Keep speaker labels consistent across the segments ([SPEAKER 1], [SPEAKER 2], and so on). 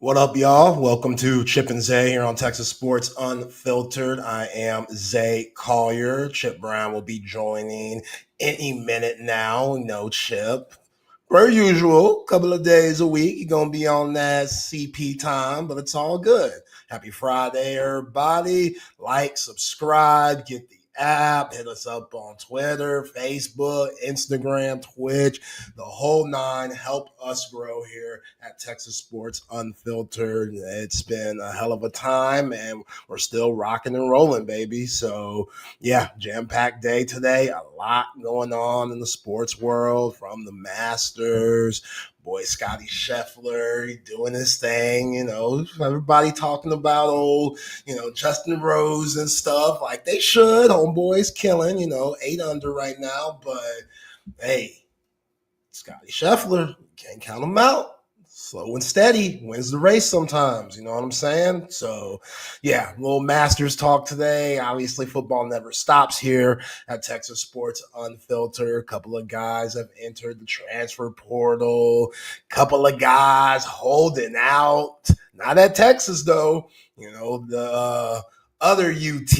[SPEAKER 1] What up, y'all? Welcome to Chip and Zay here on Texas Sports Unfiltered. I am Zay Collier. Chip Brown will be joining any minute now. No Chip. Per usual, couple of days a week. You're going to be on that CP time, but it's all good. Happy Friday, everybody. Like, subscribe, get the app, hit us up on Twitter, Facebook, Instagram, Twitch, the whole nine. Help us grow here at Texas Sports Unfiltered. It's been a hell of a time, and we're still rocking and rolling, baby. So, yeah, jam-packed day today. A lot going on in the sports world, from the Masters. Boy, Scotty Scheffler doing his thing, everybody talking about Justin Rose and stuff like they should. Homeboy's killing, 8 under right now. But, hey, Scotty Scheffler, can't count him out. Slow and steady wins the race sometimes. You know what I'm saying? So, yeah, little Masters talk today. Obviously, football never stops here at Texas Sports Unfiltered. A couple of guys have entered the transfer portal. A couple of guys holding out. Not at Texas, though. The other UT,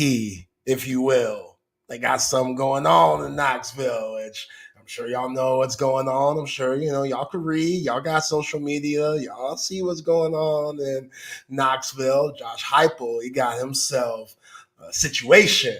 [SPEAKER 1] if you will. They got something going on in Knoxville, which I'm sure y'all know what's going on. I'm sure, y'all can read. Y'all got social media. Y'all see what's going on in Knoxville. Josh Heupel, he got himself a situation,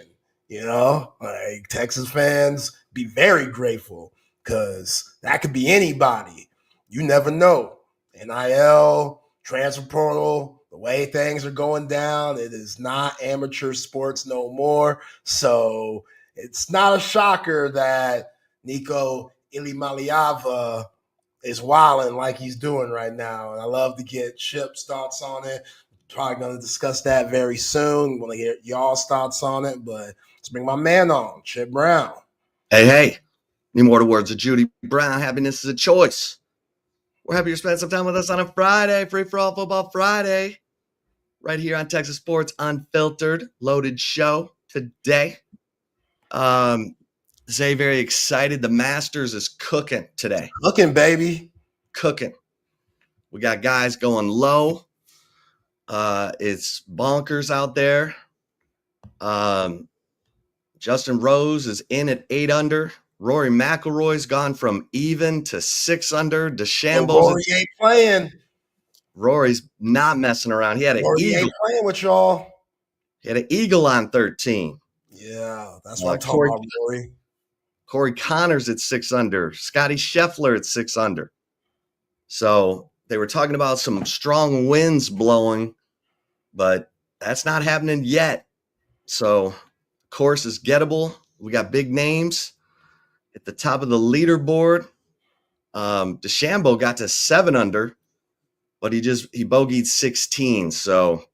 [SPEAKER 1] Like Texas fans, be very grateful because that could be anybody. You never know. NIL, transfer portal, the way things are going down, it is not amateur sports no more. So it's not a shocker that Nico Iamaleava is wilding like he's doing right now. And I love to get Chip's thoughts on it. Probably going to discuss that very soon. Want to get y'all's thoughts on it. But let's bring my man on, Chip Brown.
[SPEAKER 2] Hey. Need more words of Judy Brown. Happiness is a choice. We're happy to spend some time with us on a Friday, Free for All Football Friday, right here on Texas Sports Unfiltered. Loaded show today. Zay, very excited. The Masters is cooking today.
[SPEAKER 1] Cooking, baby.
[SPEAKER 2] Cooking. We got guys going low. It's bonkers out there. Justin Rose is in at 8 under. Rory McIlroy's gone from even to 6 under. DeChambeau's
[SPEAKER 1] Rory ain't playing.
[SPEAKER 2] Rory's not messing around. He had an
[SPEAKER 1] Rory
[SPEAKER 2] eagle.
[SPEAKER 1] Ain't playing with y'all.
[SPEAKER 2] He had an eagle on 13.
[SPEAKER 1] Yeah, that's what I'm talking about, Rory.
[SPEAKER 2] Corey Connors at 6 under. Scotty Scheffler at 6 under. So they were talking about some strong winds blowing, but that's not happening yet. So course is gettable. We got big names at the top of the leaderboard. DeChambeau got to 7 under, but he bogeyed 16. So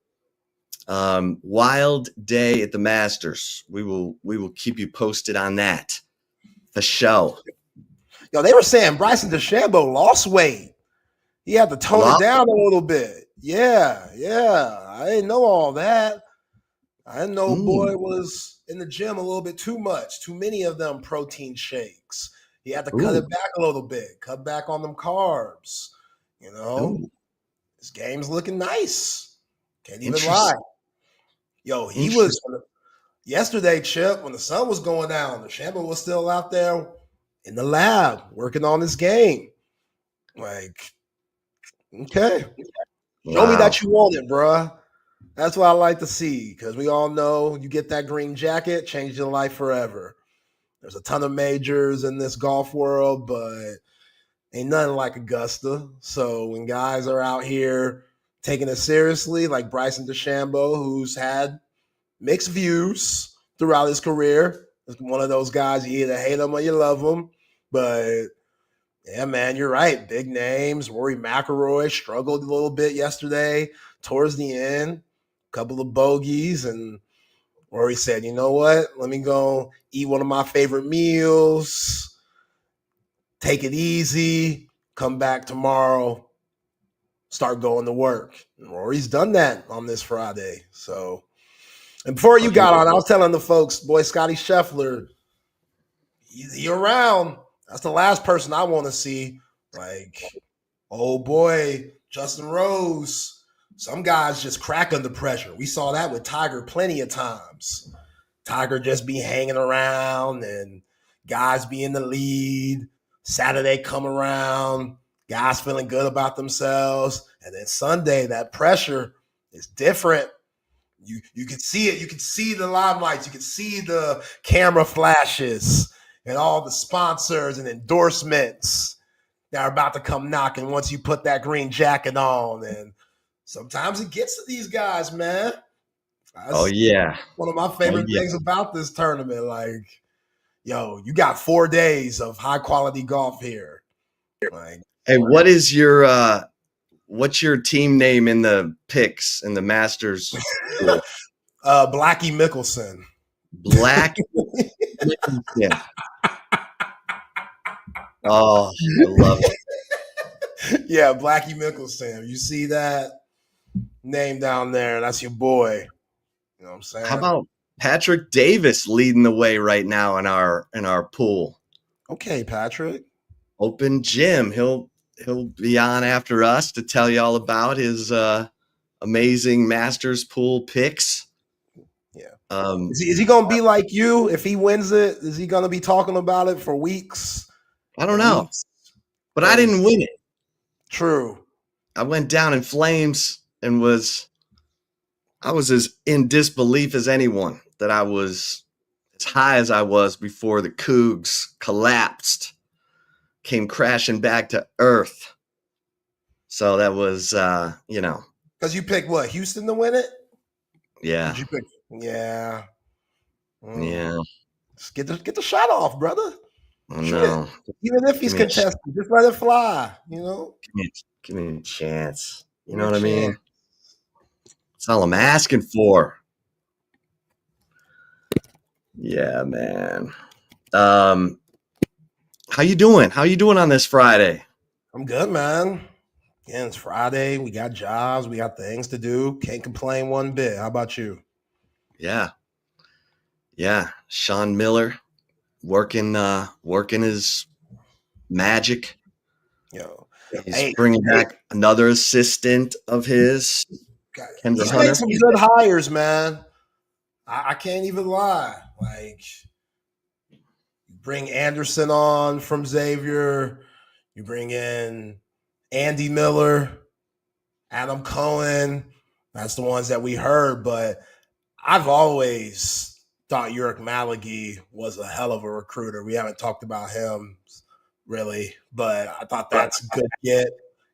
[SPEAKER 2] wild day at the Masters. We will keep you posted on that. The show.
[SPEAKER 1] Yo, they were saying Bryson DeChambeau lost weight. He had to tone it down a little bit. Yeah. I didn't know all that. I didn't know boy was in the gym a little bit too much. Too many of them protein shakes. He had to cut it back a little bit. Cut back on them carbs. His game's looking nice. Can't even lie. Yo, he was yesterday, Chip, when the sun was going down. DeChambeau was still out there in the lab working on his game. Like, okay. Show me that you want it, bruh. That's what I like to see, because we all know you get that green jacket, change your life forever. There's a ton of majors in this golf world, but ain't nothing like Augusta. So when guys are out here taking it seriously, like Bryson DeChambeau, who's had mixed views throughout his career, is one of those guys, you either hate him or you love him. But yeah, man, you're right. Big names. Rory McIlroy struggled a little bit yesterday towards the end. Couple of bogeys, and Rory said, you know what? Let me go eat one of my favorite meals, take it easy, come back tomorrow, start going to work. And Rory's done that on this Friday. So, and before you got on, I was telling the folks, boy, Scotty Scheffler, he around. That's the last person I want to see. Like, oh boy, Justin Rose, Some guys just crack under pressure. We saw that with Tiger plenty of times. Tiger just be hanging around and guys be in the lead. Saturday come around, guys feeling good about themselves. And then Sunday, that pressure is different. You can see it. You can see the limelights. You can see the camera flashes and all the sponsors and endorsements that are about to come knocking once you put that green jacket on. And sometimes it gets to these guys, man.
[SPEAKER 2] Oh yeah.
[SPEAKER 1] One of my favorite things about this tournament. Like, yo, you got 4 days of high quality golf here. Like,
[SPEAKER 2] hey, what's your team name in the picks in the Masters?
[SPEAKER 1] Blackie Mickelson.
[SPEAKER 2] Black Mickelson. Oh, I love it.
[SPEAKER 1] Yeah, Blackie Mickelson. You see that name down there? That's your boy. You know what I'm saying?
[SPEAKER 2] How about Patrick Davis leading the way right now in our pool?
[SPEAKER 1] Okay, Patrick.
[SPEAKER 2] Open gym. He'll be on after us to tell you all about his amazing Masters pool picks.
[SPEAKER 1] Yeah. Is he going to be like you if he wins it? Is he going to be talking about it for weeks?
[SPEAKER 2] I don't know. But I didn't win it.
[SPEAKER 1] True.
[SPEAKER 2] I went down in flames and I was as in disbelief as anyone that I was as high as I was before the Cougs collapsed, came crashing back to earth. So that was,
[SPEAKER 1] Because you picked what, Houston to win it?
[SPEAKER 2] Yeah.
[SPEAKER 1] Did you pick? Yeah.
[SPEAKER 2] Yeah.
[SPEAKER 1] Just get the shot off, brother.
[SPEAKER 2] Oh, no.
[SPEAKER 1] Even if he's contested, just let it fly, you know?
[SPEAKER 2] Give me a chance. You know what I mean? That's all I'm asking for. Yeah, man. How you doing? How you doing on this Friday?
[SPEAKER 1] I'm good, man. Again, it's Friday. We got jobs. We got things to do. Can't complain one bit. How about you?
[SPEAKER 2] Yeah. Sean Miller working his magic.
[SPEAKER 1] Yo,
[SPEAKER 2] he's bringing back another assistant of his.
[SPEAKER 1] He's made some good hires, man. I can't even lie. Like, you bring Anderson on from Xavier. You bring in Andy Miller, Adam Cohen. That's the ones that we heard. But I've always thought Uric Malagi was a hell of a recruiter. We haven't talked about him really, but I thought that's a good get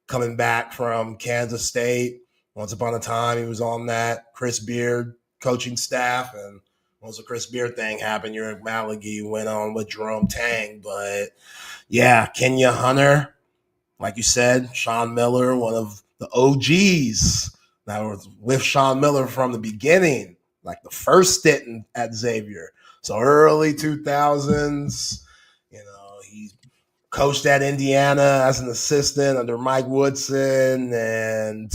[SPEAKER 1] coming back from Kansas State. Once upon a time, he was on that Chris Beard coaching staff, and once the Chris Beard thing happened, Uric Malagi went on with Jerome Tang. But yeah, Kenya Hunter, like you said, Sean Miller, one of the OGs that was with Sean Miller from the beginning, like the first stint at Xavier. So early 2000s, he coached at Indiana as an assistant under Mike Woodson. And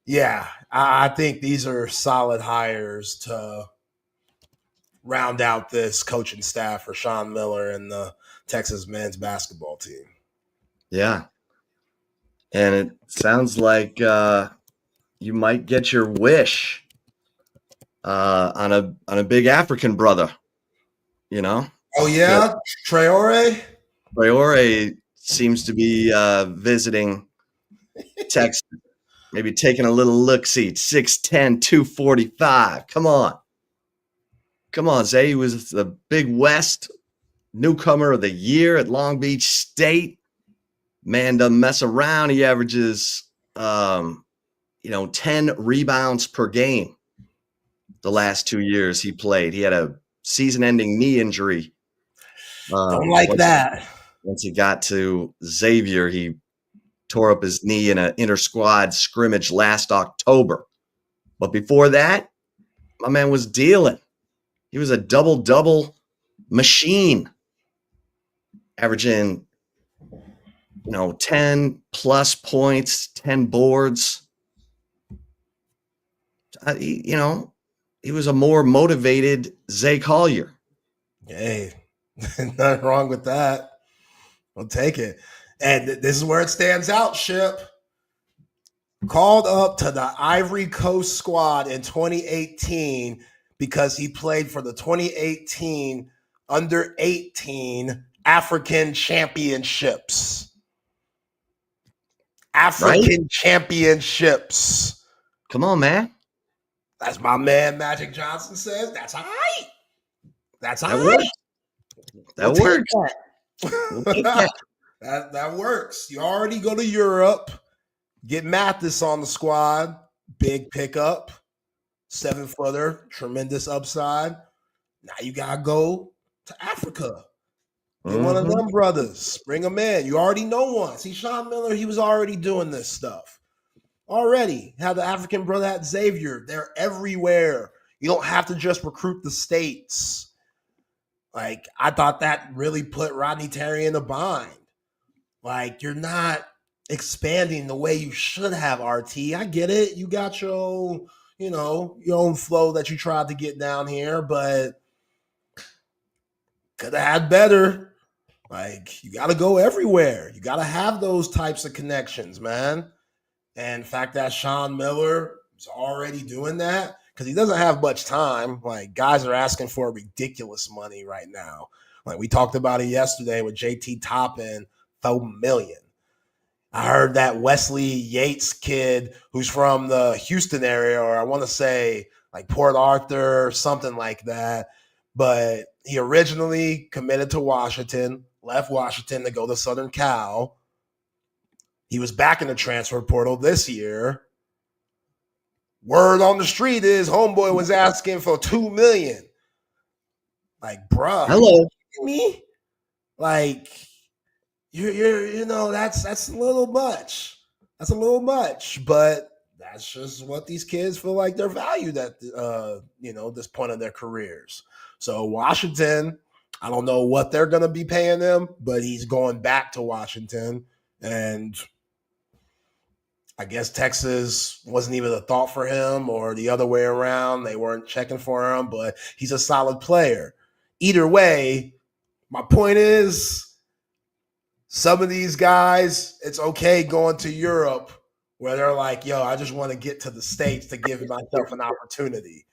[SPEAKER 1] yeah, I think these are solid hires to round out this coaching staff for Sean Miller and the Texas men's basketball team.
[SPEAKER 2] Yeah. And it sounds like you might get your wish on a big African brother,
[SPEAKER 1] Oh yeah, Traore
[SPEAKER 2] seems to be visiting Texas, maybe taking a little look-see. 6'10", 245. Come on, Zay. He was the Big West newcomer of the year at Long Beach State. Man doesn't mess around. He averages 10 rebounds per game the last 2 years he played. He had a season-ending knee injury.
[SPEAKER 1] Don't like that.
[SPEAKER 2] Once he got to Xavier, he tore up his knee in an inter-squad scrimmage last October. But before that, my man was dealing. He was a double-double machine, averaging 10 plus points, 10 boards. He was a more motivated Zay Collier.
[SPEAKER 1] Hey, nothing wrong with that. I'll take it. And this is where it stands out, Ship. called up to the Ivory Coast squad in 2018 because he played for the 2018 under 18 African championships. African championships.
[SPEAKER 2] Come on, man.
[SPEAKER 1] That's my man Magic Johnson says. That's all right. That's all
[SPEAKER 2] That
[SPEAKER 1] right.
[SPEAKER 2] works. That works.
[SPEAKER 1] We'll take that. That works. You already go to Europe. Get Mathis on the squad. Big pickup. 7-footer. Tremendous upside. Now you got to go to Africa. Get one of them brothers. Bring them in. You already know one. See, Sean Miller, he was already doing this stuff. Already. Had the African brother at Xavier. They're everywhere. You don't have to just recruit the states. Like, I thought that really put Rodney Terry in a bind. Like, you're not expanding the way you should have, RT. I get it. You got your own, your own flow that you tried to get down here, but could have had better. Like, you got to go everywhere. You got to have those types of connections, man. And the fact that Sean Miller is already doing that, because he doesn't have much time. Like, guys are asking for ridiculous money right now. Like, we talked about it yesterday with JT Toppin, $4 million. I heard that Wesley Yates kid who's from the Houston area, or I want to say like Port Arthur, something like that. But he originally committed to Washington, left Washington to go to Southern Cal. He was back in the transfer portal this year. Word on the street is homeboy was asking for $2 million. Like, bruh.
[SPEAKER 2] Hello.
[SPEAKER 1] Me? Like, you're that's a little much. That's a little much, but that's just what these kids feel like they're valued at this point of their careers. So Washington, I don't know what they're gonna be paying him, but he's going back to Washington, and I guess Texas wasn't even a thought for him, or the other way around. They weren't checking for him, but he's a solid player. Either way, my point is, some of these guys, it's okay going to Europe where they're like, yo, I just want to get to the States to give myself an opportunity.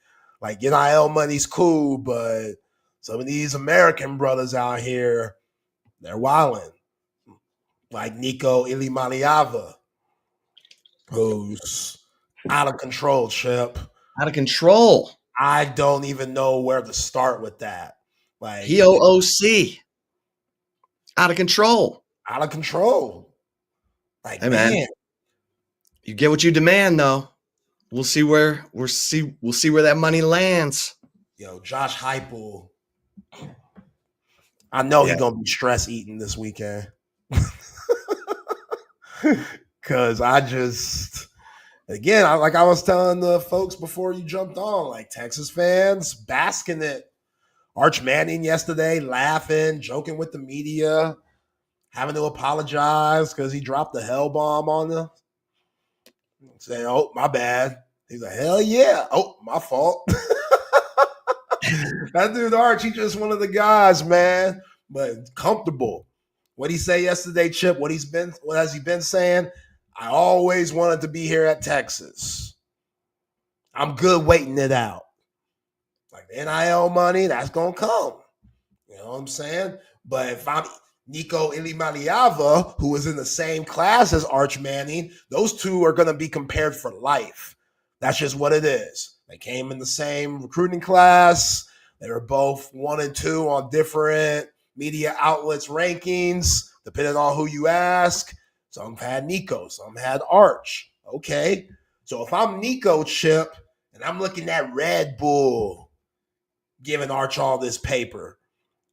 [SPEAKER 1] Like, NIL money's cool, but some of these American brothers out here, they're wilding. Like Nico Iamaleava, who's out of control, Chip.
[SPEAKER 2] Out of control.
[SPEAKER 1] I don't even know where to start with that. Like,
[SPEAKER 2] POOC. Out of control.
[SPEAKER 1] Out of control. Like,
[SPEAKER 2] hey, man. You get what you demand, though. We'll see where that money lands.
[SPEAKER 1] Yo, Josh Heupel. I know he's gonna be stress eating this weekend. Cause I was telling the folks before you jumped on, like, Texas fans basking it. Arch Manning yesterday, laughing, joking with the media, having to apologize because he dropped the hell bomb on them. Saying, oh, my bad. He's like, hell yeah. Oh, my fault. That dude, Arch, he's just one of the guys, man. But comfortable. What'd he say yesterday, Chip? What has he been saying? I always wanted to be here at Texas. I'm good waiting it out. Like, the NIL money, that's going to come. You know what I'm saying? But if I'm Nico Iamaleava, who was in the same class as Arch Manning, those two are going to be compared for life. That's just what it is. They came in the same recruiting class. They were both 1 and 2 on different media outlets rankings, depending on who you ask. Some had Nico, some had Arch. Okay. So if I'm Nico, Chip, and I'm looking at Red Bull giving Arch all this paper,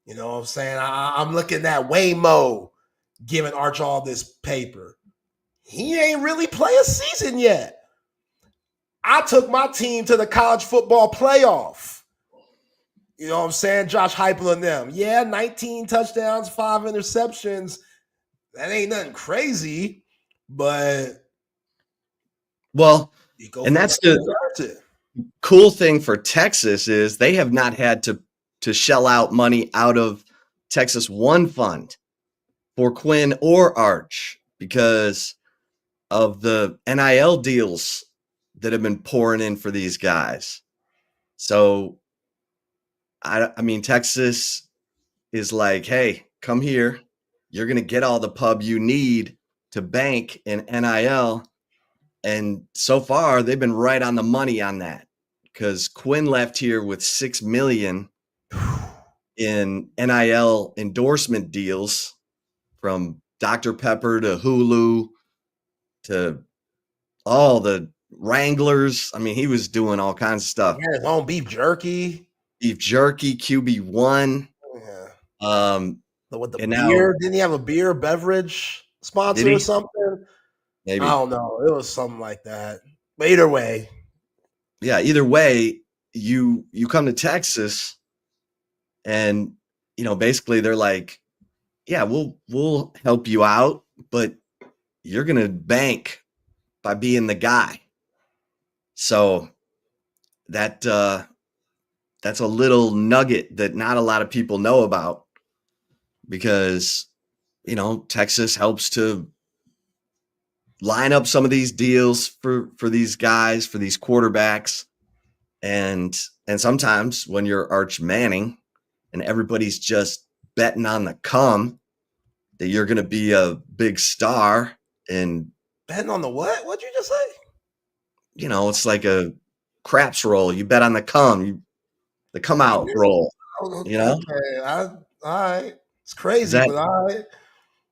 [SPEAKER 1] you know what I'm saying? I'm looking at Waymo giving Arch all this paper. He ain't really play a season yet. I took my team to the college football playoff. You know what I'm saying? Josh Heupel and them. Yeah, 19 touchdowns, 5 interceptions. That ain't nothing crazy, but
[SPEAKER 2] and that's the cool thing for Texas is they have not had to shell out money out of Texas One Fund for Quinn or Arch because of the NIL deals that have been pouring in for these guys. So, I mean, Texas is like, hey, come here. You're going to get all the pub you need to bank in NIL. And so far, they've been right on the money on that, because Quinn left here with $6 million in NIL endorsement deals, from Dr. Pepper to Hulu to all the Wranglers. I mean, he was doing all kinds of stuff.
[SPEAKER 1] Yeah, his own beef jerky.
[SPEAKER 2] Beef jerky, QB1.
[SPEAKER 1] Yeah. With the
[SPEAKER 2] and
[SPEAKER 1] beer,
[SPEAKER 2] now,
[SPEAKER 1] didn't he have a beer beverage sponsor
[SPEAKER 2] did
[SPEAKER 1] or
[SPEAKER 2] he?
[SPEAKER 1] something?
[SPEAKER 2] Maybe.
[SPEAKER 1] I don't know. It was something like that. But either way,
[SPEAKER 2] Yeah, either way, you come to Texas and, basically they're like, yeah, we'll help you out, but you're going to bank by being the guy. So that's a little nugget that not a lot of people know about, because, Texas helps to line up some of these deals for these guys, for these quarterbacks. And sometimes when you're Arch Manning and everybody's just betting on the come that you're going to be a big star, and
[SPEAKER 1] betting on the what? What'd you just say?
[SPEAKER 2] it's like a craps roll. You bet on the come, the come out roll.
[SPEAKER 1] Okay, all right. It's crazy, but all right.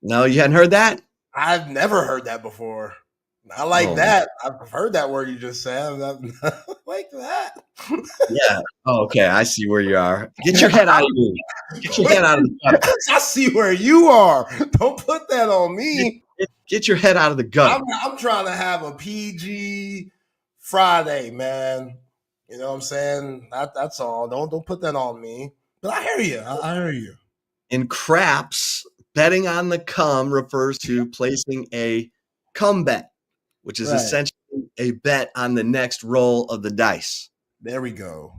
[SPEAKER 2] No, you hadn't heard that?
[SPEAKER 1] I've never heard that before. I like that. I've heard that word you just said. I like that.
[SPEAKER 2] Yeah. Oh, okay. I see where you are. Get your head out of here. Get your head out of the gutter.
[SPEAKER 1] I see where you are. Don't put that on me.
[SPEAKER 2] Get your head out of the gutter.
[SPEAKER 1] I'm trying to have a PG Friday, man. You know what I'm saying? That's all. Don't put that on me. But I hear you. I hear you.
[SPEAKER 2] In craps, betting on the come refers to placing a come bet, which is essentially a bet on the next roll of the dice.
[SPEAKER 1] There we go.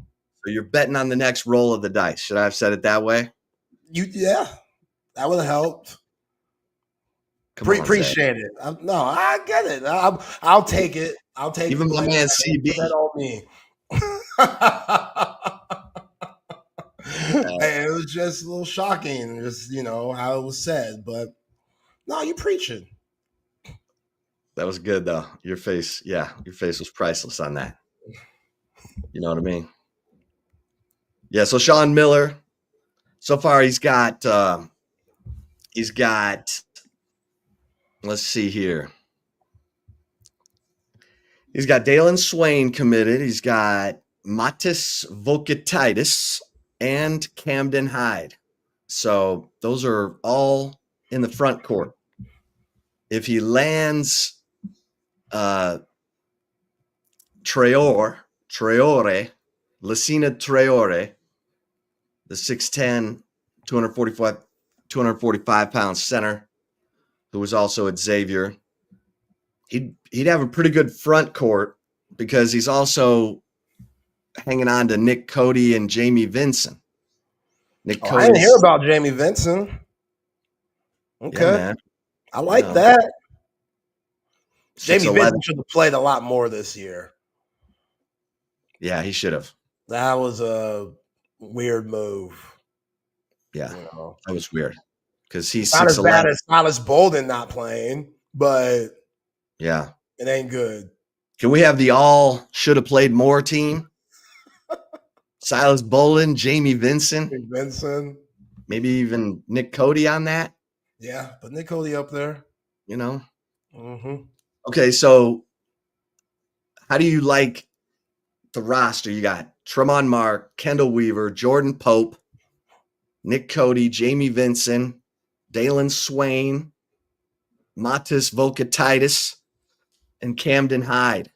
[SPEAKER 2] So you're betting on the next roll of the dice. Should I have said it that way?
[SPEAKER 1] Yeah, that would have helped. Appreciate it. I get it. I'll take it. I'll take
[SPEAKER 2] even
[SPEAKER 1] it.
[SPEAKER 2] My man CB.
[SPEAKER 1] Put that on me. Hey, it was just a little shocking, just how it was said. But no, you preaching.
[SPEAKER 2] That was good though. Your face was priceless on that. You know what I mean? Yeah. So Sean Miller, so far he's got. Let's see here. He's got Dalen Swain committed. He's got Matis Vokatitis and Camden Hyde. So those are all in the front court. If he lands Traore, Lacina Traore, the 6'10", 245-pound center, who was also at Xavier, he'd have a pretty good front court, because he's also hanging on to Nick Cody and Jamie Vincent.
[SPEAKER 1] I didn't hear about Jamie Vincent. Okay. Yeah, man. I like that. Jamie Vincent should have played a lot more this year.
[SPEAKER 2] Yeah, he should have.
[SPEAKER 1] That was a weird move.
[SPEAKER 2] Yeah, that was weird, because he's
[SPEAKER 1] not 6'11". As bad as Silas Bolden not playing, but
[SPEAKER 2] yeah,
[SPEAKER 1] it ain't good.
[SPEAKER 2] Can we have the all should have played more team? Silas Bolden, Jamie Vincent, maybe even Nick Cody on that.
[SPEAKER 1] Yeah, put Nick Cody up there.
[SPEAKER 2] Mm-hmm. Okay, so how do you like the roster? You got Tremont Mark, Kendall Weaver, Jordan Pope, Nick Cody, Jamie Vincent, Dalen Swain, Matis Vokatitis, and Camden Hyde.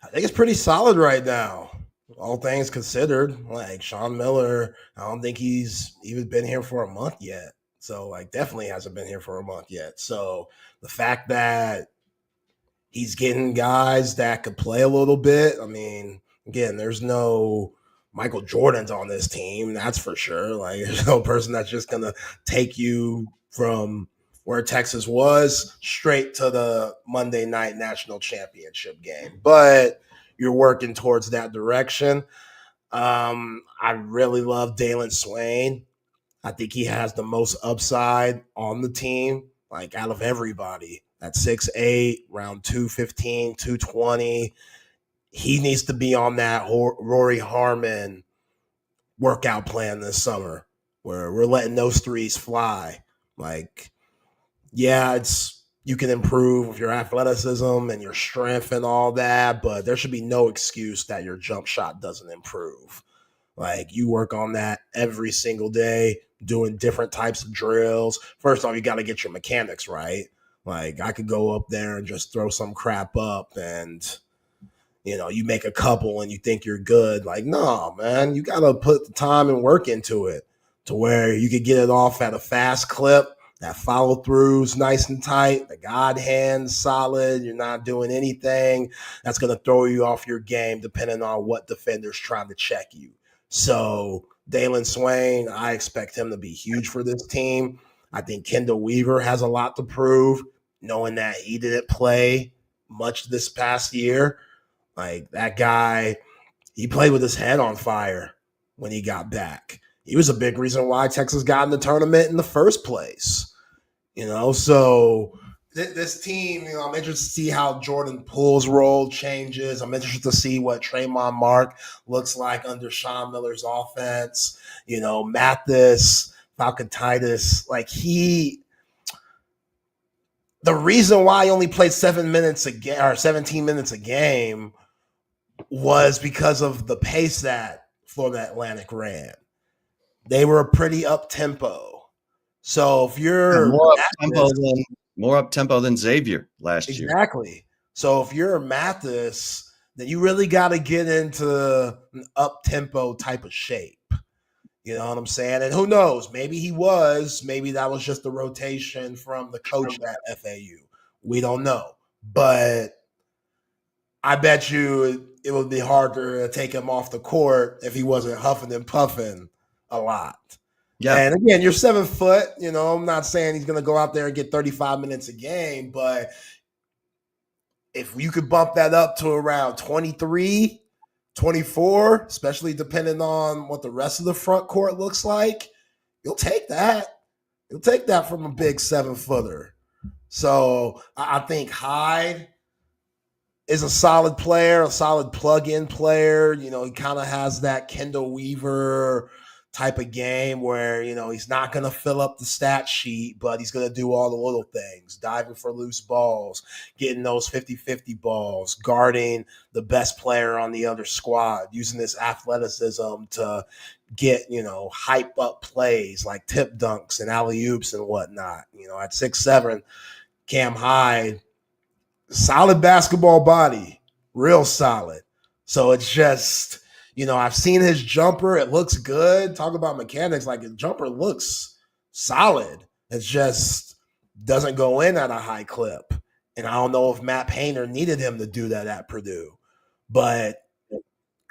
[SPEAKER 1] I think it's pretty solid right now, all things considered. Like Sean Miller, I don't think he's even been here for a month yet. So, definitely hasn't been here for a month yet. So, the fact that he's getting guys that could play a little bit, I mean, again, there's no Michael Jordans on this team, that's for sure. There's no person that's just going to take you from where Texas was, straight to the Monday night national championship game. But you're working towards that direction. I really love Dalen Swain. I think he has the most upside on the team, like out of everybody. At 6'8", round 215, 220. He needs to be on that Rory Harmon workout plan this summer where we're letting those threes fly. Like, yeah, it's you can improve with your athleticism and your strength and all that, but there should be no excuse that your jump shot doesn't improve. Like, you work on that every single day, doing different types of drills. First off, you got to get your mechanics right. Like, I could go up there and just throw some crap up and, you make a couple and you think you're good. Like, no, man, you got to put the time and work into it to where you could get it off at a fast clip. That follow through's nice and tight. The God hand's solid. You're not doing anything that's going to throw you off your game depending on what defender's trying to check you. So Dalen Swain, I expect him to be huge for this team. I think Kendall Weaver has a lot to prove, knowing that he didn't play much this past year. Like, that guy, he played with his head on fire when he got back. He was a big reason why Texas got in the tournament in the first place. So this team, I'm interested to see how Jordan Poole's role changes. I'm interested to see what Trayvon Mark looks like under Sean Miller's offense. Mathis, Falcontitis, the reason why he only played 7 minutes a game or 17 minutes a game was because of the pace that Florida Atlantic ran. They were pretty up-tempo. So if you're
[SPEAKER 2] more up-tempo than Xavier last year.
[SPEAKER 1] Exactly. So if you're Mathis, then you really got to get into an up-tempo type of shape. You know what I'm saying? And who knows? Maybe that was just a rotation from the coach at FAU. We don't know. But I bet you it would be harder to take him off the court if he wasn't huffing and puffing a lot. Yeah. And again, you're 7 foot. I'm not saying he's going to go out there and get 35 minutes a game, but if you could bump that up to around 23, 24, especially depending on what the rest of the front court looks like, you'll take that. You'll take that from a big 7-footer. So I think Hyde is a solid player, a solid plug-in player. He kind of has that Kendall Weaver type of game where, he's not going to fill up the stat sheet, but he's going to do all the little things, diving for loose balls, getting those 50-50 balls, guarding the best player on the other squad, using his athleticism to get, hype up plays like tip dunks and alley-oops and whatnot. At 6'7", Cam Hyde, solid basketball body, real solid. So it's just, I've seen his jumper. It looks good. Talk about mechanics. Like, his jumper looks solid. It just doesn't go in at a high clip. And I don't know if Matt Painter needed him to do that at Purdue. But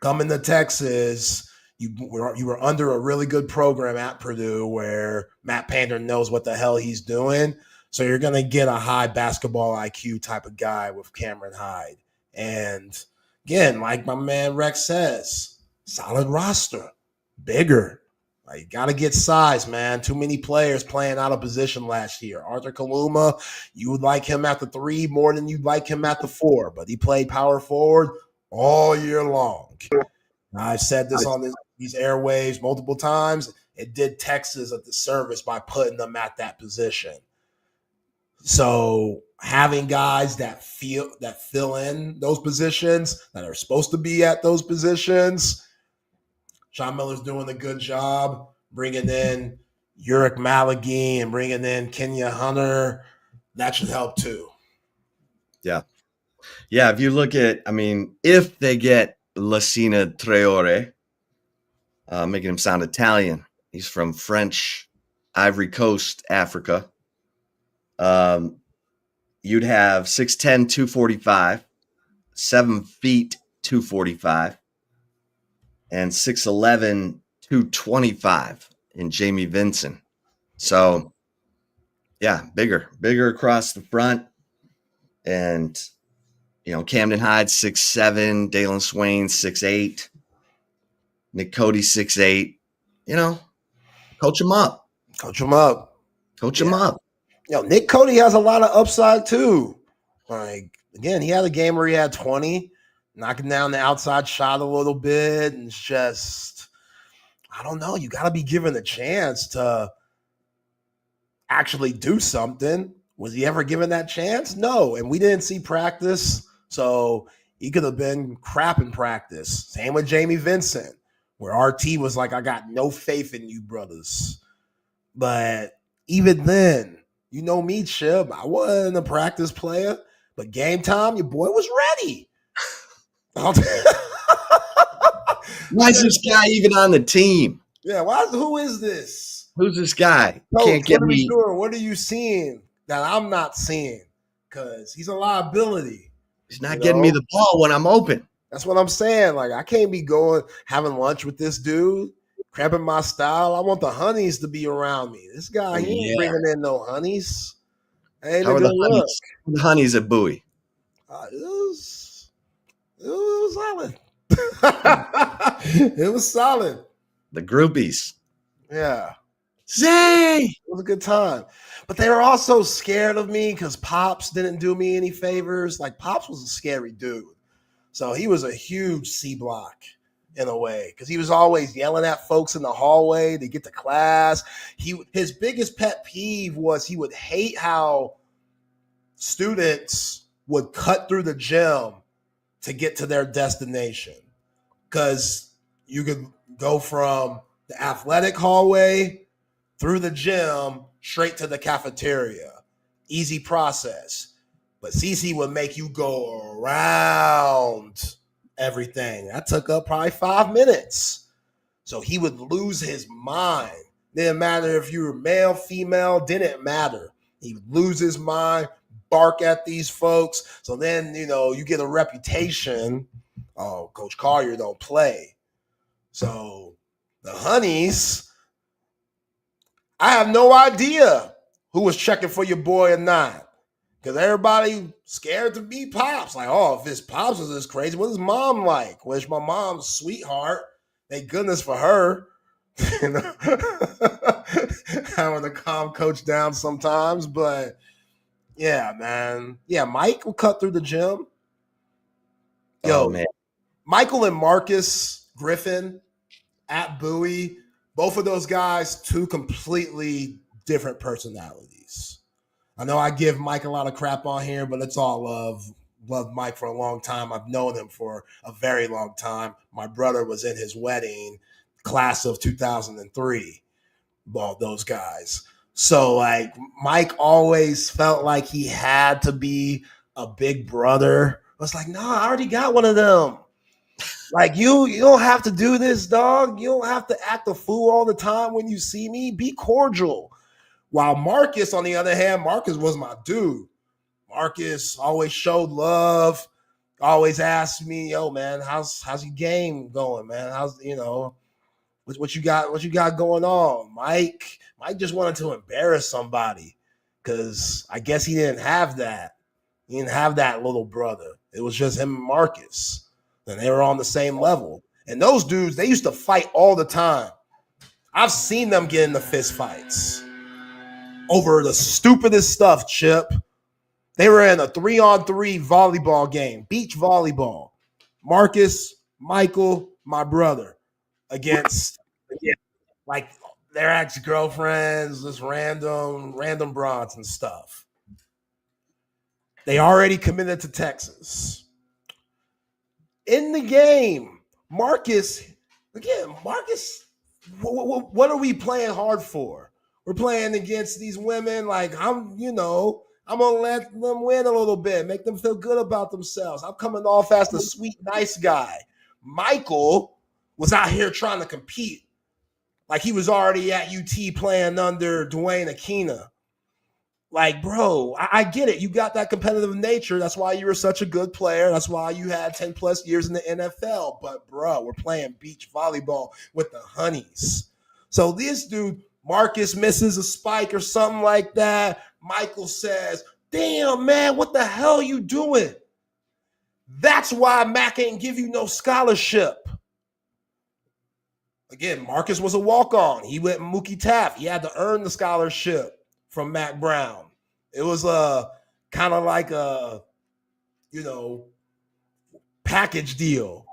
[SPEAKER 1] coming to Texas, you were under a really good program at Purdue where Matt Painter knows what the hell he's doing. So you're going to get a high basketball IQ type of guy with Cameron Hyde. And again, like my man Rex says, solid roster, bigger. Like, you got to get size, man. Too many players playing out of position last year. Arthur Kaluma, you would like him at the 3 more than you'd like him at the 4, but he played power forward all year long. I've said this on these airwaves multiple times. It did Texas a disservice by putting them at that position. So having guys that fill in those positions, that are supposed to be at those positions, Sean Miller's doing a good job bringing in Uric Malagi and bringing in Kenya Hunter. That should help too.
[SPEAKER 2] Yeah. Yeah, if you look at, if they get Lassina Traore, making him sound Italian, he's from French Ivory Coast, Africa. You'd have 6'10", 245, 7 feet, 245, and 6'11", 225 in Jamie Vinson. So Yeah, bigger across the front. And, Camden Hyde, 6'7", Dalen Swain, 6'8", Nick Cody, 6'8". Coach him up.
[SPEAKER 1] Coach him up.
[SPEAKER 2] Coach him up.
[SPEAKER 1] Nick Cody has a lot of upside too. Like, again, he had a game where he had 20, knocking down the outside shot a little bit. And it's just, I don't know. You got to be given a chance to actually do something. Was he ever given that chance? No. And we didn't see practice. So he could have been crap in practice. Same with Jamie Vincent, where RT was like, I got no faith in you brothers. But even then, you know me, Chip, I wasn't a practice player. But game time, your boy was ready.
[SPEAKER 2] Why is this guy even on the team?
[SPEAKER 1] Yeah, who is this?
[SPEAKER 2] Who's this guy?
[SPEAKER 1] Coach,
[SPEAKER 2] Can't get me.
[SPEAKER 1] What are you seeing that I'm not seeing? Because he's a liability.
[SPEAKER 2] He's not getting me the ball when I'm open.
[SPEAKER 1] That's what I'm saying. Like, I can't be having lunch with this dude, cramping my style. I want the honeys to be around me. This guy, he ain't bringing in no honeys. Ain't
[SPEAKER 2] How
[SPEAKER 1] a
[SPEAKER 2] are
[SPEAKER 1] good look.
[SPEAKER 2] The honeys at Bowie?
[SPEAKER 1] It was solid. It was solid.
[SPEAKER 2] The groupies.
[SPEAKER 1] Yeah.
[SPEAKER 2] Zay!
[SPEAKER 1] It was a good time. But they were also scared of me because Pops didn't do me any favors. Like, Pops was a scary dude. So he was a huge C block in a way because he was always yelling at folks in the hallway to get to class. His biggest pet peeve was he would hate how students would cut through the gym to get to their destination because you could go from the athletic hallway through the gym straight to the cafeteria. Easy process. But CC would make you go around everything. That took up probably 5 minutes. So he would lose his mind. Didn't matter if you were male, female, didn't matter. He would lose his mind, bark at these folks. So then, you get a reputation. Oh, Coach Collier don't play. So the honeys, I have no idea who was checking for your boy or not. Because everybody scared to be Pops. Like, if his Pops is this crazy, what is Mom like? Well, it's my mom's sweetheart. Thank goodness for her. Having to calm Coach down sometimes. But, yeah, man. Yeah, Mike will cut through the gym.
[SPEAKER 2] Man.
[SPEAKER 1] Michael and Marcus Griffin at Bowie, both of those guys, two completely different personalities. I know I give Mike a lot of crap on here, but it's all love. Loved Mike for a long time. I've known him for a very long time. My brother was in his wedding, class of 2003. Well, those guys. So, like, Mike always felt like he had to be a big brother. I was like, no, I already got one of them. Like, you don't have to do this, dog. You don't have to act a fool all the time when you see me. Be cordial. While Marcus, on the other hand, Marcus was my dude. Marcus always showed love, always asked me, yo, man, how's your game going, man? How's, what you got going on? Mike just wanted to embarrass somebody because I guess he didn't have that. He didn't have that little brother. It was just him and Marcus. And they were on the same level. And those dudes, they used to fight all the time. I've seen them get into fist fights over the stupidest stuff, Chip. They were in a 3-on-3 volleyball game, beach volleyball. Marcus, Michael, my brother, against like their ex-girlfriends, this random bronze and stuff. They already committed to Texas. In the game, Marcus, what are we playing hard for? We're playing against these women. Like, I'm going to let them win a little bit, make them feel good about themselves. I'm coming off as the sweet, nice guy. Michael was out here trying to compete. Like, he was already at UT playing under Dwayne Aquina. Like, bro, I get it. You got that competitive nature. That's why you were such a good player. That's why you had 10 plus years in the NFL. But, bro, we're playing beach volleyball with the honeys. So this dude, Marcus misses a spike or something like that. Michael says, damn, man, what the hell are you doing? That's why Mac ain't give you no scholarship. Again, Marcus was a walk-on. He went Mookie Taft. He had to earn the scholarship from Mac Brown. It was a kind of like a, package deal.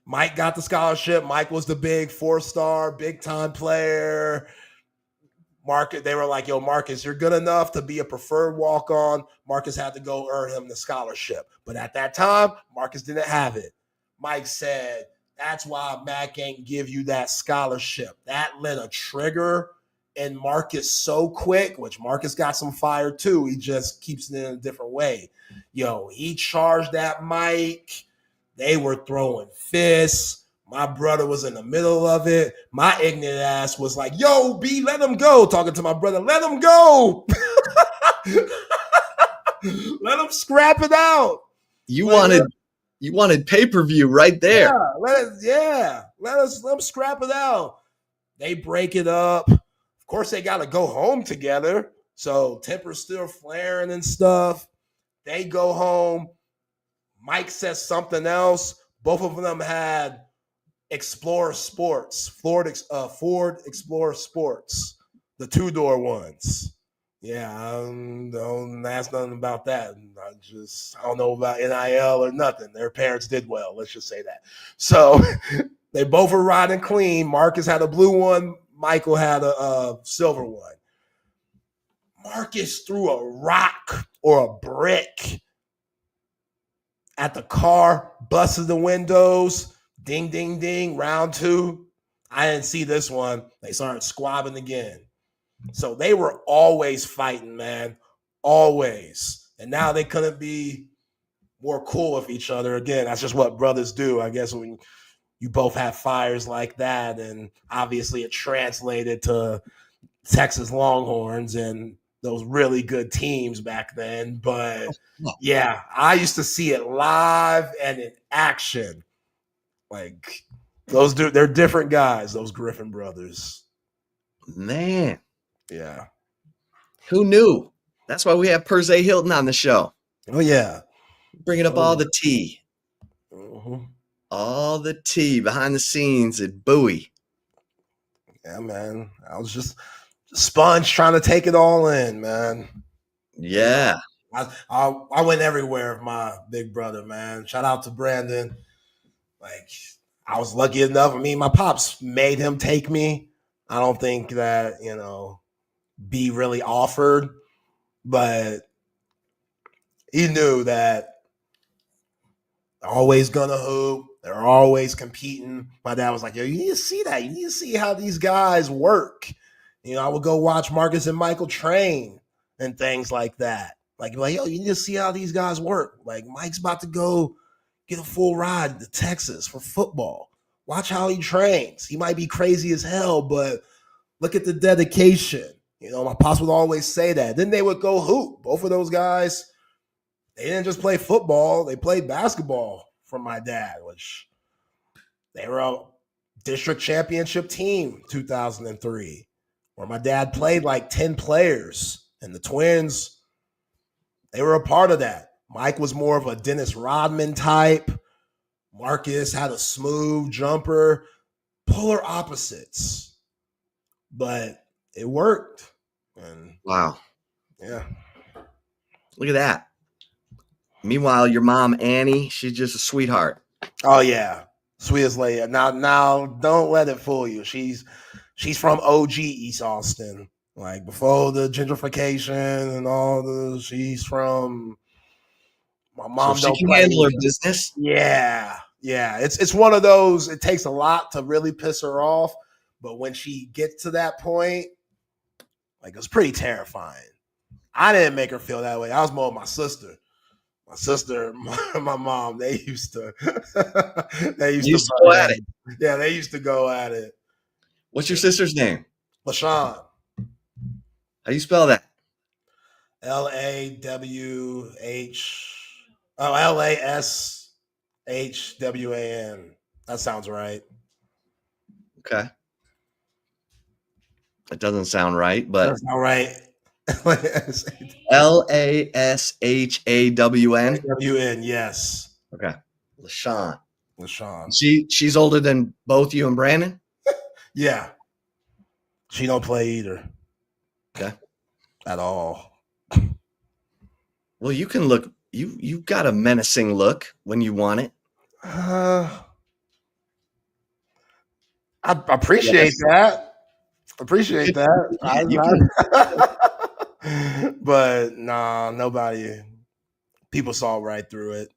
[SPEAKER 1] Mike got the scholarship. Mike was the big 4-star, big-time player. Marcus, they were like, yo, Marcus, you're good enough to be a preferred walk-on. Marcus had to go earn him the scholarship. But at that time, Marcus didn't have it. Mike said, that's why Mac ain't give you that scholarship. That lit a trigger in Marcus so quick, which Marcus got some fire too. He just keeps it in a different way. Yo, he charged that Mike. They were throwing fists. My brother was in the middle of it. My ignorant ass was like, yo, B, let him go. Talking to my brother, let him go. Let him scrap it out.
[SPEAKER 2] You wanted pay-per-view right there.
[SPEAKER 1] Let them scrap it out. They break it up. Of course, they got to go home together. So temper's still flaring and stuff. They go home. Mike says something else. Both of them had Explorer Sports, Ford Explorer Sports, the 2-door ones. Yeah, I don't ask nothing about that. I don't know about NIL or nothing. Their parents did well. Let's just say that. So they both were riding clean. Marcus had a blue one. Michael had a silver one. Marcus threw a rock or a brick at the car, busted the windows. Ding, ding, ding. Round 2. I didn't see this one. They started squabbing again. So they were always fighting, man. Always. And now they couldn't be more cool with each other. Again, that's just what brothers do. I guess when you both have fires like that, and obviously it translated to Texas Longhorns and those really good teams back then. But yeah, I used to see it live and in action. Like those dudes, they're different guys, those Griffin brothers.
[SPEAKER 2] Man.
[SPEAKER 1] Yeah.
[SPEAKER 2] Who knew? That's why we have Perse Hilton on the show.
[SPEAKER 1] Oh, yeah.
[SPEAKER 2] Bringing up all the tea.
[SPEAKER 1] Mm-hmm.
[SPEAKER 2] All the tea behind the scenes at Bowie.
[SPEAKER 1] Yeah, man. I was just sponge trying to take it all in, man.
[SPEAKER 2] Yeah.
[SPEAKER 1] I went everywhere with my big brother, man. Shout out to Brandon. Like, I was lucky enough. I mean, my pops made him take me. I don't think that, B really offered, but he knew that they're always gonna hoop. They're always competing. My dad was like, yo, you need to see that. You need to see how these guys work. I would go watch Marcus and Michael train and things like that. Like, yo, you need to see how these guys work. Like, Mike's about to go get a full ride to Texas for football. Watch how he trains. He might be crazy as hell, but look at the dedication. My pops would always say that. Then they would go hoop. Both of those guys, they didn't just play football. They played basketball for my dad, which they were a district championship team 2003, where my dad played like 10 players. And the Twins, they were a part of that. Mike was more of a Dennis Rodman type. Marcus had a smooth jumper. Polar opposites. But it worked. And
[SPEAKER 2] wow.
[SPEAKER 1] Yeah.
[SPEAKER 2] Look at that. Meanwhile, your mom, Annie, she's just a sweetheart.
[SPEAKER 1] Oh, yeah. Sweetest lady. Now, don't let it fool you. She's from OG East Austin. Like, before the gentrification and all she's from, my mom
[SPEAKER 2] so she can handle her business.
[SPEAKER 1] Yeah. It's one of those, it takes a lot to really piss her off. But when she gets to that point, like, it was pretty terrifying. I didn't make her feel that way. I was more my sister. My sister, my mom, they used to
[SPEAKER 2] go at it.
[SPEAKER 1] Yeah, they used to go at it.
[SPEAKER 2] What's your sister's name?
[SPEAKER 1] LaShawn.
[SPEAKER 2] How do you spell that?
[SPEAKER 1] LASHWAN. That sounds right.
[SPEAKER 2] Okay. It doesn't sound right, but
[SPEAKER 1] That's all right.
[SPEAKER 2] Lashawn.
[SPEAKER 1] WN, yes.
[SPEAKER 2] Okay. LaShawn.
[SPEAKER 1] LaShawn.
[SPEAKER 2] She's older than both you and Brandon?
[SPEAKER 1] Yeah. She don't play either.
[SPEAKER 2] Okay.
[SPEAKER 1] At all.
[SPEAKER 2] Well, you can look. You got a menacing look when you want it.
[SPEAKER 1] I appreciate that. Appreciate that. But nah, nobody. People saw right through it.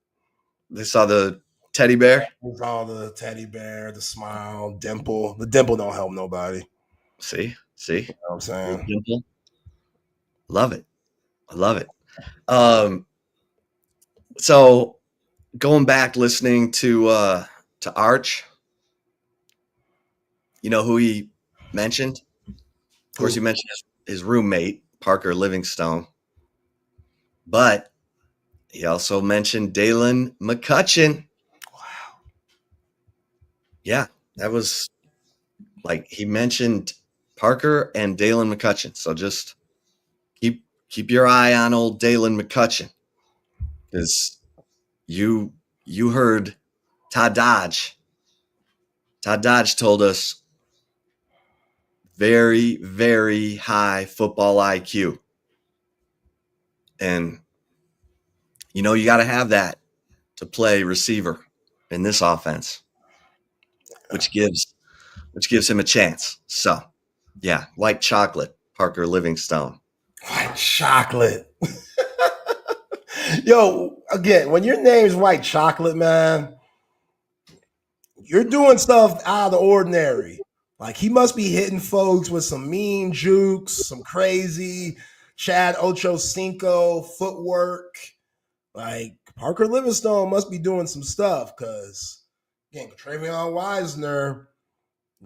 [SPEAKER 2] They saw the teddy bear.
[SPEAKER 1] They saw the teddy bear, the smile, dimple. The dimple don't help nobody.
[SPEAKER 2] See,
[SPEAKER 1] You know what I'm saying?
[SPEAKER 2] dimple. Love it. I love it. So going back listening to Arch, you know who he mentioned? Of course, he mentioned his roommate, Parker Livingstone. But he also mentioned Dalen McCutcheon.
[SPEAKER 1] Wow.
[SPEAKER 2] Yeah, that was like he mentioned Parker and Dalen McCutcheon. So just keep your eye on old Dalen McCutcheon. Because you heard Todd Dodge. Todd Dodge told us very, very high football IQ. And you know you got to have that to play receiver in this offense, which gives him a chance. So, yeah, white chocolate, Parker Livingstone.
[SPEAKER 1] White chocolate. Yo, again, when your name's White Chocolate, man, you're doing stuff out of the ordinary. Like he must be hitting folks with some mean jukes, some crazy Chad Ochocinco footwork. Like Parker Livingstone must be doing some stuff because again, Travion Wisner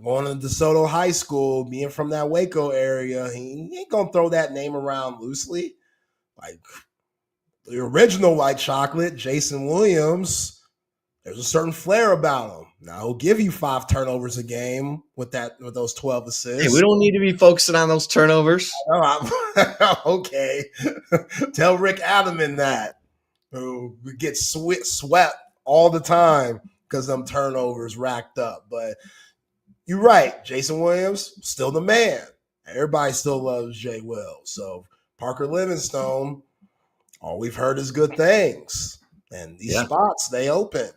[SPEAKER 1] going to DeSoto High School, being from that Waco area, he ain't gonna throw that name around loosely. Like the original White Chocolate, Jason Williams, there's a certain flair about him. Now he'll give you 5 turnovers a game with those 12 assists.
[SPEAKER 2] Hey, we don't need to be focusing on those turnovers.
[SPEAKER 1] Okay. Tell Rick Adamman that. Who gets swept all the time because them turnovers racked up. But you're right. Jason Williams, still the man. Everybody still loves Jay Will. So Parker Livingstone, all we've heard is good things. And these spots, they open.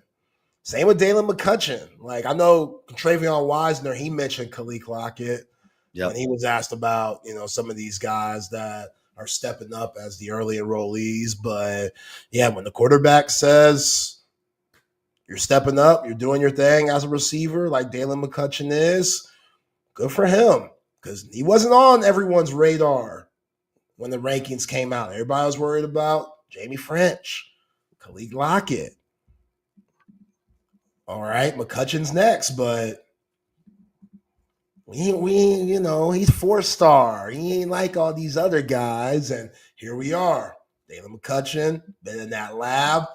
[SPEAKER 1] Same with Dalen McCutcheon. Like, I know Travion Wisner, he mentioned Khalil Lockett. Yep. And he was asked about, some of these guys that are stepping up as the early enrollees. But, yeah, when the quarterback says you're stepping up, you're doing your thing as a receiver like Dalen McCutcheon is, good for him. Because he wasn't on everyone's radar when the rankings came out. Everybody was worried about Jamie French, Khalil Lockett. All right, McCutcheon's next, but he's 4-star. He ain't like all these other guys, and here we are. Dalen McCutcheon, been in that lab,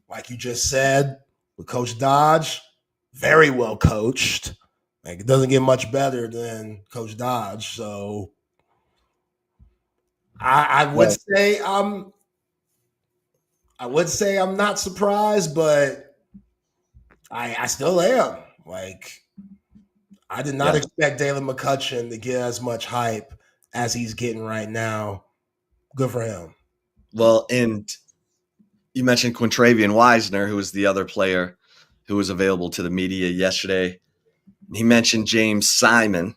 [SPEAKER 1] like you just said, with Coach Dodge, very well coached. Like, it doesn't get much better than Coach Dodge. So I would say I'm not surprised, but I still am. Like, I did not expect Dalen McCutcheon to get as much hype as he's getting right now. Good for him.
[SPEAKER 2] Well, and you mentioned Quintravian Wisner, who was the other player who was available to the media yesterday. He mentioned James Simon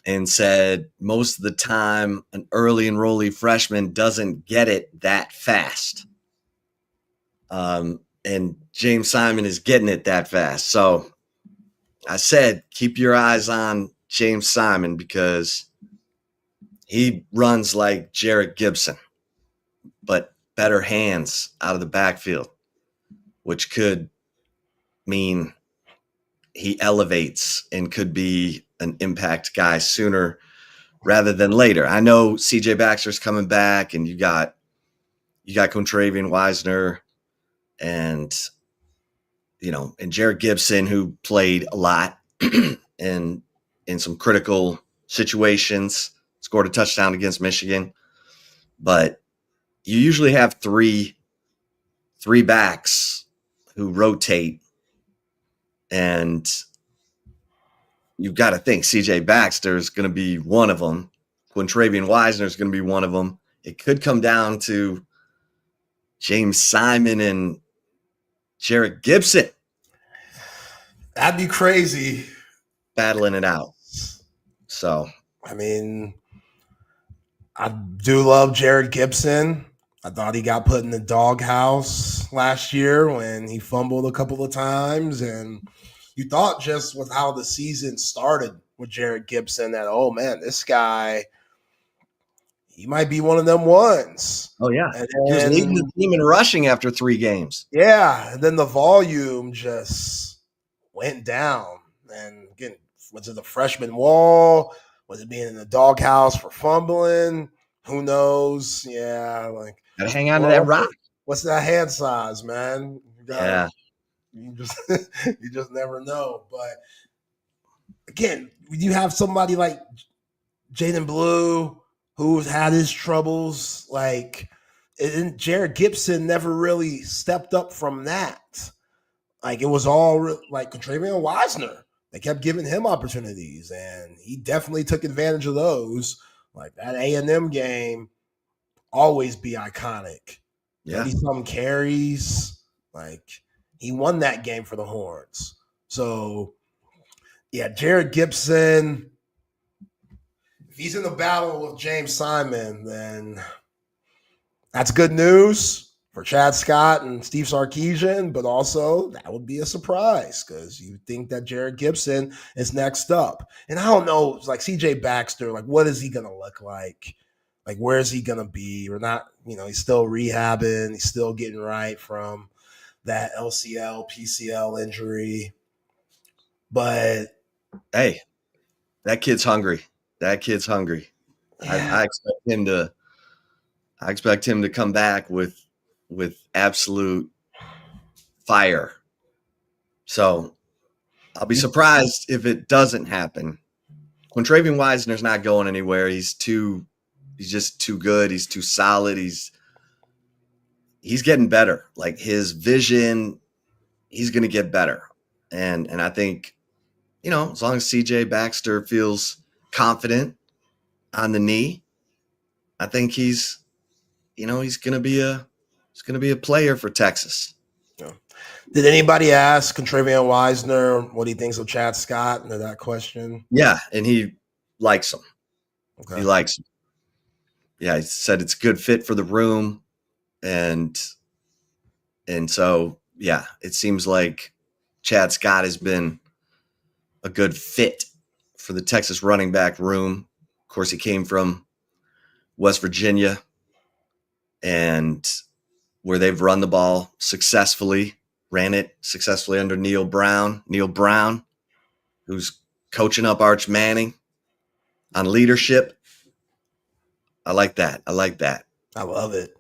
[SPEAKER 2] and said most of the time an early enrollee freshman doesn't get it that fast. And James Simon is getting it that fast. So I said, keep your eyes on James Simon because he runs like Jarrett Gibson, but better hands out of the backfield, which could mean he elevates and could be an impact guy sooner rather than later. I know CJ Baxter's coming back and you got Quintravian Wisner and Jarrett Gibson, who played a lot in some critical situations, scored a touchdown against Michigan. But you usually have three backs who rotate, and you've got to think CJ Baxter is going to be one of them. Quintravian Wisner is going to be one of them. It could come down to James Simon and Jarrett Gibson.
[SPEAKER 1] That'd be crazy.
[SPEAKER 2] Battling it out. So,
[SPEAKER 1] I mean, I do love Jared Gibson. I thought he got put in the doghouse last year when he fumbled a couple of times. And you thought just with how the season started with Jared Gibson that, oh, man, this guy, he might be one of them ones.
[SPEAKER 2] Oh, yeah.
[SPEAKER 1] And
[SPEAKER 2] he was leading the team in rushing after 3 games.
[SPEAKER 1] Yeah. And then the volume just went down. And again, was it the freshman wall? Was it being in the doghouse for fumbling? Who knows? Yeah, like
[SPEAKER 2] gotta hang on to that rock.
[SPEAKER 1] What's that hand size, man? You just never know. But again, you have somebody like Jaden Blue who's had his troubles. Like, and Jared Gibson never really stepped up from that. Like, it was all like Quintravian Wisner. They kept giving him opportunities, and he definitely took advantage of those. Like that A&M game, always be iconic.
[SPEAKER 2] Yeah,
[SPEAKER 1] 30-some carries. Like he won that game for the Horns. So, yeah, Jared Gibson. If he's in the battle with James Simon, then that's good news for Chad Scott and Steve Sarkisian, but also that would be a surprise because you think that Jared Gibson is next up. And I don't know, like CJ Baxter, like what is he going to look like? Like where is he going to be? Or not, he's still rehabbing. He's still getting right from that LCL, PCL injury. But
[SPEAKER 2] hey, that kid's hungry. Yeah. I expect him to come back with absolute fire. So I'll be surprised if it doesn't happen. Quintravian Wisner's not going anywhere. He's just too good. He's too solid. He's getting better. Like his vision, he's going to get better. And I think, as long as CJ Baxter feels confident on the knee, I think he's going to be a player for Texas.
[SPEAKER 1] Yeah. Did anybody ask Quintravian Wisner what he thinks of Chad Scott into that question?
[SPEAKER 2] Yeah, and he likes him.
[SPEAKER 1] Okay.
[SPEAKER 2] He likes him. Yeah, he said it's a good fit for the room, and so yeah, it seems like Chad Scott has been a good fit for the Texas running back room. Of course, he came from West Virginia, and where they've run the ball successfully, ran it successfully under Neil Brown, who's coaching up Arch Manning on leadership. I like that.
[SPEAKER 1] I love it.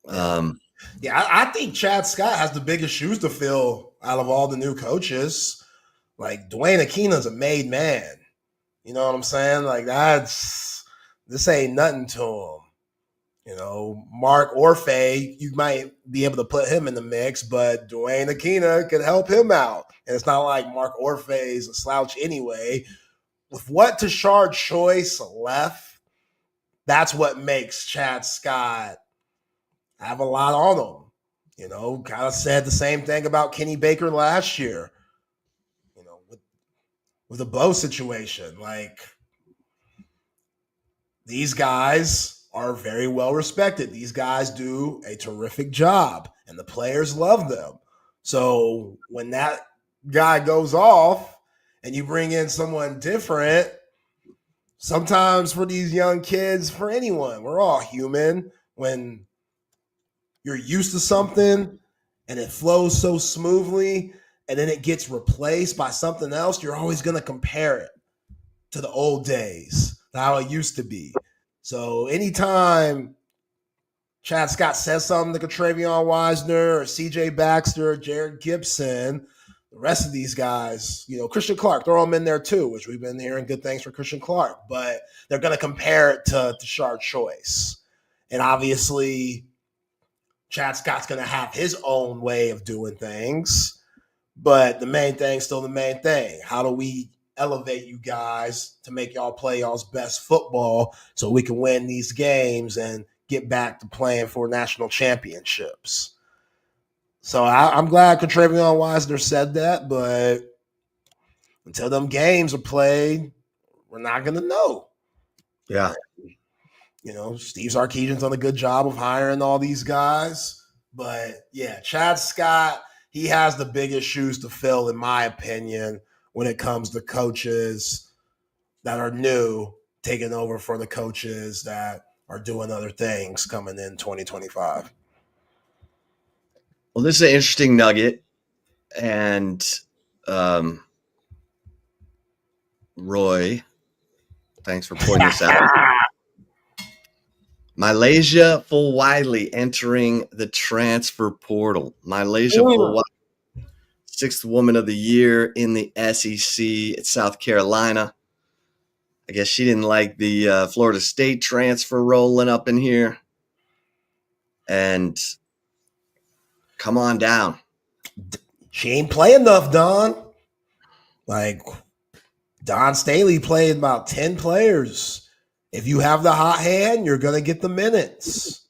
[SPEAKER 1] I think Chad Scott has the biggest shoes to fill out of all the new coaches. Like Dwayne Akina's a made man. You know what I'm saying? Like this ain't nothing to him. Mark Orfe, you might be able to put him in the mix, but Dwayne Akina could help him out. And it's not like Mark Orfe is a slouch anyway. With what Tashard Choice left, that's what makes Chad Scott have a lot on him. Kind of said the same thing about Kenny Baker last year, with the Bo situation. Like, these guys are very well respected. These guys do a terrific job, and the players love them. So when that guy goes off and you bring in someone different, sometimes for these young kids, for anyone, we're all human. When you're used to something and it flows so smoothly and then it gets replaced by something else, you're always going to compare it to the old days, how it used to be. So anytime Chad Scott says something to Quintravian Wisner or CJ Baxter or Jared Gibson, The rest of these guys, Christian Clark, throw him in there too, which we've been hearing good things for Christian Clark, but they're going to compare it to Tashard Choice. And obviously, Chad Scott's going to have his own way of doing things, but the main thing's still the main thing. How do we elevate you guys to make y'all play y'all's best football so we can win these games and get back to playing for national championships? So I'm glad Contravion Wisner said that, but until them games are played, we're not going to know.
[SPEAKER 2] Yeah.
[SPEAKER 1] Steve Sarkisian's done a good job of hiring all these guys. But, yeah, Chad Scott, he has the biggest shoes to fill, in my opinion, when it comes to coaches that are new taking over for the coaches that are doing other things coming in 2025.
[SPEAKER 2] Well, this is an interesting nugget. And Roy, thanks for pointing this out. Malaysia Fulwiley entering the transfer portal. Malaysia Fulwiley, 6th woman of the year in the SEC at South Carolina. I guess she didn't like the Florida State transfer rolling up in here. And come on down.
[SPEAKER 1] She ain't play enough, Don. Don Staley played about 10 players. If you have the hot hand, you're going to get the minutes.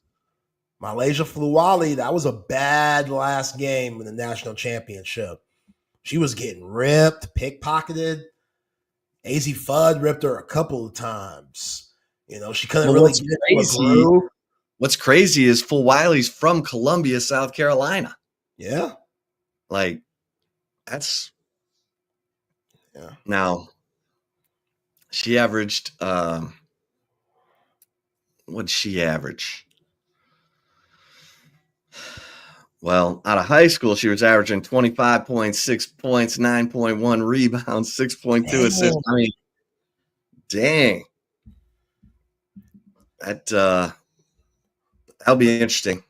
[SPEAKER 1] Malaysia Fulwiley, that was a bad last game in the national championship. She was getting ripped, pickpocketed. AZ Fudd ripped her a couple of times. She couldn't really get into a groove.
[SPEAKER 2] What's crazy is Fulwiley's from Columbia, South Carolina.
[SPEAKER 1] Yeah.
[SPEAKER 2] That's...
[SPEAKER 1] Yeah.
[SPEAKER 2] Now, she averaged... what'd she average? Well, out of high school, she was averaging 25.6 points, 9.1 rebounds, 6.2 assists. I mean, dang. That'll be interesting.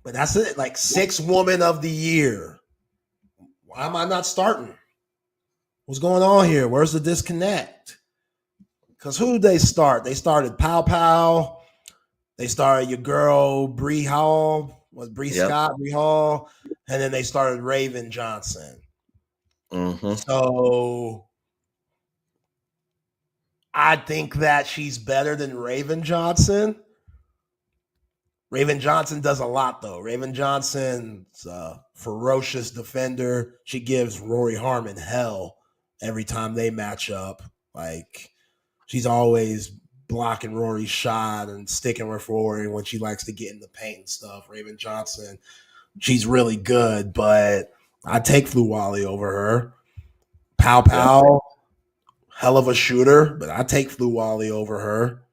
[SPEAKER 1] But that's it. 6th woman of the year. Why am I not starting? What's going on here? Where's the disconnect? Because who did they start? They started Pow Pow. They started your girl, Bree Hall. Scott, Bree Hall. And then they started Raven Johnson.
[SPEAKER 2] Mm-hmm.
[SPEAKER 1] So I think that she's better than Raven Johnson. Raven Johnson does a lot, though. Raven Johnson's a ferocious defender. She gives Rory Harmon hell every time they match up. She's always blocking Rory's shot and sticking with Rory when she likes to get in the paint and stuff. Raven Johnson, she's really good, but I take Fulwiley over her. Pow Pow, hell of a shooter, but I take Fulwiley over her.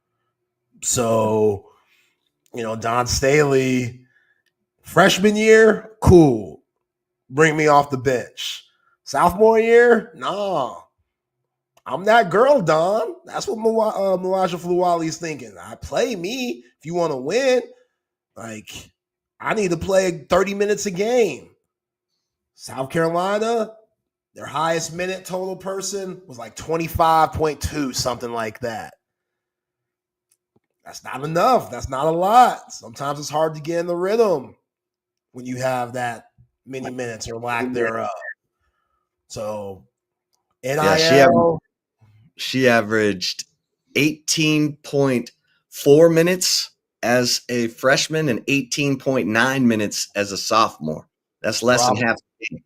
[SPEAKER 1] So, Don Staley, freshman year, cool. Bring me off the bench. Sophomore year, nah. I'm that girl, Don. That's what Malaysia Fulwiley's thinking. Play me if you want to win. I need to play 30 minutes a game. South Carolina, their highest minute total person was 25.2, something like that. That's not enough. That's not a lot. Sometimes it's hard to get in the rhythm when you have that many minutes or lack thereof. So, NIL.
[SPEAKER 2] She averaged 18.4 minutes as a freshman and 18.9 minutes as a sophomore. That's less than half the game.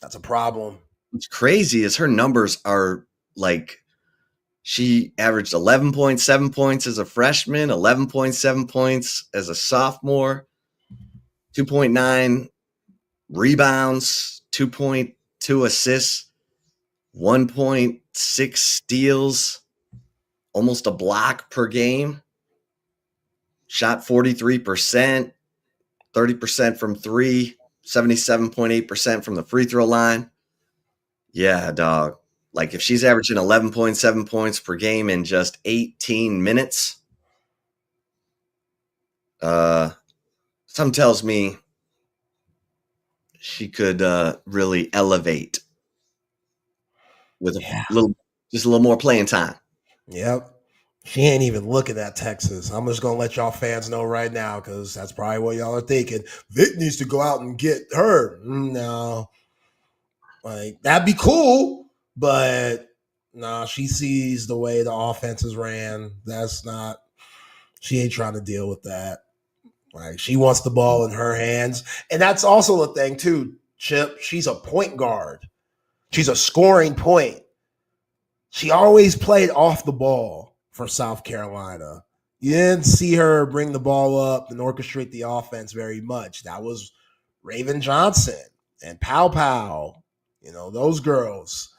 [SPEAKER 1] That's a problem.
[SPEAKER 2] What's crazy is her numbers are she averaged 11.7 points as a freshman, 11.7 points as a sophomore, 2.9 rebounds, 2.2 assists, 1.6 steals, almost a block per game. Shot 43%, 30% from three, 77.8% from the free throw line. Yeah, dog. If she's averaging 11.7 points per game in just 18 minutes, something tells me she could really elevate with
[SPEAKER 1] Yeah.
[SPEAKER 2] just a little more playing time.
[SPEAKER 1] Yep. She ain't even looking at Texas. I'm just gonna let y'all fans know right now, because that's probably what y'all are thinking. Vic needs to go out and get her. No, like that'd be cool, but no, she sees the way the offenses ran. That's not. She ain't trying to deal with that. Like she wants the ball in her hands, and that's also the thing too. Chip, she's a point guard. She's a scoring point. She always played off the ball for South Carolina. You didn't see her bring the ball up and orchestrate the offense very much. That was Raven Johnson and Pow Pow, those girls.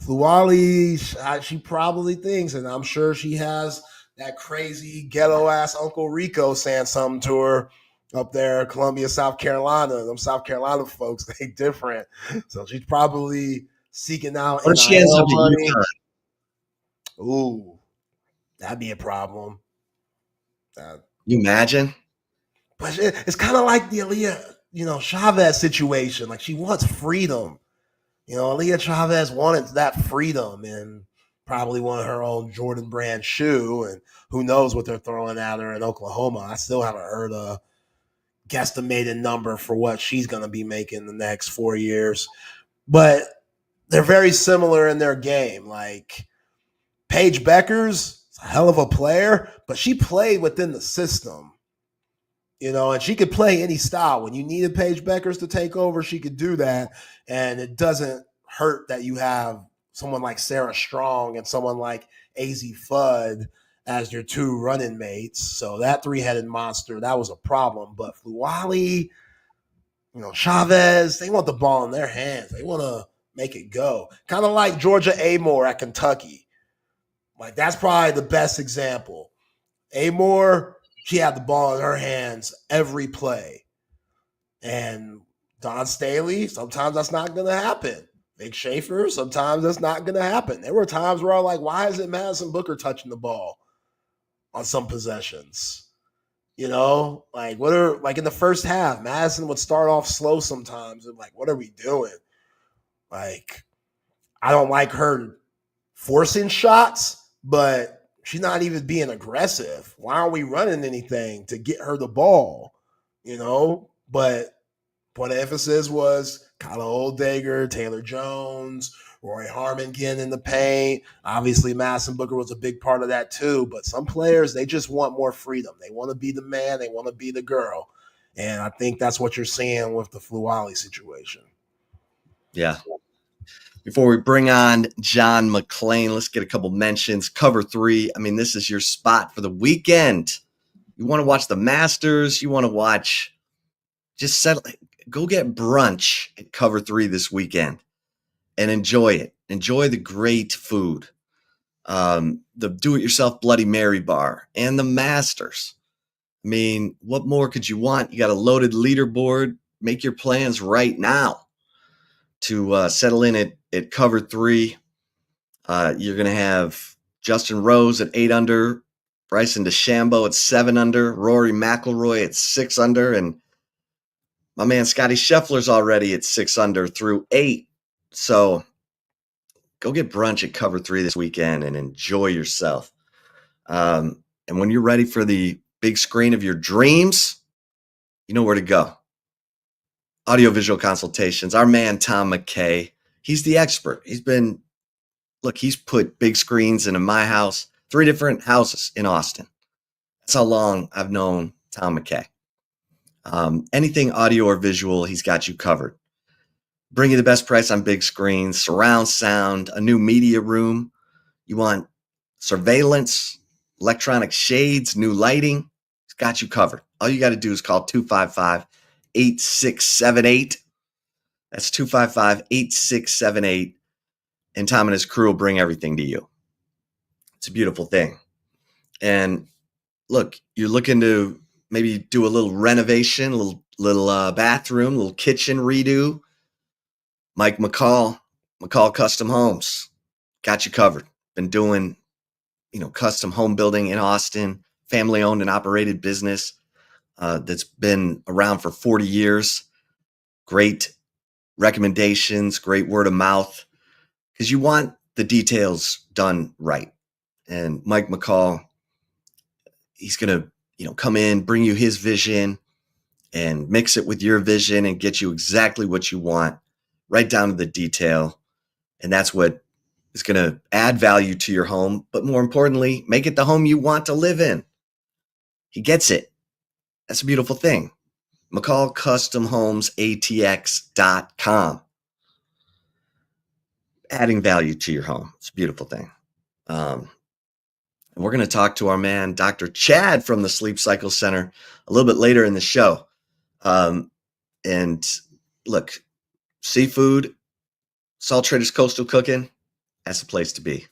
[SPEAKER 1] Fluali, she probably thinks, and I'm sure she has that crazy ghetto ass Uncle Rico saying something to her up there, Columbia, South Carolina. Them South Carolina folks, they different. So she's probably seeking out
[SPEAKER 2] What if she ends up
[SPEAKER 1] NIL
[SPEAKER 2] at
[SPEAKER 1] money.
[SPEAKER 2] UConn?
[SPEAKER 1] Ooh, that'd be a problem.
[SPEAKER 2] You imagine?
[SPEAKER 1] But it's kind of like the Aaliyah, Chavez situation. Like she wants freedom. Aaliyah Chavez wanted that freedom and probably wanted her own Jordan brand shoe. And who knows what they're throwing at her in Oklahoma. I still haven't heard a guesstimated number for what she's going to be making the next 4 years. But they're very similar in their game. Like Paige Becker's a hell of a player, but she played within the system. And she could play any style. When you needed Paige Beckers to take over, she could do that. And it doesn't hurt that you have someone like Sarah Strong and someone like AZ Fudd as your two running mates. So that three-headed monster, that was a problem. But Fluali, Chavez, they want the ball in their hands. They want to make it go. Kind of like Georgia Amore at Kentucky. Like that's probably the best example. Amore, she had the ball in her hands every play. And Don Staley, sometimes that's not going to happen. Vic Schaefer, sometimes that's not going to happen. There were times where I'm like, why isn't Madison Booker touching the ball on some possessions? Like like in the first half, Madison would start off slow sometimes. And like, what are we doing? Like, I don't like her forcing shots, but she's not even being aggressive. Why aren't we running anything to get her the ball? But point of emphasis was Kyla Oldegger, Taylor Jones, Roy Harmon getting in the paint. Obviously, Madison Booker was a big part of that too. But some players, they just want more freedom. They want to be the man. They want to be the girl. And I think that's what you're seeing with the Fluali situation.
[SPEAKER 2] Yeah. Before we bring on John McClain, let's get a couple mentions. Cover 3. I mean, this is your spot for the weekend. You want to watch the Masters. You want to watch, go get brunch at Cover 3 this weekend and enjoy it. Enjoy the great food. The do-it-yourself Bloody Mary bar and the Masters. I mean, what more could you want? You got a loaded leaderboard. Make your plans right now to settle in at Cover 3. You're going to have Justin Rose at 8 under, Bryson DeChambeau at 7 under, Rory McIlroy at 6 under, and my man Scotty Scheffler's already at 6 under through 8. So go get brunch at Cover 3 this weekend and enjoy yourself. And when you're ready for the big screen of your dreams, you know where to go. Audiovisual consultations. Our man Tom McKay, he's the expert. He's put big screens into my house, 3 different houses in Austin. That's how long I've known Tom McKay. Anything audio or visual, he's got you covered. Bring you the best price on big screens, surround sound, a new media room. You want surveillance, electronic shades, new lighting. He's got you covered. All you got to do is call 255-8678. That's 255-8678. And Tom and his crew will bring everything to you. It's a beautiful thing. And look, you're looking to maybe do a little renovation, a little bathroom, a little kitchen redo. Mike McCall Custom Homes, got you covered. Been doing, custom home building in Austin, family owned and operated business that's been around for 40 years. great recommendations, great word of mouth, because you want the details done right. And Mike McCall, he's going to, come in, bring you his vision and mix it with your vision and get you exactly what you want, right down to the detail. And that's what is going to add value to your home, but more importantly, make it the home you want to live in. He gets it. That's a beautiful thing. McCall Custom Homes, ATX.com. Adding value to your home. It's a beautiful thing. And we're going to talk to our man, Dr. Chad from the Sleep Cycle Center, a little bit later in the show. And look, seafood, Salt Traders Coastal Cooking, that's the place to be.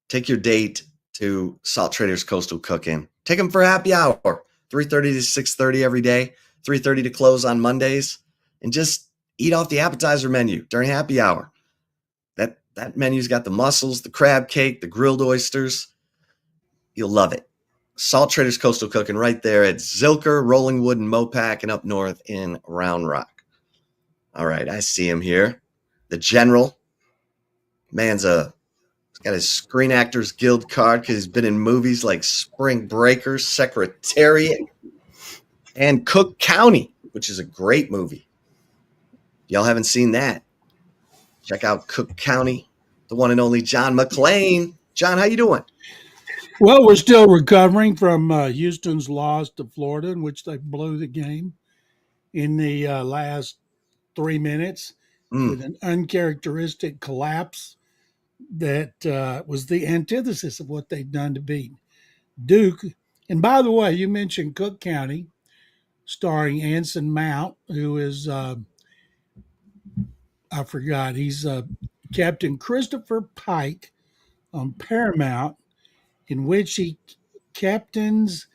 [SPEAKER 2] Take your date to Salt Traders Coastal Cooking. Take them for happy hour, 3:30 to 6:30 every day, 3:30 to close on Mondays, and just eat off the appetizer menu during happy hour. That menu's got the mussels, the crab cake, the grilled oysters. You'll love it. Salt Traders Coastal Cooking right there at Zilker, Rollingwood, and Mopac, and up north in Round Rock. All right, I see him here. The General. Man's got his Screen Actors Guild card because he's been in movies like Spring Breakers, Secretariat, and Cook County, which is a great movie. If y'all haven't seen that, check out Cook County. The one and only John McClain. John, how you doing?
[SPEAKER 3] Well, we're still recovering from Houston's loss to Florida, in which they blew the game in the last 3 minutes with an uncharacteristic collapse that was the antithesis of what they'd done to beat Duke. And by the way, you mentioned Cook County, starring Anson Mount, who is, I forgot, he's Captain Christopher Pike on Paramount, in which he captains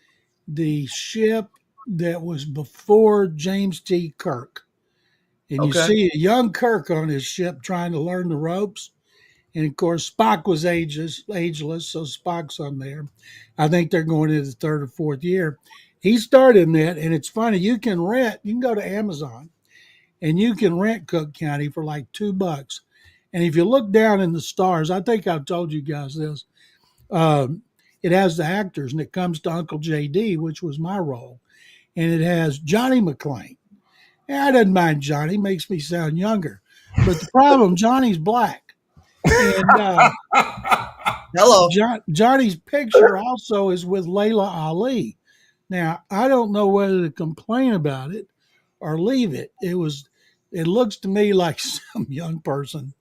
[SPEAKER 3] the ship that was before James T. Kirk. And you see a young Kirk on his ship trying to learn the ropes. And of course, Spock was ageless, so Spock's on there. I think they're going into the third or fourth year. He started in that, and it's funny. You can go to Amazon, and you can rent Cook County for like $2. And if you look down in the stars, I think I've told you guys this. It has the actors, and it comes to Uncle JD, which was my role, and it has Johnny McClain. And I didn't mind Johnny; makes me sound younger. But the problem, Johnny's black. And
[SPEAKER 2] hello,
[SPEAKER 3] Johnny's picture also is with Layla Ali. Now, I don't know whether to complain about it or leave it. It looks to me like some young person,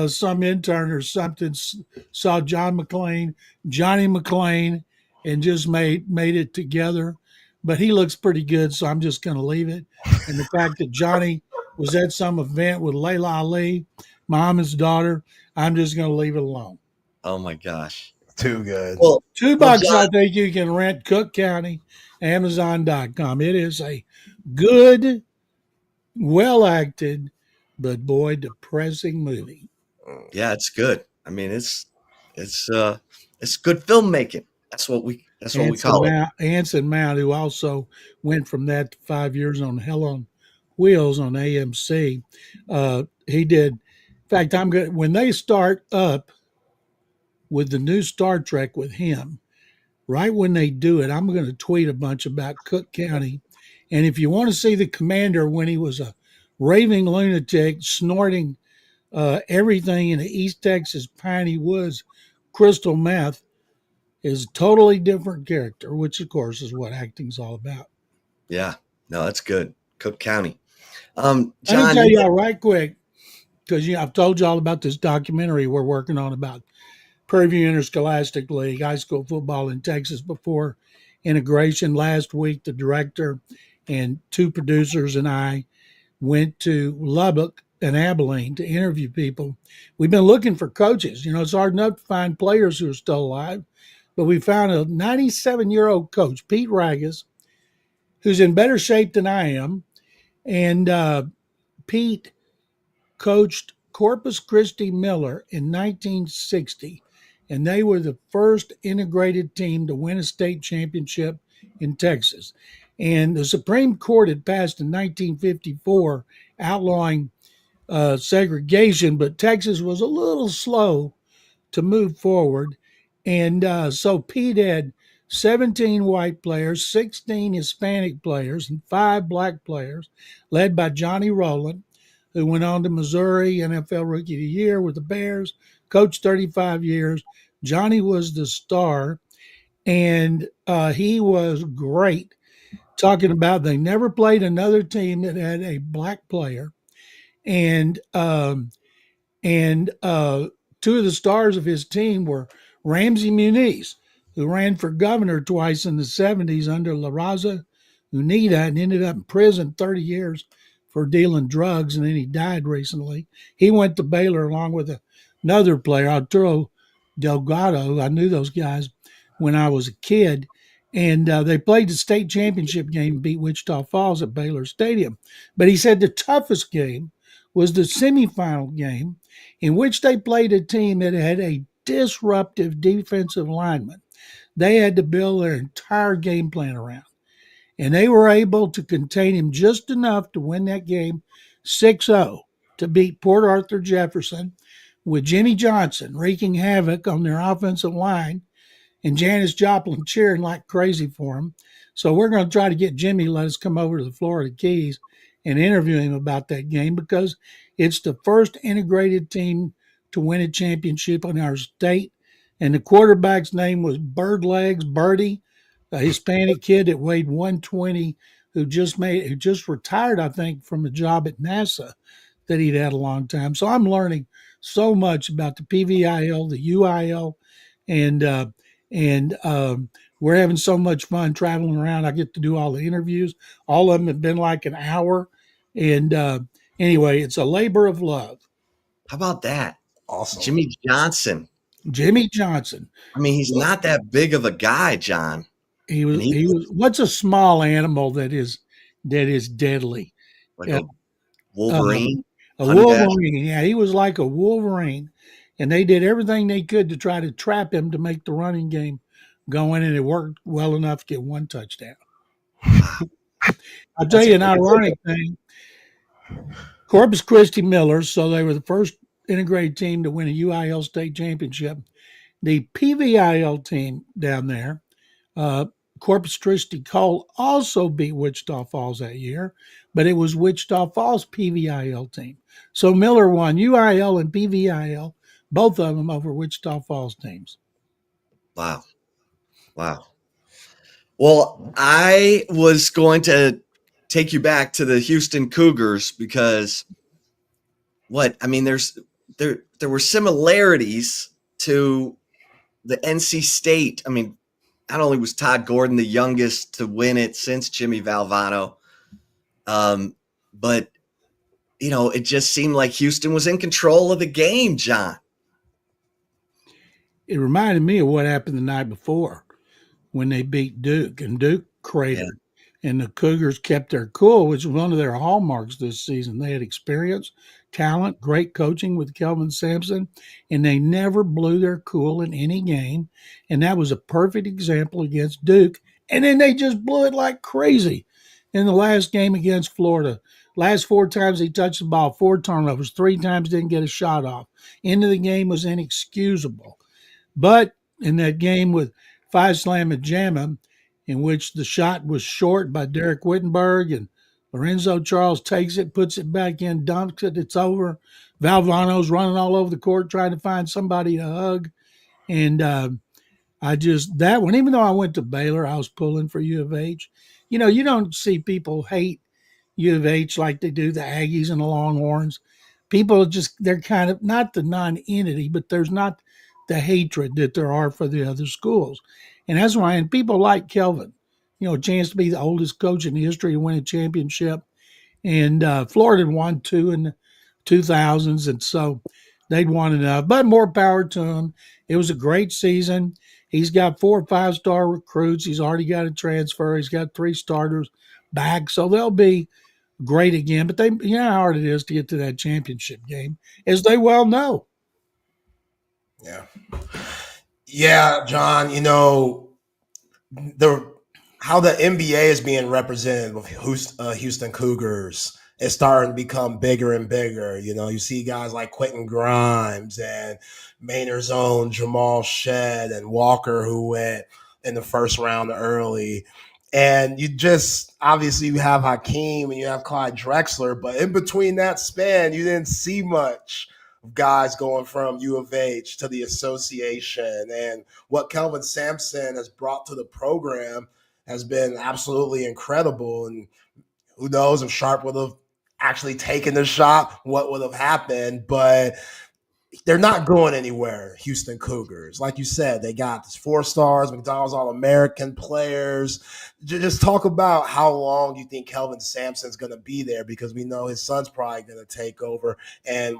[SPEAKER 3] some intern or something saw Johnny McClain, and just made it together. But he looks pretty good, so I'm just going to leave it. And the fact that Johnny was at some event with Layla Ali, Muhammad's daughter, I'm just going to leave it alone.
[SPEAKER 2] Oh my gosh.
[SPEAKER 1] Too good.
[SPEAKER 3] Well, $2, John, I think you can rent Cook County, Amazon.com. It is a good, well acted, but boy, depressing movie.
[SPEAKER 2] Yeah, it's good. I mean, it's good filmmaking. That's what we call it.
[SPEAKER 3] Anson Mount, who also went from that to 5 years on Hell on Wheels on AMC. He did. In fact, I'm good when they start up with the new Star Trek with him. Right when they do it, I'm going to tweet a bunch about Cook County. And if you want to see the commander when he was a raving lunatic, snorting everything in the East Texas piney woods, crystal meth, is a totally different character, which of course is what acting's all about.
[SPEAKER 2] Yeah, no, that's good. Cook County.
[SPEAKER 3] John, let me tell y'all right quick, because I've told y'all about this documentary we're working on about Prairie View Interscholastic League, high school football in Texas before integration. Last week, the director and 2 producers and I went to Lubbock and Abilene to interview people. We've been looking for coaches. It's hard enough to find players who are still alive, but we found a 97-year-old coach, Pete Ragas, who's in better shape than I am. And Pete coached Corpus Christi Miller in 1960, and they were the first integrated team to win a state championship in Texas. And the Supreme Court had passed in 1954 outlawing segregation, but Texas was a little slow to move forward. And so Pete had 17 white players, 16 Hispanic players, and 5 black players, led by Johnny Rowland, who went on to Missouri NFL Rookie of the Year with the Bears, coached 35 years. Johnny was the star, and he was great. Talking about they never played another team that had a black player, and two of the stars of his team were Ramsey Muniz, who ran for governor twice in the 70s under La Raza Unida and ended up in prison 30 years for dealing drugs, and then he died recently. He went to Baylor along with another player, Arturo Delgado. I knew those guys when I was a kid. And they played the state championship game and beat Wichita Falls at Baylor Stadium. But he said the toughest game was the semifinal game in which they played a team that had a disruptive defensive lineman. They had to build their entire game plan around. And they were able to contain him just enough to win that game 6-0 to beat Port Arthur Jefferson with Jimmy Johnson wreaking havoc on their offensive line and Janis Joplin cheering like crazy for him. So we're going to try to get Jimmy to let us come over to the Florida Keys and interview him about that game because it's the first integrated team to win a championship in our state. And the quarterback's name was Birdlegs Birdie, a Hispanic kid that weighed 120 who just retired, I think, from a job at NASA that he'd had a long time. So I'm learning so much about the PVIL, the UIL, and we're having so much fun traveling around. I get to do all the interviews. All of them have been like an hour. And anyway, it's a labor of love.
[SPEAKER 2] How about that?
[SPEAKER 1] Awesome.
[SPEAKER 2] Jimmy Johnson.
[SPEAKER 3] Jimmy Johnson.
[SPEAKER 2] I mean, he's not that big of a guy, John.
[SPEAKER 3] He was what's a small animal that is deadly?
[SPEAKER 2] Like a Wolverine.
[SPEAKER 3] A Wolverine. Yeah, he was like a Wolverine. And they did everything they could to try to trap him to make the running game go in, and it worked well enough to get one touchdown. I'll tell you an ironic thing. Corpus Christi Millers, so they were the first integrated team to win a UIL state championship. The PVIL team down there, Corpus Christi Coal, also beat Wichita Falls that year, but it was Wichita Falls PVIL team. So Miller won UIL and PVIL, both of them over Wichita Falls teams.
[SPEAKER 2] Wow. Well, I was going to take you back to the Houston Cougars because there were similarities to the NC State. I mean, not only was Todd Gordon the youngest to win it since Jimmy Valvano, but it just seemed like Houston was in control of the game, John.
[SPEAKER 3] It reminded me of what happened the night before when they beat Duke, and Duke cratered. Yeah. And the Cougars kept their cool, which was one of their hallmarks this season. They had experience, talent, great coaching with Kelvin Sampson, and they never blew their cool in any game. And that was a perfect example against Duke. And then they just blew it like crazy in the last game against Florida. Last 4 times they touched the ball, 4 turnovers, 3 times didn't get a shot off. End of the game was inexcusable. But in that game with 5-slam-a-jamma, in which the shot was short by Derek Wittenberg and Lorenzo Charles takes it, puts it back in, dunks it, it's over. Valvano's running all over the court trying to find somebody to hug. And that one, even though I went to Baylor, I was pulling for U of H. You don't see people hate U of H like they do the Aggies and the Longhorns. People they're kind of not the non-entity, but there's not the hatred that there are for the other schools. And that's why, and people like Kelvin, a chance to be the oldest coach in history to win a championship. And Florida had won 2 in the 2000s, and so they'd won enough. But more power to him. It was a great season. He's got 4 or 5-star recruits. He's already got a transfer. He's got 3 starters back. So they'll be great again. But you know how hard it is to get to that championship game, as they well know.
[SPEAKER 1] Yeah, John, the how the NBA is being represented with Houston Cougars. It's starting to become bigger and bigger. You know, you see guys like Quentin Grimes and Maynard's own Jamal Shed and Walker, who went in the first round early. And you just obviously you have Hakeem and you have Clyde Drexler, but in between that span, you didn't see much of guys going from U of H to the association. And what Kelvin Sampson has brought to the program has been absolutely incredible. And who knows if Sharp would have actually taken the shot, what would have happened. But they're not going anywhere, Houston Cougars. Like you said, they got these 4 stars, McDonald's All-American players. Just talk about how long you think Kelvin Sampson's going to be there, because we know his son's probably going to take over, and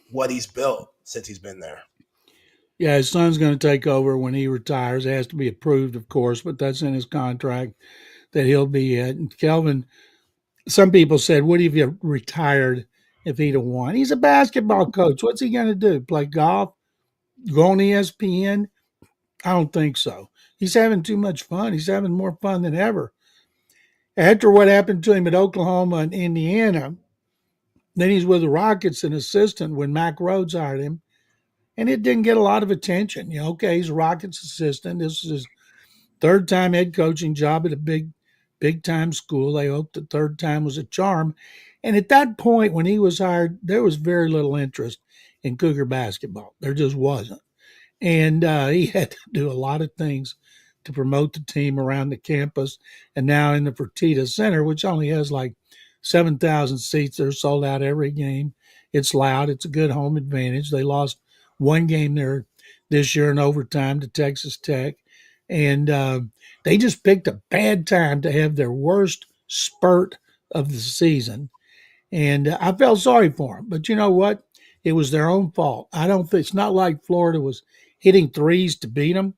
[SPEAKER 1] what he's built since he's been there.
[SPEAKER 3] Yeah, his son's going to take over when he retires. It has to be approved, of course, but that's in his contract that he'll be at. And Kelvin, some people said, would he have retired if he'd have won? He's a basketball coach. What's he going to do? Play golf? Go on ESPN? I don't think so. He's having too much fun. He's having more fun than ever. After what happened to him at Oklahoma and Indiana, then he's with the Rockets, an assistant when Mack Rhodes hired him, and it didn't get a lot of attention. You know, okay, he's a Rockets assistant. This is his 3rd time head coaching job at a big time school. They hoped the 3rd time was a charm. And at that point, when he was hired, there was very little interest in Cougar basketball. There just wasn't. And he had to do a lot of things to promote the team around the campus. And now in the Fertitta Center, which only has like 7,000 seats, they're sold out every game. It's loud. It's a good home advantage. They lost one game there this year in overtime to Texas Tech. And they just picked a bad time to have their worst spurt of the season. And I felt sorry for them. But you know what? It was their own fault. I don't think it's not like Florida was hitting threes to beat them.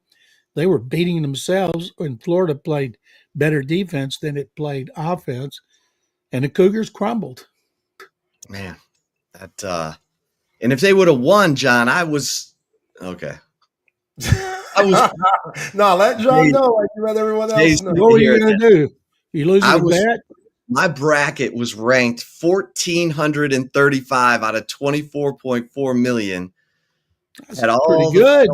[SPEAKER 3] They were beating themselves, and Florida played better defense than it played offense. And the Cougars crumbled.
[SPEAKER 2] Man, that and if they would have won, John, I was okay.
[SPEAKER 1] I was no, let John know like you let everyone else know.
[SPEAKER 3] What were you going to do? You losing a bet?
[SPEAKER 2] My bracket was ranked 1,435 out of 24.4 million.
[SPEAKER 3] That's pretty good.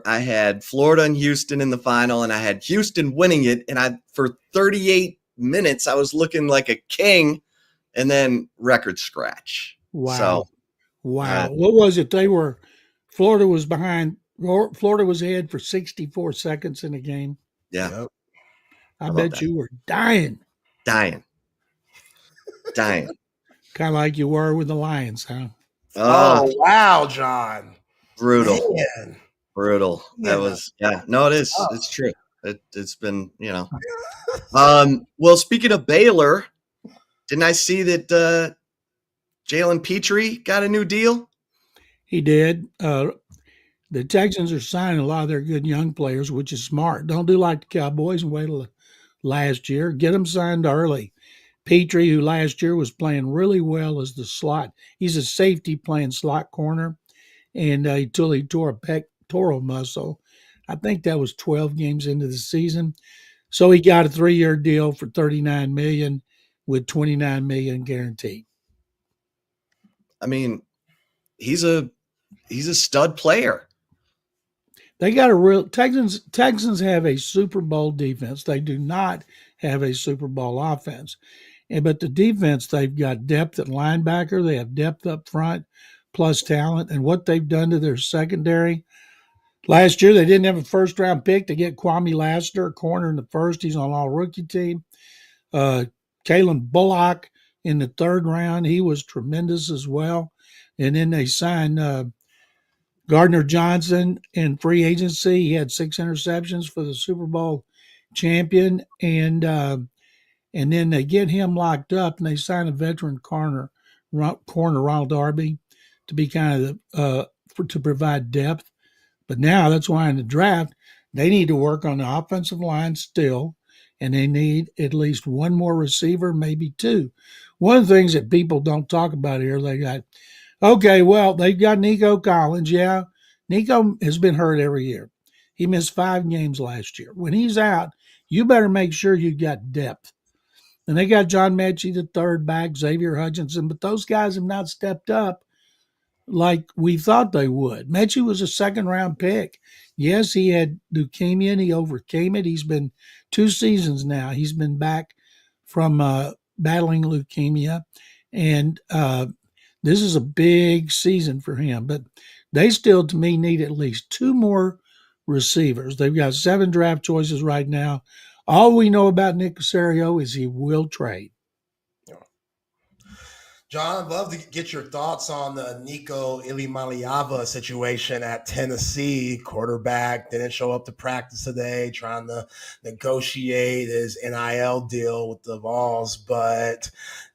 [SPEAKER 2] I had Florida and Houston in the final, and I had Houston winning it. And for 38 minutes, I was looking like a king, and then record scratch.
[SPEAKER 3] Wow.
[SPEAKER 2] So,
[SPEAKER 3] wow. What was it? Florida was behind. Florida was ahead for 64 seconds in the game.
[SPEAKER 2] Yeah.
[SPEAKER 1] Yep.
[SPEAKER 3] I bet you were dying.
[SPEAKER 2] Dying.
[SPEAKER 3] Kind of like you were with the Lions, huh?
[SPEAKER 1] Oh, wow, John.
[SPEAKER 2] Brutal.
[SPEAKER 1] Man.
[SPEAKER 2] Brutal. That was, no, it is. It's true. It's been, well, speaking of Baylor, didn't I see that Jalen Petrie got a new deal?
[SPEAKER 3] He did. The Texans are signing a lot of their good young players, which is smart. Don't do like the Cowboys and wait till last year. Get them signed early. Petrie, who last year was playing really well as the slot. He's a safety playing slot corner, and until he tore a pectoral muscle. I think that was 12 games into the season. So he got a 3-year deal for $39 million with $29 million guaranteed.
[SPEAKER 2] I mean, he's a stud player.
[SPEAKER 3] They got a real Texans have a Super Bowl defense. They do not have a Super Bowl offense. But the defense, they've got depth at linebacker. They have depth up front, plus talent. And what they've done to their secondary. Last year, they didn't have a first-round pick to get Kwame Lassiter, corner in the first. He's on all-rookie team. Kalen Bullock in the 3rd round. He was tremendous as well. And then they signed Gardner Johnson in free agency. He had 6 interceptions for the Super Bowl champion. And then they get him locked up, and they sign a veteran corner Ronald Darby to be kind of to provide depth. But now that's why in the draft they need to work on the offensive line still, and they need at least one more receiver, maybe 2. One of the things that people don't talk about here, they've got Nico Collins. Yeah, Nico has been hurt every year. He missed 5 games last year. When he's out, you better make sure you got depth. And they got John Mechie, the third back, Xavier Hutchinson, but those guys have not stepped up like we thought they would. Mechie was a second-round pick. Yes, he had leukemia and he overcame it. He's been 2 seasons now. He's been back from battling leukemia, and this is a big season for him. But they still, to me, need at least 2 more receivers. They've got 7 draft choices right now. All we know about Nick Caserio is he will trade.
[SPEAKER 1] John, I'd love to get your thoughts on the Nico Iamaleava situation at Tennessee. Quarterback didn't show up to practice today, trying to negotiate his NIL deal with the Vols. But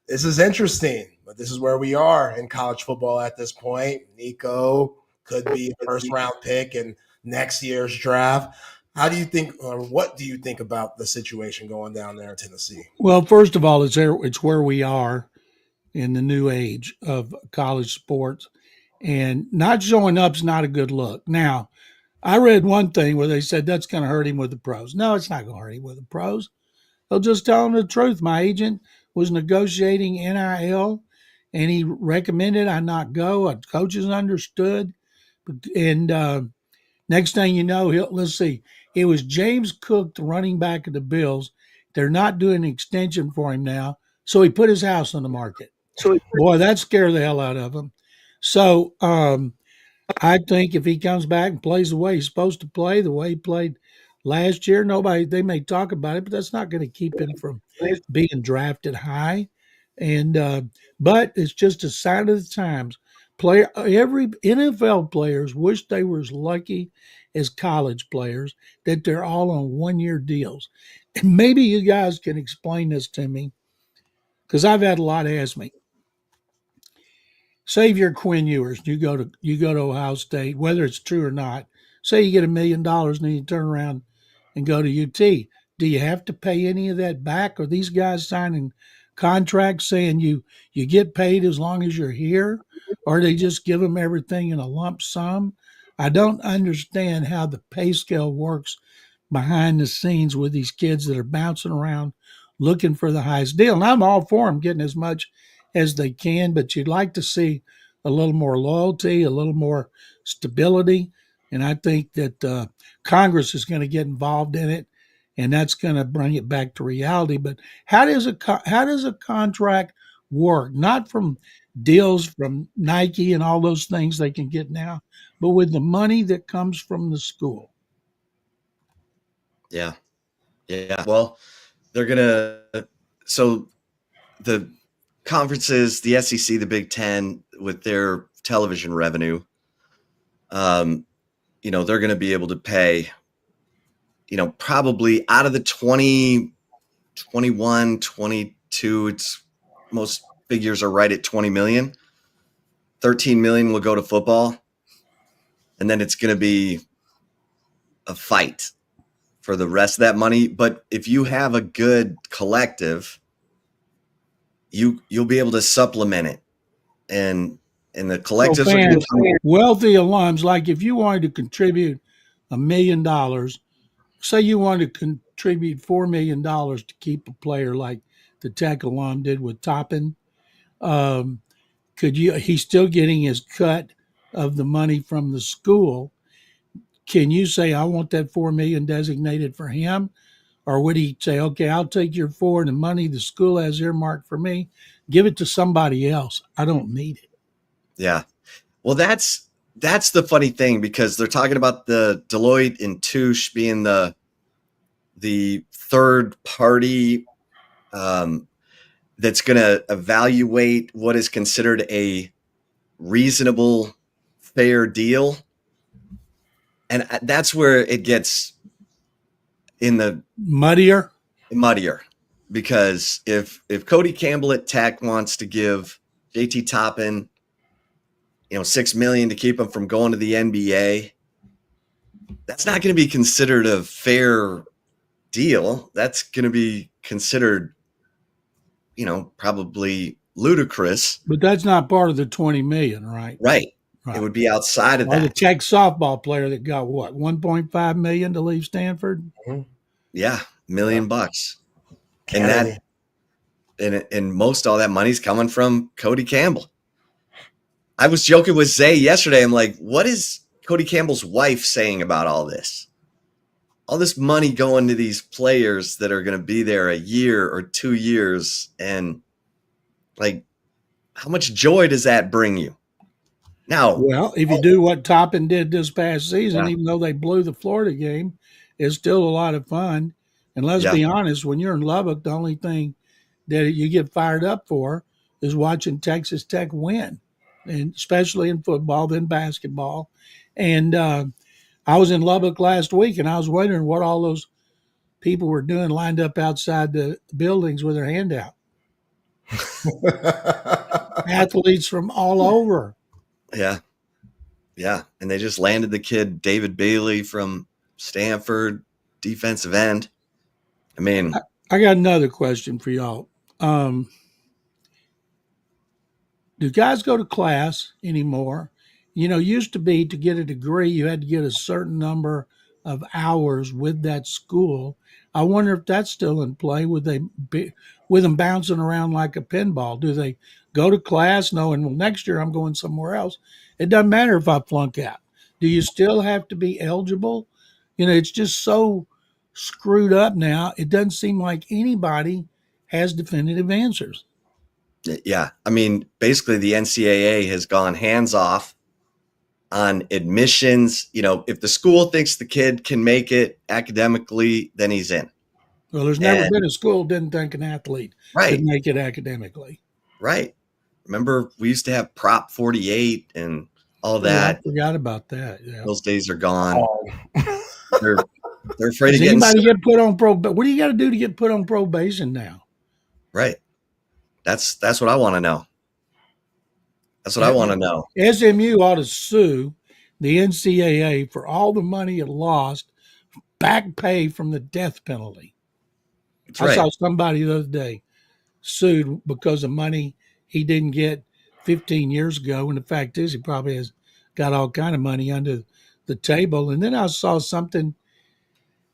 [SPEAKER 1] this is interesting. But this is where we are in college football at this point. Nico could be a first-round pick in next year's draft. How do you think, or what do you think about the situation going down there in Tennessee?
[SPEAKER 3] Well, first of all, it's where we are in the new age of college sports, and not showing up is not a good look. Now, I read one thing where they said that's going to hurt him with the pros. No, it's not going to hurt him with the pros. They'll just tell him the truth. My agent was negotiating NIL, and he recommended I not go. Coaches understood, and next thing you know, let's see, it was James Cook, the running back of the Bills. They're not doing an extension for him now, so he put his house on the market. Boy, that scared the hell out of him. So I think if he comes back and plays the way he's supposed to play, the way he played last year, they may talk about it, but that's not going to keep him from being drafted high. And but it's just a sign of the times. Every NFL players wish they were as lucky as college players that they're all on 1-year deals. And maybe you guys can explain this to me, because I've had a lot ask me. Xavier Quinn Ewers, you go to Ohio State, whether it's true or not. Say you get $1 million and then you turn around and go to UT. Do you have to pay any of that back? Are these guys signing contracts saying you get paid as long as you're here, or they just give them everything in a lump sum? I don't understand how the pay scale works behind the scenes with these kids that are bouncing around looking for the highest deal. And I'm all for them getting as much as they can, but you'd like to see a little more loyalty, a little more stability. And I think that Congress is going to get involved in it, and that's going to bring it back to reality. But how does a contract work? Not from deals from Nike and all those things they can get now, but with the money that comes from the school.
[SPEAKER 2] Yeah. Well, they're going to – so the conferences, the SEC, the Big Ten, with their television revenue, they're going to be able to pay, probably out of the 20, 21, 22, it's most figures are right at 20 million. 13 million will go to football. And then it's going to be a fight for the rest of that money. But if you have a good collective, you'll be able to supplement it. And the collectives
[SPEAKER 3] So fans,
[SPEAKER 2] are
[SPEAKER 3] wealthy alums, like if you wanted to contribute $1 million, say you wanted to contribute $4 million to keep a player like the Tech alum did with Toppin, he's still getting his cut of the money from the school. Can you say, I want that $4 million designated for him? Or would he say, okay, I'll take your 4 and the money the school has earmarked for me, give it to somebody else. I don't need it.
[SPEAKER 2] Yeah. Well, that's the funny thing, because they're talking about the Deloitte and Touche being the third party that's going to evaluate what is considered a reasonable, fair deal. And that's where it gets in the
[SPEAKER 3] muddier,
[SPEAKER 2] because if Cody Campbell at Tech wants to give JT Toppin, $6 million to keep him from going to the NBA, that's not going to be considered a fair deal. That's going to be considered, probably ludicrous.
[SPEAKER 3] But that's not part of the 20 million, right?
[SPEAKER 2] Right. It would be outside of
[SPEAKER 3] Or the
[SPEAKER 2] that.
[SPEAKER 3] Tech softball player that got what, 1.5 million to leave Stanford?
[SPEAKER 2] Yeah, $1 million. And
[SPEAKER 1] Kennedy.
[SPEAKER 2] and most all that money's coming from Cody Campbell. I was joking with Zay yesterday. I'm like, what is Cody Campbell's wife saying about all this? All this money going to these players that are going to be there a year or 2 years. And like, how much joy does that bring you? Now,
[SPEAKER 3] Well, if you do what Toppin did this past season,
[SPEAKER 2] Yeah.
[SPEAKER 3] even though they blew the Florida game, it's still a lot of fun. And let's
[SPEAKER 2] Yeah.
[SPEAKER 3] be honest, when you're in Lubbock, the only thing that you get fired up for is watching Texas Tech win, and especially in football, then basketball. And I was in Lubbock last week, and I was wondering what all those people were doing lined up outside the buildings with their hand out. Athletes from all over.
[SPEAKER 2] yeah. Yeah. And they just landed the kid, David Bailey from Stanford, defensive end. I mean,
[SPEAKER 3] I got another question for y'all. Do guys go to class anymore? Used to be to get a degree, you had to get a certain number of hours with that school. I wonder if that's still in play. Would they be with them bouncing around like a pinball? Do they go to class knowing, well, next year I'm going somewhere else? It doesn't matter if I flunk out. Do you still have to be eligible? It's just so screwed up now. It doesn't seem like anybody has definitive answers.
[SPEAKER 2] yeah. I mean, basically the NCAA has gone hands off on admissions. If the school thinks the kid can make it academically, then he's in.
[SPEAKER 3] Well, there's never been a school didn't think an athlete could make it academically.
[SPEAKER 2] Right. Remember, we used to have Prop 48 and all that.
[SPEAKER 3] I forgot about that. Yeah.
[SPEAKER 2] Those days are gone.
[SPEAKER 1] Oh.
[SPEAKER 2] They're afraid
[SPEAKER 3] Does
[SPEAKER 2] of getting
[SPEAKER 3] anybody get put on probation? What do you got to do to get put on probation now?
[SPEAKER 2] right. That's what I want to know. That's what I want to know.
[SPEAKER 3] SMU ought to sue the NCAA for all the money it lost, back pay from the death penalty.
[SPEAKER 2] That's
[SPEAKER 3] I
[SPEAKER 2] right.
[SPEAKER 3] saw somebody the other day sued because of money he didn't get 15 years ago. And the fact is, he probably has got all kind of money under the table. And then I saw something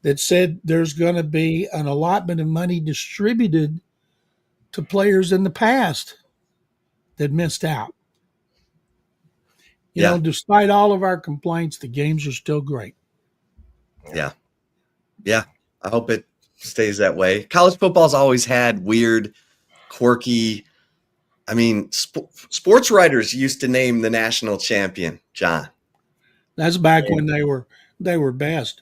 [SPEAKER 3] that said there's going to be an allotment of money distributed to players in the past that missed out. Despite all of our complaints, the games are still great.
[SPEAKER 2] Yeah. Yeah. I hope it stays that way. College football's always had weird, quirky. I mean, sports writers used to name the national champion, John.
[SPEAKER 3] That's back when they were best.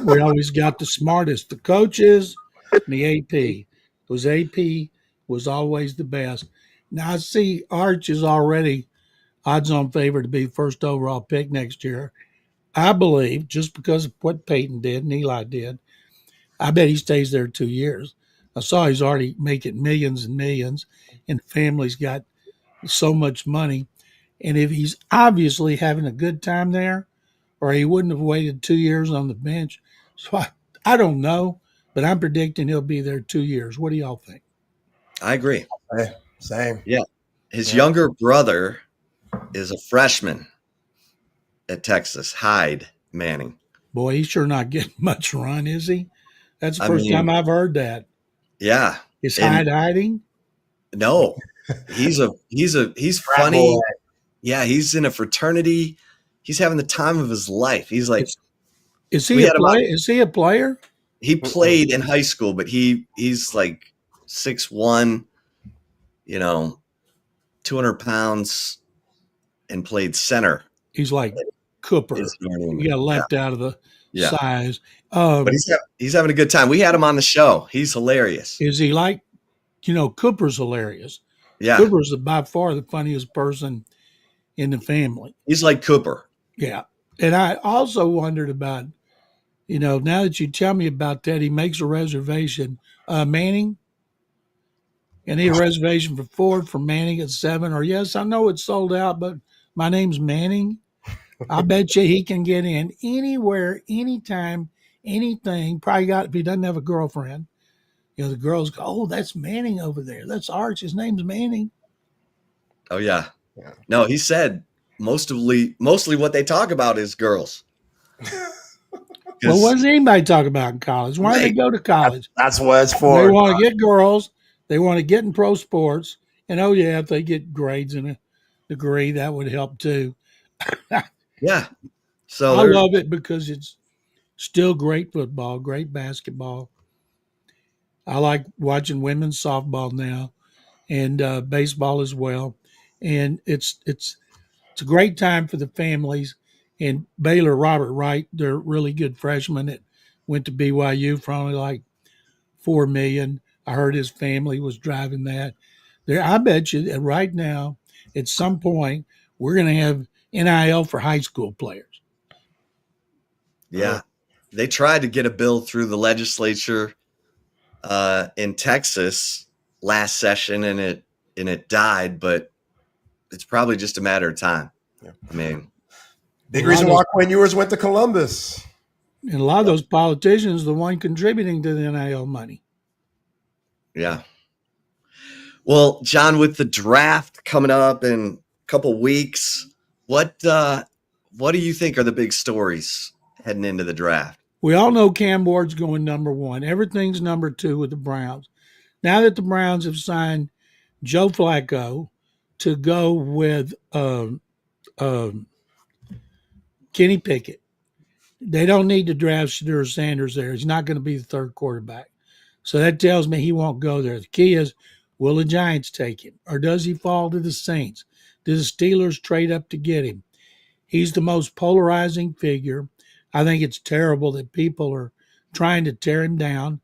[SPEAKER 3] We always got the smartest, the coaches, and the AP. Because AP was always the best. Now I see Arch is already odds-on favorite to be the first overall pick next year. I believe, just because of what Peyton did and Eli did, I bet he stays there 2 years. I saw he's already making millions and millions, and family's got so much money. And if he's obviously having a good time there, or he wouldn't have waited 2 years on the bench. So I don't know, but I'm predicting he'll be there 2 years. What do y'all think?
[SPEAKER 2] I agree.
[SPEAKER 1] Same.
[SPEAKER 2] Yeah. His younger brother is a freshman at Texas, Hyde Manning.
[SPEAKER 3] Boy, he's sure not getting much run, is he? That's the first time I've heard that.
[SPEAKER 2] Yeah.
[SPEAKER 3] Is Hyde hiding?
[SPEAKER 2] No. He's funny.
[SPEAKER 1] Boy.
[SPEAKER 2] Yeah, he's in a fraternity. He's having the time of his life. He's like,
[SPEAKER 3] is he a player?
[SPEAKER 2] He played in high school, but he's like 6'1", 200 pounds, and played center.
[SPEAKER 3] He's like Cooper. He got left out of the size.
[SPEAKER 2] But he's having a good time. We had him on the show. He's hilarious.
[SPEAKER 3] Is he like, Cooper's hilarious.
[SPEAKER 2] Yeah.
[SPEAKER 3] Cooper's by far the funniest person in the family.
[SPEAKER 2] He's like Cooper.
[SPEAKER 3] Yeah. And I also wondered about, now that you tell me about that, he makes a reservation. Manning, I need a reservation for Ford for Manning at 7. Or, yes, I know it's sold out, but my name's Manning. I bet you he can get in anywhere, anytime, anything. Probably if he doesn't have a girlfriend. The girls go, oh, that's Manning over there. That's Arch. His name's Manning.
[SPEAKER 2] Oh, yeah. No, he said mostly what they talk about is girls.
[SPEAKER 3] Well, what does anybody talk about in college? Why do they go to college?
[SPEAKER 1] That's what it's
[SPEAKER 3] They
[SPEAKER 1] for.
[SPEAKER 3] want to get girls. They want to get in pro sports. And, oh, yeah, if they get grades and a degree, that would help too.
[SPEAKER 2] Yeah. So
[SPEAKER 3] I love it because it's still great football, great basketball. I like watching women's softball now and baseball as well. And it's a great time for the families. And Baylor, Robert Wright, they're really good freshmen that went to BYU for only like $4 million. I heard his family was driving that. There, I bet you that right now, at some point, we're going to have NIL for high school players.
[SPEAKER 2] Yeah, they tried to get a bill through the legislature in Texas last session, and it died. But it's probably just a matter of time. Yeah. I mean,
[SPEAKER 1] big reason why Quinn Ewers went to Columbus.
[SPEAKER 3] And a lot of those politicians, the one contributing to the NIL money.
[SPEAKER 2] Yeah. Well, John, with the draft coming up in a couple weeks, what do you think are the big stories heading into the draft?
[SPEAKER 3] We all know Cam Ward's going number one. Everything's number two with the Browns. Now that the Browns have signed Joe Flacco to go with Kenny Pickett, they don't need to draft Shedeur Sanders there. He's not going to be the third quarterback. So that tells me he won't go there. The key is, will the Giants take him? Or does he fall to the Saints? Do the Steelers trade up to get him? He's the most polarizing figure. I think it's terrible that people are trying to tear him down.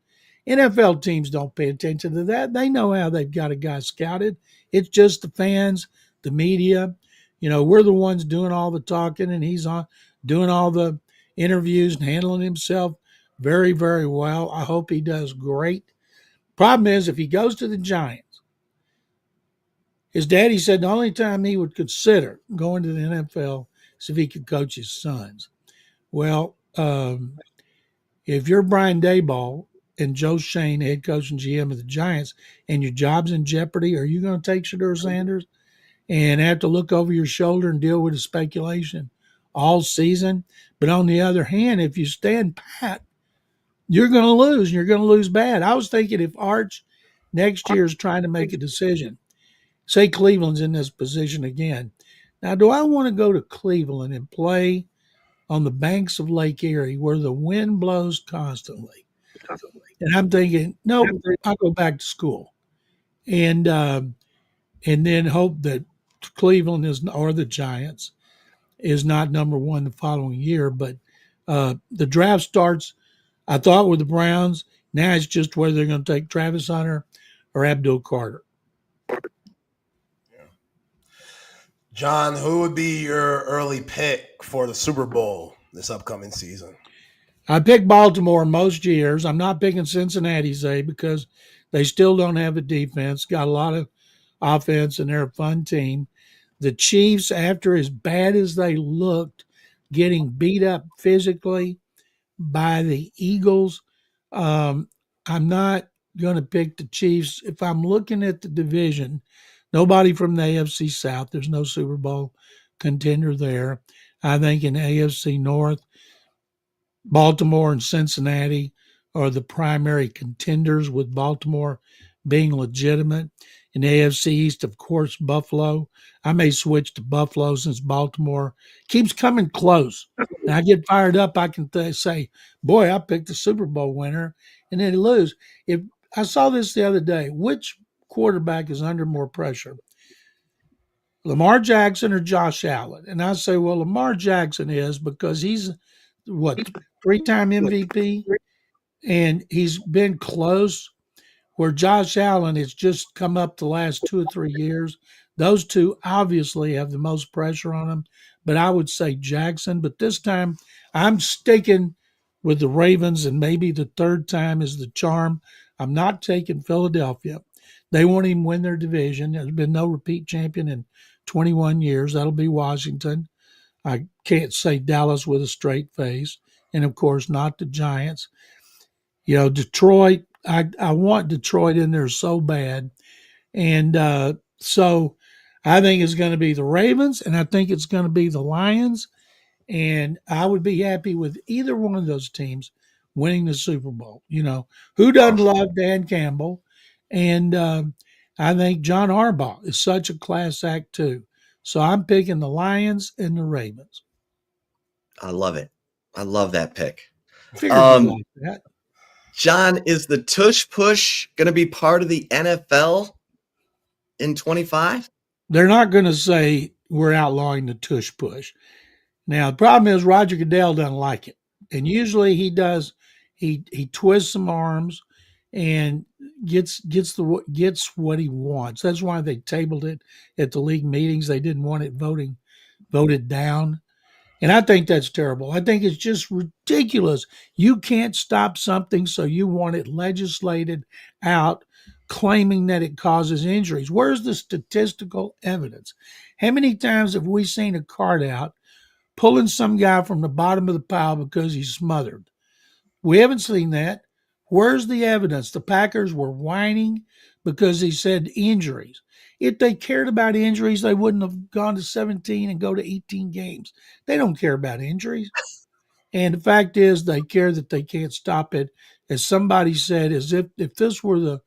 [SPEAKER 3] NFL teams don't pay attention to that. They know how they've got a guy scouted. It's just the fans, the media. You know, we're the ones doing all the talking, and he's on doing all the interviews and handling himself very, very well. I hope he does great. Problem is, if he goes to the Giants, his daddy said the only time he would consider going to the NFL is if he could coach his sons. Well, if you're Brian Daboll and Joe Shane, head coach and GM of the Giants, and your job's in jeopardy, are you going to take Shedeur Sanders and have to look over your shoulder and deal with the speculation all season? But on the other hand, if you stand pat, you're going to lose, and you're going to lose bad. I was thinking if Arch next year is trying to make a decision, say Cleveland's in this position again. Now, do I want to go to Cleveland and play on the banks of Lake Erie where the wind blows constantly? And I'm thinking, no, I'll go back to school. And then hope that Cleveland is, or the Giants, is not number one the following year. But the draft starts, I thought, with the Browns. Now it's just whether they're going to take Travis Hunter or Abdul Carter.
[SPEAKER 1] John, who would be your early pick for the Super Bowl this upcoming season?
[SPEAKER 3] I pick Baltimore most years. I'm not picking Cincinnati, say, because they still don't have a defense, got a lot of offense, and they're a fun team. The Chiefs, after as bad as they looked, getting beat up physically by the Eagles, I'm not going to pick the Chiefs. If I'm looking at the division, nobody from the AFC South. There's no Super Bowl contender there. I think in AFC North, Baltimore and Cincinnati are the primary contenders, with Baltimore being legitimate. In the AFC East, of course, Buffalo. I may switch to Buffalo since Baltimore keeps coming close. And I get fired up, I can say, boy, I picked the Super Bowl winner, and then lose. If I saw this the other day, which quarterback is under more pressure, Lamar Jackson or Josh Allen? And I say, well, Lamar Jackson is, because he's, three-time MVP, and he's been close, where Josh Allen has just come up the last 2 or 3 years. Those two obviously have the most pressure on them, but I would say Jackson. But this time I'm sticking with the Ravens, and maybe the third time is the charm. I'm not taking Philadelphia. They won't even win their division. There's been no repeat champion in 21 years. That'll be Washington. I can't say Dallas with a straight face. And, of course, not the Giants. You know, Detroit, I want Detroit in there so bad. And so I think it's going to be the Ravens, and I think it's going to be the Lions. And I would be happy with either one of those teams winning the Super Bowl. Who doesn't love Dan Campbell? And I think John Harbaugh is such a class act too. So I'm picking the Lions and the Ravens.
[SPEAKER 2] I love it. I love that pick.
[SPEAKER 3] Figured you like that.
[SPEAKER 2] John, is the tush push going to be part of the NFL in 25?
[SPEAKER 3] They're not going to say we're outlawing the tush push. Now, the problem is Roger Goodell doesn't like it. And usually he does, he twists some arms and gets what he wants. That's why they tabled it at the league meetings. They didn't want it voted down. And I think that's terrible. I think it's just ridiculous. You can't stop something, so you want it legislated out, claiming that it causes injuries. Where's the statistical evidence? How many times have we seen a card out pulling some guy from the bottom of the pile because he's smothered? We haven't seen that. Where's the evidence? The Packers were whining because he said injuries. If they cared about injuries, they wouldn't have gone to 17 and go to 18 games. They don't care about injuries. And the fact is they care that they can't stop it. As somebody said, as if this were the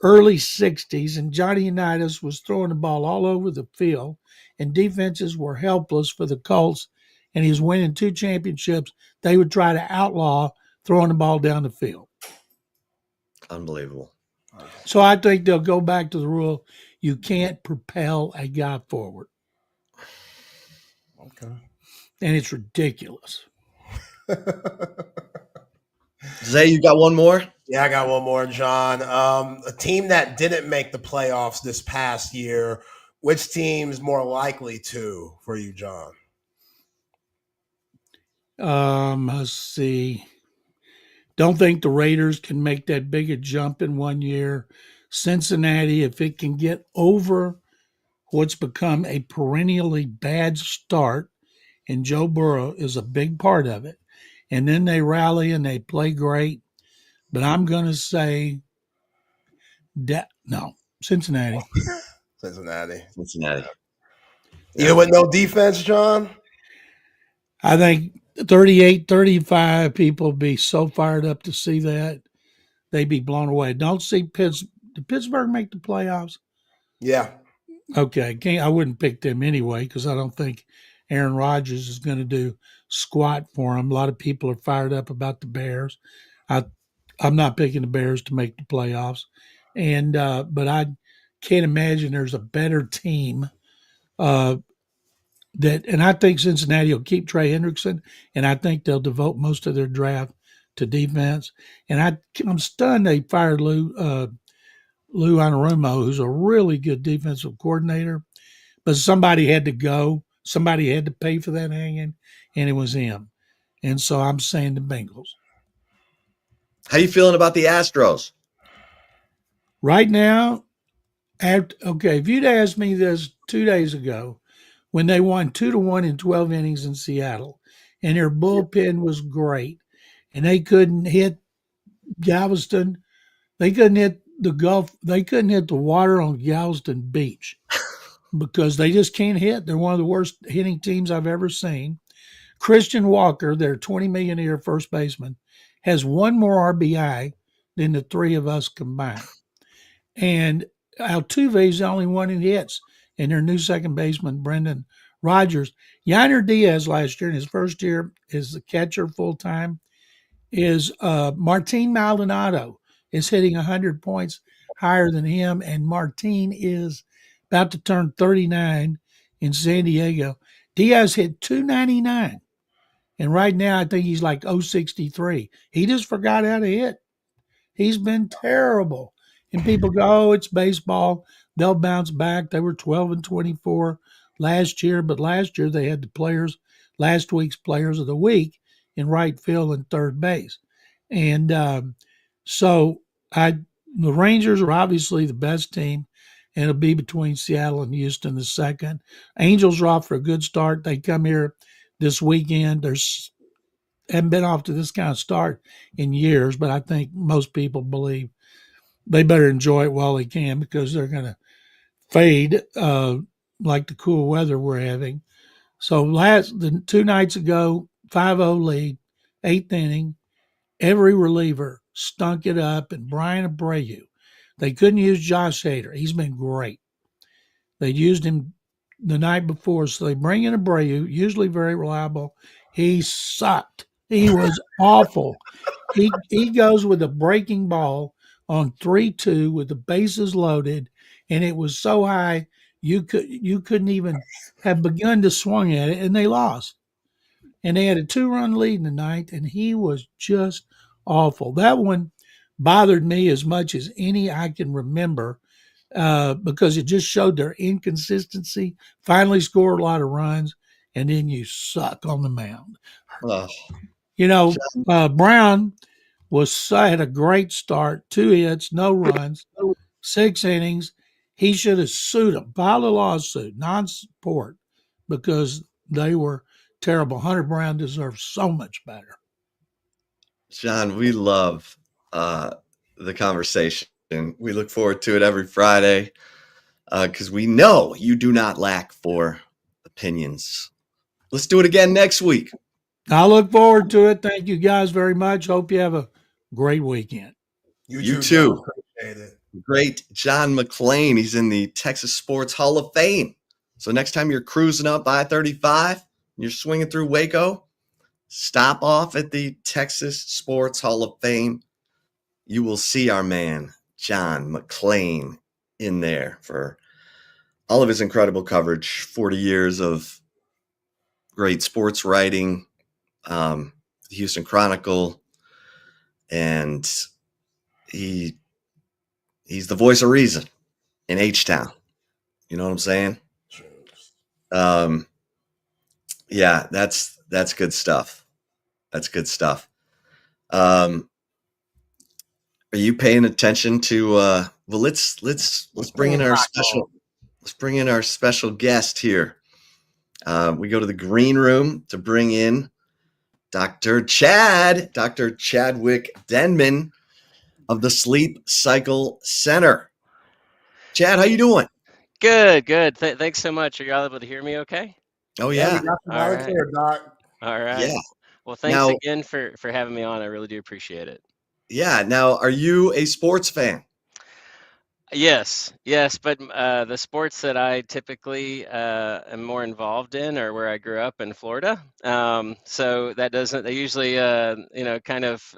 [SPEAKER 3] early 60s and Johnny Unitas was throwing the ball all over the field and defenses were helpless for the Colts and he was winning 2 championships, they would try to outlaw throwing the ball down the field.
[SPEAKER 2] Unbelievable.
[SPEAKER 3] So I think they'll go back to the rule you can't propel a guy forward.
[SPEAKER 1] Okay.
[SPEAKER 3] And it's ridiculous.
[SPEAKER 2] Zay, you got one more?
[SPEAKER 1] Yeah, I got one more, John. A team that didn't make the playoffs this past year, which team's more likely to for you, John?
[SPEAKER 3] Let's see. Don't think the Raiders can make that big a jump in 1 year. Cincinnati, if it can get over what's become a perennially bad start, and Joe Burrow is a big part of it, and then they rally and they play great. But I'm going to say no, Cincinnati.
[SPEAKER 1] Cincinnati.
[SPEAKER 2] Yeah,
[SPEAKER 1] with no defense, John?
[SPEAKER 3] I think 38, 35 people be so fired up to see that. They'd be blown away. Don't see Pittsburgh. Did Pittsburgh make the playoffs?
[SPEAKER 1] Yeah.
[SPEAKER 3] Okay. I wouldn't pick them anyway because I don't think Aaron Rodgers is going to do squat for them. A lot of people are fired up about the Bears. I'm not picking the Bears to make the playoffs. And but I can't imagine there's a better team and I think Cincinnati will keep Trey Hendrickson, and I think they'll devote most of their draft to defense. And I'm stunned they fired Lou Anarumo, who's a really good defensive coordinator. But somebody had to go. Somebody had to pay for that hanging, and it was him. And so I'm saying the Bengals.
[SPEAKER 2] How you feeling about the Astros?
[SPEAKER 3] Right now, if you'd asked me this 2 days ago, when they won 2-1 in 12 innings in Seattle, and their bullpen was great, and they couldn't hit Galveston, they couldn't hit the Gulf, they couldn't hit the water on Galveston Beach because they just can't hit. They're one of the worst hitting teams I've ever seen. Christian Walker, their $20 million a year first baseman, has one more RBI than the three of us combined. And Altuve's the only one who hits. And their new second baseman, Brendan Rodgers. Yainer Diaz last year, in his first year as the catcher full-time, is Martin Maldonado is hitting 100 points higher than him, and Martin is about to turn 39 in San Diego. Diaz hit 299, and right now I think he's like 063. He just forgot how to hit. He's been terrible. And people go, oh, it's baseball. They'll bounce back. They were 12-24 last year, but last year they had last week's players of the week in right field and third base. And so the Rangers are obviously the best team, and it'll be between Seattle and Houston the second. Angels are off for a good start. They come here this weekend. Haven't been off to this kind of start in years, but I think most people believe they better enjoy it while they can because they're going to fade like the cool weather we're having. So the 2 nights ago, 5-0 lead, 8th inning, every reliever stunk it up, and Brian Abreu. They couldn't use Josh Hader. He's been great. They used him the night before, so they bring in Abreu, usually very reliable. He sucked. He was awful. He goes with a breaking ball on 3-2 with the bases loaded, and it was so high you couldn't even have begun to swing at it, and they lost. And they had a 2-run lead in the ninth, and he was just awful. That one bothered me as much as any I can remember, because it just showed their inconsistency. Finally score a lot of runs, and then you suck on the mound.
[SPEAKER 2] Oh,
[SPEAKER 3] You know, Brown had a great start, 2 hits, no runs, 6 innings. He should have sued him, filed a lawsuit, non-support, because they were terrible. Hunter Brown deserves so much better.
[SPEAKER 2] John, we love the conversation. We look forward to it every Friday because we know you do not lack for opinions. Let's do it again next week.
[SPEAKER 3] I look forward to it. Thank you guys very much. Hope you have a great weekend.
[SPEAKER 2] You too.
[SPEAKER 1] John. Appreciate it.
[SPEAKER 2] Great John McClain. He's in the Texas Sports Hall of Fame. So next time you're cruising up I-35 and you're swinging through Waco, stop off at the Texas Sports Hall of Fame. You will see our man, John McClain, in there for all of his incredible coverage, 40 years of great sports writing, the Houston Chronicle, and he's the voice of reason in H-Town. You know what I'm saying? Yeah, that's good stuff. That's good stuff. Are you paying attention to well, let's bring in our special guest here. We go to the green room to bring in Dr. Chadwick Denman of the Sleep Cycle Center. Chad, how you doing?
[SPEAKER 4] Good. Thanks so much. Are you all able to hear me okay?
[SPEAKER 2] Oh yeah.
[SPEAKER 1] We got some
[SPEAKER 4] All right.
[SPEAKER 1] here, Doc.
[SPEAKER 4] All right.
[SPEAKER 2] Yeah.
[SPEAKER 4] Well, thanks
[SPEAKER 2] Now-
[SPEAKER 4] again for having me on. I really do appreciate it.
[SPEAKER 2] Yeah. Now, are you a sports fan?
[SPEAKER 4] Yes, but the sports that I typically am more involved in are where I grew up in Florida. So that usually kind of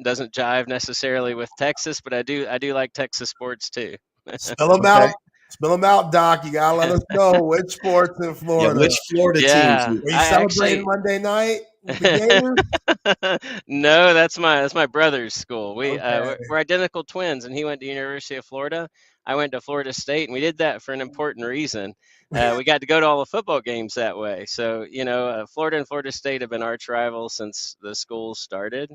[SPEAKER 4] doesn't jive necessarily with Texas, but I do like Texas sports too.
[SPEAKER 1] Spill them out. Spill them out, Doc. You gotta let us know which sports in Florida.
[SPEAKER 2] Yeah, which Florida
[SPEAKER 4] Yeah.
[SPEAKER 2] teams?
[SPEAKER 1] Were you
[SPEAKER 4] I
[SPEAKER 1] celebrating
[SPEAKER 4] actually-
[SPEAKER 1] Monday night with the Gators?
[SPEAKER 4] No, that's my brother's school.
[SPEAKER 1] Okay.
[SPEAKER 4] We're identical twins, and he went to University of Florida. I went to Florida State, and we did that for an important reason. We got to go to all the football games that way. So Florida and Florida State have been arch rivals since the schools started,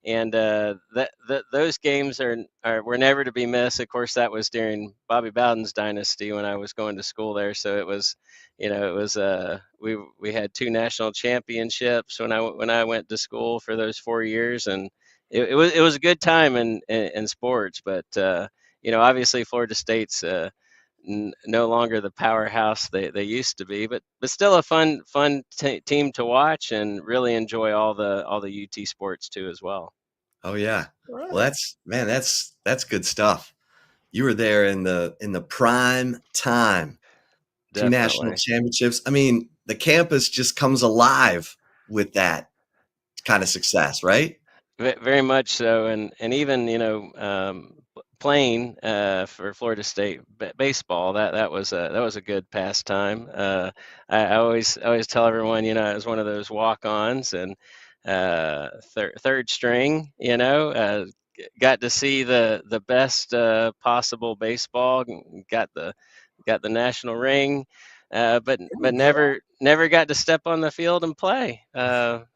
[SPEAKER 4] and those games were never to be missed. Of course, that was during Bobby Bowden's dynasty when I was going to school there. So it was. We had 2 national championships when I went to school for those 4 years, and it was a good time in sports. But obviously Florida State's no longer the powerhouse they used to be, but still a fun team to watch and really enjoy all the UT sports too as well.
[SPEAKER 2] Oh yeah. Well, that's good stuff. You were there in the prime time. 2 national championships. I mean, the campus just comes alive with that kind of success, right?
[SPEAKER 4] Very much so, and even playing for Florida State baseball, that was a good pastime. I always tell everyone, it was one of those walk-ons and third string. Got to see the best possible baseball. Got the national ring, but never got to step on the field and play. But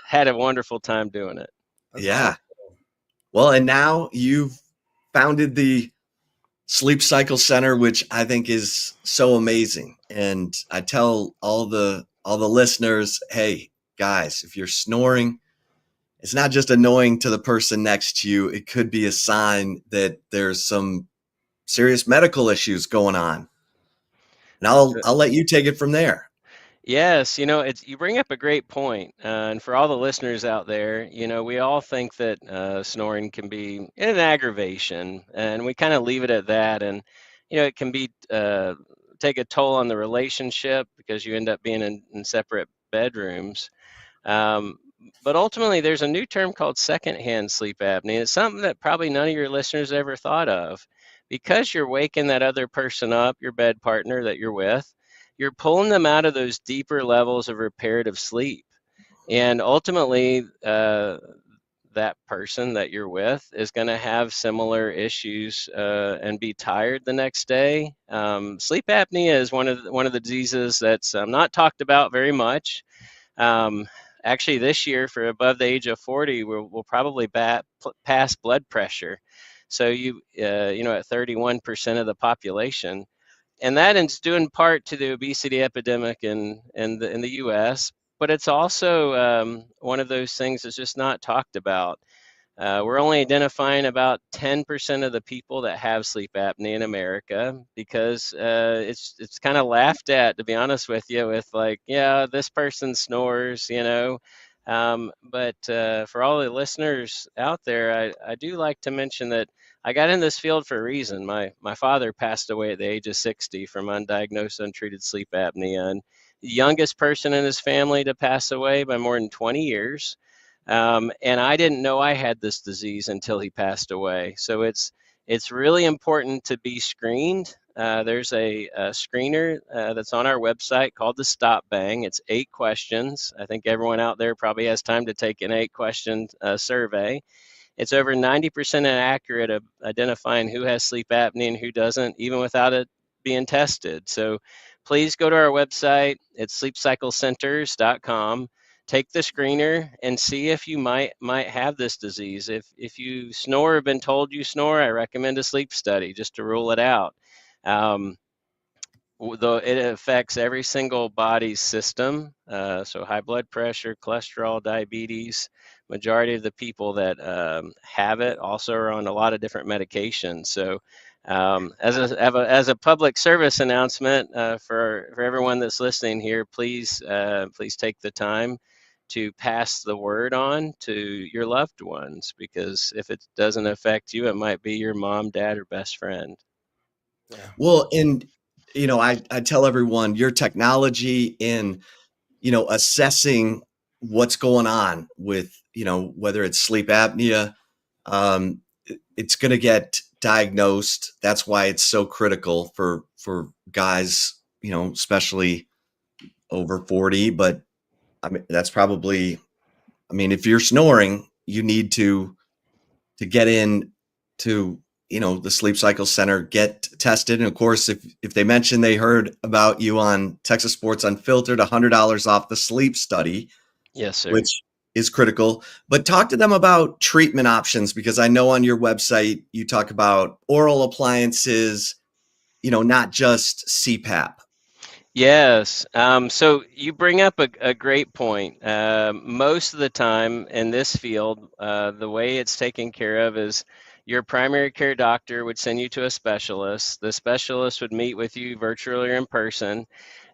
[SPEAKER 4] had a wonderful time doing it.
[SPEAKER 2] Yeah. Well, and now you've founded the Sleep Cycle Center, which I think is so amazing. And I tell all the listeners, hey guys, if you're snoring, it's not just annoying to the person next to you. It could be a sign that there's some serious medical issues going on. And I'll let you take it from there.
[SPEAKER 4] Yes, you bring up a great point. And for all the listeners out there, we all think that snoring can be an aggravation, and we kind of leave it at that. And it can be take a toll on the relationship because you end up being in separate bedrooms. Um, but ultimately, there's a new term called secondhand sleep apnea. It's something that probably none of your listeners ever thought of. Because you're waking that other person up, your bed partner that you're with, you're pulling them out of those deeper levels of reparative sleep. And ultimately, that person that you're with is going to have similar issues and be tired the next day. Sleep apnea is one of the diseases that's not talked about very much. Um, Actually, this year, for above the age of 40, we'll probably pass blood pressure. So at 31% of the population, and that is due in part to the obesity epidemic in the U.S. But it's also one of those things that's just not talked about. We're only identifying about 10% of the people that have sleep apnea in America because it's kind of laughed at, to be honest with you, with like, yeah, this person snores. But for all the listeners out there, I do like to mention that I got in this field for a reason. My father passed away at the age of 60 from undiagnosed, untreated sleep apnea, and the youngest person in his family to pass away by more than 20 years. And I didn't know I had this disease until he passed away. So it's really important to be screened. There's a screener that's on our website called the Stop Bang. It's 8 questions. I think everyone out there probably has time to take an 8-question survey. It's over 90% accurate of identifying who has sleep apnea and who doesn't, even without it being tested. So please go to our website. It's sleepcyclecenters.com. Take the screener and see if you might have this disease. If you snore or been told you snore, I recommend a sleep study just to rule it out. Though it affects every single body's system, so high blood pressure, cholesterol, diabetes. Majority of the people that have it also are on a lot of different medications. So as a public service announcement for everyone that's listening here, please take the time to pass the word on to your loved ones, because if it doesn't affect you, it might be your mom, dad, or best friend.
[SPEAKER 1] Yeah.
[SPEAKER 2] Well, and I tell everyone your technology in assessing what's going on with whether it's sleep apnea, it's going to get diagnosed. That's why it's so critical for guys, especially over 40. But I mean, that's probably, if you're snoring, you need to get in to the Sleep Cycle Center, get tested. And of course, if they mention they heard about you on Texas Sports Unfiltered, $100 off the sleep study.
[SPEAKER 4] Yes, sir.
[SPEAKER 2] Which is critical. But talk to them about treatment options, because I know on your website you talk about oral appliances, not just CPAP.
[SPEAKER 4] Yes. So you bring up a great point. Most of the time in this field, the way it's taken care of is your primary care doctor would send you to a specialist. The specialist would meet with you virtually or in person.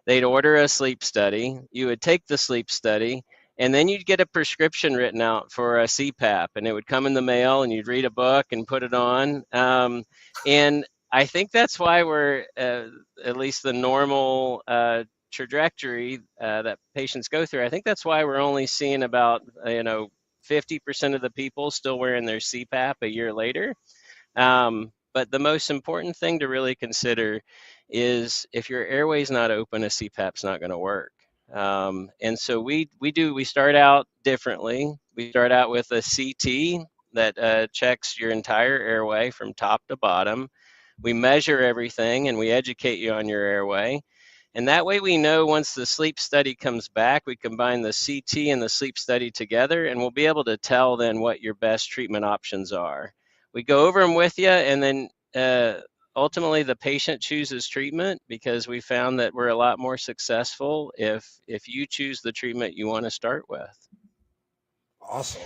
[SPEAKER 4] They'd order a sleep study. You would take the sleep study, and then you'd get a prescription written out for a CPAP, and it would come in the mail, and you'd read a book and put it on. And I think that's why we're at least the normal trajectory that patients go through. I think that's why we're only seeing about 50% of the people still wearing their CPAP a year later. But the most important thing to really consider is if your airway's not open, a CPAP's not going to work. And so we start out differently. We start out with a CT that checks your entire airway from top to bottom. We measure everything and we educate you on your airway. And that way we know once the sleep study comes back, we combine the CT and the sleep study together, and we'll be able to tell then what your best treatment options are. We go over them with you, and then ultimately the patient chooses treatment, because we found that we're a lot more successful if you choose the treatment you want to start with.
[SPEAKER 1] Awesome.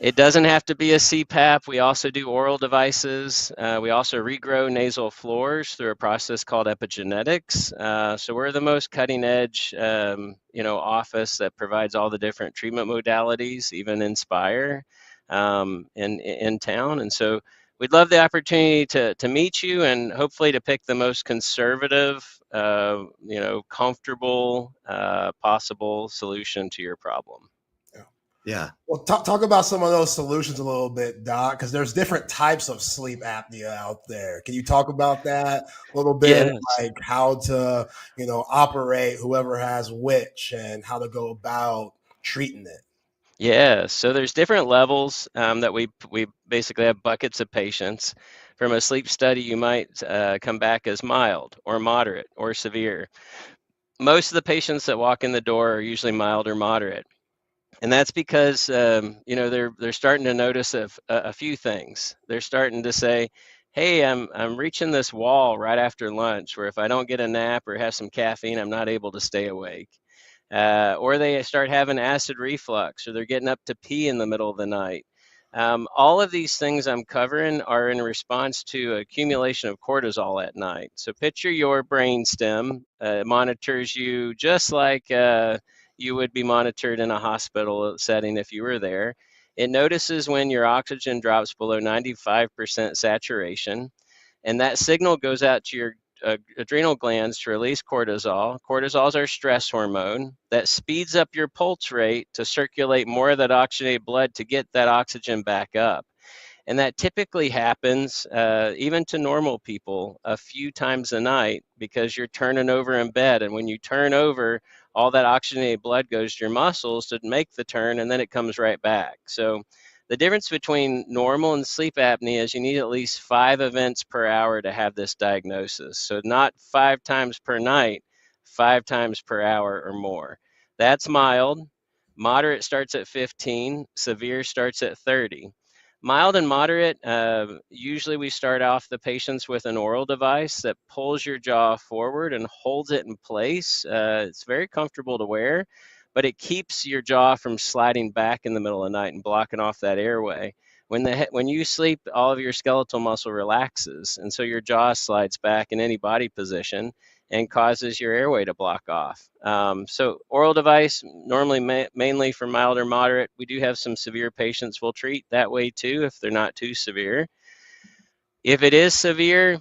[SPEAKER 4] It doesn't have to be a CPAP. We also do oral devices. We also regrow nasal floors through a process called epigenetics. So we're the most cutting edge, office that provides all the different treatment modalities, even Inspire, in town. And so we'd love the opportunity to meet you and hopefully to pick the most conservative, comfortable, possible solution to your problem.
[SPEAKER 2] Yeah.
[SPEAKER 1] Well, talk about some of those solutions a little bit, Doc, because there's different types of sleep apnea out there. Can you talk about that a little bit,
[SPEAKER 4] Yes.
[SPEAKER 1] like how to, operate whoever has which and how to go about treating it?
[SPEAKER 4] Yeah, so there's different levels that we basically have buckets of patients. From a sleep study, you might come back as mild or moderate or severe. Most of the patients that walk in the door are usually mild or moderate, and that's because they're starting to notice a few things. They're starting to say, "Hey, I'm reaching this wall right after lunch, where if I don't get a nap or have some caffeine, I'm not able to stay awake." Or they start having acid reflux, or they're getting up to pee in the middle of the night. All of these things I'm covering are in response to accumulation of cortisol at night. So picture your brain stem monitors you just like you would be monitored in a hospital setting if you were there. It notices when your oxygen drops below 95% saturation, and that signal goes out to your adrenal glands to release cortisol. Cortisol is our stress hormone that speeds up your pulse rate to circulate more of that oxygenated blood to get that oxygen back up. And that typically happens even to normal people a few times a night because you're turning over in bed. And when you turn over, all that oxygenated blood goes to your muscles to make the turn, and then it comes right back. So the difference between normal and sleep apnea is you need at least 5 events per hour to have this diagnosis. So not 5 times per night, 5 times per hour or more. That's mild. Moderate starts at 15, severe starts at 30. Mild and moderate, usually we start off the patients with an oral device that pulls your jaw forward and holds it in place. It's very comfortable to wear, but it keeps your jaw from sliding back in the middle of the night and blocking off that airway. When you sleep, all of your skeletal muscle relaxes, and so your jaw slides back in any body position and causes your airway to block off. So oral device, normally mainly for mild or moderate. We do have some severe patients we'll treat that way too if they're not too severe. If it is severe,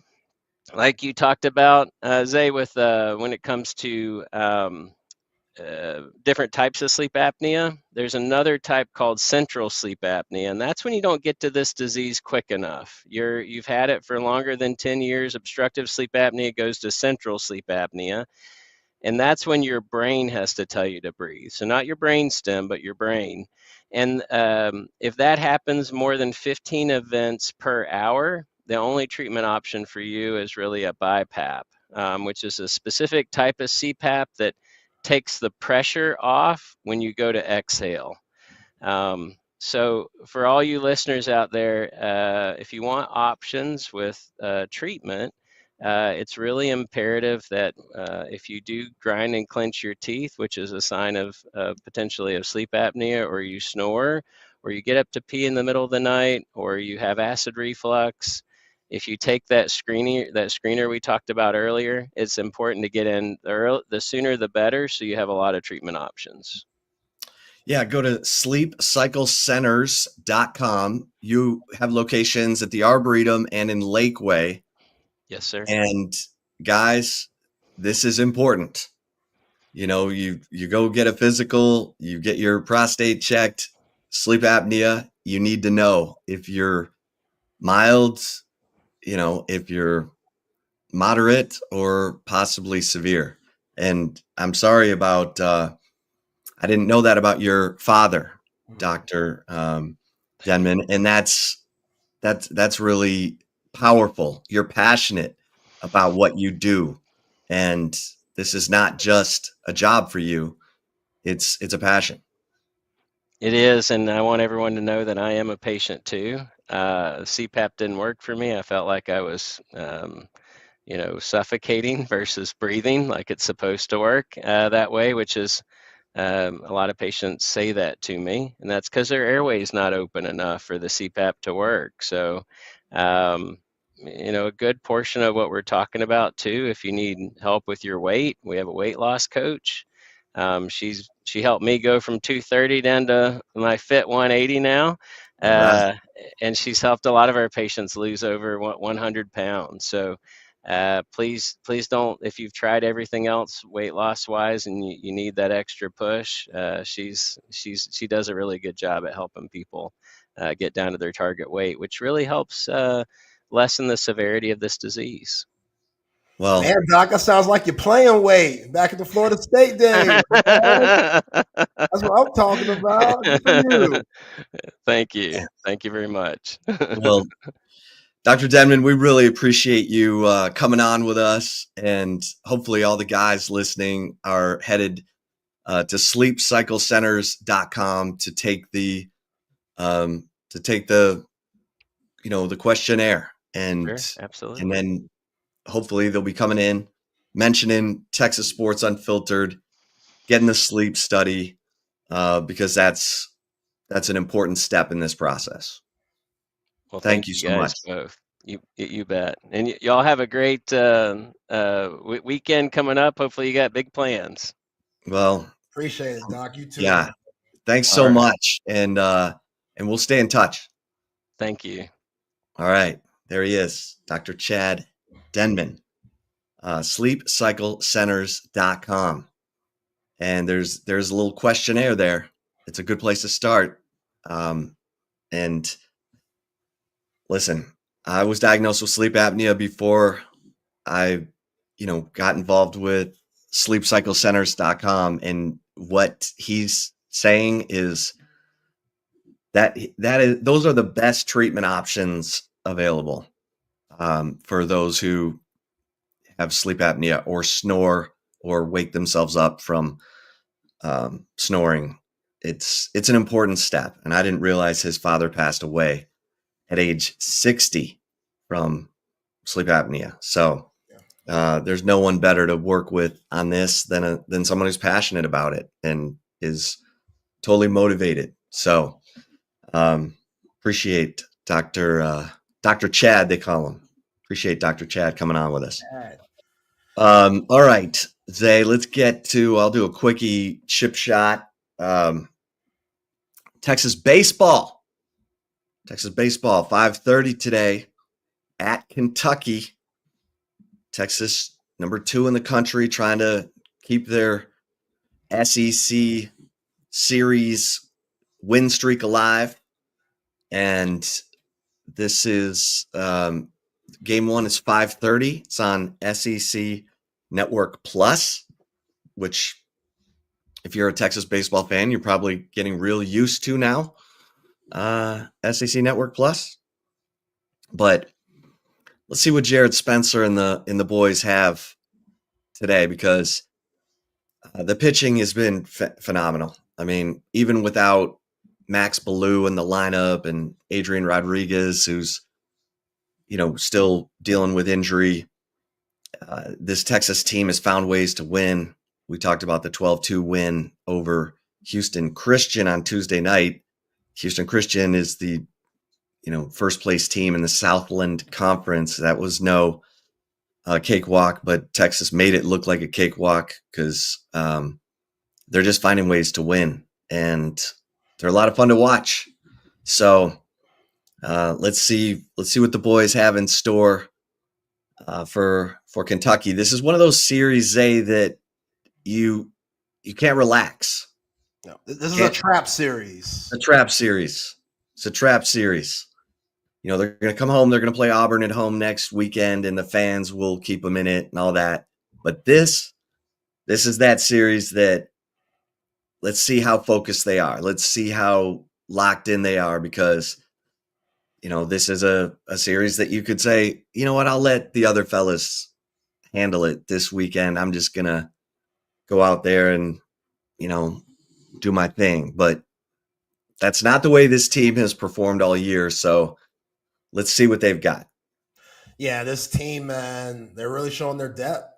[SPEAKER 4] like you talked about, Zay, with when it comes to different types of sleep apnea, there's another type called central sleep apnea, and that's when you don't get to this disease quick enough. You've had it for longer than 10 years. Obstructive sleep apnea goes to central sleep apnea, and that's when your brain has to tell you to breathe. So not your brain stem, but your brain. And if that happens more than 15 events per hour, the only treatment option for you is really a BiPAP, which is a specific type of CPAP that takes the pressure off when you go to exhale. So for all you listeners out there, if you want options with treatment, it's really imperative that if you do grind and clench your teeth, which is a sign of potentially of sleep apnea, or you snore, or you get up to pee in the middle of the night, or you have acid reflux, if you take that screener we talked about earlier, it's important to get in the sooner the better, so you have a lot of treatment options.
[SPEAKER 2] Yeah, go to sleepcyclecenters.com. You have locations at the Arboretum and in Lakeway.
[SPEAKER 4] Yes, sir.
[SPEAKER 2] And guys, this is important. You go get a physical, you get your prostate checked, sleep apnea, you need to know if you're mild, if you're moderate or possibly severe. And I'm sorry about, I didn't know that about your father, Dr. Denman. And that's really powerful. You're passionate about what you do. And this is not just a job for you. It's a passion.
[SPEAKER 4] It is, and I want everyone to know that I am a patient too. CPAP didn't work for me. I felt like I was, suffocating versus breathing like it's supposed to work that way, which is A lot of patients say that to me, and that's because their airway is not open enough for the CPAP to work. So, a good portion of what we're talking about too, if you need help with your weight, we have a weight loss coach. She helped me go from 230 down to my fit 180 now.
[SPEAKER 2] All right.
[SPEAKER 4] And she's helped a lot of our patients lose over 100 pounds. So please don't, if you've tried everything else weight loss wise and you need that extra push, she does a really good job at helping people get down to their target weight, which really helps lessen the severity of this disease.
[SPEAKER 2] Well,
[SPEAKER 1] man, Doc, that sounds like you're playing weight back at the Florida State days. That's what I'm talking about. Good for you.
[SPEAKER 4] Thank you very much.
[SPEAKER 2] well, Dr. Denman, we really appreciate you coming on with us, and hopefully all the guys listening are headed to sleepcyclecenters.com to take the the questionnaire, and
[SPEAKER 4] Sure, absolutely.
[SPEAKER 2] and then hopefully they'll be coming in, mentioning Texas Sports Unfiltered, getting the sleep study, because that's an important step in this process.
[SPEAKER 4] Well,
[SPEAKER 2] Thank you so
[SPEAKER 4] guys
[SPEAKER 2] much.
[SPEAKER 4] both. You bet. And y'all have a great weekend coming up. Hopefully you got big plans.
[SPEAKER 2] Well,
[SPEAKER 1] Appreciate it, Doc. You too.
[SPEAKER 2] yeah. Thanks so much. And we'll stay in touch.
[SPEAKER 4] Thank you.
[SPEAKER 2] All right. There he is, Dr. Chad Denman, sleepcyclecenters.com. And there's a little questionnaire there. It's a good place to start. And listen, I was diagnosed with sleep apnea before I, got involved with sleepcyclecenters.com. And what he's saying is those are the best treatment options available for those who have sleep apnea or snore or wake themselves up from snoring. It's an important step. And I didn't realize his father passed away at age 60 from sleep apnea. So there's no one better to work with on this than someone who's passionate about it and is totally motivated. So appreciate Dr. Chad, they call him. Appreciate Dr. Chad coming on with us. All right, Zay, let's get to, I'll do a quickie chip shot. Texas baseball, 5:30 today at Kentucky. Texas, number 2 in the country, trying to keep their SEC series win streak alive. And this is game 1 is 5:30. It's on SEC Network Plus, which if you're a Texas baseball fan, you're probably getting real used to now. SEC Network Plus. But let's see what Jared Spencer and the boys have today, because the pitching has been phenomenal. I mean, even without Max Ballou in the lineup and Adrian Rodriguez, who's still dealing with injury, this Texas team has found ways to win. We talked about the 12-2 win over Houston Christian on Tuesday night. Houston Christian is the first place team in the Southland Conference. That was no cakewalk, but Texas made it look like a cakewalk because they're just finding ways to win, and they're a lot of fun to watch. So let's see what the boys have in store for Kentucky. This is one of those series, Zay, that you can't relax.
[SPEAKER 1] No, this is a trap series.
[SPEAKER 2] It's a trap series. They're going to come home. They're going to play Auburn at home next weekend, and the fans will keep them in it and all that. But this is that series that, let's see how focused they are. Let's see how locked in they are, because this is a series that you could say, you know what, I'll let the other fellas handle it this weekend. I'm just going to go out there and, do my thing. But that's not the way this team has performed all year. So let's see what they've got.
[SPEAKER 1] Yeah, this team, man, they're really showing their depth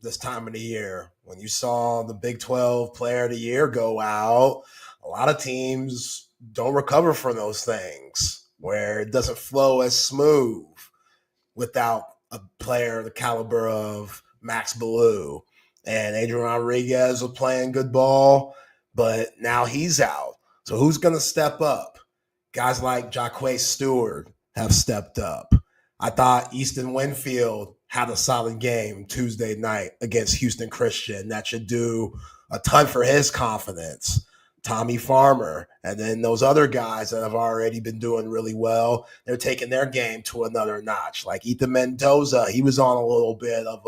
[SPEAKER 1] this time of the year. when you saw the Big 12 Player of the Year go out, a lot of teams don't recover from those things where it doesn't flow as smooth without a player the caliber of Max Ballou. And Adrian Rodriguez was playing good ball, but now he's out. So who's going to step up? Guys like Jaquay Stewart have stepped up. I thought Easton Winfield had a solid game Tuesday night against Houston Christian. That should do a ton for his confidence. Tommy Farmer, and then those other guys that have already been doing really well, they're taking their game to another notch. Like Ethan Mendoza, he was on a little bit of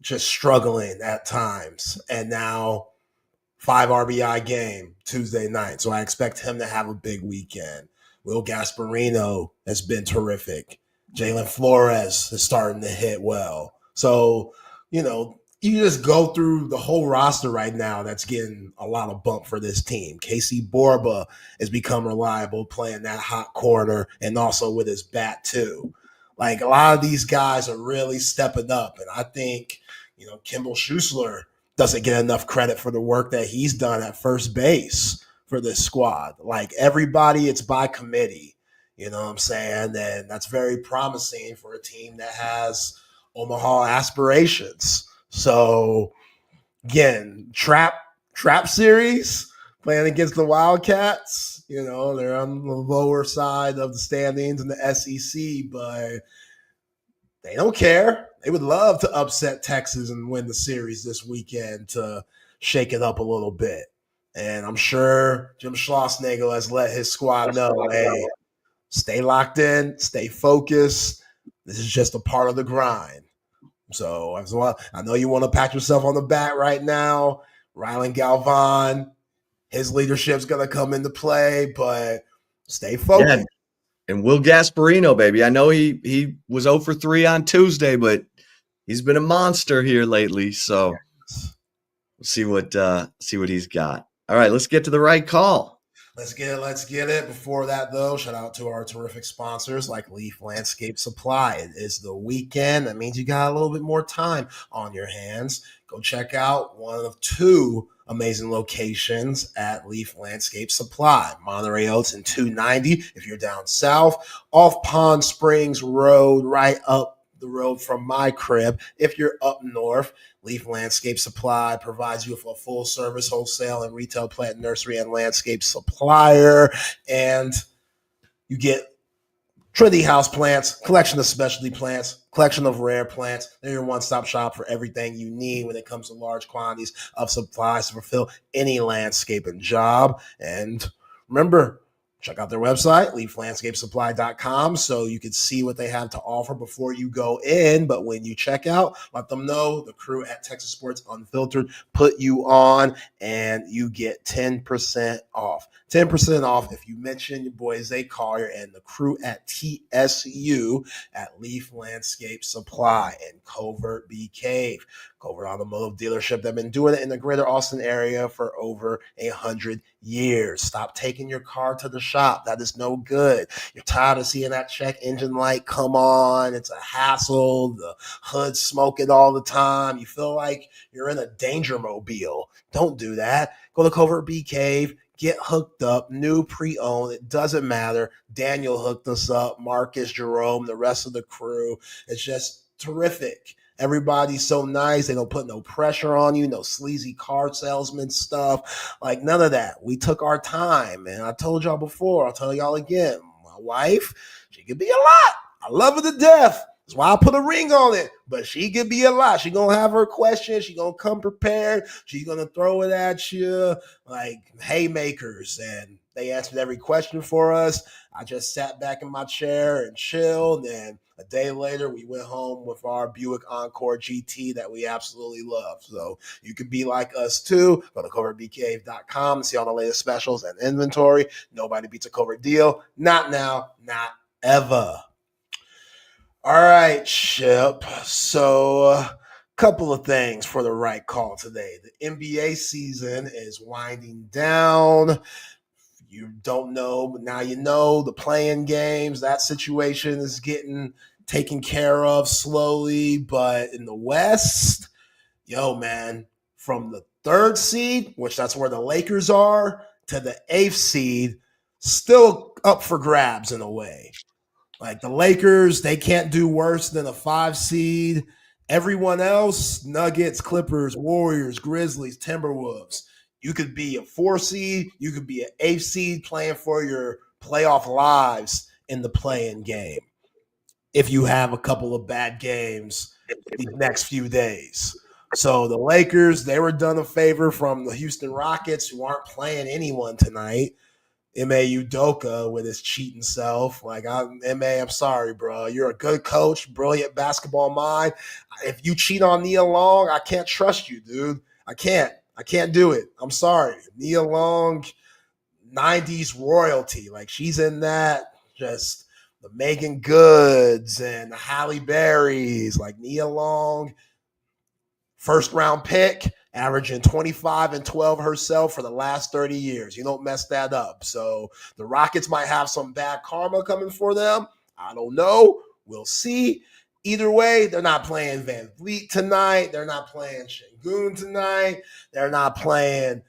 [SPEAKER 1] just struggling at times. And now 5 RBI game Tuesday night. So I expect him to have a big weekend. Will Gasparino has been terrific. Jalen Flores is starting to hit well. So, you just go through the whole roster right now that's getting a lot of bump for this team. Casey Borba has become reliable playing that hot corner and also with his bat too. Like a lot of these guys are really stepping up. And I think, Kimball Schuessler doesn't get enough credit for the work that he's done at first base for this squad. Like everybody, it's by committee. You know what I'm saying? And that's very promising for a team that has Omaha aspirations. So again, trap series playing against the Wildcats. They're on the lower side of the standings in the SEC, but they don't care. They would love to upset Texas and win the series this weekend to shake it up a little bit. And I'm sure Jim Schlossnagle has let his squad know, hey, stay locked in, stay focused. This is just a part of the grind. So I know you want to pat yourself on the back right now. Rylan Galvan, his leadership's going to come into play, but stay focused.
[SPEAKER 2] Yeah. And Will Gasparino, baby. I know he was 0 for 3 on Tuesday, but he's been a monster here lately. So we'll see what he's got. All right, let's get to the right call.
[SPEAKER 1] Let's get it. Before that, though, shout out to our terrific sponsors like Leaf Landscape Supply. It is the weekend. That means you got a little bit more time on your hands. Go check out one of 2 amazing locations at Leaf Landscape Supply. Monterey Oaks and 290 if you're down south. Off Pond Springs Road, right up the road from my crib. If you're up north, Leaf Landscape Supply provides you with a full-service wholesale and retail plant nursery and landscape supplier. And you get Trinity house plants, collection of specialty plants, collection of rare plants. They're your one-stop shop for everything you need when it comes to large quantities of supplies to fulfill any landscaping job. And remember, check out their website, leaflandscapesupply.com, so you can see what they have to offer before you go in. But when you check out, let them know the crew at Texas Sports Unfiltered put you on, and you get 10% off. 10% off if you mention your boy Zay Collier and the crew at TSU at Leaf Landscape Supply and Covert Bee Cave. Covert Automotive Dealership. They've been doing it in the greater Austin area for over 100 years. Stop taking your car to the shop. That is no good. You're tired of seeing that check engine light come on. It's a hassle. The hood's smoking all the time. You feel like you're in a danger mobile. Don't do that. Go to Covert Bee Cave. Get hooked up, new, pre-owned. It doesn't matter. Daniel hooked us up, Marcus, Jerome, the rest of the crew. It's just terrific. Everybody's so nice. They don't put no pressure on you, no sleazy car salesman stuff. Like none of that. We took our time. And I told y'all before, I'll tell y'all again. My wife, she could be a lot. I love her to death. That's why I put a ring on it. But she could be a lot. She going to have her questions. She going to come prepared. She's going to throw it at you like haymakers. And they answered every question for us. I just sat back in my chair and chilled. And a day later, we went home with our Buick Encore GT that we absolutely love. So you can be like us too. Go to covertbcave.com and see all the latest specials and inventory. Nobody beats a Covert deal. Not now, not ever. All right, Chip. So a couple of things for the right call today. The NBA season is winding down. You don't know, but now you know. The playing games, that situation is getting taken care of slowly. But in the West, Yo, man, from the 3rd seed, which that's where the Lakers are, to the 8th seed, still up for grabs in a way. Like the Lakers, they can't do worse than a 5 seed. Everyone else, Nuggets, Clippers, Warriors, Grizzlies, Timberwolves. You could be a 4 seed, you could be an 8 seed playing for your playoff lives in the play-in game if you have a couple of bad games these next few days. So the Lakers, they were done a favor from the Houston Rockets, who aren't playing anyone tonight. M.A. Udoka with his cheating self. Like, M.A., I'm sorry, bro. You're a good coach, brilliant basketball mind. If you cheat on Nia Long, I can't trust you, dude. I can't do it. I'm sorry. Nia Long, 90s royalty. Like, she's in that, just the Megan Goods and the Halle Berrys. Like, Nia Long, first-round pick, averaging 25 and 12 herself for the last 30 years. You don't mess that up. So the Rockets might have some bad karma coming for them. I don't know. We'll see. Either way, they're not playing Van Vliet tonight. They're not playing Şengün tonight. They're not playing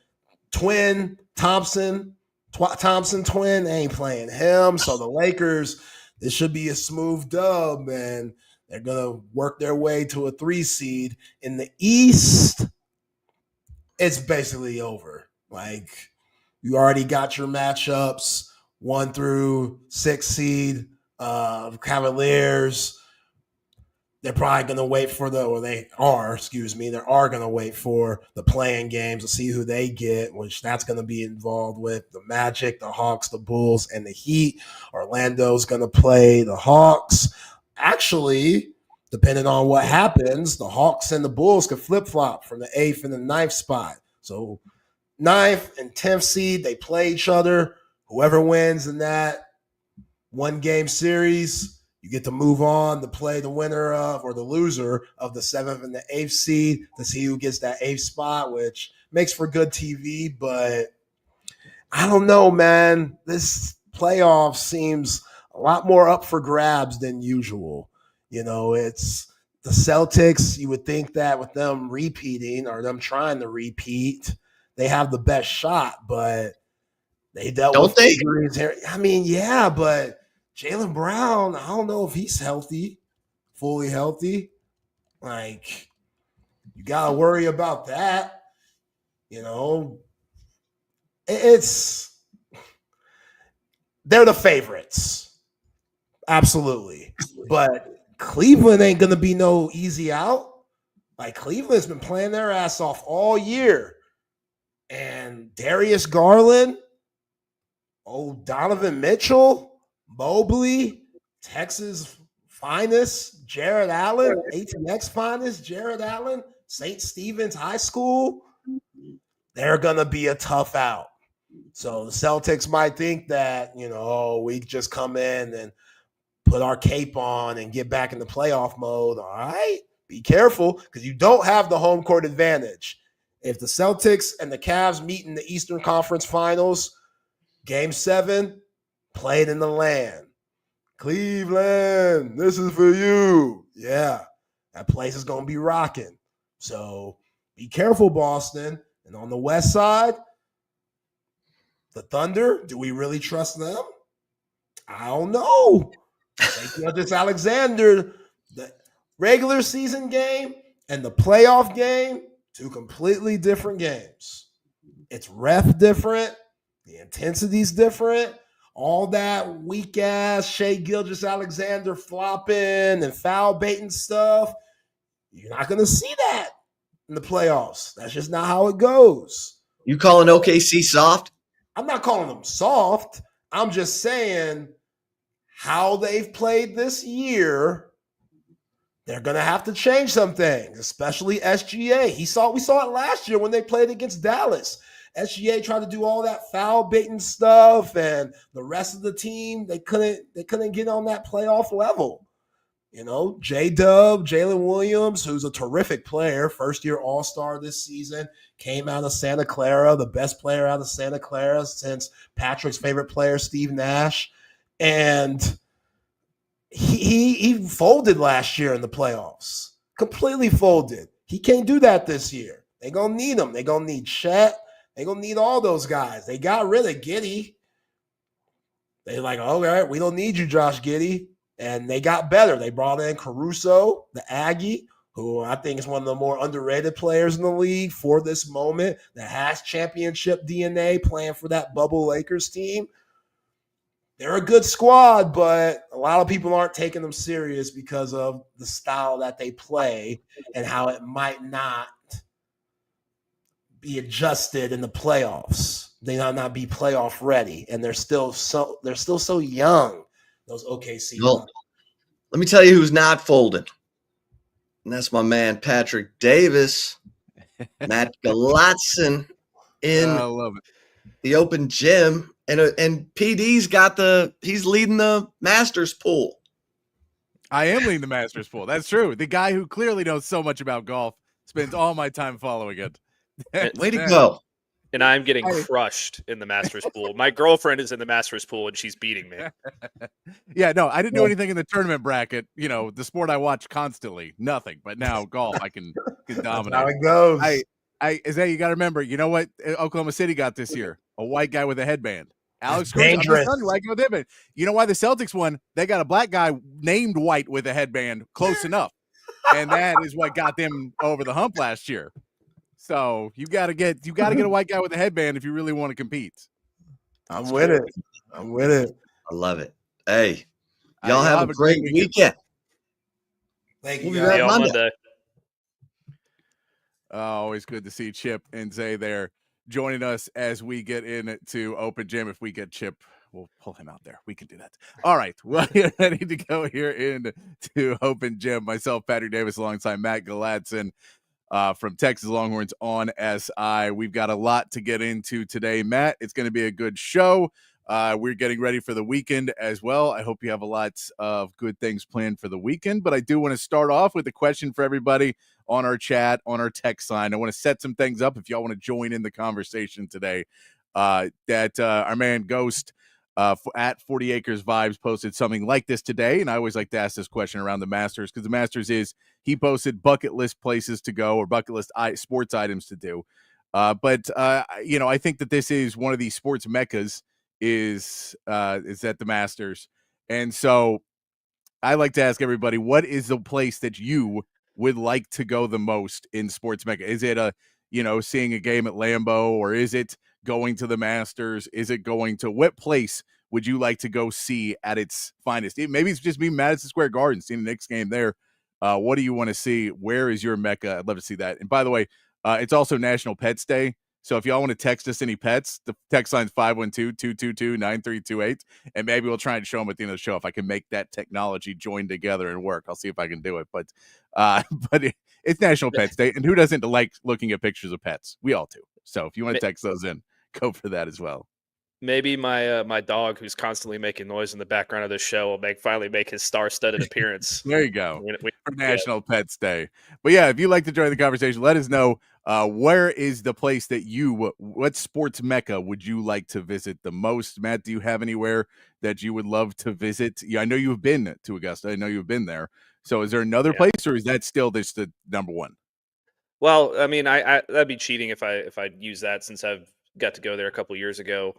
[SPEAKER 1] Thompson twin. They ain't playing him. So the Lakers, this should be a smooth dub, and they're going to work their way to a 3 seed. In the East, it's basically over. Like, you already got your matchups, 1 through 6 seed Cavaliers. They're probably going to wait for they are going to wait for the play-in games to see who they get, which that's going to be involved with the Magic, the Hawks, the Bulls, and the Heat. Orlando's going to play the Hawks. Actually, depending on what happens, the Hawks and the Bulls could flip-flop from the 8th and the 9th spot. So 9th and 10th seed, they play each other. Whoever wins in that 1-game series, you get to move on to play the winner of, or the loser of, the 7th and the 8th seed to see who gets that 8th spot, which makes for good TV. But I don't know, man. This playoff seems a lot more up for grabs than usual. You know, it's the Celtics. You would think that with them repeating, or them trying to repeat, they have the best shot, but they dealt with injuries here. I mean, yeah, but Jaylen Brown, I don't know if he's fully healthy. Like, you got to worry about that. You know, they're the favorites. Absolutely. But Cleveland ain't going to be no easy out. Like, Cleveland's been playing their ass off all year. And Darius Garland, Donovan Mitchell, Mobley, Texas finest, Jared Allen, ATX finest, Jared Allen, St. Stephen's High School, they're going to be a tough out. So the Celtics might think that, we just come in and put our cape on and get back in the playoff mode. All right, be careful, because you don't have the home court advantage. If the Celtics and the Cavs meet in the Eastern Conference Finals, Game 7, played in the land. Cleveland, this is for you. Yeah, that place is going to be rocking. So be careful, Boston. And on the West side, the Thunder, do we really trust them? I don't know. This Alexander, the regular season game and the playoff game, 2 completely different games. It's ref different. The intensity's different. All that weak-ass Shai Gilgeous-Alexander flopping and foul baiting stuff, you're not going to see that in the playoffs. That's just not how it goes.
[SPEAKER 2] You calling OKC soft?
[SPEAKER 1] I'm not calling them soft. I'm just saying how they've played this year, they're going to have to change some things, especially SGA. We saw it last year when they played against Dallas. SGA tried to do all that foul baiting stuff, and the rest of the team, they couldn't get on that playoff level. J-Dub, Jalen Williams, who's a terrific player, first-year All-Star this season, came out of Santa Clara, the best player out of Santa Clara since Patrick's favorite player, Steve Nash. And he folded last year in the playoffs, completely folded. He can't do that this year. They're going to need him. They're going to need Chet. They're going to need all those guys. They got rid of Giddey. They're like, all right, we don't need you, Josh Giddey. And they got better. They brought in Caruso, the Aggie, who I think is one of the more underrated players in the league for this moment, that has championship DNA, playing for that bubble Lakers team. They're a good squad, but a lot of people aren't taking them serious because of the style that they play and how it might not be adjusted in the playoffs. They might not be playoff ready, and they're still so young. Those OKC.
[SPEAKER 2] Well, let me tell you who's not folding, and that's my man Patrick Davis, Matt Galatzan in
[SPEAKER 5] I love it.
[SPEAKER 2] the open gym, and PD's he's leading the Masters pool.
[SPEAKER 5] I am leading the Masters pool. That's true. The guy who clearly knows so much about golf spends all my time following it.
[SPEAKER 2] Way to go.
[SPEAKER 6] And I'm getting crushed in the Masters pool. My girlfriend is in the Masters pool and she's beating me.
[SPEAKER 5] Yeah, no, I didn't do anything in the tournament bracket. You know, the sport I watch constantly, nothing. But now golf, I can dominate.
[SPEAKER 1] That's how it goes.
[SPEAKER 5] Zay, you got to remember, you know what Oklahoma City got this year? A white guy with a headband. Alex Cruz,
[SPEAKER 1] dangerous.
[SPEAKER 5] You know why the Celtics won? They got a black guy named White with a headband, close enough. And that is what got them over the hump last year. So you got to get a white guy with a headband if you really want to compete.
[SPEAKER 1] I'm with it.
[SPEAKER 2] I love it. Hey, y'all have a great weekend.
[SPEAKER 1] Thank you.
[SPEAKER 2] We'll be back
[SPEAKER 6] Monday.
[SPEAKER 5] Always good to see Chip and Zay there joining us as we get into Open Gym. If we get Chip, we'll pull him out there. We can do that. All right. Well, you're ready to go here into Open Gym. Myself, Patrick Davis, alongside Matt Galatzan from Texas Longhorns on SI. We've got a lot to get into today, Matt. It's going to be a good show. We're getting ready for the weekend as well. I hope you have a lot of good things planned for the weekend, but I do want to start off with a question for everybody on our chat, on our text line. I want to set some things up if y'all want to join in the conversation today. That our man Ghost at 40 Acres Vibes posted something like this today, and I always like to ask this question around the Masters because the Masters he posted bucket list places to go or bucket list sports items to do. But I think that this is one of these sports meccas is at the Masters. And so I like to ask everybody, what is the place that you would like to go the most in sports mecca? Is it seeing a game at Lambeau, or is it going to the Masters? Is it going to what place would you like to go see at its finest? Maybe it's just me, Madison Square Garden, seeing the Knicks game there. What do you want to see? Where is your mecca? I'd love to see that. And by the way, it's also National Pets Day. So if y'all want to text us any pets, the text line's 512-222-9328, and maybe we'll try and show them at the end of the show if I can make that technology join together and work. I'll see if I can do it. But it's National Pets Day, and who doesn't like looking at pictures of pets? We all do. So if you want to text those in, go for that as well.
[SPEAKER 6] Maybe my dog, who's constantly making noise in the background of this show, will finally make his star-studded appearance.
[SPEAKER 5] There you go. For National Pets Day. But yeah, if you'd like to join the conversation, let us know. Where is the place that what sports mecca would you like to visit the most? Matt, do you have anywhere that you would love to visit? Yeah, I know you've been to Augusta. I know you've been there. So is there another place, or is that still just the number one?
[SPEAKER 6] Well, I mean, I that'd be cheating if I use that, since I've got to go there a couple years ago.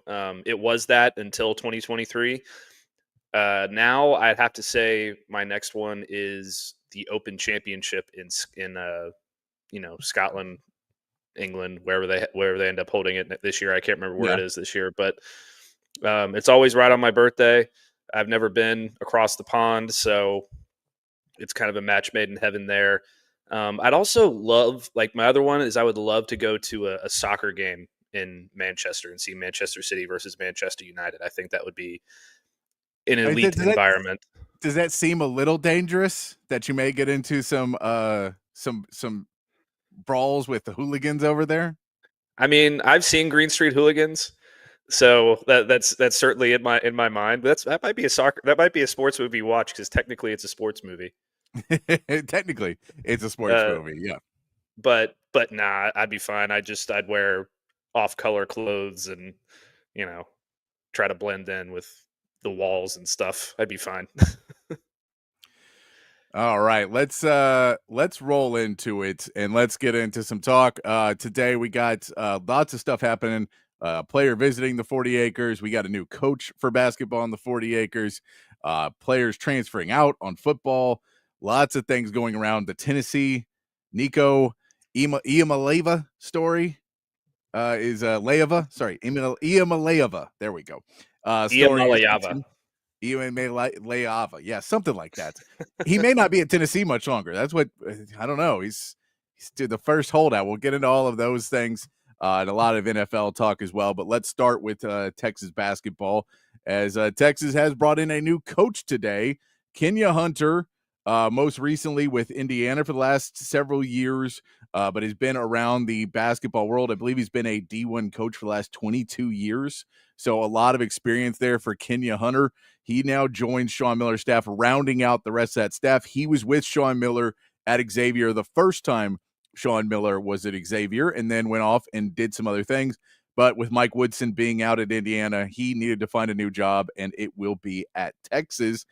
[SPEAKER 6] It was that until 2023. Now I'd have to say my next one is the Open Championship in Scotland, England, wherever they end up holding it this year. I can't remember where it is this year, but it's always right on my birthday. I've never been across the pond, so it's kind of a match made in heaven there. I'd also love, my other one is I would love to go to a soccer game in Manchester and see Manchester City versus Manchester United. I think that would be an elite environment.
[SPEAKER 5] Does that seem a little dangerous that you may get into some brawls with the hooligans over there?
[SPEAKER 6] I mean, I've seen Green Street Hooligans, so that's certainly in my mind. That might be a sports movie watch, because technically it's a sports movie.
[SPEAKER 5] Technically, it's a sports movie, yeah.
[SPEAKER 6] But nah, I'd be fine. I'd wear off-color clothes and try to blend in with the walls and stuff. I'd be fine.
[SPEAKER 5] All right, let's roll into it and let's get into some talk. Today we got lots of stuff happening. Player visiting the 40 acres. We got a new coach for basketball on the 40 acres. Players transferring out on football. Lots of things going around. The Tennessee Nico Iamaleava story is Leava. Sorry, Iamaleava. There we go. Story is
[SPEAKER 6] Iamaleava.
[SPEAKER 5] Iamaleava. Yeah, something like that. He may not be at Tennessee much longer. That's what I don't know. He's the first holdout. We'll get into all of those things and a lot of NFL talk as well. But let's start with Texas basketball, as Texas has brought in a new coach today, Kenya Hunter, most recently with Indiana for the last several years, but has been around the basketball world. I believe he's been a D1 coach for the last 22 years. So a lot of experience there for Kenya Hunter. He now joins Sean Miller's staff, rounding out the rest of that staff. He was with Sean Miller at Xavier the first time Sean Miller was at Xavier, and then went off and did some other things. But with Mike Woodson being out at Indiana, he needed to find a new job, and it will be at Texas.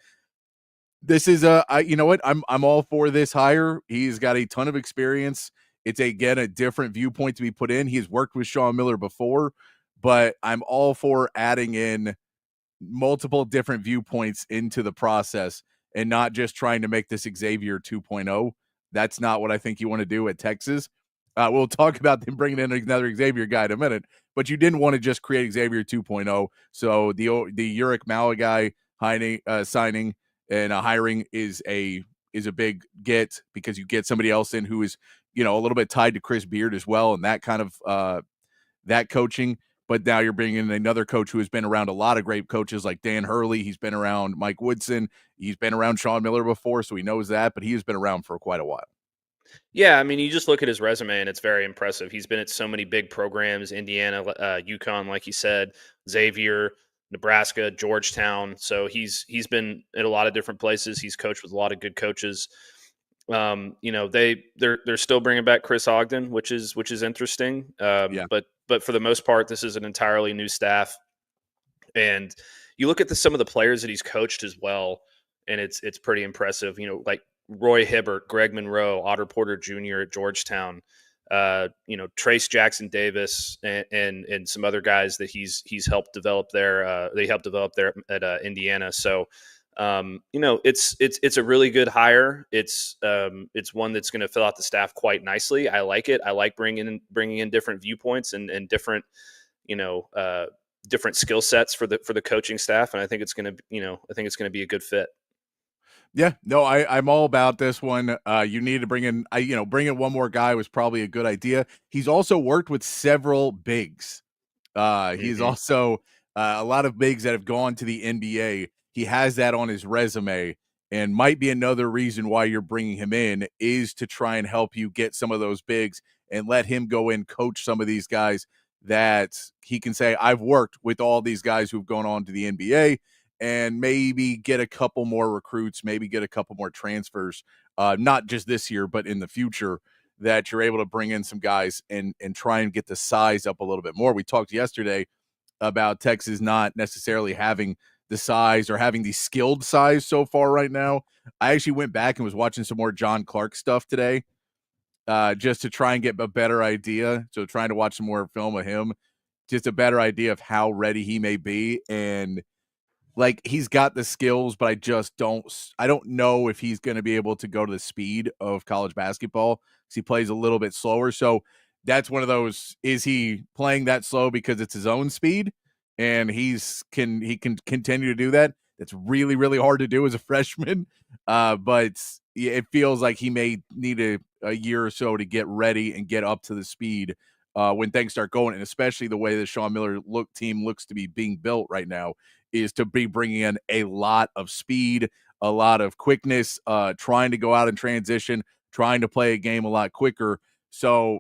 [SPEAKER 5] This is you know what? I'm all for this hire. He's got a ton of experience. It's again a different viewpoint to be put in. He's worked with Sean Miller before, but I'm all for adding in multiple different viewpoints into the process and not just trying to make this Xavier 2.0. That's not what I think you want to do at Texas. We'll talk about them bringing in another Xavier guy in a minute, but you didn't want to just create Xavier 2.0. So the Uric Malagai signing and hiring is a big get, because you get somebody else in who is, a little bit tied to Chris Beard as well, and that kind of that coaching. But now you're bringing in another coach who has been around a lot of great coaches like Dan Hurley. He's been around Mike Woodson. He's been around Sean Miller before, so he knows that, but he has been around for quite a while.
[SPEAKER 6] Yeah, I mean, you just look at his resume and it's very impressive. He's been at so many big programs: Indiana, UConn, like you said, Xavier, Nebraska, Georgetown. So he's been at a lot of different places. He's coached with a lot of good coaches. They're still bringing back Chris Ogden, which is interesting. But for the most part, this is an entirely new staff. And you look at some of the players that he's coached as well, and it's pretty impressive. Like Roy Hibbert, Greg Monroe, Otter Porter Jr. at Georgetown, Trace Jackson Davis, and some other guys that he's helped develop there. They helped develop there at Indiana. So, it's a really good hire. It's one that's going to fill out the staff quite nicely. I like it. I like bringing in different viewpoints and different, different skill sets for the coaching staff. And I think it's going to be a good fit.
[SPEAKER 5] Yeah, no, I'm all about this one. You need to bring in one more guy was probably a good idea. He's also worked with several bigs. He's also a lot of bigs that have gone to the NBA. He has that on his resume, and might be another reason why you're bringing him in, is to try and help you get some of those bigs and let him go in, coach some of these guys that he can say, I've worked with all these guys who've gone on to the NBA, and maybe get a couple more recruits, maybe get a couple more transfers, not just this year, but in the future, that you're able to bring in some guys and try and get the size up a little bit more. We talked yesterday about Texas not necessarily having the size or having the skilled size so far right now. I actually went back and was watching some more John Clark stuff today, just to try and get a better idea. So trying to watch some more film of him, just a better idea of how ready he may be. And like, he's got the skills, but I don't know if he's going to be able to go to the speed of college basketball, because he plays a little bit slower. So that's one of those, is he playing that slow because it's his own speed and he can continue to do that? That's really, really hard to do as a freshman. But it feels like he may need a year or so to get ready and get up to the speed when things start going. And especially the way the Sean Miller team looks to be being built right now, is to be bringing in a lot of speed, a lot of quickness, trying to go out and transition, trying to play a game a lot quicker. So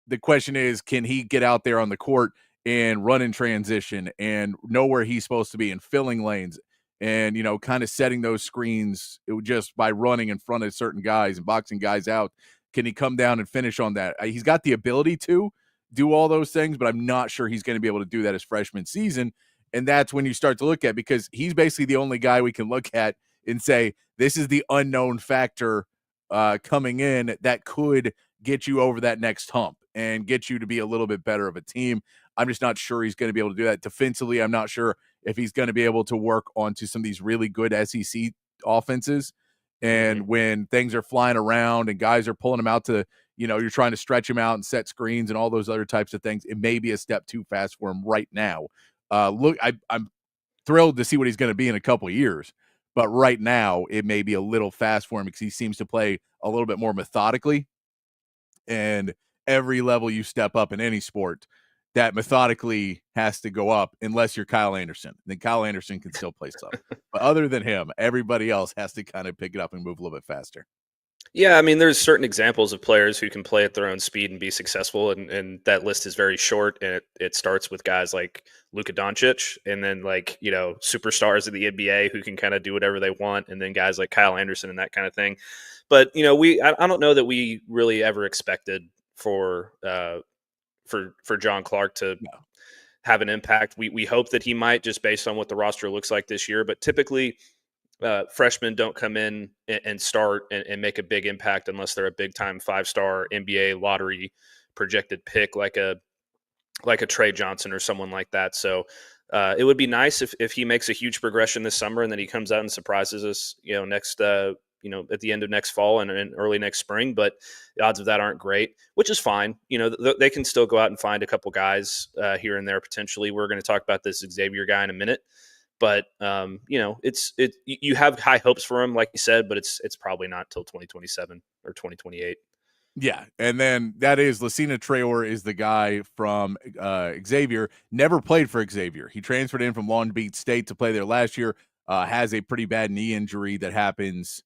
[SPEAKER 5] the question is, can he get out there on the court and run in transition and know where he's supposed to be and filling lanes and, kind of setting those screens just by running in front of certain guys and boxing guys out? Can he come down and finish on that? He's got the ability to do all those things, but I'm not sure he's going to be able to do that his freshman season. And that's when you start to look at, because he's basically the only guy we can look at and say, this is the unknown factor coming in that could get you over that next hump and get you to be a little bit better of a team. I'm just not sure he's going to be able to do that defensively. I'm not sure if he's going to be able to work onto some of these really good SEC offenses. And when things are flying around and guys are pulling them out to, you're trying to stretch him out and set screens and all those other types of things, it may be a step too fast for him right now. I'm thrilled to see what he's going to be in a couple of years, but right now it may be a little fast for him because he seems to play a little bit more methodically. And every level you step up in any sport, that methodically has to go up unless you're Kyle Anderson. Then Kyle Anderson can still play some. But other than him, everybody else has to kind of pick it up and move a little bit faster.
[SPEAKER 6] Yeah, I mean, there's certain examples of players who can play at their own speed and be successful, and that list is very short, and it starts with guys like Luka Doncic, and then superstars of the NBA who can kind of do whatever they want, and then guys like Kyle Anderson and that kind of thing. But I don't know that we really ever expected for John Clark to have an impact. We hope that he might, just based on what the roster looks like this year, but typically freshmen don't come in and start and make a big impact unless they're a big time 5-star NBA lottery projected pick like a Trey Johnson or someone like that. So it would be nice if he makes a huge progression this summer and then he comes out and surprises us, next at the end of next fall and early next spring. But the odds of that aren't great, which is fine. They can still go out and find a couple guys here and there potentially. We're going to talk about this Xavier guy in a minute. But you have high hopes for him, like you said, but it's probably not till 2027 or 2028.
[SPEAKER 5] Yeah, and then that is Lassina Traore is the guy from Xavier. Never played for Xavier. He transferred in from Long Beach State to play there last year. Has a pretty bad knee injury that happens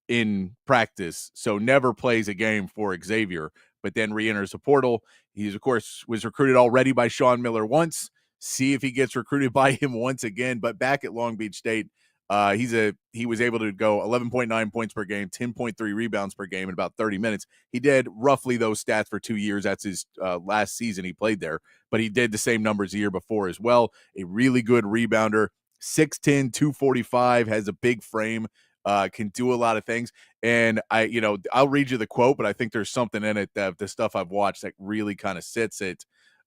[SPEAKER 5] in practice, so never plays a game for Xavier. But then re-enters the portal. He's of course was recruited already by Sean Miller once. See if he gets recruited by him once again. But back at Long Beach State, he was able to go 11.9 points per game, 10.3 rebounds per game in about 30 minutes. He did roughly those stats for 2 years. That's his last season he played there. But he did the same numbers a year before as well. A really good rebounder, 6'10", 245, has a big frame, can do a lot of things. And I'll read you the quote, but I think there's something in it that the stuff I've watched that really kind of sits it.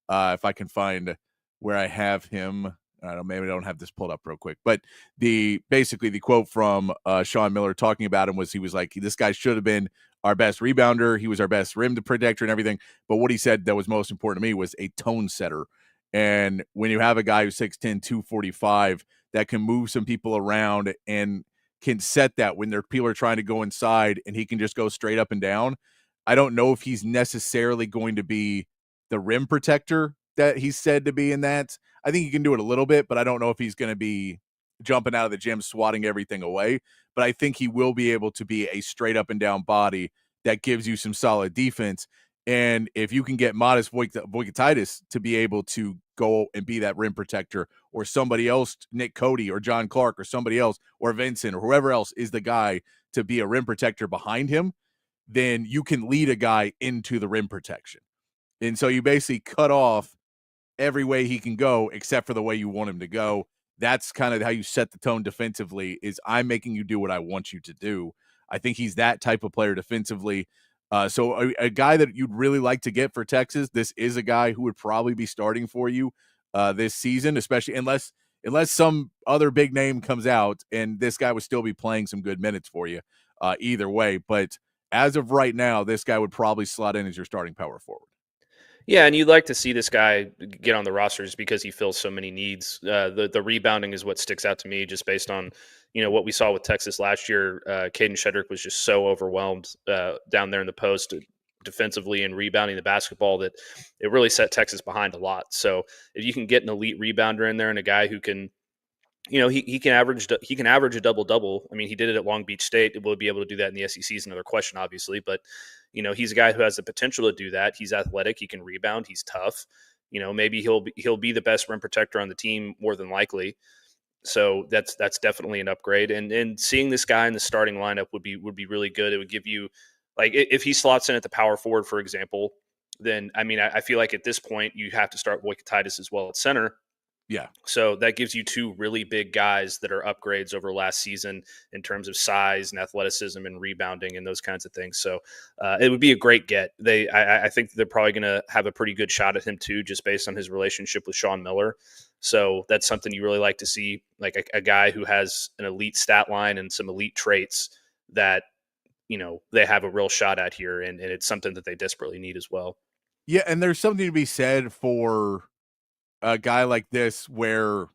[SPEAKER 5] If I can find where I have him. Maybe I don't have this pulled up real quick, but basically the quote from Sean Miller talking about him was, he was like, this guy should have been our best rebounder. He was our best rim protector and everything. But what he said that was most important to me was a tone setter. And when you have a guy who's 6'10", 245 that can move some people around and can set that when people are trying to go inside and he can just go straight up and down. I don't know if he's necessarily going to be the rim protector that he's said to be in that. I think he can do it a little bit, but I don't know if he's going to be jumping out of the gym, swatting everything away. But I think he will be able to be a straight up and down body that gives you some solid defense. And if you can get Modest Voikatitis to be able to go and be that rim protector, or somebody else, Nick Cody or John Clark or somebody else, or Vincent or whoever else is the guy to be a rim protector behind him, then you can lead a guy into the rim protection. And so you basically cut off every way he can go except for the way you want him to go. That's kind of how you set the tone defensively, is I'm making you do what I want you to do. I think he's that type of player defensively. So a guy that you'd really like to get for Texas, this is a guy who would probably be starting for you this season, especially unless some other big name comes out, and this guy would still be playing some good minutes for you either way. But as of right now, this guy would probably slot in as your starting power forward.
[SPEAKER 6] Yeah, and you'd like to see this guy get on the rosters because he fills so many needs. The rebounding is what sticks out to me, just based on what we saw with Texas last year. Caden Shedrick was just so overwhelmed down there in the post defensively and rebounding the basketball that it really set Texas behind a lot. So if you can get an elite rebounder in there and a guy who can, he can average a double-double. I mean, he did it at Long Beach State. Will be able to do that in the SEC is another question, obviously, but he's a guy who has the potential to do that. He's athletic. He can rebound. He's tough. Maybe he'll be the best rim protector on the team more than likely. So that's definitely an upgrade. And seeing this guy in the starting lineup would be really good. It would give you, like, if he slots in at the power forward, for example, then I feel like at this point you have to start Voikatitis as well at center.
[SPEAKER 5] Yeah.
[SPEAKER 6] So that gives you two really big guys that are upgrades over last season in terms of size and athleticism and rebounding and those kinds of things. So it would be a great get. I think they're probably going to have a pretty good shot at him too, just based on his relationship with Sean Miller. So that's something you really like to see, like a guy who has an elite stat line and some elite traits that, they have a real shot at here. And it's something that they desperately need as well.
[SPEAKER 5] Yeah. And there's something to be said for a guy like this where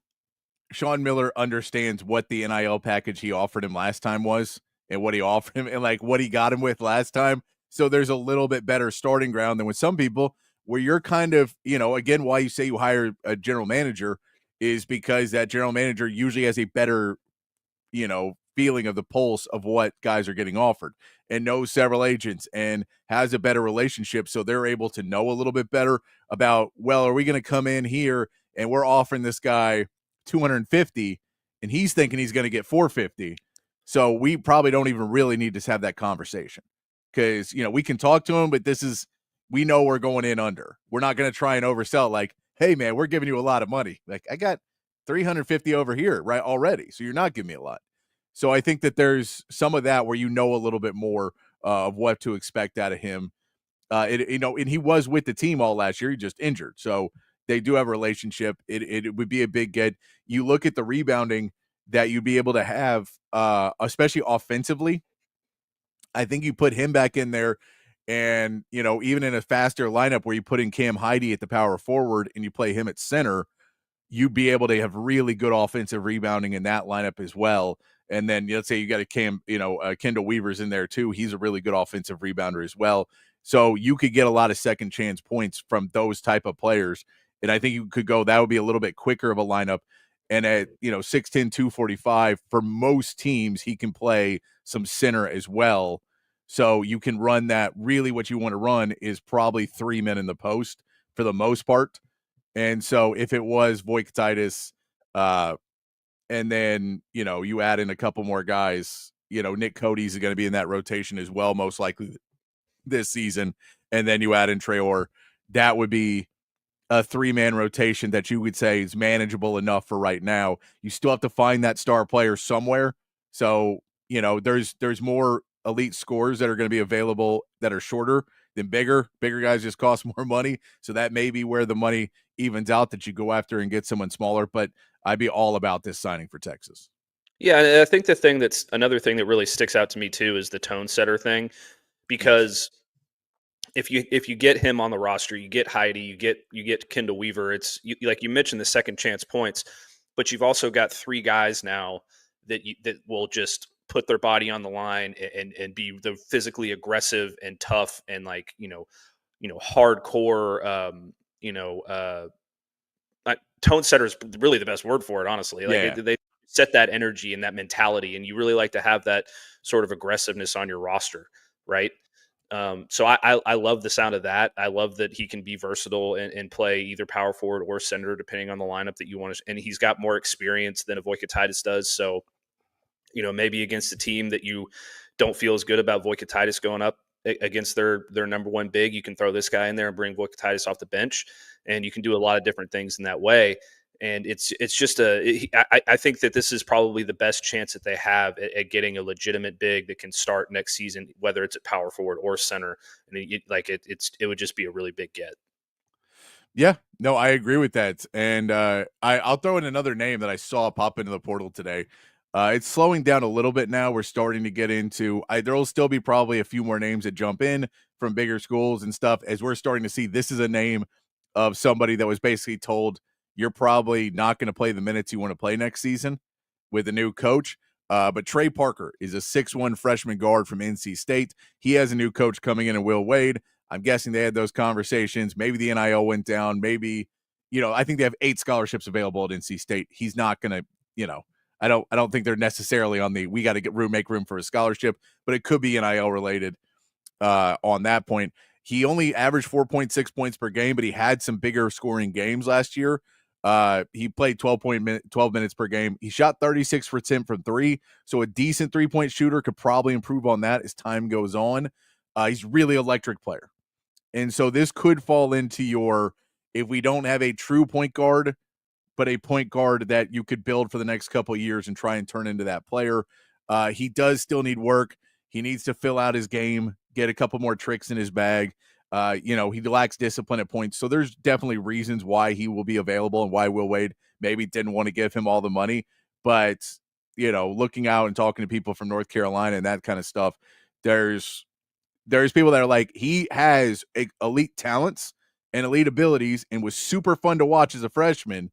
[SPEAKER 5] Sean Miller understands what the NIL package he offered him last time was and what he offered him and like what he got him with last time. So there's a little bit better starting ground than with some people where you're kind of, again, why you say you hire a general manager is because that general manager usually has a better, feeling of the pulse of what guys are getting offered and knows several agents and has a better relationship. So they're able to know a little bit better about, well, are we going to come in here and we're offering this guy 250 and he's thinking he's going to get 450. So we probably don't even really need to have that conversation because, we can talk to him, but we know we're going in under. We're not going to try and oversell like, hey man, we're giving you a lot of money. Like I got 350 over here, right, already. So you're not giving me a lot. So I think that there's some of that where a little bit more of what to expect out of him. And he was with the team all last year. He just injured. So they do have a relationship. It would be a big get. You look at the rebounding that you'd be able to have, especially offensively. I think you put him back in there and, even in a faster lineup where you put in Cam Heide at the power forward and you play him at center, you'd be able to have really good offensive rebounding in that lineup as well. And then let's say you got Kendall Weaver's in there too. He's a really good offensive rebounder as well. So you could get a lot of second chance points from those type of players. And I think you could that would be a little bit quicker of a lineup. And at, 6'10", 245, for most teams, he can play some center as well. So you can run that. Really what you want to run is probably 3 men in the post for the most part. And so if it was Voikaitis, and then, you add in a couple more guys, Nick Cody's going to be in that rotation as well, most likely this season. And then you add in Traore, that would be a 3-man rotation that you would say is manageable enough for right now. You still have to find that star player somewhere. So, there's more elite scores that are going to be available that are shorter than bigger. Bigger guys just cost more money. So that may be where the money evens out that you go after and get someone smaller. But I'd be all about this signing for Texas.
[SPEAKER 6] Yeah, and I think that's another thing that really sticks out to me too is the tone setter thing, because if you get him on the roster, you get Heide, you get Kendall Weaver. Like you mentioned the second chance points, but you've also got 3 guys now that will just put their body on the line and be the physically aggressive and tough and hardcore. Tone setter is really the best word for it, honestly. Like they set that energy and that mentality, and you really like to have that sort of aggressiveness on your roster, right? So I love the sound of that. I love that he can be versatile and play either power forward or center, depending on the lineup that you want to. And he's got more experience than a Voikaitis does. So, maybe against a team that you don't feel as good about Voikaitis going up against their number one big, you can throw this guy in there and bring Voikaitis off the bench, and you can do a lot of different things in that way. And it's just I think that this is probably the best chance that they have at getting a legitimate big that can start next season, whether it's at power forward or center. And it would just be a really big get.
[SPEAKER 5] Yeah, no, I agree with that. And I'll throw in another name that I saw pop into the portal today. It's slowing down a little bit now. We're starting to get into there will still be probably a few more names that jump in from bigger schools and stuff as we're starting to see. This is a name of somebody that was basically told, you're probably not going to play the minutes you want to play next season with a new coach. But Trey Parker is a 6'1" freshman guard from NC State. He has a new coach coming in Will Wade. I'm guessing they had those conversations. Maybe the NIL went down. Maybe, I think they have 8 scholarships available at NC State. He's not going to, I don't think they're necessarily on we got to make room for a scholarship, but it could be NIL related on that point. He only averaged 4.6 points per game, but he had some bigger scoring games last year. He played 12 minutes per game. He shot 36% from 3. So a decent 3-point shooter could probably improve on that as time goes on. He's really electric player. And so this could fall into if we don't have a true point guard but a point guard that you could build for the next couple of years and try and turn into that player. He does still need work. He needs to fill out his game, get a couple more tricks in his bag. He lacks discipline at points. So there's definitely reasons why he will be available and why Will Wade maybe didn't want to give him all the money. But, looking out and talking to people from North Carolina and that kind of stuff, there's people that are like, he has elite talents and elite abilities and was super fun to watch as a freshman,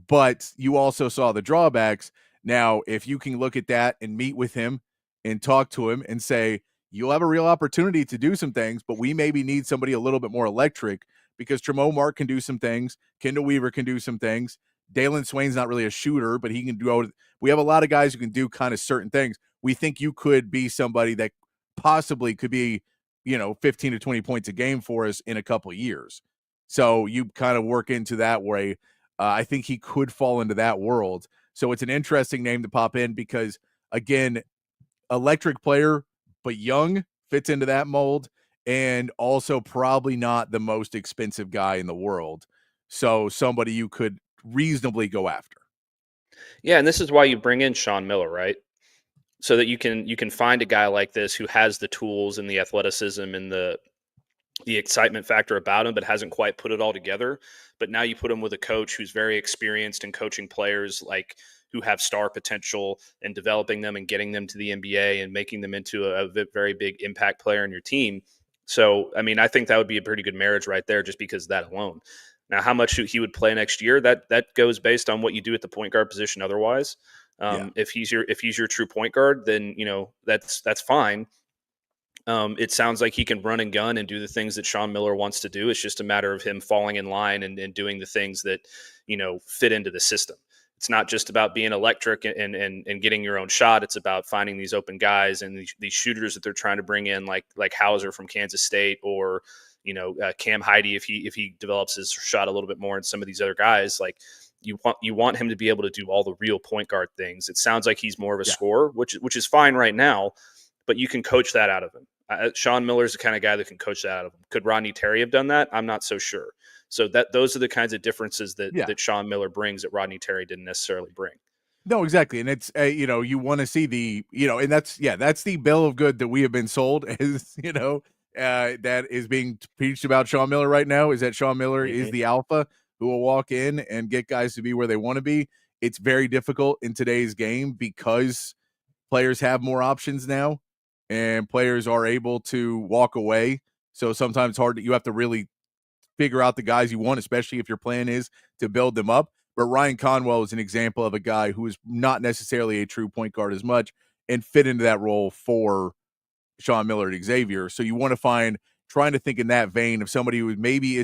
[SPEAKER 5] but you also saw the drawbacks. Now, if you can look at that and meet with him and talk to him and say, you'll have a real opportunity to do some things, but we maybe need somebody a little bit more electric, because Tremo Mark can do some things. Kendall Weaver can do some things. Dalen Swain's not really a shooter, but he can do. We have a lot of guys who can do kind of certain things. We think you could be somebody that possibly could be, 15 to 20 points a game for us in a couple of years. So you kind of work into that way. I think he could fall into that world. So it's an interesting name to pop in because, again, electric player, but young, fits into that mold, and also probably not the most expensive guy in the world. So somebody you could reasonably go after.
[SPEAKER 6] Yeah, and this is why you bring in Sean Miller, right? So that you can find a guy like this who has the tools and the athleticism and the excitement factor about him, but hasn't quite put it all together. But now you put him with a coach who's very experienced in coaching players who have star potential and developing them and getting them to the NBA and making them into a very big impact player in your team. So, I mean, I think that would be a pretty good marriage right there, just because of that alone. Now, how much he would play next year, that goes based on what you do at the point guard position otherwise. If he's your true point guard, then that's fine. It sounds like he can run and gun and do the things that Sean Miller wants to do. It's just a matter of him falling in line and doing the things that fit into the system. It's not just about being electric and getting your own shot. It's about finding these open guys and these shooters that they're trying to bring in, like Hauser from Kansas State, or Cam Heide if he develops his shot a little bit more, and some of these other guys. Like you want him to be able to do all the real point guard things. It sounds like he's more of a scorer, which is fine right now, but you can coach that out of him. Sean Miller's the kind of guy that can coach that out of him. Could Rodney Terry have done that? I'm not so sure. So those are the kinds of differences that Sean Miller brings that Rodney Terry didn't necessarily bring.
[SPEAKER 5] No, exactly. And it's, you want to see the, and that's the bill of good that we have been sold as, that is being preached about Sean Miller right now, is that Sean Miller is the alpha who will walk in and get guys to be where they want to be. It's very difficult in today's game because players have more options now and players are able to walk away. So sometimes you have to really figure out the guys you want, especially if your plan is to build them up. But Ryan Conwell is an example of a guy who is not necessarily a true point guard as much and fit into that role for Sean Miller at Xavier. So you want to trying to think in that vein of somebody who maybe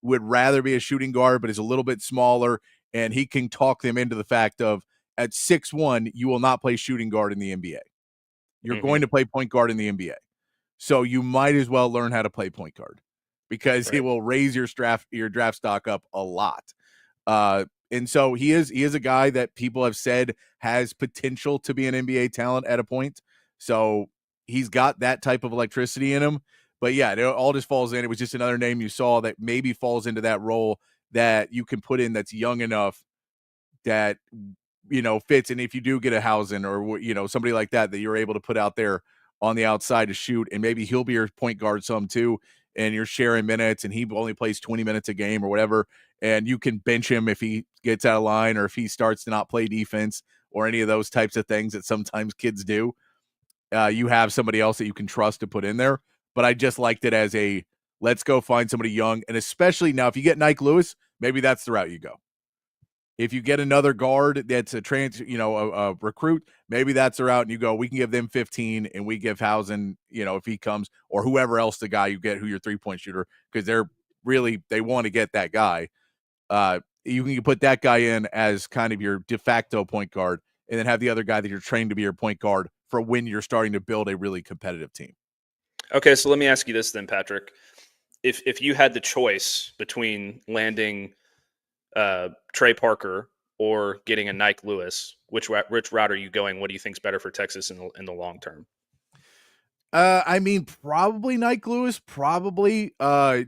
[SPEAKER 5] would rather be a shooting guard, but is a little bit smaller, and he can talk them into the fact of, at 6'1", you will not play shooting guard in the NBA. You're going to play point guard in the NBA. So you might as well learn how to play point guard, because it will raise your draft stock up a lot. And so he is a guy that people have said has potential to be an NBA talent at a point. So he's got that type of electricity in him. But yeah, it all just falls in. It was just another name you saw that maybe falls into that role that you can put in, that's young enough that, fits. And if you do get a Hausen or, somebody like that you're able to put out there on the outside to shoot, and maybe he'll be your point guard some too, and you're sharing minutes and he only plays 20 minutes a game or whatever, and you can bench him if he gets out of line or if he starts to not play defense or any of those types of things that sometimes kids do. You have somebody else that you can trust to put in there. But I just liked it as let's go find somebody young. And especially now, if you get Nike Lewis, maybe that's the route you go. If you get another guard that's a recruit, maybe that's the route, and you go, we can give them 15 and we give Hausen, if he comes, or whoever else the guy you get who your 3-point shooter, because they want to get that guy. You can put that guy in as kind of your de facto point guard, and then have the other guy that you're trained to be your point guard for when you're starting to build a really competitive team.
[SPEAKER 6] Okay, so let me ask you this then, Patrick. If you had the choice between landing Trey Parker or getting a Nike Lewis, which route are you going? What do you think is better for Texas in the long term?
[SPEAKER 5] I mean, probably Nike Lewis, probably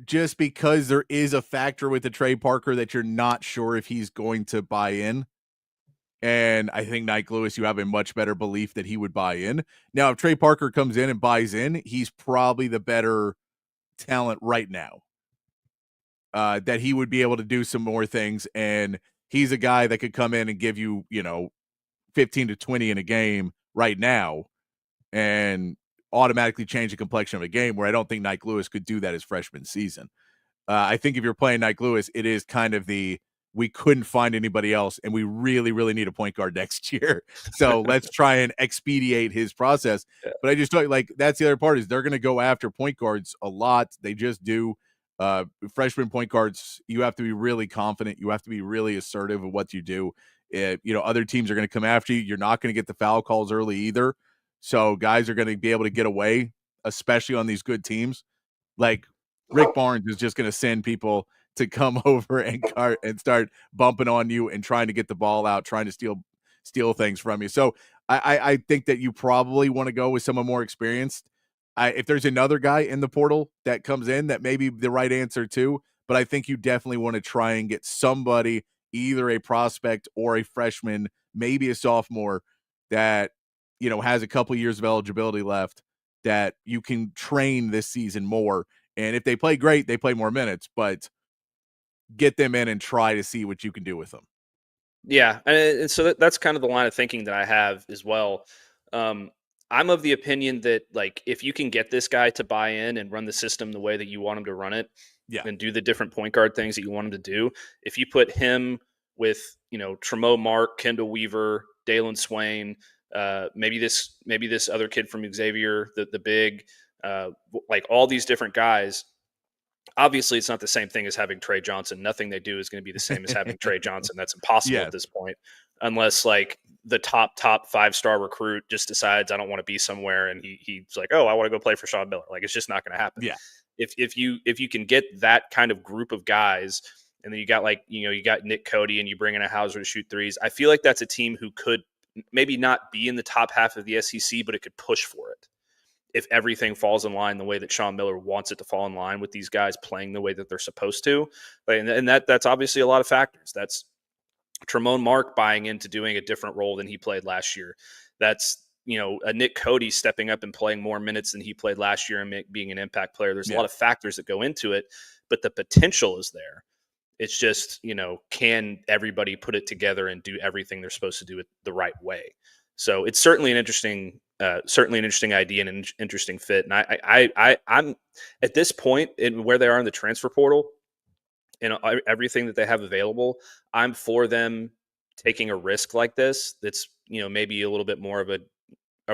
[SPEAKER 5] just because there is a factor with the Trey Parker that you're not sure if he's going to buy in. And I think Nike Lewis, you have a much better belief that he would buy in. Now, if Trey Parker comes in and buys in, he's probably the better talent right now. That he would be able to do some more things. And he's a guy that could come in and give you, 15 to 20 in a game right now and automatically change the complexion of a game, where I don't think Nike Lewis could do that his freshman season. I think if you're playing Nike Lewis, it is kind of we couldn't find anybody else, and we really, really need a point guard next year. So let's try and expedite his process.
[SPEAKER 6] Yeah.
[SPEAKER 5] But I just thought, that's the other part, is they're going to go after point guards a lot. They just do. Freshman point guards, you have to be really confident. You have to be really assertive of what you do. Other teams are going to come after you. You're not going to get the foul calls early either. So guys are going to be able to get away, especially on these good teams. Like Rick Barnes is just going to send people to come over and start bumping on you and trying to get the ball out, trying to steal things from you. So I think that you probably want to go with someone more experienced. If there's another guy in the portal that comes in, that may be the right answer too. But I think you definitely want to try and get somebody, either a prospect or a freshman, maybe a sophomore, that has a couple years of eligibility left, that you can train this season more. And if they play great, they play more minutes, but get them in and try to see what you can do with them.
[SPEAKER 6] Yeah, and so that's kind of the line of thinking that I have as well. I'm of the opinion that, if you can get this guy to buy in and run the system the way that you want him to run it, and do the different point guard things that you want him to do, if you put him with, Tremo Mark, Kendall Weaver, Dalen Swain, maybe this other kid from Xavier, the big, all these different guys. Obviously, it's not the same thing as having Trey Johnson. Nothing they do is going to be the same as having Trey Johnson. That's impossible at this point, unless the top 5-star recruit just decides, I don't want to be somewhere, and he's like, oh, I want to go play for Sean Miller. It's just not going to happen.
[SPEAKER 5] Yeah.
[SPEAKER 6] If you can get that kind of group of guys, and then you got you got Nick Cody, and you bring in a Hauser to shoot threes, I feel like that's a team who could maybe not be in the top half of the SEC, but it could push for it if everything falls in line the way that Sean Miller wants it to fall in line, with these guys playing the way that they're supposed to. And that's obviously a lot of factors. That's Tremont Mark buying into doing a different role than he played last year. That's, a Nick Cody stepping up and playing more minutes than he played last year and being an impact player. There's a lot of factors that go into it, but the potential is there. It's just, can everybody put it together and do everything they're supposed to do it the right way? So it's certainly an interesting idea and an interesting fit. And I'm at this point in where they are in the transfer portal and everything that they have available, I'm for them taking a risk like this. That's, maybe a little bit more of a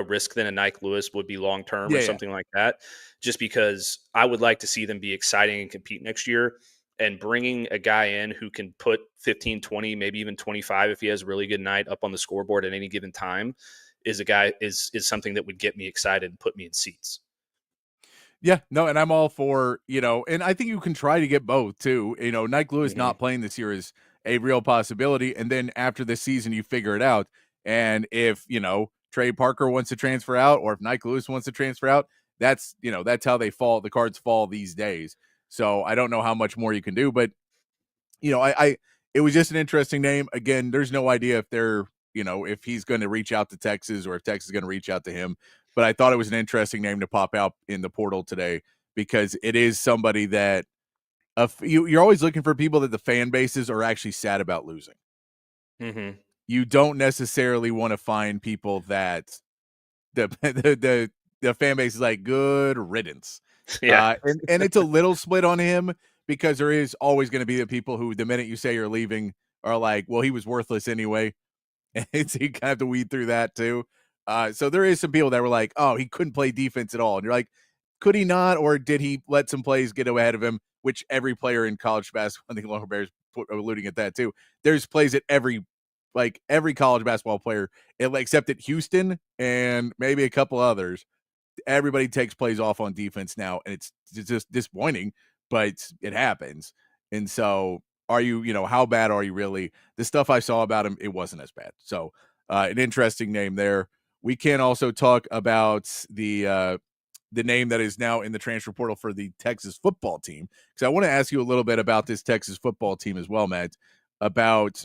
[SPEAKER 6] risk than a Nike Lewis would be long-term or something like that, just because I would like to see them be exciting and compete next year. And bringing a guy in who can put 15, 20, maybe even 25 if he has a really good night up on the scoreboard at any given time is something that would get me excited and put me in seats.
[SPEAKER 5] Yeah, no, and I'm all for, and I think you can try to get both too. Nike Lewis not playing this year is a real possibility. And then after this season, you figure it out. And if, Trey Parker wants to transfer out, or if Nike Lewis wants to transfer out, that's how the cards fall these days. So I don't know how much more you can do, but it was just an interesting name. Again, there's no idea if they're, if he's going to reach out to Texas or if Texas is going to reach out to him. But I thought it was an interesting name to pop out in the portal today, because it is somebody that you're always looking for people that the fan bases are actually sad about losing.
[SPEAKER 6] Mm-hmm.
[SPEAKER 5] You don't necessarily want to find people that the fan base is like, good riddance.
[SPEAKER 6] Yeah.
[SPEAKER 5] And it's a little split on him, because there is always going to be the people who, the minute you say you're leaving, are like, well, he was worthless anyway. And so you kind of have to weed through that too. So there is some people that were like, oh, he couldn't play defense at all. And you're like, could he not? Or did he let some plays get ahead of him? Which every player in college basketball, I think Longhorn Bears alluding at that too. There's plays at every college basketball player, except at Houston and maybe a couple others. Everybody takes plays off on defense now, and it's just disappointing, but it happens. And so are you, how bad are you really? The stuff I saw about him, it wasn't as bad. So an interesting name there. We can also talk about the the name that is now in the transfer portal for the Texas football team. Because I want to ask you a little bit about this Texas football team as well, Matt, about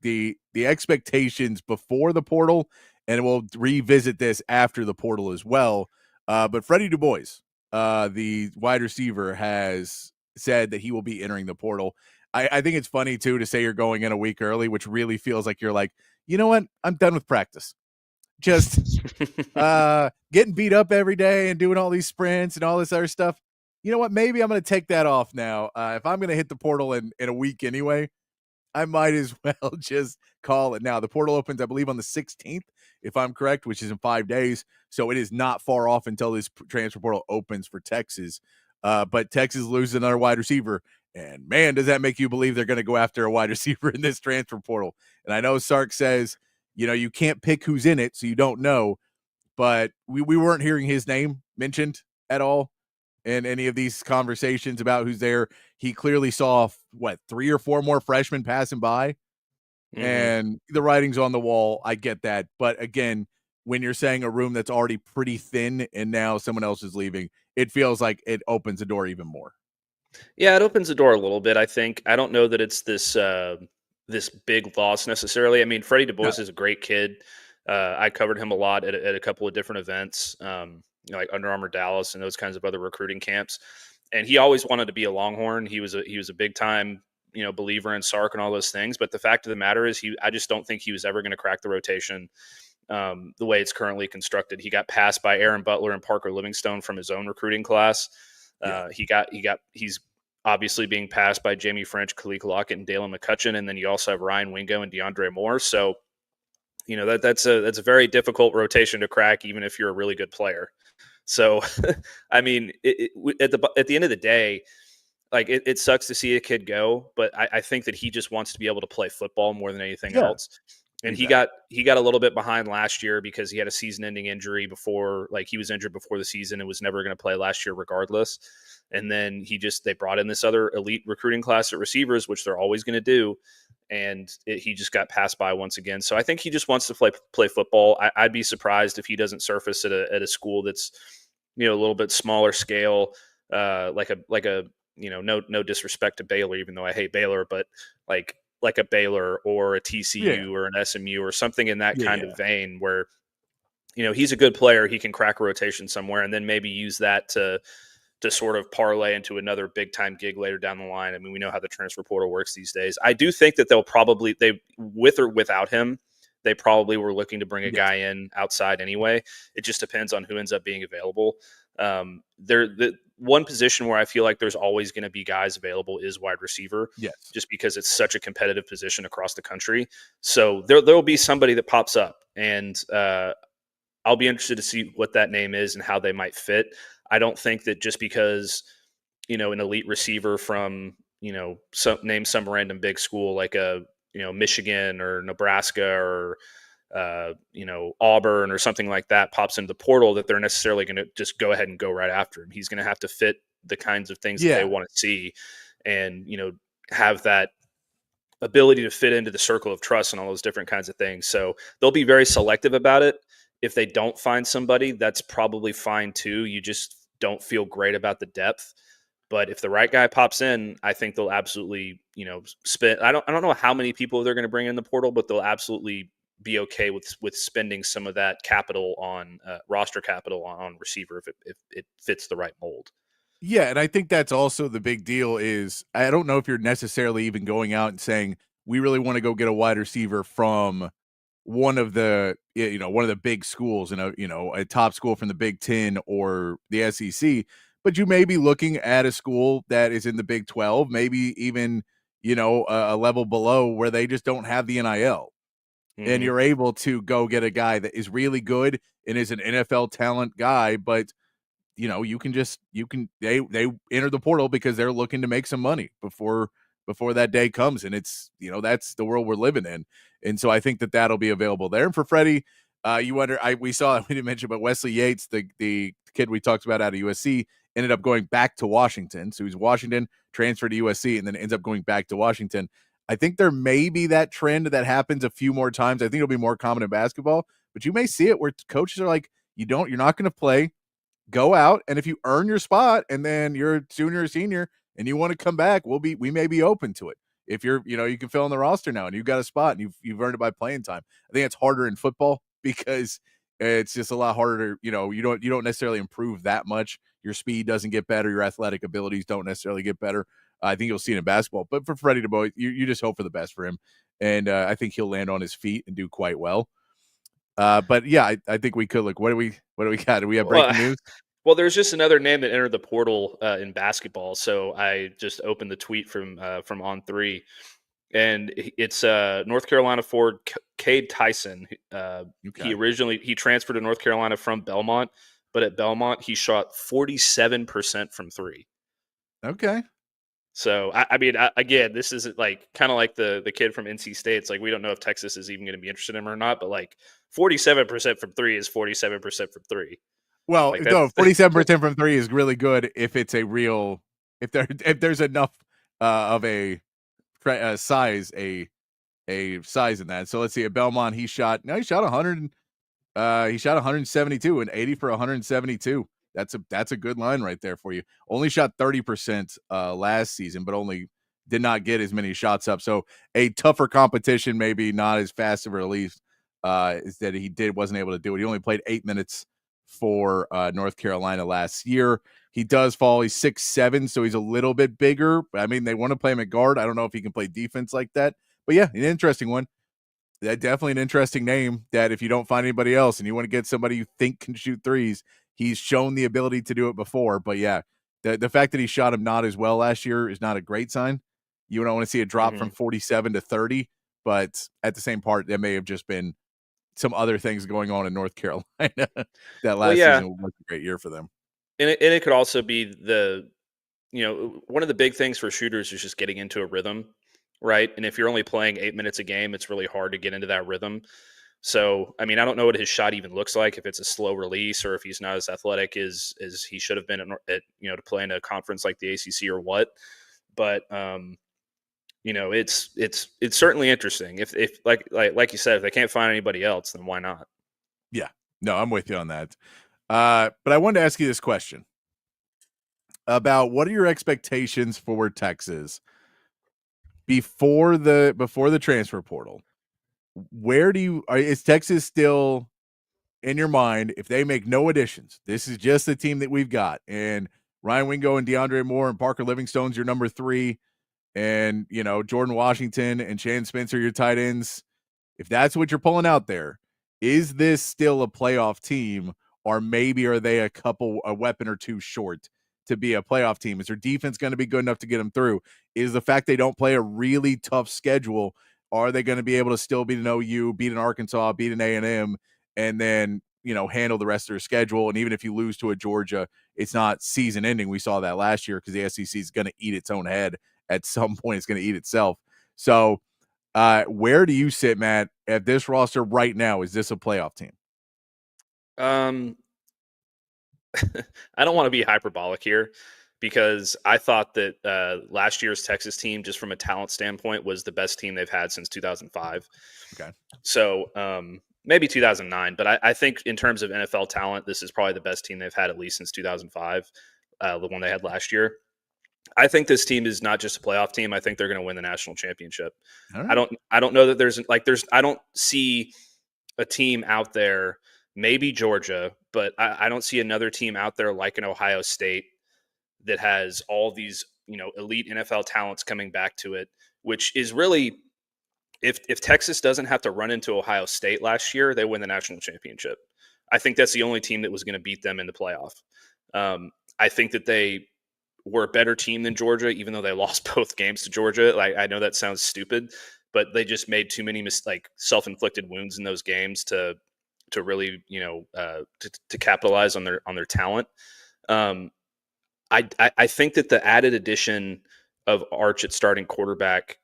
[SPEAKER 5] the expectations before the portal, and we'll revisit this after the portal as well. But Freddie Du Bois, the wide receiver, has said that he will be entering the portal. I think it's funny, too, to say you're going in a week early, which really feels like you're like, you know what? I'm done with practice. Just getting beat up every day and doing all these sprints and all this other stuff. You know what? Maybe I'm going to take that off now. If I'm going to hit the portal in a week anyway, I might as well just call it now. The portal opens, I believe, on the 16th, if I'm correct, which is in 5 days. So it is not far off until this transfer portal opens for Texas. But Texas loses another wide receiver. And, man, does that make you believe they're going to go after a wide receiver in this transfer portal. And I know Sark says, you know, you can't pick who's in it, so you don't know. But we weren't hearing his name mentioned at all in any of these conversations about who's there. He clearly saw, 3 or 4 more freshmen passing by. And the writing's on the wall. I get that. But, again, when you're saying a room that's already pretty thin and now someone else is leaving, it feels like it opens the door even more.
[SPEAKER 6] Yeah, it opens the door a little bit, I think. I don't know that it's this this big loss necessarily. I mean, Freddie Du Bois is a great kid. I covered him a lot at a couple of different events, like Under Armour Dallas and those kinds of other recruiting camps. And he always wanted to be a Longhorn. He was a big time, believer in Sark and all those things. But the fact of the matter is, I just don't think he was ever going to crack the rotation the way it's currently constructed. He got passed by Aaron Butler and Parker Livingstone from his own recruiting class. He's obviously being passed by Jamie French, Khalil Lockett, and Dalen McCutcheon, and then you also have Ryan Wingo and DeAndre Moore. So, that's a very difficult rotation to crack, even if you're a really good player. So, I mean, at the end of the day, like it sucks to see a kid go, but I think that he just wants to be able to play football more than anything else. And exactly. he got a little bit behind last year because he had a season-ending injury before, like he was injured before the season and was never going to play last year regardless. And then they brought in this other elite recruiting class at receivers, which they're always going to do. And he just got passed by once again. So I think he just wants to play football. I'd be surprised if he doesn't surface at a school that's, a little bit smaller scale, like a no disrespect to Baylor, even though I hate Baylor, but like a Baylor or a TCU or an SMU or something in that kind of vein where, he's a good player. He can crack a rotation somewhere and then maybe use that to sort of parlay into another big time gig later down the line. I mean, we know how the transfer portal works these days. I do think that with or without him, they probably were looking to bring a guy in outside anyway. It just depends on who ends up being available. The one position where I feel like there's always going to be guys available is wide receiver. Yes. Just because it's such a competitive position across the country. So there'll be somebody that pops up, and I'll be interested to see what that name is and how they might fit. I don't think that just because, an elite receiver from, some random big school like Michigan or Nebraska or, Auburn or something like that pops into the portal that they're necessarily going to just go ahead and go right after him. He's going to have to fit the kinds of things that they want to see and, have that ability to fit into the circle of trust and all those different kinds of things. So they'll be very selective about it. If they don't find somebody, that's probably fine too. You just don't feel great about the depth. But if the right guy pops in, I think they'll absolutely, spend. I don't know how many people they're going to bring in the portal, but they'll absolutely be okay with spending some of that capital on roster capital on receiver if it fits the right mold.
[SPEAKER 5] Yeah, and I think that's also the big deal is I don't know if you're necessarily even going out and saying we really want to go get a wide receiver from one of the big schools and a top school from the Big Ten or the SEC, but you may be looking at a school that is in the Big 12, maybe even a level below where they just don't have the NIL. Mm-hmm. And you're able to go get a guy that is really good and is an NFL talent guy, but they enter the portal because they're looking to make some money before that day comes. And it's, that's the world we're living in. And so I think that that'll be available there. And for Freddie, we didn't mention, but Wesley Yates, the kid we talked about out of USC, ended up going back to Washington. So he's Washington, transferred to USC, and then ends up going back to Washington. I think there may be that trend that happens a few more times. I think it'll be more common in basketball, but you may see it where coaches are like, you're not going to play. go out, and if you earn your spot and then you're a junior or senior and you want to come back, we may be open to it. If you're, you can fill in the roster now and you've got a spot and you've earned it by playing time. I think it's harder in football because it's just a lot harder. You don't necessarily improve that much. Your speed doesn't get better. Your athletic abilities don't necessarily get better. I think you'll see it in basketball, but for Freddie DeBoer, you just hope for the best for him. And I think he'll land on his feet and do quite well. But yeah, I think we could look. What do we got? Do we have breaking news?
[SPEAKER 6] Well, there's just another name that entered the portal in basketball. So I just opened the tweet from On3, and it's North Carolina forward Cade Tyson. Okay. He transferred to North Carolina from Belmont, but at Belmont he shot 47% from three.
[SPEAKER 5] Okay.
[SPEAKER 6] So I mean, again, this is like kind of like the kid from NC State. It's like we don't know if Texas is even going to be interested in him or not, but like 47% from three is 47% from three.
[SPEAKER 5] Well,
[SPEAKER 6] like
[SPEAKER 5] no, 47% from three is really good if it's a real, if there's enough of a size in that. So let's see, at Belmont he shot 100. He shot 172 and 80 for 172. That's a good line right there for you. Only shot 30% last season, but only did not get as many shots up. So a tougher competition, maybe not as fast of a release is that he wasn't able to do it. He only played 8 minutes for North Carolina last year. He does fall. He's 6'7", so he's a little bit bigger. I mean, they want to play him at guard. I don't know if he can play defense like that. But yeah, an interesting one. That definitely an interesting name that if you don't find anybody else and you want to get somebody you think can shoot threes, he's shown the ability to do it before. But yeah, the fact that he shot him not as well last year is not a great sign. You don't want to see a drop from 47 to 30, but at the same part, there may have just been some other things going on in North Carolina that last season was a great year for them.
[SPEAKER 6] And it could also be one of the big things for shooters is just getting into a rhythm, right? And if you're only playing 8 minutes a game, it's really hard to get into that rhythm. So, I mean, I don't know what his shot even looks like, if it's a slow release or if he's not as athletic as he should have been at to play in a conference like the ACC or what. But, it's certainly interesting. If like you said, if they can't find anybody else, then why not?
[SPEAKER 5] Yeah, no, I'm with you on that. But I wanted to ask you this question about what are your expectations for Texas before the transfer portal? Where is Texas still in your mind if they make no additions? This is just the team that we've got, and Ryan Wingo and DeAndre Moore and Parker Livingstone's your number 3, and Jordan Washington and Shannon Spencer your tight ends. If that's what you're pulling out there, is this still a playoff team, or maybe are they a weapon or two short to be a playoff team? Is their defense going to be good enough to get them through? Is the fact they don't play a really tough schedule, are they going to be able to still beat an OU, beat an Arkansas, beat an A&M, and then handle the rest of their schedule? And even if you lose to a Georgia, it's not season ending. We saw that last year because the SEC is going to eat its own head at some point. It's going to eat itself. So where do you sit, Matt, at this roster right now? Is this a playoff team?
[SPEAKER 6] I don't want to be hyperbolic here, because I thought that last year's Texas team, just from a talent standpoint, was the best team they've had since 2005.
[SPEAKER 5] Okay.
[SPEAKER 6] So maybe 2009, but I think in terms of NFL talent, this is probably the best team they've had at least since 2005, the one they had last year. I think this team is not just a playoff team. I think they're going to win the national championship. Right. I don't know that I don't see a team out there, maybe Georgia, but I don't see another team out there like an Ohio State that has all these, elite NFL talents coming back to it, which is really, if Texas doesn't have to run into Ohio State last year, they win the national championship. I think that's the only team that was going to beat them in the playoff. I think that they were a better team than Georgia, even though they lost both games to Georgia. Like, I know that sounds stupid, but they just made too many self-inflicted wounds in those games to really, to capitalize on their talent. I think that the added addition of Arch at starting quarterback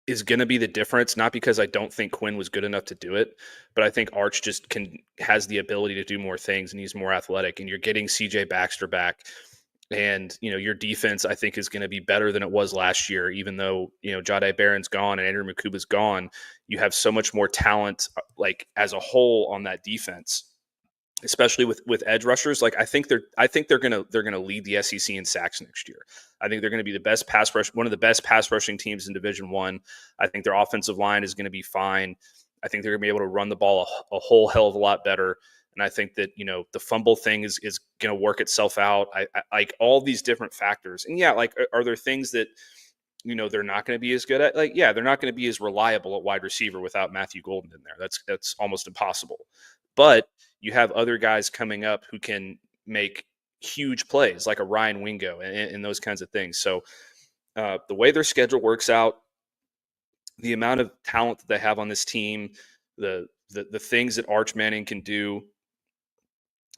[SPEAKER 6] is going to be the difference, not because I don't think Quinn was good enough to do it, but I think Arch just has the ability to do more things, and he's more athletic, and you're getting CJ Baxter back. And, your defense, I think, is going to be better than it was last year, even though, Jahdae Barron's gone and Andrew Makuba's gone. You have so much more talent, as a whole on that defense. especially with edge rushers. Like I think they're gonna lead the SEC in sacks next year. I think they're going to be the best pass rush, one of the best pass rushing teams in Division I. I think their offensive line is going to be fine. I think they're going to be able to run the ball a whole hell of a lot better. And I think that, the fumble thing is going to work itself out. I like all these different factors. And yeah, like, are there things that, they're not going to be as good at? Like, yeah, they're not going to be as reliable at wide receiver without Matthew Golden in there. That's almost impossible. But you have other guys coming up who can make huge plays, like a Ryan Wingo and those kinds of things. So the way their schedule works out, the amount of talent that they have on this team, the things that Arch Manning can do.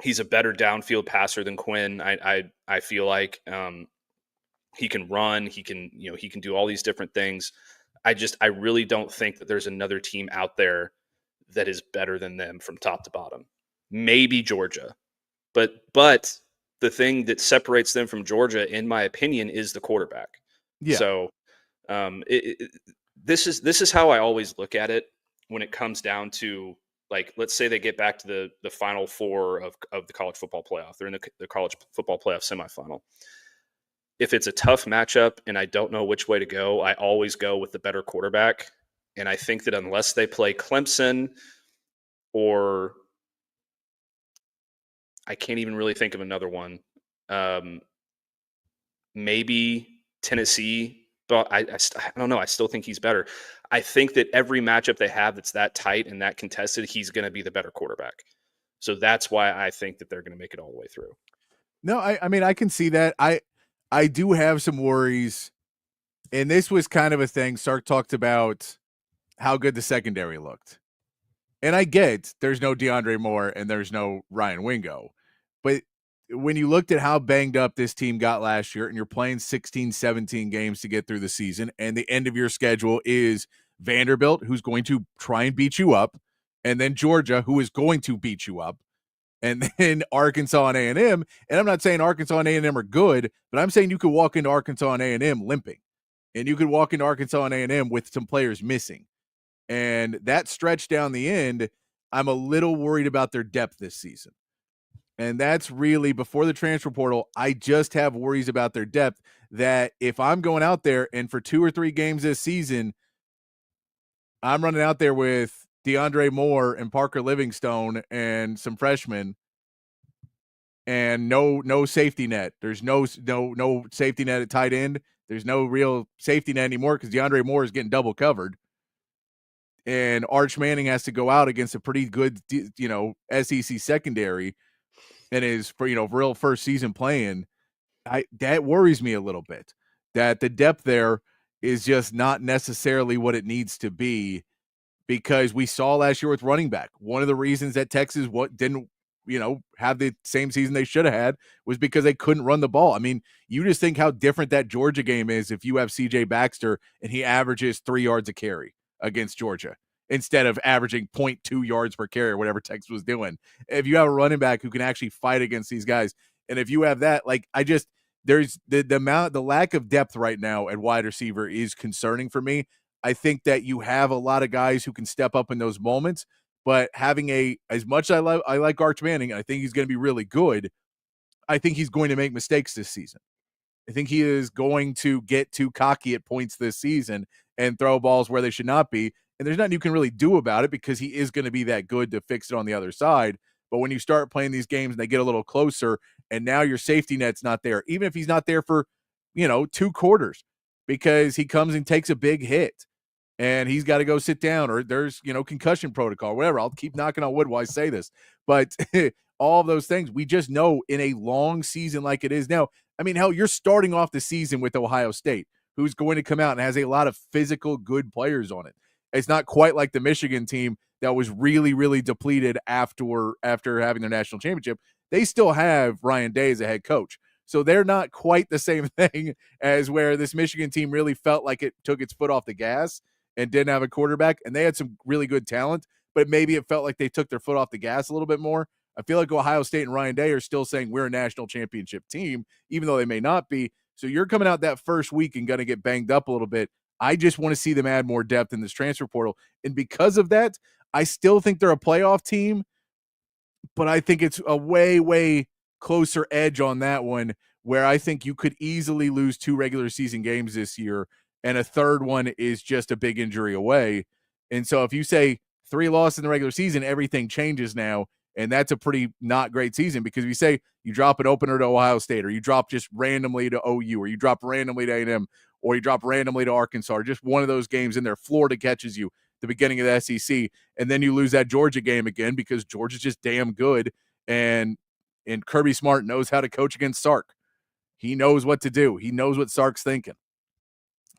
[SPEAKER 6] He's a better downfield passer than Quinn. I feel like he can run. He can do all these different things. I really don't think that there's another team out there that is better than them from top to bottom. Maybe Georgia, but the thing that separates them from Georgia, in my opinion, is the quarterback.
[SPEAKER 5] Yeah.
[SPEAKER 6] So this is how I always look at it when it comes down to, like, let's say they get back to the Final Four of the college football playoff. They're in the college football playoff semifinal. If it's a tough matchup and I don't know which way to go, I always go with the better quarterback. And I think that unless they play Clemson, or I can't even really think of another one, maybe Tennessee, but I don't know. I still think he's better. I think that every matchup they have that's that tight and that contested, he's going to be the better quarterback. So that's why I think that they're going to make it all the way through.
[SPEAKER 5] No, I mean, I can see that. I do have some worries, and this was kind of a thing. Sark talked about how good the secondary looked. And I get there's no DeAndre Moore and there's no Ryan Wingo. But when you looked at how banged up this team got last year, and you're playing 16, 17 games to get through the season, and the end of your schedule is Vanderbilt, who's going to try and beat you up, and then Georgia, who is going to beat you up, and then Arkansas and A&M. And I'm not saying Arkansas and A&M are good, but I'm saying you could walk into Arkansas and A&M limping, and you could walk into Arkansas and A&M with some players missing. And that stretch down the end, I'm a little worried about their depth this season. And that's really, before the transfer portal, I just have worries about their depth, that if I'm going out there and for 2 or 3 games this season, I'm running out there with DeAndre Moore and Parker Livingstone and some freshmen, and no safety net. There's no safety net at tight end. There's no real safety net anymore because DeAndre Moore is getting double covered. And Arch Manning has to go out against a pretty good, SEC secondary, and his real first season playing. That worries me a little bit, that the depth there is just not necessarily what it needs to be, because we saw last year with running back, one of the reasons that Texas didn't have the same season they should have had was because they couldn't run the ball. I mean, you just think how different that Georgia game is if you have CJ Baxter and he averages 3 yards a carry against Georgia instead of averaging 0.2 yards per carry or whatever Texas was doing. If you have a running back who can actually fight against these guys, and if you have that, there's the lack of depth right now at wide receiver is concerning for me. I think that you have a lot of guys who can step up in those moments, but having as much as I like Arch Manning, I think he's going to be really good. I think he's going to make mistakes this season. I think he is going to get too cocky at points this season and throw balls where they should not be. And there's nothing you can really do about it because he is going to be that good to fix it on the other side. But when you start playing these games and they get a little closer, and now your safety net's not there, even if he's not there for, 2 quarters, because he comes and takes a big hit and he's got to go sit down, or there's, concussion protocol, whatever. I'll keep knocking on wood while I say this. But all of those things, we just know in a long season like it is now. I mean, hell, you're starting off the season with Ohio State, who's going to come out and has a lot of physical, good players on it. It's not quite like the Michigan team that was really, really depleted after having their national championship. They still have Ryan Day as a head coach. So they're not quite the same thing as where this Michigan team really felt like it took its foot off the gas and didn't have a quarterback. And they had some really good talent, but maybe it felt like they took their foot off the gas a little bit more. I feel like Ohio State and Ryan Day are still saying we're a national championship team, even though they may not be. So you're coming out that first week and going to get banged up a little bit. I just want to see them add more depth in this transfer portal. And because of that, I still think they're a playoff team, but I think it's a way, way closer edge on that one, where I think you could easily lose 2 regular season games this year, and a third one is just a big injury away. And so if you say 3 losses in the regular season, everything changes now, and that's a pretty not great season, because if you say you drop an opener to Ohio State, or you drop just randomly to OU, or you drop randomly to A&M, or you drop randomly to Arkansas, or just one of those games in there, Florida catches you the beginning of the SEC, and then you lose that Georgia game again because Georgia's just damn good, and Kirby Smart knows how to coach against Sark. He knows what to do. He knows what Sark's thinking.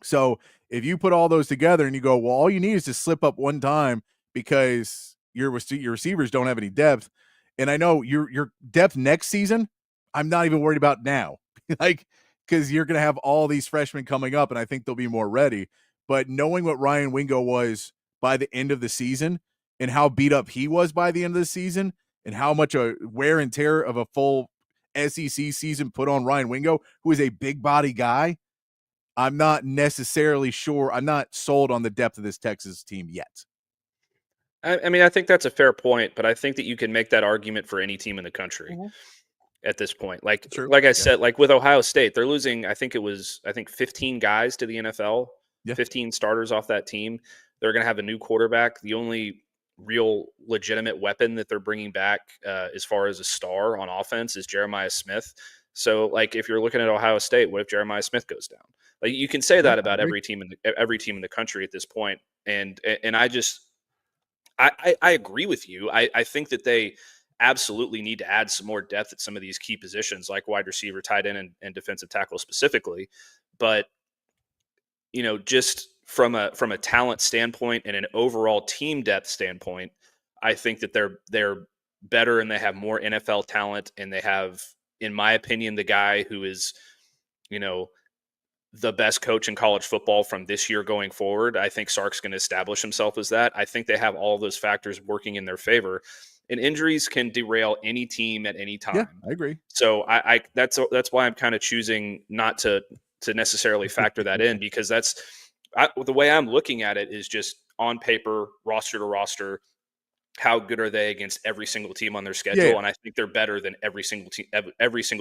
[SPEAKER 5] So if you put all those together and you go, well, all you need is to slip up one time because your receivers don't have any depth. And I know your depth next season, I'm not even worried about now, like, because you're going to have all these freshmen coming up, and I think they'll be more ready. But knowing what Ryan Wingo was by the end of the season, and how beat up he was by the end of the season, and how much a wear and tear of a full SEC season put on Ryan Wingo, who is a big body guy, I'm not necessarily sure. I'm not sold on the depth of this Texas team yet.
[SPEAKER 6] I mean, I think that's a fair point, but I think that you can make that argument for any team in the country at this point. Like,
[SPEAKER 5] True.
[SPEAKER 6] like I said, like with Ohio State, they're losing, I think 15 guys to the NFL, 15 starters off that team. They're going to have a new quarterback. The only real legitimate weapon that they're bringing back as far as a star on offense is Jeremiah Smith. So, like, if you're looking at Ohio State, what if Jeremiah Smith goes down? Like, you can say that about every team in the country at this point. And I agree with you. I think that they absolutely need to add some more depth at some of these key positions, like wide receiver, tight end, and defensive tackle specifically. But, you know, just from a talent standpoint and an overall team depth standpoint, I think that they're better and they have more NFL talent, and they have, in my opinion, the guy who is, you know, the best coach in college football from this year going forward. I think Sark's going to establish himself as that. I think they have all those factors working in their favor, and injuries can derail any team at any time.
[SPEAKER 5] Yeah, I agree.
[SPEAKER 6] So I that's why I'm kind of choosing not to necessarily factor that in, because the way I'm looking at it is just on paper, roster to roster. How good are they against every single team on their schedule?
[SPEAKER 5] Yeah.
[SPEAKER 6] And I think they're better than every single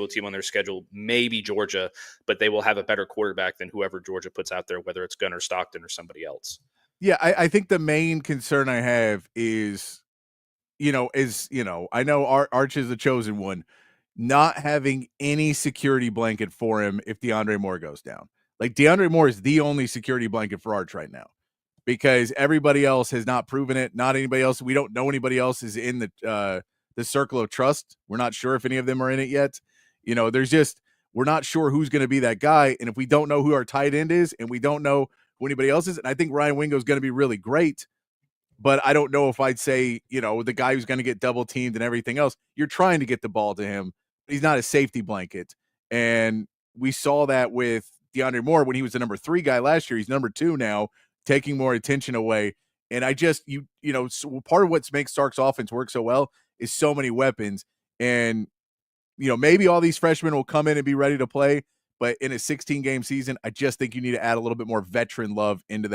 [SPEAKER 6] team on their schedule, maybe Georgia, but they will have a better quarterback than whoever Georgia puts out there, whether it's Gunnar Stockton or somebody else.
[SPEAKER 5] Yeah, I think the main concern I have is, I know Arch is the chosen one, not having any security blanket for him if DeAndre Moore goes down. Like, DeAndre Moore is the only security blanket for Arch right now, because everybody else has not proven it. Not anybody else. We don't know anybody else is in the circle of trust. We're not sure if any of them are in it yet. You know, we're not sure who's going to be that guy. And if we don't know who our tight end is, and we don't know who anybody else is, and I think Ryan Wingo is going to be really great, but I don't know if I'd say, the guy who's going to get double teamed and everything else, you're trying to get the ball to him. He's not a safety blanket. And we saw that with DeAndre Moore when he was the number 3 guy last year. He's number 2 now, taking more attention away. And I just, so part of what makes Sark's offense work so well is so many weapons. And, maybe all these freshmen will come in and be ready to play, but in a 16-game season, I just think you need to add a little bit more veteran love into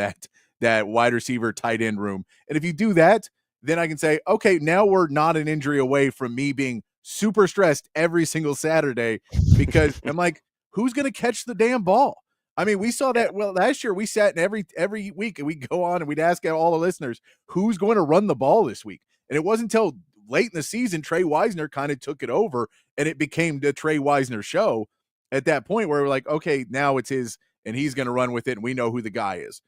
[SPEAKER 5] that wide receiver tight end room. And if you do that, then I can say, okay, now we're not an injury away from me being super stressed every single Saturday, because I'm like, who's going to catch the damn ball? I mean, we saw that. Well, last year we sat in every week and we'd go on and we'd ask all the listeners, who's going to run the ball this week? And it wasn't until late in the season, Trey Wisner kind of took it over and it became the Trey Wisner show at that point, where we're like, okay, now it's his and he's going to run with it. And we know who the guy is.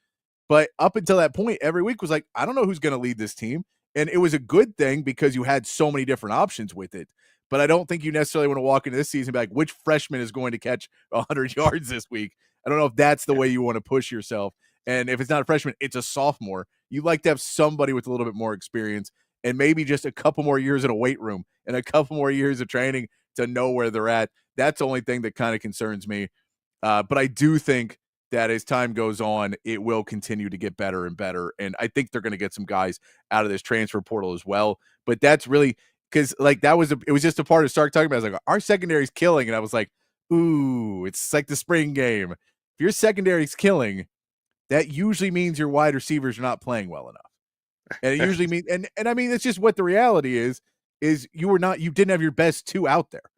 [SPEAKER 5] But up until that point, every week was like, I don't know who's going to lead this team. And it was a good thing because you had so many different options with it. But I don't think you necessarily want to walk into this season and be like, which freshman is going to catch 100 yards this week? I don't know if that's the way you want to push yourself. And if it's not a freshman, it's a sophomore. You'd like to have somebody with a little bit more experience and maybe just a couple more years in a weight room and a couple more years of training to know where they're at. That's the only thing that kind of concerns me. But I do think that as time goes on, it will continue to get better and better. And I think they're going to get some guys out of this transfer portal as well. But that's really because it was just a part of Stark talking about. I was like, our secondary's killing. And I was like, ooh, it's like the spring game. If your secondary's killing, that usually means your wide receivers are not playing well enough. And it usually means, and I mean, it's just what the reality is. is you didn't have your best two out there.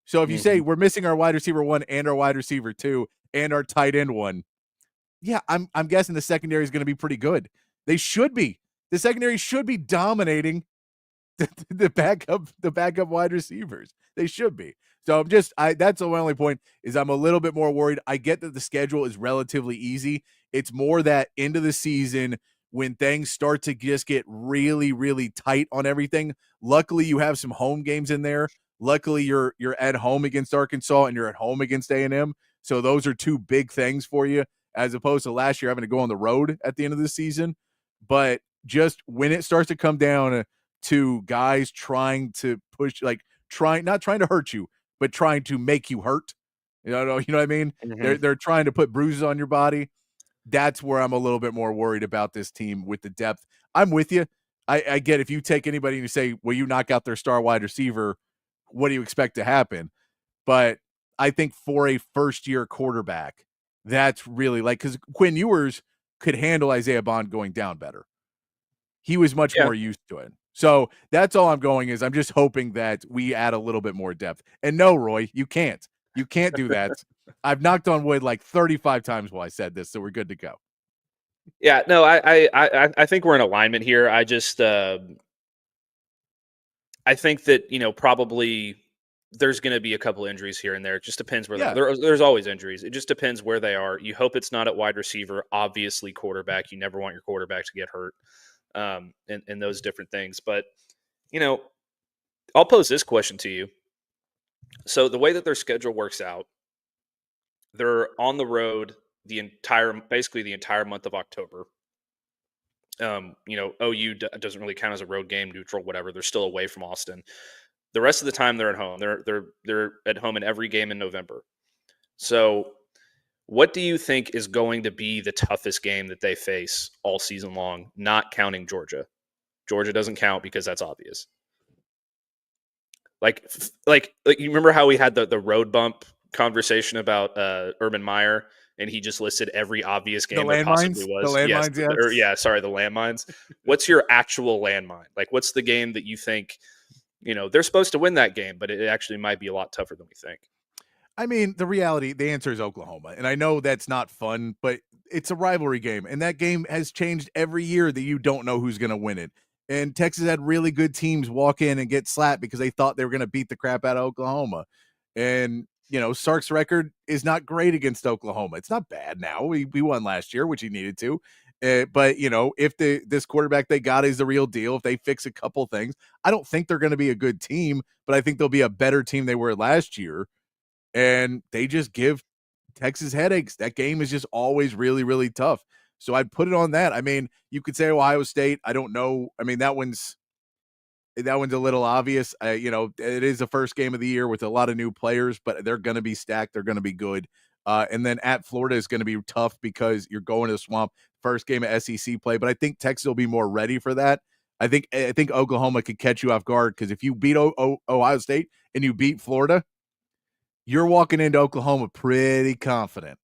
[SPEAKER 5] So if you say we're missing our wide receiver 1 and our wide receiver 2 and our tight end 1, yeah, I'm guessing the secondary is going to be pretty good. They should be. The secondary should be dominating the backup wide receivers. They should be. So that's the only point is I'm a little bit more worried. I get that the schedule is relatively easy. It's more that into the season when things start to just get really, really tight on everything. Luckily, you have some home games in there. Luckily, you're at home against Arkansas and you're at home against A&M. So those are two big things for you, as opposed to last year having to go on the road at the end of the season. But just when it starts to come down to guys trying to push, like not trying to hurt you, but trying to make you hurt. You know what I mean? They're trying to put bruises on your body. That's where I'm a little bit more worried about this team with the depth. I'm with you. I get if you take anybody and you say, well, you knock out their star wide receiver, what do you expect to happen? But I think for a first-year quarterback, that's really because Quinn Ewers could handle Isaiah Bond going down better. He was much more used to it. So that's all I'm going is I'm just hoping that we add a little bit more depth. And no, Roy, you can't. You can't do that. I've knocked on wood like 35 times while I said this, so we're good to go.
[SPEAKER 6] Yeah, no, I think we're in alignment here. I just I think that, probably there's going to be a couple injuries here and there. It just depends where there's always injuries. It just depends where they are. You hope it's not at wide receiver, obviously quarterback. You never want your quarterback to get hurt. And those different things. But, I'll pose this question to you. So the way that their schedule works out, they're on the road basically the entire month of October. OU doesn't really count as a road game, neutral, whatever. They're still away from Austin. The rest of the time they're at home. They're at home in every game in November. So what do you think is going to be the toughest game that they face all season long, not counting Georgia? Georgia doesn't count because that's obvious. Like you remember how we had the road bump conversation about Urban Meyer, and he just listed every obvious game there possibly was.
[SPEAKER 5] The landmines,
[SPEAKER 6] yes. The landmines. What's your actual landmine? Like, what's the game that you think, they're supposed to win that game, but it actually might be a lot tougher than we think?
[SPEAKER 5] I mean, the answer is Oklahoma. And I know that's not fun, but it's a rivalry game. And that game has changed every year that you don't know who's going to win it. And Texas had really good teams walk in and get slapped because they thought they were going to beat the crap out of Oklahoma. And, Sark's record is not great against Oklahoma. It's not bad now. We won last year, which he needed to. But, if this quarterback they got is the real deal, if they fix a couple things, I don't think they're going to be a good team, but I think they'll be a better team they were last year. And they just give Texas headaches. That game is just always really, really tough. So I'd put it on that. I mean, you could say Ohio State. I don't know. I mean, that one's a little obvious. It is the first game of the year with a lot of new players, but they're going to be stacked. They're going to be good. And then at Florida is going to be tough because you're going to the swamp. First game of SEC play, but I think Texas will be more ready for that. I think Oklahoma could catch you off guard because if you beat Ohio State and you beat Florida, you're walking into Oklahoma pretty confident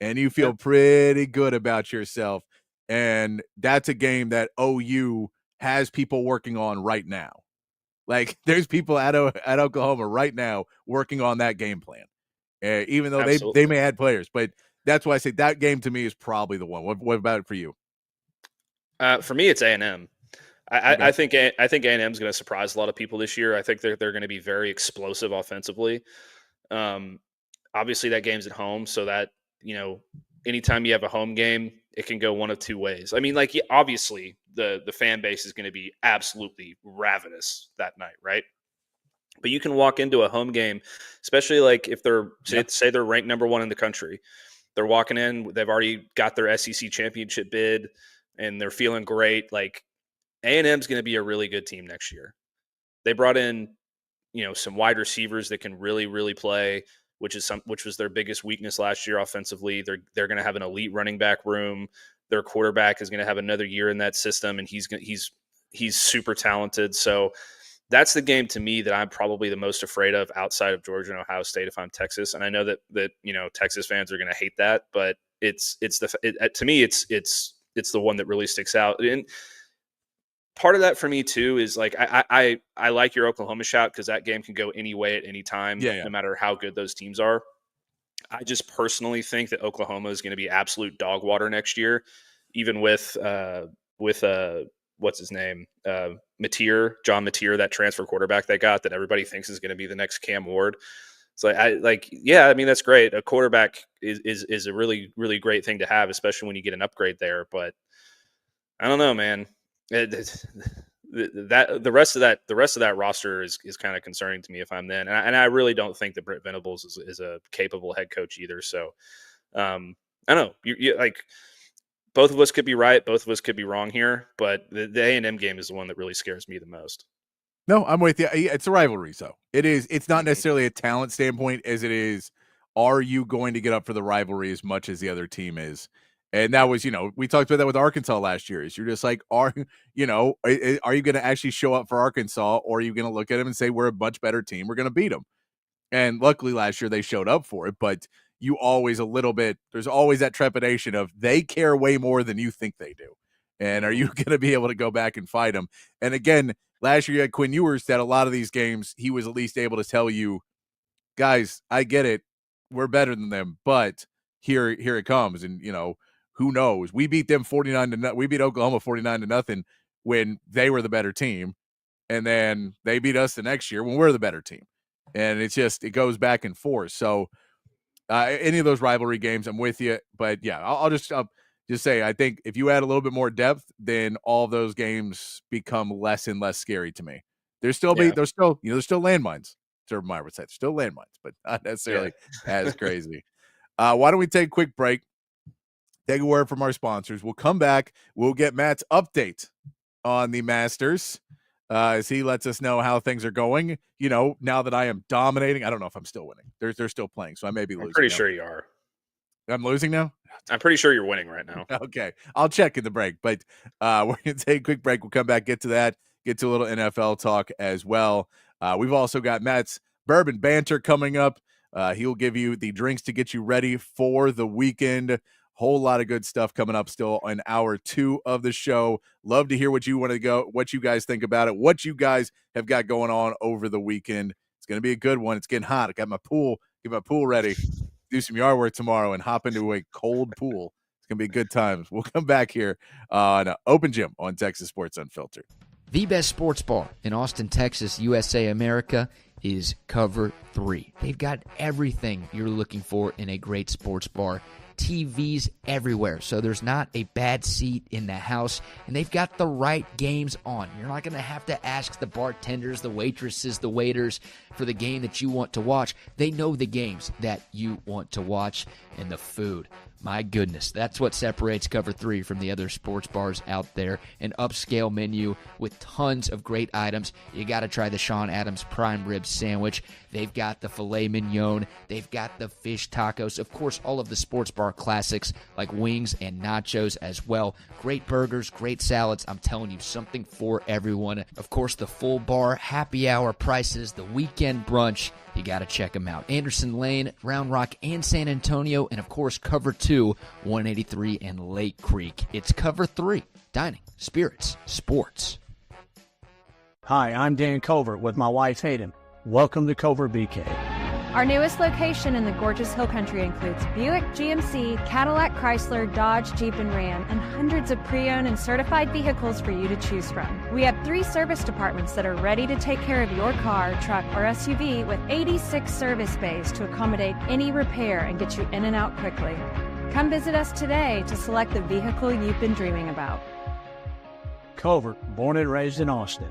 [SPEAKER 5] and you feel pretty good about yourself. And that's a game that OU has people working on right now. Like there's people at Oklahoma right now working on that game plan, even though they may add players. But that's why I say that game to me is probably the one. What about it for you?
[SPEAKER 6] For me, it's A&M. I think A&M is going to surprise a lot of people this year. I think they're going to be very explosive offensively. Obviously that game's at home, so that, anytime you have a home game, it can go one of two ways. I mean, obviously the fan base is going to be absolutely ravenous that night, right? But you can walk into a home game, especially if they're say they're ranked number 1 in the country. They're walking in, they've already got their SEC championship bid and they're feeling great. A&M's going to be a really good team next year. They brought in, some wide receivers that can really, really play, which was their biggest weakness last year offensively. They're going to have an elite running back room. Their quarterback is going to have another year in that system, and he's super talented. So that's the game to me that I'm probably the most afraid of outside of Georgia and Ohio State if I'm Texas. And I know that Texas fans are going to hate that, but to me it's the one that really sticks out. And part of that for me too is like I like your Oklahoma shout because that game can go any way at any time, no matter how good those teams are. I just personally think that Oklahoma is going to be absolute dog water next year, even with what's his name, John Mateer, that transfer quarterback they got that everybody thinks is going to be the next Cam Ward. So I mean, that's great. A quarterback is a really, really great thing to have, especially when you get an upgrade there. But I don't know, man. The rest of that roster is kind of concerning to me if I'm then, and I really don't think that Brent Venables is a capable head coach either. So I don't know. You like both of us could be right, both of us could be wrong here, but the A&M game is the one that really scares me the most.
[SPEAKER 5] No, I'm with you. It's a rivalry, so it is. It's not necessarily a talent standpoint as it is. Are you going to get up for the rivalry as much as the other team is? And that was, we talked about that with Arkansas last year. Is you're just like, are you going to actually show up for Arkansas, or are you going to look at them and say we're a much better team, we're going to beat them? And luckily last year they showed up for it, but there's always that trepidation of they care way more than you think they do. And are you going to be able to go back and fight them? And again, last year you had Quinn Ewers that a lot of these games he was at least able to tell you, guys, I get it, we're better than them, but here it comes. And who knows? We beat them 49-0. We beat Oklahoma 49-0 when they were the better team, and then they beat us the next year when we're the better team. And it goes back and forth. So any of those rivalry games, I'm with you. But yeah, I'll just say I think if you add a little bit more depth, then all of those games become less and less scary to me. There's still landmines. Urban Meyer would say there's still landmines, but not necessarily as crazy. Why don't we take a quick break? Take a word from our sponsors. We'll come back. We'll get Matt's update on the Masters as he lets us know how things are going. Now that I am dominating, I don't know if I'm still winning. They're still playing, so I may be losing.
[SPEAKER 6] I'm pretty sure you are.
[SPEAKER 5] I'm losing now?
[SPEAKER 6] I'm pretty sure you're winning right now.
[SPEAKER 5] Okay. I'll check in the break, but we're going to take a quick break. We'll come back, get to that, get to a little NFL talk as well. We've also got Matt's Bourbon Banter coming up. He'll give you the drinks to get you ready for the weekend. Whole lot of good stuff coming up still in hour 2 of the show. Love to hear what you guys think about it, what you guys have got going on over the weekend. It's going to be a good one. It's getting hot. I got my pool, get my pool ready, do some yard work tomorrow, and hop into a cold pool. It's going to be good times. We'll come back here on Open Gym on Texas Sports Unfiltered.
[SPEAKER 7] The best sports bar in Austin, Texas, USA, America is Cover 3. They've got everything you're looking for in a great sports bar. TVs everywhere, so there's not a bad seat in the house, and they've got the right games on. You're not going to have to ask the bartenders, the waitresses, the waiters for the game that you want to watch. They know the games that you want to watch, and the food. My goodness, that's what separates Cover 3 from the other sports bars out there. An upscale menu with tons of great items. You got to try the Sean Adams prime rib sandwich. They've got the filet mignon. They've got the fish tacos. Of course, all of the sports bar classics like wings and nachos as well. Great burgers, great salads. I'm telling you, something for everyone. Of course, the full bar, happy hour prices, the weekend brunch. You got to check them out. Anderson Lane, Round Rock, and San Antonio. And, of course, Cover 2, 183 and Lake Creek. It's Cover 3. Dining, spirits, sports.
[SPEAKER 8] Hi, I'm Dan Covert with my wife Hayden. Welcome to Covert BK.
[SPEAKER 9] Our newest location in the gorgeous Hill Country includes Buick, GMC, Cadillac, Chrysler, Dodge, Jeep, and Ram, and hundreds of pre-owned and certified vehicles for you to choose from. We have 3 service departments that are ready to take care of your car, truck, or SUV with 86 service bays to accommodate any repair and get you in and out quickly. Come visit us today to select the vehicle you've been dreaming about.
[SPEAKER 8] Covert, born and raised in Austin.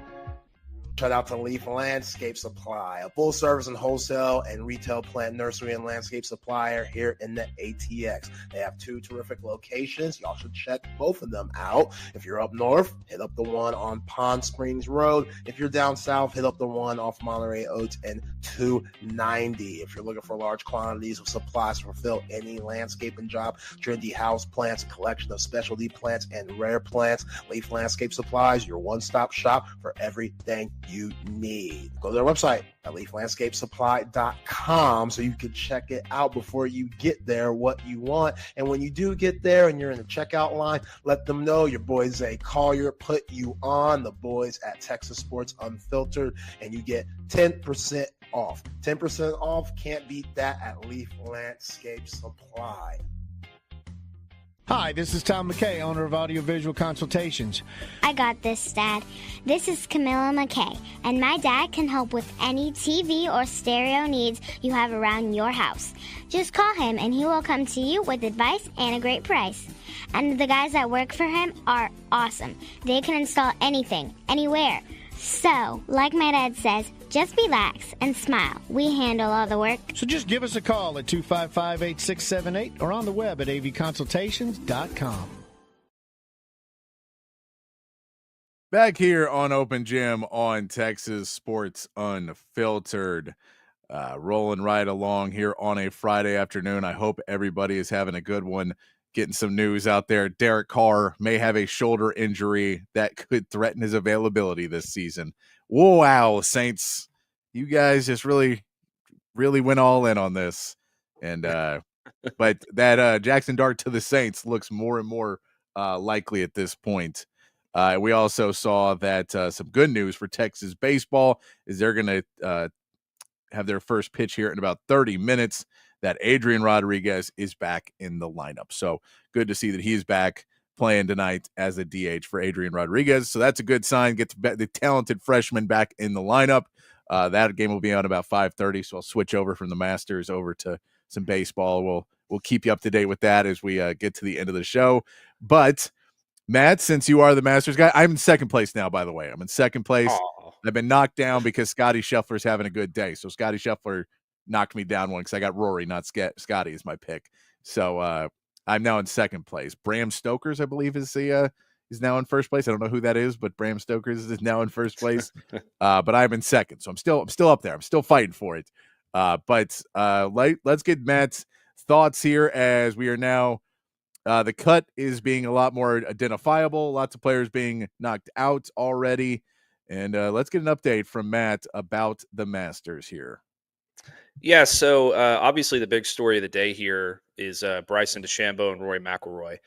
[SPEAKER 1] Shout out to Leaf Landscape Supply, a full service and wholesale and retail plant nursery and landscape supplier here in the ATX. They have 2 terrific locations. Y'all should check both of them out. If you're up north, hit up the one on Pond Springs Road. If you're down south, hit up the one off Monterey Oaks and 290. If you're looking for large quantities of supplies to fulfill any landscaping job, trendy house plants, a collection of specialty plants and rare plants, Leaf Landscape Supplies, your one-stop shop for everything you need. Go to their website at leaflandscapesupply.com so you can check it out before you get there, what you want. And when you do get there and you're in the checkout line, let them know your boy Zay Collier put you on, the boys at Texas Sports Unfiltered, and you get 10% off. 10% off, can't beat that at Leaf Landscape Supply.
[SPEAKER 10] Hi, this is Tom McKay, owner of Audiovisual Consultations.
[SPEAKER 11] I got this, Dad. This is Camilla McKay, and my dad can help with any TV or stereo needs you have around your house. Just call him, and he will come to you with advice and a great price. And the guys that work for him are awesome. They can install anything, anywhere. So, like my dad says, just relax and smile. We handle all the work.
[SPEAKER 10] So just give us a call at 255-8678 or on the web at avconsultations.com.
[SPEAKER 5] Back here on Open Gym on Texas Sports Unfiltered. Rolling right along here on a Friday afternoon. I hope everybody is having a good one. Getting some news out there. Derek Carr may have a shoulder injury that could threaten his availability this season. Wow, Saints, you guys just really went all in on this. And but that Jackson Dart to the Saints looks more and more likely at this point. We also saw that some good news for Texas baseball is they're going to have their first pitch here in about 30 minutes. That Adrian Rodriguez is back in the lineup. So good to see that he's back playing tonight as a DH for Adrian Rodriguez. So that's a good sign. Get the talented freshman back in the lineup. That game will be on about 5:30. So I'll switch over from the Masters over to some baseball. We'll keep you up to date with that as we get to the end of the show. But Matt, since you are the Masters guy, I'm in second place now, by the way. I'm in second place.
[SPEAKER 6] Aww.
[SPEAKER 5] I've been knocked down because Scotty Scheffler's having a good day. So Scotty Scheffler knocked me down one because I got Rory, not Scotty is my pick. So I'm now in second place. Bram Stokers, I believe, is now in first place. I don't know who that is, but Bram Stokers is now in first place. But I'm in second, so I'm still up there. I'm still fighting for it. But let's get Matt's thoughts here as we are now. The cut is being a lot more identifiable. Lots of players being knocked out already. And let's get an update from Matt about the Masters here.
[SPEAKER 6] Yeah, so obviously the big story of the day here is Bryson DeChambeau and Rory McIlroy.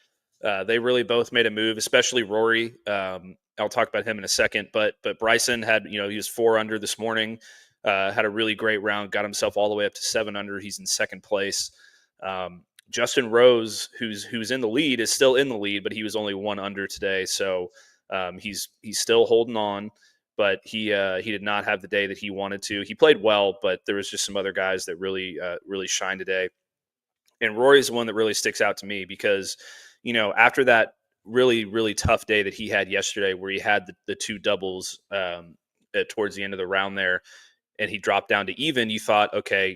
[SPEAKER 6] They really both made a move, especially Rory. I'll talk about him in a second, but Bryson had, he was 4 under this morning, had a really great round, got himself all the way up to 7 under. He's in second place. Justin Rose, who's in the lead, is still in the lead, but he was only 1 under today, so he's still holding on. But he did not have the day that he wanted to. He played well, but there was just some other guys that really shined today. And Rory's the one that really sticks out to me because, after that really, really tough day that he had yesterday where he had the 2 doubles towards the end of the round there and he dropped down to even, you thought, okay,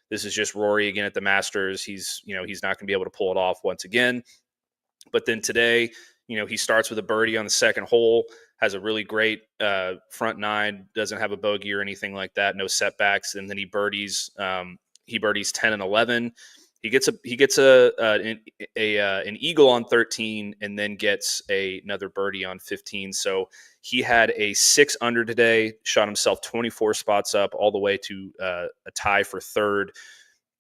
[SPEAKER 6] this is just Rory again at the Masters. He's not going to be able to pull it off once again. But then today, he starts with a birdie on the second hole, has a really great front 9, doesn't have a bogey or anything like that, no setbacks, and then he birdies 10 and 11. He gets an eagle on 13, and then gets another birdie on 15. So he had a 6 under today, shot himself 24 spots up, all the way to a tie for third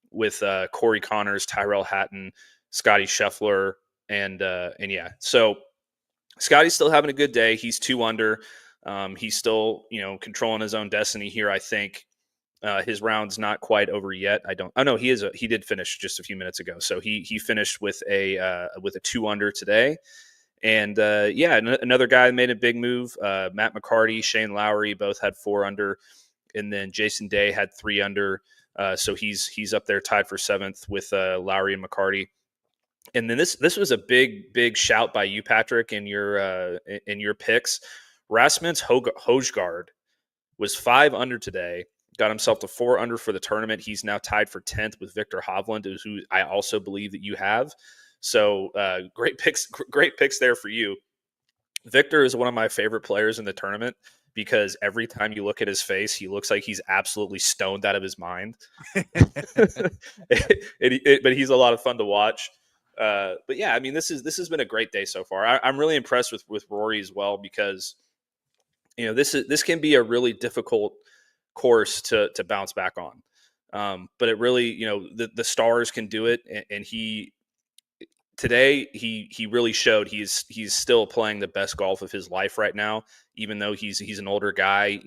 [SPEAKER 6] with Corey Connors, Tyrell Hatton, Scotty Scheffler, and yeah. So Scotty's still having a good day. He's 2 under. He's still, controlling his own destiny here, I think. His round's not quite over yet. He did finish just a few minutes ago. So he finished with a 2 under today. And another guy made a big move. Matt McCarty, Shane Lowry both had 4 under. And then Jason Day had 3 under. So he's up there tied for 7th with Lowry and McCarty. And then this was a big shout by you, Patrick, in your picks. Rasmus Højgaard was 5 under today, got himself to 4 under for the tournament. He's now tied for 10th with Victor Hovland, who I also believe that you have. So great picks there for you. Victor is one of my favorite players in the tournament because every time you look at his face, he looks like he's absolutely stoned out of his mind. But he's a lot of fun to watch. But yeah, I mean, this has been a great day so far. I'm really impressed with Rory as well because, this can be a really difficult course to bounce back on. But it really, the stars can do it. And today he really showed he's still playing the best golf of his life right now, even though he's an older guy.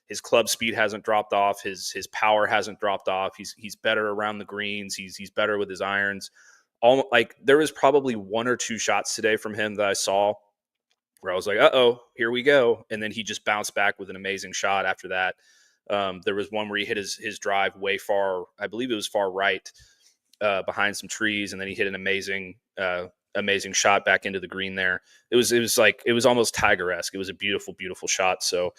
[SPEAKER 6] His club speed hasn't dropped off. His power hasn't dropped off. He's better around the greens. He's better with his irons. There was probably one or two shots today from him that I saw where I was like, uh-oh, here we go. And then he just bounced back with an amazing shot after that. There was one where he hit his drive way far. I believe it was far right, behind some trees. And then he hit an amazing shot back into the green there. It was almost Tiger-esque. It was a beautiful, beautiful shot. So,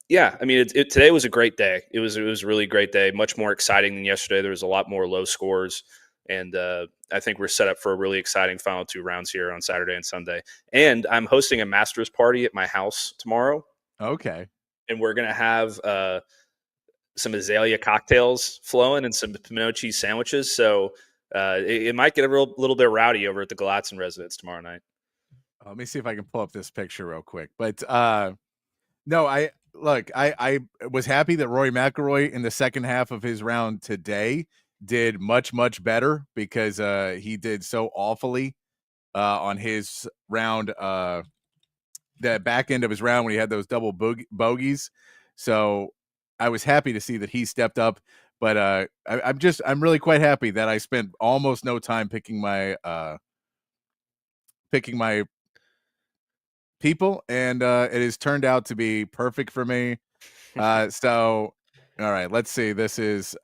[SPEAKER 6] today was a great day. It was a really great day, much more exciting than yesterday. There was a lot more low scores. And I think we're set up for a really exciting final 2 rounds here on Saturday and Sunday. And I'm hosting a Masters party at my house tomorrow.
[SPEAKER 5] Okay.
[SPEAKER 6] And we're going to have some azalea cocktails flowing and some pimento cheese sandwiches. So it might get a little bit rowdy over at the Galatzan residence tomorrow night.
[SPEAKER 5] Let me see if I can pull up this picture real quick. But no, I was happy that Rory McIlroy in the second half of his round today did much, much better, because he did so awfully on his round, the back end of his round when he had those double bogeys. So I was happy to see that he stepped up, but I'm really quite happy that I spent almost no time picking my people, and it has turned out to be perfect for me. So, all right, let's see. This is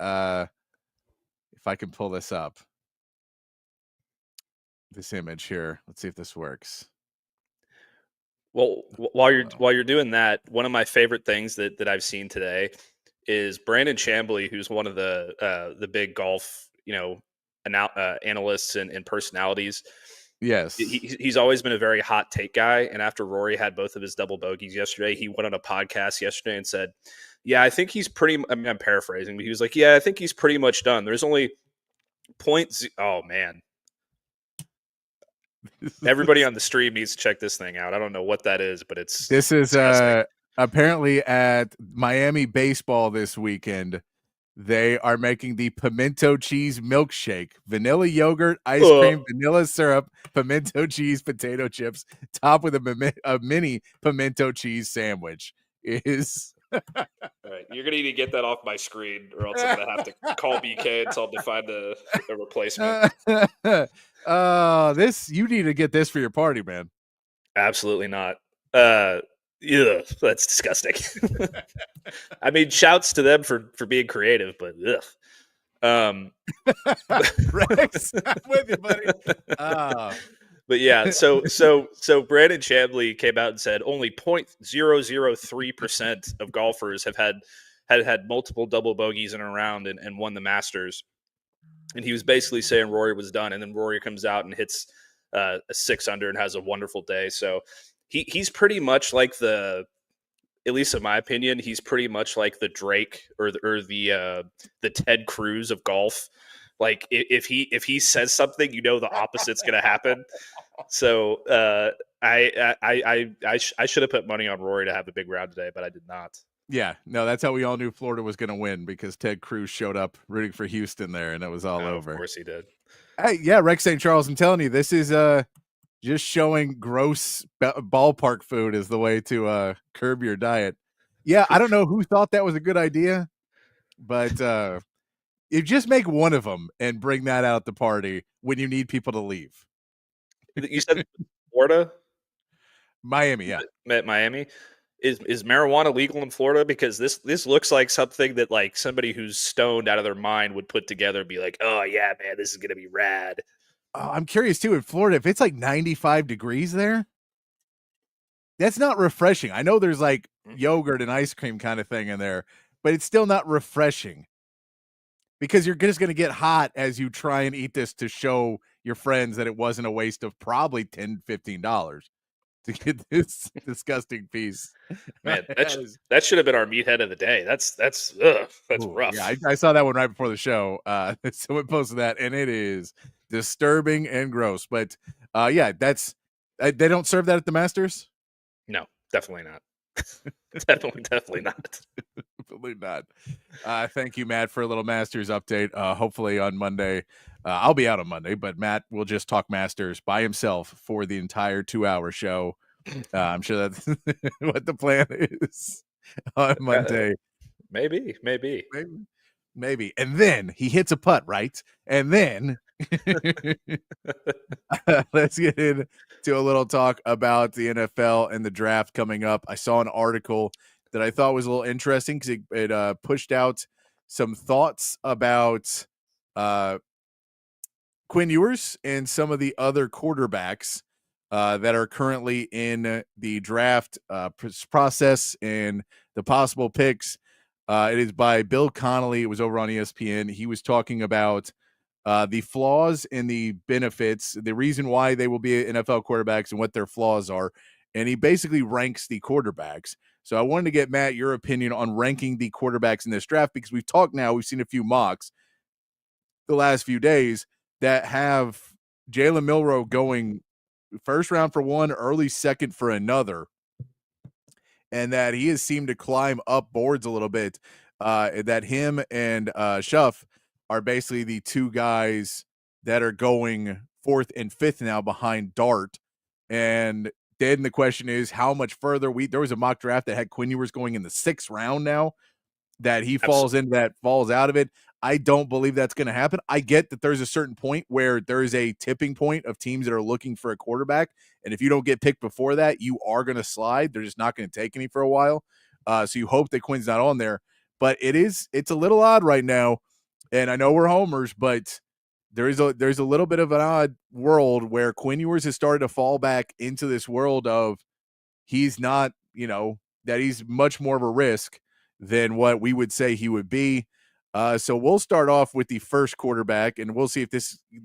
[SPEAKER 5] if I can pull this up, this image here. Let's see if this works.
[SPEAKER 6] Well, while you're doing that, one of my favorite things that I've seen today is Brandon Chambly, who's one of the big golf analysts and personalities.
[SPEAKER 5] Yes,
[SPEAKER 6] he's always been a very hot take guy. And after Rory had both of his double bogeys yesterday, he went on a podcast yesterday and said, "Yeah, I think he's pretty." I mean, I'm paraphrasing, but he was like, "Yeah, I think he's pretty much done. There's only points." Oh man. Everybody on the stream needs to check this thing out. I don't know what that is, but this is
[SPEAKER 5] apparently at Miami baseball this weekend. They are making the pimento cheese milkshake: vanilla yogurt, ice cream, vanilla syrup, pimento cheese, potato chips, topped with a mini pimento cheese sandwich. Is
[SPEAKER 6] all right. You're gonna need to get that off my screen, or else I'm gonna have to call BK and tell him to find a replacement.
[SPEAKER 5] You need to get this for your party, man.
[SPEAKER 6] Absolutely not. Yeah, that's disgusting. I mean, shouts to them for being creative, but
[SPEAKER 5] Rex, I'm with you, buddy.
[SPEAKER 6] But yeah, so Brandon Chambly came out and said only 0.003% of golfers have had multiple double bogeys in a round and won the Masters. And he was basically saying Rory was done, and then Rory comes out and hits a 6 under and has a wonderful day. So he's pretty much like at least in my opinion, he's pretty much like the Drake or the Ted Cruz of golf. Like if he says something, the opposite's going to happen. So I should have put money on Rory to have a big round today, but I did not.
[SPEAKER 5] Yeah, no, that's how we all knew Florida was going to win, because Ted Cruz showed up rooting for Houston there, and it was all over.
[SPEAKER 6] Of course he did.
[SPEAKER 5] Hey, yeah, Rex St. Charles, I'm telling you, this is just showing gross ballpark food is the way to curb your diet. Yeah, I don't know who thought that was a good idea, but you just make one of them and bring that out the party when you need people to leave.
[SPEAKER 6] You said Florida?
[SPEAKER 5] Miami, yeah.
[SPEAKER 6] Miami? Is marijuana legal in Florida? Because this looks like something that like somebody who's stoned out of their mind would put together and be like, oh yeah, man, this is gonna be rad.
[SPEAKER 5] I'm curious too, in Florida, if it's like 95 degrees there, that's not refreshing. I know there's like yogurt and ice cream kind of thing in there, but it's still not refreshing, because you're just going to get hot as you try and eat this to show your friends that it wasn't a waste of probably $10, $15 to get this disgusting piece.
[SPEAKER 6] Man, that should have been our meathead of the day. That's rough.
[SPEAKER 5] Yeah, I saw that one right before the show. Someone posted that, and it is disturbing and gross. But yeah, they don't serve that at the Masters.
[SPEAKER 6] No, Definitely not. Definitely not.
[SPEAKER 5] Definitely not. Thank you, Matt, for a little Masters update. Hopefully on Monday, I'll be out on Monday, but Matt will just talk Masters by himself for the entire 2-hour show. I'm sure that's what the plan is on Monday.
[SPEAKER 6] Maybe.
[SPEAKER 5] And then he hits a putt, right? And then let's get into a little talk about the NFL and the draft coming up. I saw an article that I thought was a little interesting because it pushed out some thoughts about Quinn Ewers and some of the other quarterbacks that are currently in the draft process and the possible picks. It is by Bill Connolly. It was over on ESPN. He was talking about the flaws and the benefits, the reason why they will be NFL quarterbacks and what their flaws are. And he basically ranks the quarterbacks. So I wanted to get, Matt, your opinion on ranking the quarterbacks in this draft, because we've seen a few mocks the last few days that have Jalen Milroe going first round for one, early second for another, and that he has seemed to climb up boards a little bit. That him and Schuff are basically the two guys that are going fourth and fifth now behind Dart. And then the question is, how much further? There was a mock draft that had Quinn Ewers going in the 6th round now, that he falls into that, falls out of it. I don't believe that's going to happen. I get that there's a certain point where there is a tipping point of teams that are looking for a quarterback, and if you don't get picked before that, you are going to slide. They're just not going to take any for a while. So you hope that Quinn's not on there. But it's a little odd right now, and I know we're homers, but there's a little bit of an odd world where Quinn Ewers has started to fall back into this world of he's not, that he's much more of a risk than what we would say he would be. So we'll start off with the first quarterback, and we'll see if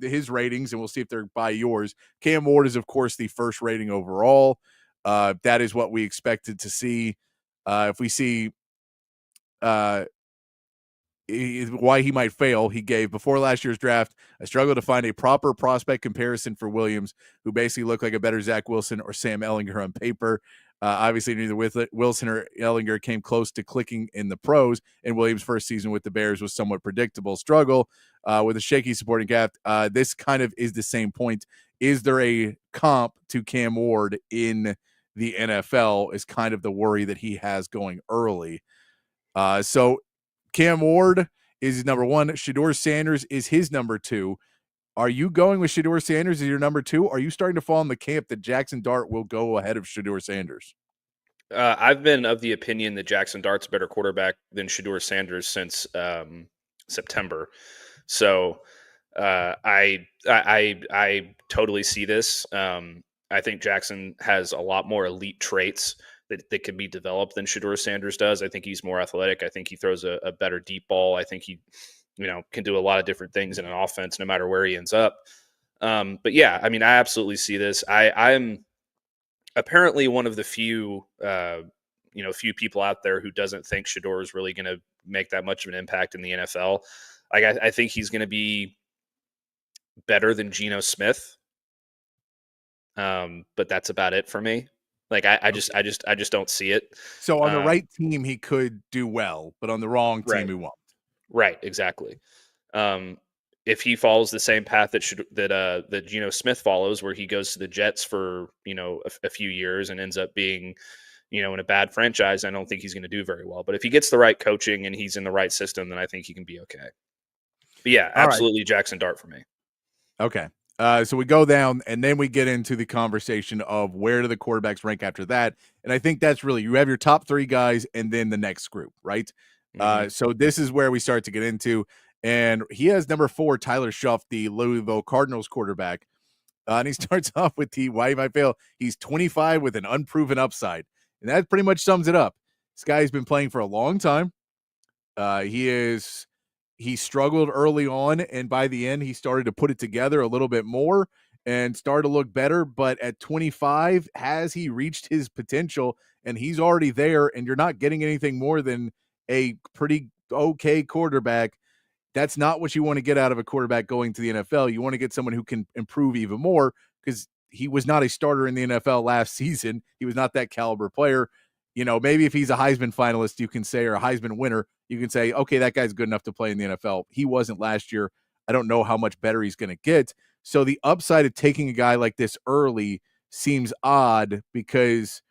[SPEAKER 5] his ratings, and we'll see if they're by yours. Cam Ward is, of course, the first rating overall. That is what we expected to see. If we see why he might fail, he gave before last year's draft, I struggled to find a proper prospect comparison for Williams, who basically looked like a better Zach Wilson or Sam Ehlinger on paper. Obviously, neither Wilson or Ehlinger came close to clicking in the pros, and Williams' first season with the Bears was somewhat predictable struggle with a shaky supporting cast. This kind of is the same point. Is there a comp to Cam Ward in the NFL is kind of the worry that he has going early. So Cam Ward is number one. Shedeur Sanders is his number two. Are you going with Shedeur Sanders as your number two? Are you starting to fall in the camp that Jackson Dart will go ahead of Shedeur Sanders?
[SPEAKER 6] I've been of the opinion that Jackson Dart's a better quarterback than Shedeur Sanders since September. So I totally see this. I think Jackson has a lot more elite traits that can be developed than Shedeur Sanders does. I think he's more athletic. I think he throws a better deep ball. I think he can do a lot of different things in an offense, no matter where he ends up. But yeah, I mean, I absolutely see this. I'm apparently one of the few people out there who doesn't think Shedeur is really going to make that much of an impact in the NFL. Like, I think he's going to be better than Geno Smith. But that's about it for me. Like, I just don't see it.
[SPEAKER 5] So on the right team, he could do well, but on the wrong team, he won't.
[SPEAKER 6] Right, exactly. If he follows the same path that Geno Smith follows, where he goes to the Jets for a few years and ends up being in a bad franchise, I don't think he's going to do very well. But if he gets the right coaching and he's in the right system, then I think he can be okay. But yeah, absolutely, Jackson Dart for me.
[SPEAKER 5] Okay. So we go down, and then we get into the conversation of where do the quarterbacks rank after that. And I think that's really, you have your top three guys and then the next group, right? Mm-hmm. So this is where we start to get into, and he has number 4, Tyler Schuff, the Louisville Cardinals quarterback. And he starts off with why he might fail. He's 25 with an unproven upside. And that pretty much sums it up. This guy's been playing for a long time. He struggled early on, and by the end, he started to put it together a little bit more and started to look better. But at 25, has he reached his potential? And he's already there, and you're not getting anything more than a pretty okay quarterback. That's not what you want to get out of a quarterback going to the NFL. You want to get someone who can improve even more, because he was not a starter in the NFL last season. He was not that caliber player. You know, maybe if he's a Heisman finalist, you can say, or a Heisman winner, you can say, okay, that guy's good enough to play in the NFL. He wasn't last year. I don't know how much better he's going to get. So the upside of taking a guy like this early seems odd, because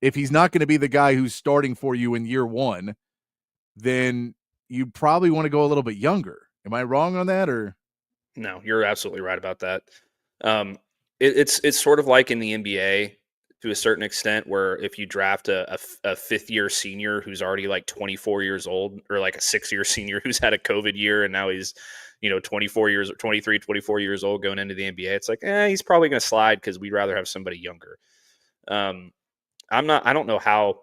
[SPEAKER 5] if he's not going to be the guy who's starting for you in year one, then you probably want to go a little bit younger. Am I wrong on that? Or
[SPEAKER 6] No, you're absolutely right about that. It's sort of like in the NBA to a certain extent, where if you draft a fifth-year senior who's already like 24 years old, or like a six-year senior who's had a COVID year and now he's 24 years old going into the NBA, it's like, he's probably going to slide because we'd rather have somebody younger. I don't know how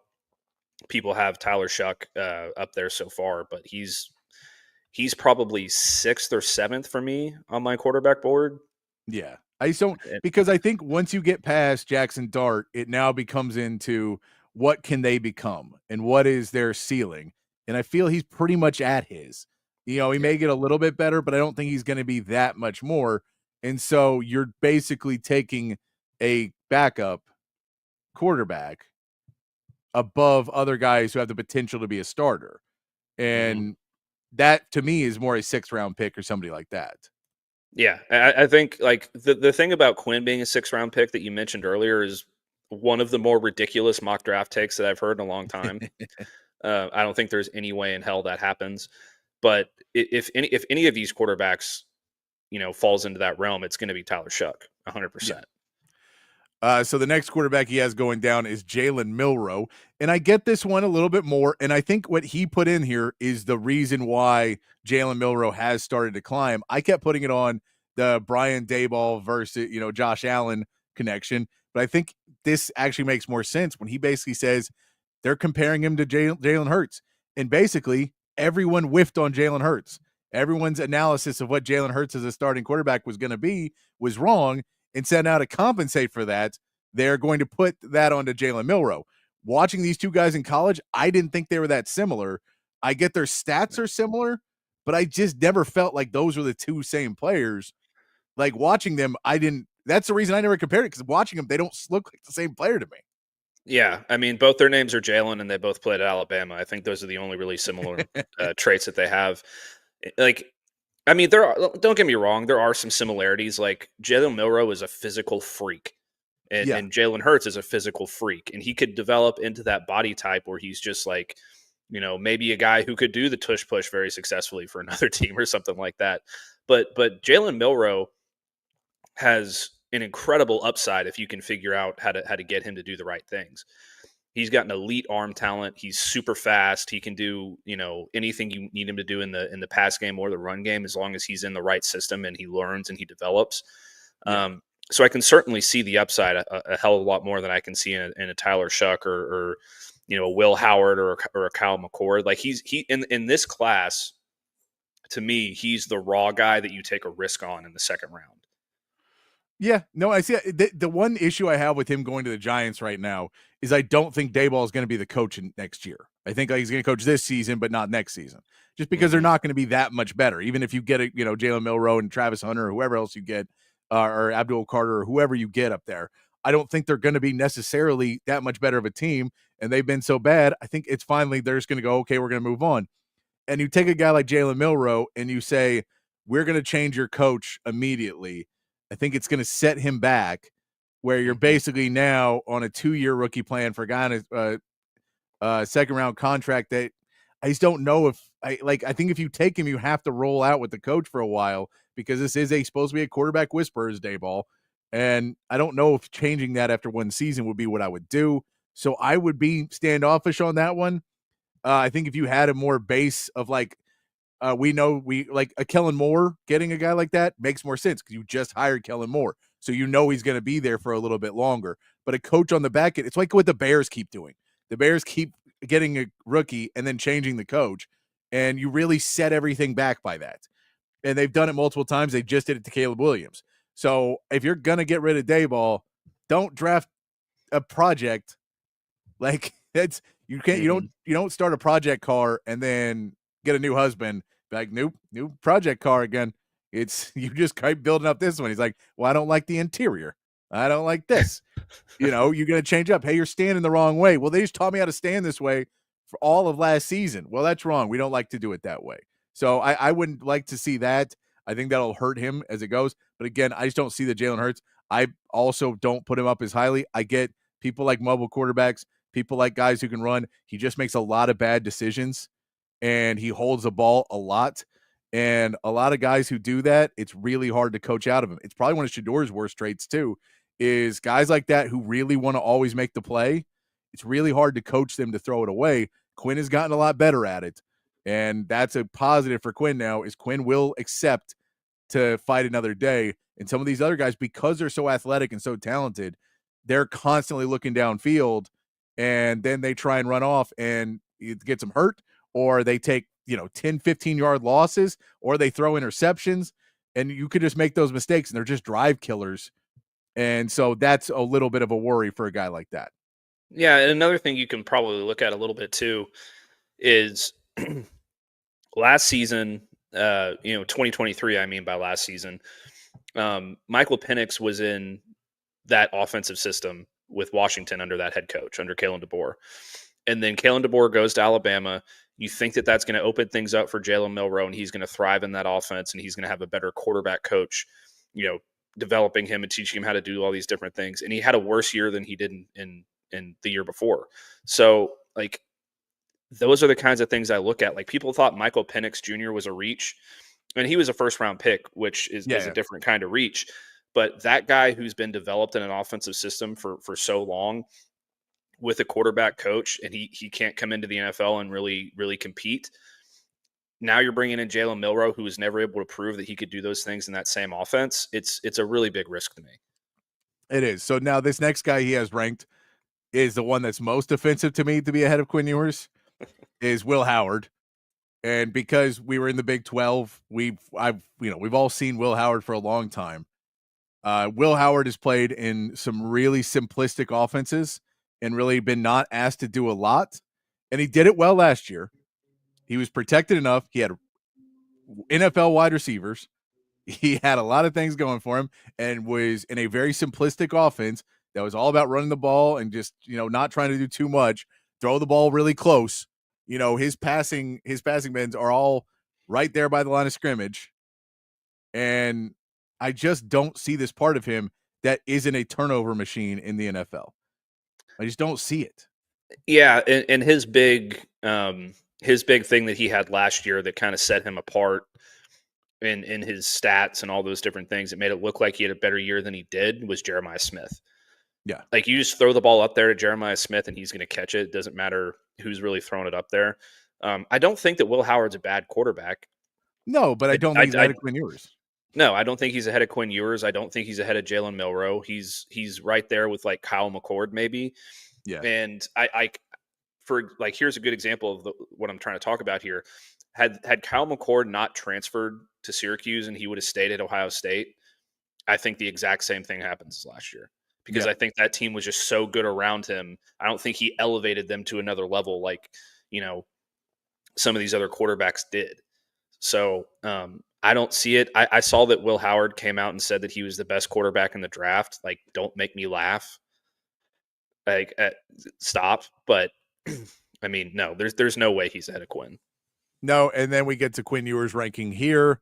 [SPEAKER 6] people have Tyler Shuck up there so far, but he's probably 6th or 7th for me on my quarterback board.
[SPEAKER 5] Yeah. I just don't, because I think once you get past Jackson Dart, it now becomes into what can they become and what is their ceiling. And I feel he's pretty much at his. He may get a little bit better, but I don't think he's going to be that much more. And so you're basically taking a backup quarterback above other guys who have the potential to be a starter. And that to me is more a 6th-round pick or somebody like that.
[SPEAKER 6] Yeah, I think like the thing about Quinn being a 6th-round pick that you mentioned earlier is one of the more ridiculous mock draft takes that I've heard in a long time. I don't think there's any way in hell that happens. But if any of these quarterbacks, falls into that realm, it's going to be Tyler Shuck, 100%.
[SPEAKER 5] So the next quarterback he has going down is Jalen Milroe. And I get this one a little bit more. And I think what he put in here is the reason why Jalen Milroe has started to climb. I kept putting it on the Brian Daboll versus, Josh Allen connection. But I think this actually makes more sense when he basically says they're comparing him to Jalen Hurts. And basically everyone whiffed on Jalen Hurts. Everyone's analysis of what Jalen Hurts as a starting quarterback was going to be was wrong. And so now to compensate for that, they're going to put that onto Jalen Milroe. Watching these two guys in college, I didn't think they were that similar. I get their stats are similar, but I just never felt like those were the two same players. Like watching them, that's the reason I never compared it, because watching them, they don't look like the same player to me.
[SPEAKER 6] Yeah, I mean, both their names are Jalen, and they both played at Alabama. I think those are the only really similar traits that they have. Like, I mean, don't get me wrong, there are some similarities. Like Jalen Milroe is a physical freak, and Jalen Hurts is a physical freak, and he could develop into that body type where he's just like, maybe a guy who could do the tush push very successfully for another team or something like that. But Jalen Milroe has an incredible upside if you can figure out how to get him to do the right things. He's got an elite arm talent. He's super fast. He can do, anything you need him to do in the pass game or the run game, as long as he's in the right system and he learns and he develops. So I can certainly see the upside a hell of a lot more than I can see in a Tyler Shuck or a Will Howard or a Kyle McCord. Like he in this class, to me, he's the raw guy that you take a risk on in the second round.
[SPEAKER 5] Yeah, no, I see the one issue I have with him going to the Giants right now is I don't think Daboll is going to be the coach next year. I think he's going to coach this season, but not next season, just because they're not going to be that much better. Even if you get Jalen Milroe and Travis Hunter or whoever else you get, or Abdul Carter or whoever you get up there, I don't think they're going to be necessarily that much better of a team. And they've been so bad. I think it's finally they're just going to go, okay, we're going to move on. And you take a guy like Jalen Milroe and you say, we're going to change your coach immediately. I think it's going to set him back, where you're basically now on a 2-year rookie plan for a guy on a second-round contract that I just don't know if I think if you take him, you have to roll out with the coach for a while, because this is supposed to be a quarterback whisperer, is Daboll. And I don't know if changing that after one season would be what I would do. So I would be standoffish on that one. I think if you had a more base of we know like a Kellen Moore, getting a guy like that makes more sense because you just hired Kellen Moore. So he's going to be there for a little bit longer. But a coach on the back end, it's like what the Bears keep doing. The Bears keep getting a rookie and then changing the coach, and you really set everything back by that. And they've done it multiple times. They just did it to Caleb Williams. So if you're going to get rid of Daboll, don't draft a project. Like that's you can't you don't start a project car and then get a new husband. Like new project car again. It's you just keep building up this one. He's like, well, I don't like the interior. I don't like this. You're going to change up. Hey, you're standing the wrong way. Well, they just taught me how to stand this way for all of last season. Well, that's wrong. We don't like to do it that way. So I wouldn't like to see that. I think that'll hurt him as it goes. But again, I just don't see the Jalen Hurts. I also don't put him up as highly. I get people like mobile quarterbacks, people like guys who can run. He just makes a lot of bad decisions, and he holds the ball a lot. And a lot of guys who do that, it's really hard to coach out of him. It's probably one of Shador's worst traits too, is guys like that who really want to always make the play. It's really hard to coach them to throw it away. Quinn has gotten a lot better at it. And that's a positive for Quinn now, is Quinn will accept to fight another day. And some of these other guys, because they're so athletic and so talented, they're constantly looking downfield, and then they try and run off and it gets them hurt, or they take 10, 15-yard losses, or they throw interceptions, and you could just make those mistakes, and they're just drive killers. And so that's a little bit of a worry for a guy like that.
[SPEAKER 6] Yeah, and another thing you can probably look at a little bit too is last season, 2023, I mean by last season, Michael Penix was in that offensive system with Washington under that head coach, under Kalen DeBoer. And then Kalen DeBoer goes to Alabama. You think that that's going to open things up for Jalen Milroe, and he's going to thrive in that offense, and he's going to have a better quarterback coach, developing him and teaching him how to do all these different things. And he had a worse year than he did in the year before. So, those are the kinds of things I look at. Like, people thought Michael Penix Jr. was a reach, and he was a first-round pick, which is a different kind of reach. But that guy who's been developed in an offensive system for so long with a quarterback coach, and he can't come into the NFL and really, really compete. Now you're bringing in Jalen Milroe, who was never able to prove that he could do those things in that same offense. It's a really big risk to me.
[SPEAKER 5] It is. So now this next guy he has ranked is the one that's most offensive to me to be ahead of Quinn Ewers, is Will Howard. And because we were in the Big 12, we've all seen Will Howard for a long time. Will Howard has played in some really simplistic offenses and really been not asked to do a lot. And he did it well last year. He was protected enough. He had NFL wide receivers. He had a lot of things going for him, and was in a very simplistic offense that was all about running the ball and just, not trying to do too much, throw the ball really close. His passing bends are all right there by the line of scrimmage. And I just don't see this part of him that isn't a turnover machine in the NFL. I just don't see it.
[SPEAKER 6] Yeah, and his big thing that he had last year that kind of set him apart in his stats and all those different things, it made it look like he had a better year than he did, was Jeremiah Smith.
[SPEAKER 5] Yeah.
[SPEAKER 6] Like, you just throw the ball up there to Jeremiah Smith and he's going to catch it. It doesn't matter who's really throwing it up there. I don't think that Will Howard's a bad quarterback.
[SPEAKER 5] No, but I don't think he's ahead of Quinn Ewers.
[SPEAKER 6] No, I don't think he's ahead of Quinn Ewers. I don't think he's ahead of Jalen Milroe. He's right there with like Kyle McCord maybe.
[SPEAKER 5] Yeah.
[SPEAKER 6] And here's a good example of what I'm trying to talk about here. Had Kyle McCord not transferred to Syracuse and he would have stayed at Ohio State, I think the exact same thing happens as last year, because I think that team was just so good around him. I don't think he elevated them to another level like, some of these other quarterbacks did. So I don't see it. I saw that Will Howard came out and said that he was the best quarterback in the draft. Like, don't make me laugh. Stop. But I mean, no, there's no way he's ahead of Quinn.
[SPEAKER 5] No, and then we get to Quinn Ewers' ranking here.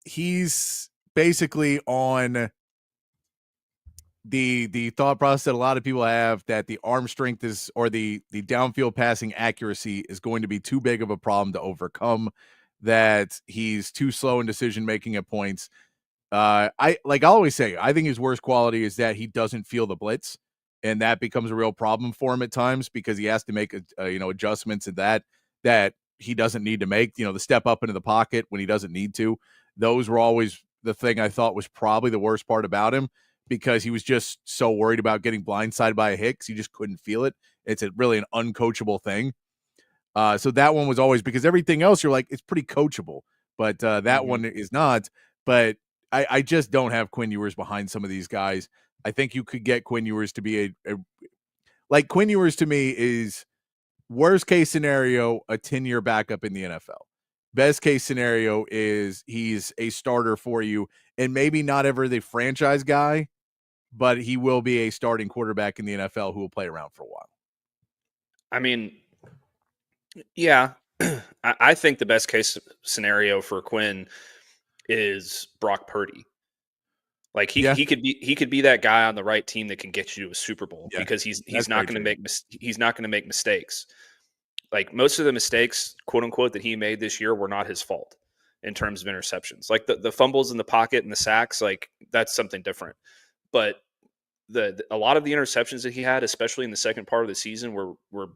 [SPEAKER 5] He's basically on the thought process that a lot of people have, that the arm strength is, or the downfield passing accuracy is going to be too big of a problem to overcome, that he's too slow in decision making at points. I always say, I think his worst quality is that he doesn't feel the blitz, and that becomes a real problem for him at times, because he has to make adjustments in that he doesn't need to make, the step up into the pocket when he doesn't need to. Those were always the thing I thought was probably the worst part about him, because he was just so worried about getting blindsided by a hit. He just couldn't feel it. It's really an uncoachable thing. So that one was always, because everything else you're like, it's pretty coachable, but that one is not. But I just don't have Quinn Ewers behind some of these guys. I think you could get Quinn Ewers to be like, Quinn Ewers to me is worst case scenario, a 10-year backup in the NFL. Best case scenario is he's a starter for you, and maybe not ever the franchise guy, but he will be a starting quarterback in the NFL who will play around for a while.
[SPEAKER 6] I mean, yeah, I think the best case scenario for Quinn is Brock Purdy. Like he could be that guy on the right team that can get you to a Super Bowl because he's not going to make mistakes. Like most of the mistakes, quote unquote, that he made this year were not his fault in terms of interceptions. Like the fumbles in the pocket and the sacks, like that's something different. But a lot of the interceptions that he had, especially in the second part of the season, were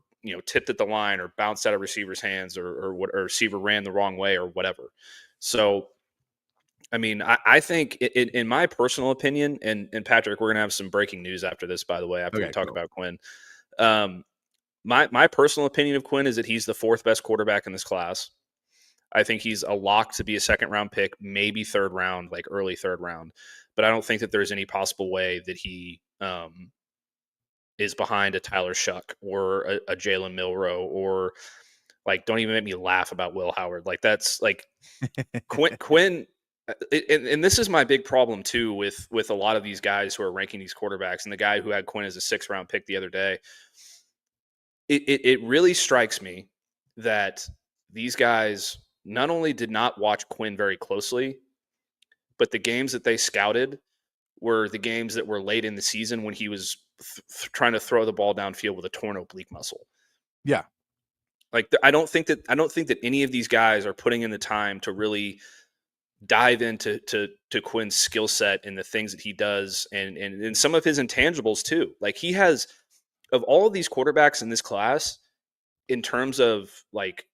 [SPEAKER 6] tipped at the line or bounced out of receiver's hands or receiver ran the wrong way or whatever. So, I mean, I think in my personal opinion, and Patrick, we're going to have some breaking news after this, by the way, after we talk about Quinn. My personal opinion of Quinn is that he's the fourth best quarterback in this class. I think he's a lock to be a second round pick, maybe third round, like early third round. But I don't think that there's any possible way that he is behind a Tyler Shuck or a Jalen Milroe or like, don't even make me laugh about Will Howard. Like that's like Quinn. And this is my big problem too with a lot of these guys who are ranking these quarterbacks, and the guy who had Quinn as a 6th round pick the other day. It really strikes me that these guys not only did not watch Quinn very closely, but the games that they scouted were the games that were late in the season when he was trying to throw the ball downfield with a torn oblique muscle.
[SPEAKER 5] Yeah.
[SPEAKER 6] Like I don't think that any of these guys are putting in the time to really dive into Quinn's skill set and the things that he does and some of his intangibles too. Like he has, of all of these quarterbacks in this class, in terms of like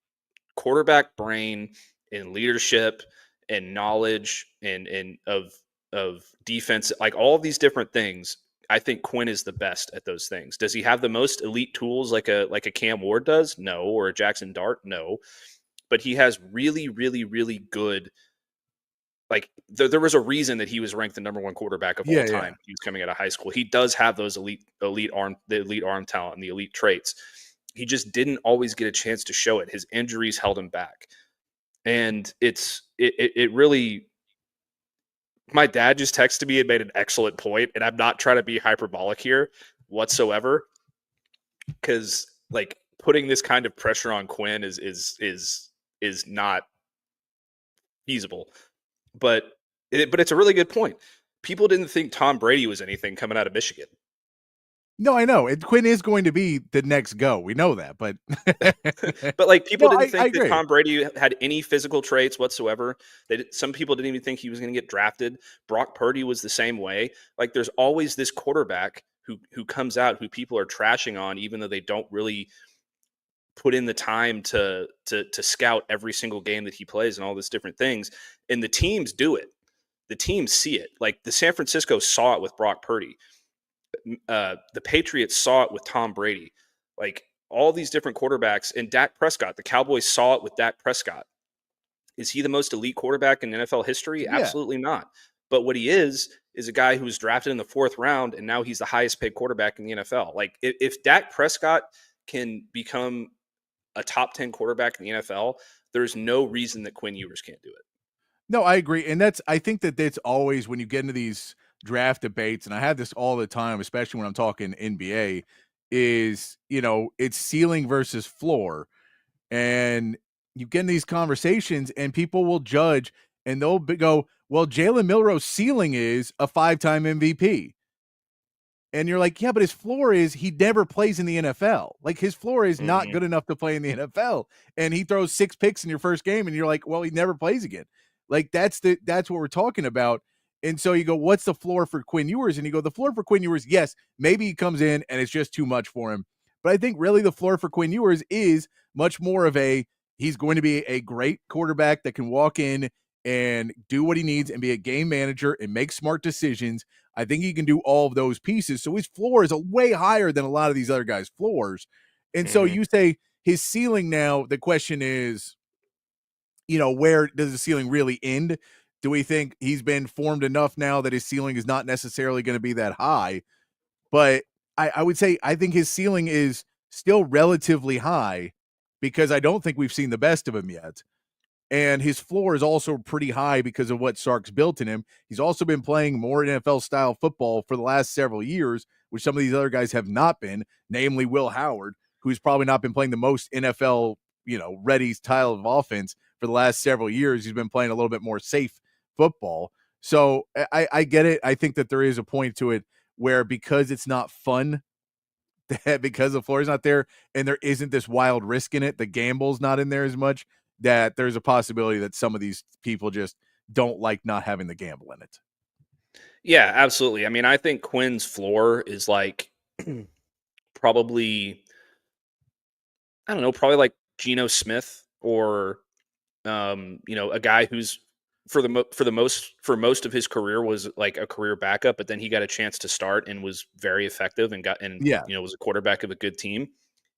[SPEAKER 6] quarterback brain and leadership and knowledge and of defense, like all of these different things, I think Quinn is the best at those things. Does he have the most elite tools like a Cam Ward does? No. Or a Jackson Dart? No. But he has really, really, really good. Like there was a reason that he was ranked the number 1 quarterback of all time. Yeah. He was coming out of high school. He does have those elite arm talent and the elite traits. He just didn't always get a chance to show it. His injuries held him back. And it really, my dad just texted me and made an excellent point, and I'm not trying to be hyperbolic here whatsoever, because like putting this kind of pressure on Quinn is not feasible. But it's a really good point. People didn't think Tom Brady was anything coming out of Michigan.
[SPEAKER 5] No, I know. Quinn is going to be the next go. We know that, but
[SPEAKER 6] but like people didn't think that Tom Brady had any physical traits whatsoever. Some people didn't even think he was going to get drafted. Brock Purdy was the same way. Like there's always this quarterback who comes out who people are trashing on, even though they don't really put in the time to scout every single game that he plays and all these different things. And the teams do it. The teams see it. Like the San Francisco saw it with Brock Purdy. The Patriots saw it with Tom Brady. Like all these different quarterbacks, and Dak Prescott, the Cowboys saw it with Dak Prescott. Is he the most elite quarterback in NFL history? Yeah. Absolutely not. But what he is a guy who was drafted in the 4th round, and now he's the highest paid quarterback in the NFL. Like if Dak Prescott can become a top 10 quarterback in the NFL, there's no reason that Quinn Ewers can't do it.
[SPEAKER 5] No, I agree. And I think that's always when you get into these draft debates, and I have this all the time, especially when I'm talking NBA, is, it's ceiling versus floor. And you get in these conversations and people will judge and they'll go, well, Jalen Milroe's ceiling is a 5-time MVP. And you're like, yeah, but his floor is he never plays in the NFL. Like his floor is not good enough to play in the NFL. And he throws 6 picks in your first game and you're like, well, he never plays again. Like that's what we're talking about. And so you go, what's the floor for Quinn Ewers? And you go, the floor for Quinn Ewers, yes, maybe he comes in and it's just too much for him. But I think really the floor for Quinn Ewers is much more of he's going to be a great quarterback that can walk in and do what he needs and be a game manager and make smart decisions. I think he can do all of those pieces. So his floor is a way higher than a lot of these other guys' floors. And so you say his ceiling now, the question is, where does the ceiling really end? Do we think he's been formed enough now that his ceiling is not necessarily going to be that high? But I would say I think his ceiling is still relatively high because I don't think we've seen the best of him yet. And his floor is also pretty high because of what Sark's built in him. He's also been playing more NFL-style football for the last several years, which some of these other guys have not been, namely Will Howard, who's probably not been playing the most NFL, ready style of offense for the last several years. He's been playing a little bit more safe football. So I get it. I think that there is a point to it where because it's not fun, because the floor is not there and there isn't this wild risk in it, the gamble's not in there as much, that there's a possibility that some of these people just don't like not having the gamble in it.
[SPEAKER 6] Yeah, absolutely. I mean, I think Quinn's floor is like probably, I don't know, probably like Geno Smith or, a guy who's for most of his career was like a career backup, but then he got a chance to start and was very effective and was a quarterback of a good team.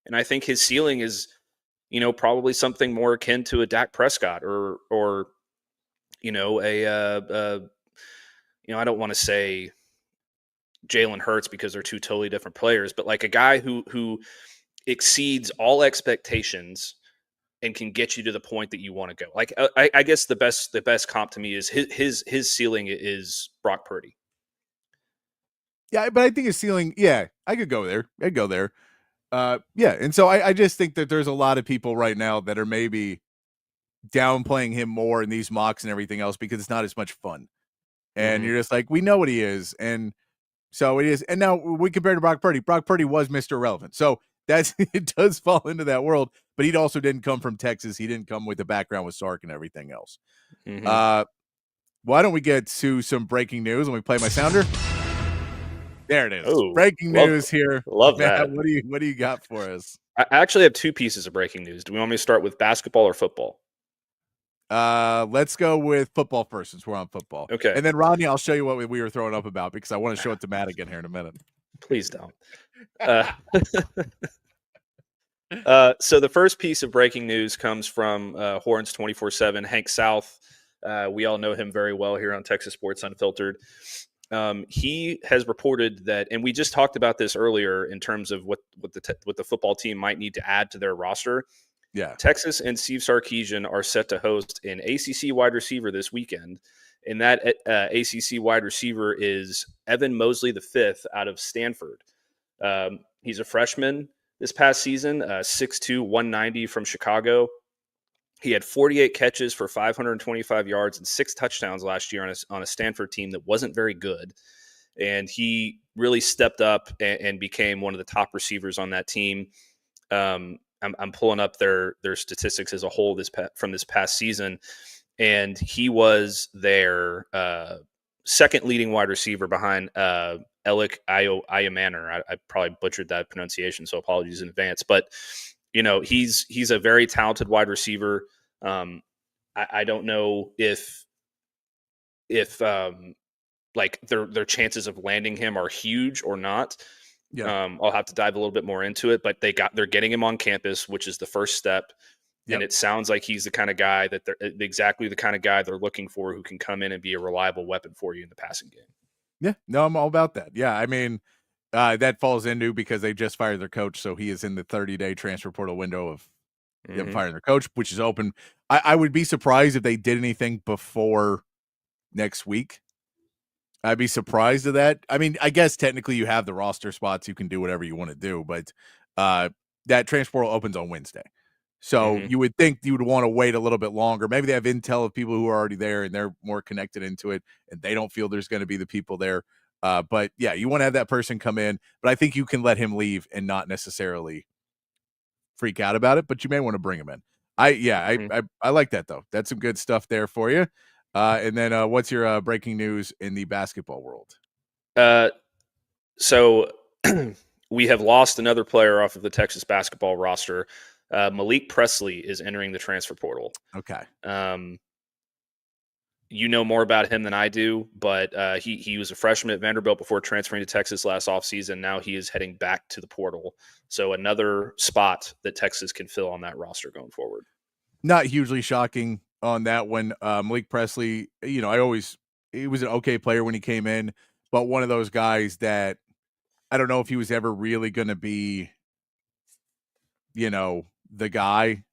[SPEAKER 6] And I think his ceiling is, probably something more akin to a Dak Prescott or I don't want to say Jalen Hurts because they're two totally different players, but like a guy who exceeds all expectations and can get you to the point that you want to go. Like I guess the best comp to me is his ceiling is Brock Purdy.
[SPEAKER 5] Yeah, but I think his ceiling, I could go there. I'd go there. And so I just think that there's a lot of people right now that are maybe downplaying him more in these mocks and everything else because it's not as much fun. And you're just like, we know what he is. And so it is. And now we compare to Brock Purdy. Brock Purdy was Mr. Irrelevant. So it does fall into that world, but he also didn't come from Texas. He didn't come with a background with Sark and everything else. Why don't we get to some breaking news and we play my sounder? There it is.
[SPEAKER 6] Ooh,
[SPEAKER 5] breaking news here.
[SPEAKER 6] Love
[SPEAKER 5] Matt,
[SPEAKER 6] that.
[SPEAKER 5] What do you got for us?
[SPEAKER 6] I actually have two pieces of breaking news. Do we want me to start with basketball or football?
[SPEAKER 5] Let's go with football first since we're on football.
[SPEAKER 6] Okay.
[SPEAKER 5] And then Rodney, I'll show you what we were throwing up about because I want to show it to Matt again here in a minute.
[SPEAKER 6] Please don't. So the first piece of breaking news comes from Horns 24/7, Hank South. We all know him very well here on Texas Sports Unfiltered. He has reported that, and we just talked about this earlier in terms of what the football team might need to add to their roster.
[SPEAKER 5] Yeah,
[SPEAKER 6] Texas and Steve Sarkisian are set to host an ACC wide receiver this weekend, and that ACC wide receiver is Evan Mosley V out of Stanford. He's a freshman this past season, 6'2", 190 from Chicago. He had 48 catches for 525 yards and 6 touchdowns last year on a Stanford team that wasn't very good. And he really stepped up and became one of the top receivers on that team. I'm pulling up their statistics as a whole from this past season. And he was their second leading wide receiver behind Elik Iamaleava. I probably butchered that pronunciation, so apologies in advance. But he's a very talented wide receiver. I don't know if like their chances of landing him are huge or not. Yeah. I'll have to dive a little bit more into it, but they're getting him on campus, which is the first step. Yep. And it sounds like he's the kind of guy that they're exactly the kind of guy they're looking for, who can come in and be a reliable weapon for you in the passing game.
[SPEAKER 5] Yeah, no, I'm all about that. Yeah, I mean, that falls into because they just fired their coach, so he is in the 30-day transfer portal window of them firing their coach, which is open. I would be surprised if they did anything before next week. I'd be surprised at that. I mean, I guess technically you have the roster spots. You can do whatever you want to do, but that transfer portal opens on Wednesday. So you would think you would want to wait a little bit longer. Maybe they have intel of people who are already there and they're more connected into it and they don't feel there's going to be the people there. But yeah, you want to have that person come in, but I think you can let him leave and not necessarily freak out about it, but you may want to bring him in. I like that though. That's some good stuff there for you. And then what's your breaking news in the basketball world?
[SPEAKER 6] So we have lost another player off of the Texas basketball roster. Malik Presley is entering the transfer portal.
[SPEAKER 5] Okay.
[SPEAKER 6] You know more about him than I do, but he was a freshman at Vanderbilt before transferring to Texas last offseason. Now he is heading back to the portal. So another spot that Texas can fill on that roster going forward.
[SPEAKER 5] Not hugely shocking on that one. Malik Presley, he was an okay player when he came in, but one of those guys that I don't know if he was ever really going to be, the guy.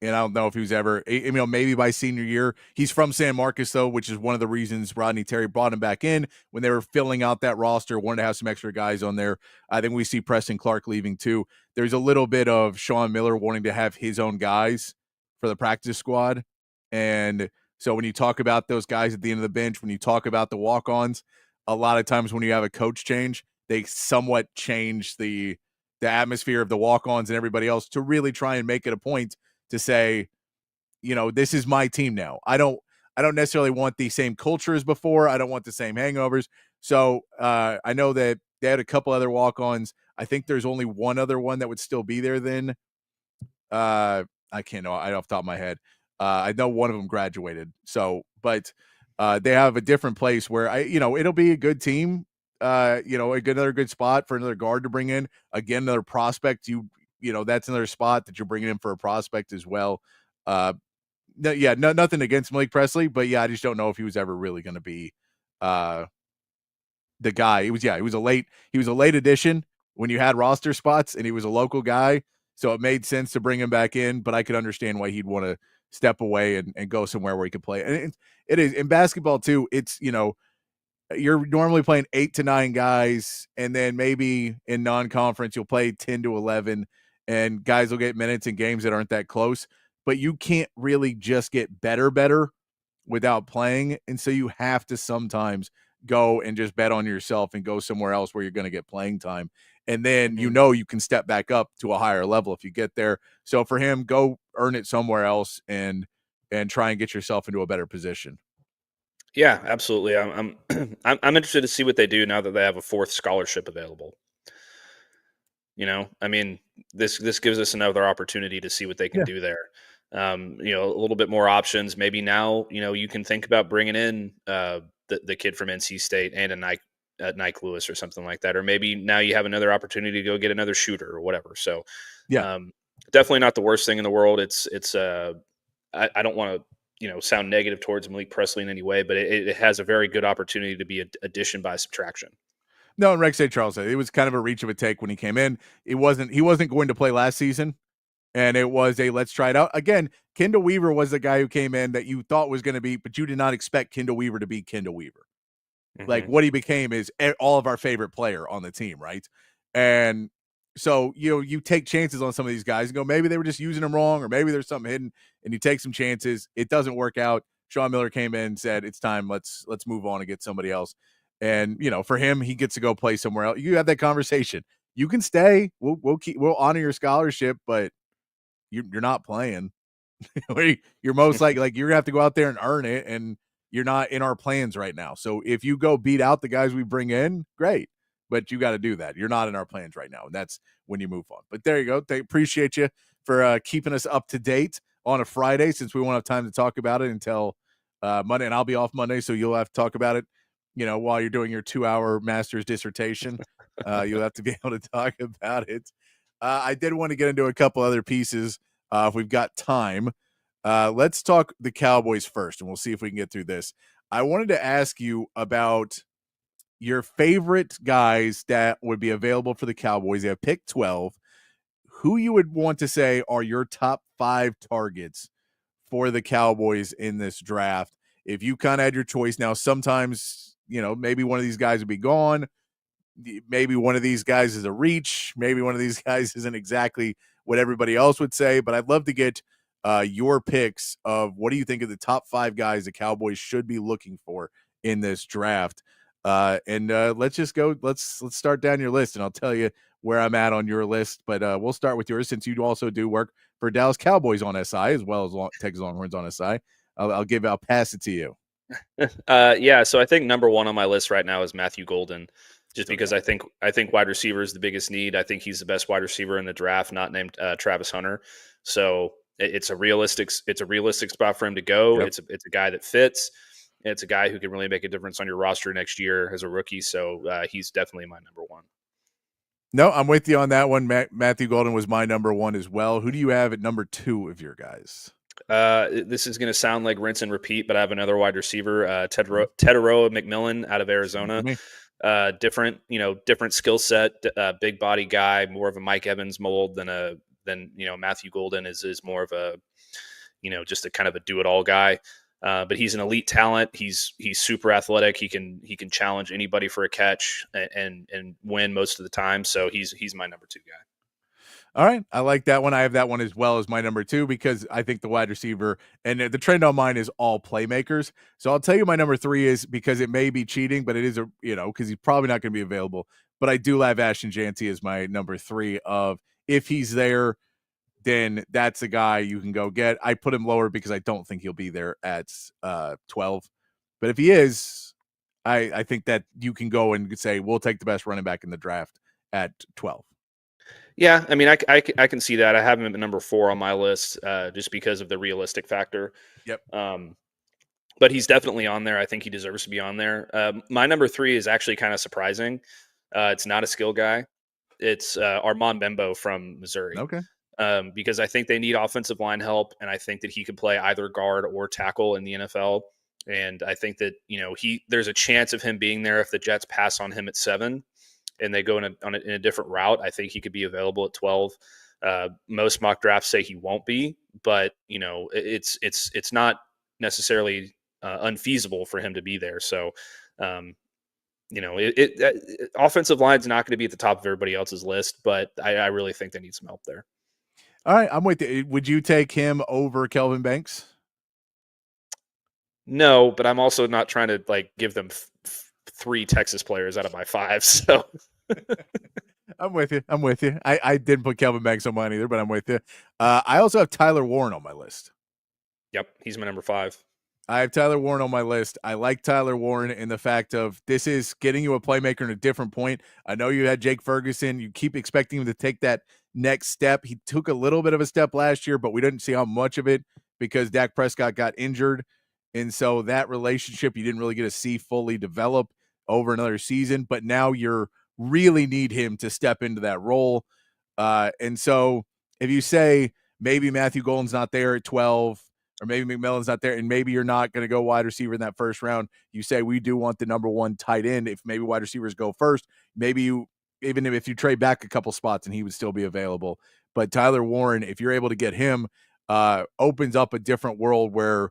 [SPEAKER 5] And I don't know if he was ever, maybe by senior year. He's from San Marcos, though, which is one of the reasons Rodney Terry brought him back in when they were filling out that roster, wanted to have some extra guys on there. I think we see Preston Clark leaving, too. There's a little bit of Sean Miller wanting to have his own guys for the practice squad. And so when you talk about those guys at the end of the bench, when you talk about the walk-ons, a lot of times when you have a coach change, they somewhat change the atmosphere of the walk-ons and everybody else to really try and make it a point to say, this is my team now. I don't necessarily want the same culture as before. I don't want the same hangovers. So I know that they had a couple other walk-ons. I think there's only one other one that would still be there then. I can't know. I off the top of my head. I know one of them graduated. So, but they have a different place where it'll be a good team. Another good spot for another guard to bring in. Again, another prospect. That's another spot that you're bringing in for a prospect as well. Nothing against Malik Presley, but I just don't know if he was ever really going to be the guy. He was a late addition when you had roster spots, and he was a local guy, so it made sense to bring him back in. But I could understand why he'd want to step away and go somewhere where he could play. And it is in basketball too. It's you're normally playing 8 to 9 guys, and then maybe in non-conference you'll play 10 to 11, and guys will get minutes in games that aren't that close. But you can't really just get better without playing, and so you have to sometimes go and just bet on yourself and go somewhere else where you're going to get playing time, and then you can step back up to a higher level if you get there. So for him, go earn it somewhere else and try and get yourself into a better position.
[SPEAKER 6] Yeah, absolutely. I'm I'm interested to see what they do now that they have a 4th scholarship available. This gives us another opportunity to see what they can do there. A little bit more options. Maybe now, you can think about bringing in the kid from NC State and a Nike Lewis or something like that. Or maybe now you have another opportunity to go get another shooter or whatever. So definitely not the worst thing in the world. I don't want to, sound negative towards Malik Presley in any way, but it has a very good opportunity to be addition by subtraction.
[SPEAKER 5] No, and Rex St. Charles said it was kind of a reach of a take when he came in. He wasn't going to play last season, and it was a let's try it out. Again, Kendall Weaver was the guy who came in that you thought was going to be, but you did not expect Kendall Weaver to be Kendall Weaver. Mm-hmm. Like what he became is all of our favorite player on the team, right? And so, you take chances on some of these guys and go, maybe they were just using them wrong, or maybe there's something hidden, and you take some chances. It doesn't work out. Sean Miller came in and said, it's time. Let's move on and get somebody else. And, for him, he gets to go play somewhere else. You have that conversation. You can stay. We'll honor your scholarship, but you're not playing. You're most like you're gonna have to go out there and earn it, and you're not in our plans right now. So if you go beat out the guys we bring in, great. But you got to do that. You're not in our plans right now. And that's when you move on. But there you go. They appreciate you for keeping us up to date on a Friday, since we won't have time to talk about it until Monday. And I'll be off Monday, so you'll have to talk about it, while you're doing your 2-hour master's dissertation. You'll have to be able to talk about it. I did want to get into a couple other pieces if we've got time. Let's talk the Cowboys first, and we'll see if we can get through this. I wanted to ask you about your favorite guys that would be available for the Cowboys. They have pick 12. Who you would want to say are your top 5 targets for the Cowboys in this draft? If you kind of had your choice now, sometimes, maybe one of these guys would be gone. Maybe one of these guys is a reach. Maybe one of these guys isn't exactly what everybody else would say, but I'd love to get your picks of what do you think of the top 5 guys the Cowboys should be looking for in this draft. Let's just go. Let's start down your list, and I'll tell you where I'm at on your list. But we'll start with yours, since you also do work for Dallas Cowboys on SI as well as Texas Longhorns on SI. I'll pass it to you.
[SPEAKER 6] So I think number 1 on my list right now is Matthew Golden, just because I think wide receiver is the biggest need. I think he's the best wide receiver in the draft, not named Travis Hunter. So it's a realistic spot for him to go. Yep. It's a guy that fits. It's a guy who can really make a difference on your roster next year as a rookie. So he's definitely my number 1.
[SPEAKER 5] No, I'm with you on that one. Matthew Golden was my number 1 as well. Who do you have at number 2 of your guys?
[SPEAKER 6] This is going to sound like rinse and repeat, but I have another wide receiver, Teteroa McMillan out of Arizona. Different skill set, big body guy, more of a Mike Evans mold than a than Matthew Golden is more of a just a kind of a do it all guy. But he's an elite talent. He's super athletic. He can challenge anybody for a catch and win most of the time. So he's my number 2 guy.
[SPEAKER 5] All right. I like that one. I have that one as well as my number 2 because I think the wide receiver and the trend on mine is all playmakers. So I'll tell you my number 3 is because it may be cheating, but it is because he's probably not going to be available. But I do have Ashton Janty as my number 3 of if he's there, then that's the guy you can go get. I put him lower because I don't think he'll be there at 12. But if he is, I think that you can go and say, we'll take the best running back in the draft at 12.
[SPEAKER 6] Yeah, I mean, I can see that. I have him at number 4 on my list just because of the realistic factor.
[SPEAKER 5] Yep.
[SPEAKER 6] But he's definitely on there. I think he deserves to be on there. My number 3 is actually kind of surprising. It's not a skill guy. It's Armand Bembo from Missouri.
[SPEAKER 5] Okay.
[SPEAKER 6] Because I think they need offensive line help, and I think that he could play either guard or tackle in the NFL. And I think that there's a chance of him being there if the Jets pass on him at 7. And they go in a different route. I think he could be available at 12. Most mock drafts say he won't be, but it's not necessarily unfeasible for him to be there. So, offensive line's not going to be at the top of everybody else's list, but I really think they need some help there.
[SPEAKER 5] All right, I'm with you. Would you take him over Kelvin Banks?
[SPEAKER 6] No, but I'm also not trying to give them 3 Texas players out of my 5. So
[SPEAKER 5] I'm with you. I didn't put Kelvin Banks on mine either, but I'm with you. I also have Tyler Warren on my list.
[SPEAKER 6] Yep, he's my number 5.
[SPEAKER 5] I have Tyler Warren on my list. I like Tyler Warren in the fact of this is getting you a playmaker in a different point. I know you had Jake Ferguson. You keep expecting him to take that next step. He took a little bit of a step last year, but we didn't see how much of it because Dak Prescott got injured. And so that relationship you didn't really get to see fully develop over another season. But now you're really need him to step into that role. And so if you say maybe Matthew Golden's not there at 12, or maybe McMillan's not there, and maybe you're not going to go wide receiver in that first round, you say we do want the number 1 tight end. If maybe wide receivers go first, maybe you, even if you trade back a couple spots and he would still be available. But Tyler Warren, if you're able to get him, opens up a different world where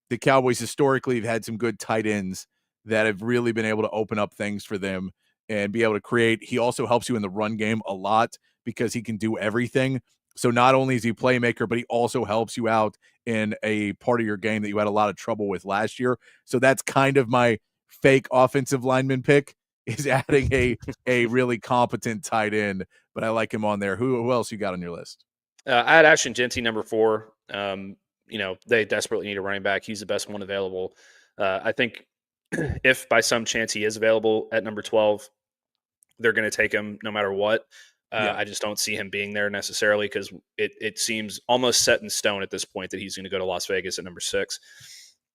[SPEAKER 5] the Cowboys historically have had some good tight ends that have really been able to open up things for them and be able to create. He also helps you in the run game a lot because he can do everything. So not only is he a playmaker, but he also helps you out in a part of your game that you had a lot of trouble with last year. So that's kind of my fake offensive lineman pick, is adding a really competent tight end, but I like him on there. Who else you got on your list?
[SPEAKER 6] I had Ashton Janty number 4. They desperately need a running back. He's the best one available. I think if by some chance he is available at number 12, they're going to take him no matter what. I just don't see him being there necessarily because it seems almost set in stone at this point that he's going to go to Las Vegas at number 6.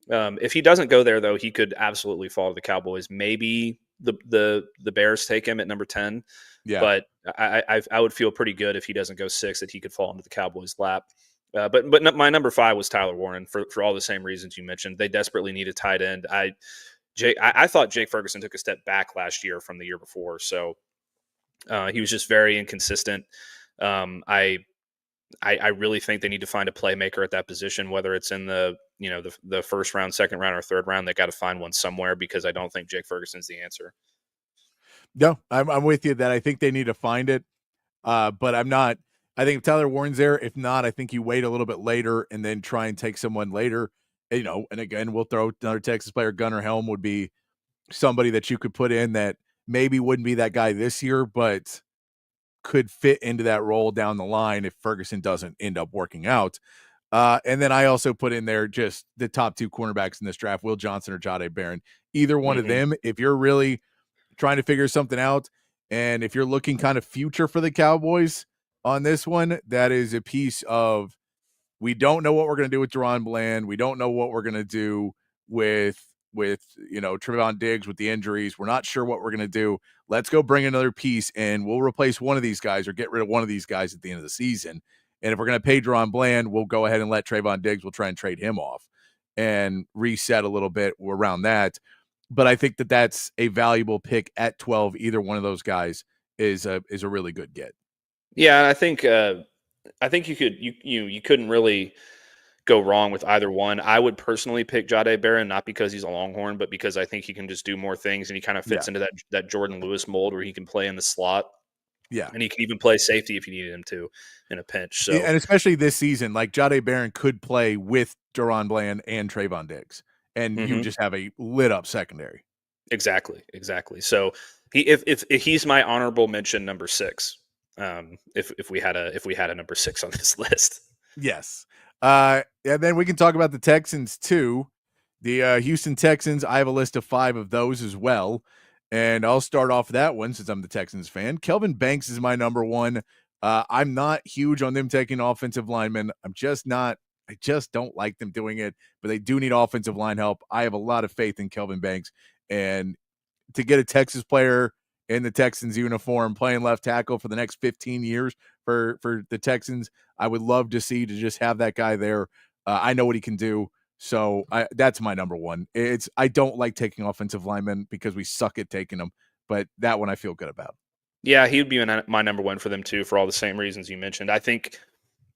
[SPEAKER 6] If he doesn't go there, though, he could absolutely fall to the Cowboys. Maybe the Bears take him at number 10.
[SPEAKER 5] Yeah.
[SPEAKER 6] But I would feel pretty good if he doesn't go 6 that he could fall into the Cowboys' lap. But my number 5 was Tyler Warren for all the same reasons you mentioned. They desperately need a tight end. I thought Jake Ferguson took a step back last year from the year before, so he was just very inconsistent. I really think they need to find a playmaker at that position, whether it's in the first round, second round, or third round. They got to find one somewhere because I don't think Jake Ferguson's the answer.
[SPEAKER 5] No, I'm with you that I think they need to find it, but I'm not. I think if Tyler Warren's there. If not, I think you wait a little bit later and then try and take someone later. And again, we'll throw another Texas player. Gunnar Helm would be somebody that you could put in that maybe wouldn't be that guy this year, but could fit into that role down the line if Ferguson doesn't end up working out. And then I also put in there just the top 2 cornerbacks in this draft, Will Johnson or Jahdae Barron. Either one of them, if you're really trying to figure something out, and if you're looking kind of future for the Cowboys on this one, that is a piece of we don't know what we're going to do with Deron Bland. We don't know what we're going to do with Trevon Diggs with the injuries. We're not sure what we're going to do. Let's go bring another piece, and we'll replace one of these guys or get rid of one of these guys at the end of the season. And if we're going to pay Deron Bland, we'll go ahead and let Trevon Diggs. We'll try and trade him off and reset a little bit around that. But I think that that's a valuable pick at 12. Either one of those guys is a really good get.
[SPEAKER 6] Yeah, I think I think you couldn't really go wrong with either one. I would personally pick Jahdae Barron, not because he's a Longhorn, but because I think he can just do more things, and he kind of fits into that Jordan Lewis mold where he can play in the slot.
[SPEAKER 5] Yeah.
[SPEAKER 6] And he can even play safety if you needed him to in a pinch. So,
[SPEAKER 5] and especially this season, like Jahdae Barron could play with Deron Bland and Trayvon Diggs, and you just have a lit up secondary.
[SPEAKER 6] Exactly. So if he's my honorable mention number 6, if we had a number 6 on this list.
[SPEAKER 5] Yes. And then we can talk about the Texans too. The Houston Texans, I have a list of 5 of those as well. And I'll start off that one since I'm the Texans fan. Kelvin Banks is my number 1. I'm not huge on them taking offensive linemen. I just don't like them doing it, but they do need offensive line help. I have a lot of faith in Kelvin Banks. And to get a Texas player in the Texans uniform playing left tackle for the next 15 years for the Texans, I would love to just have that guy there. I know what he can do. So that's my number 1. I don't like taking offensive linemen because we suck at taking them, but that one I feel good about.
[SPEAKER 6] Yeah, he would be my number 1 for them too, for all the same reasons you mentioned. I think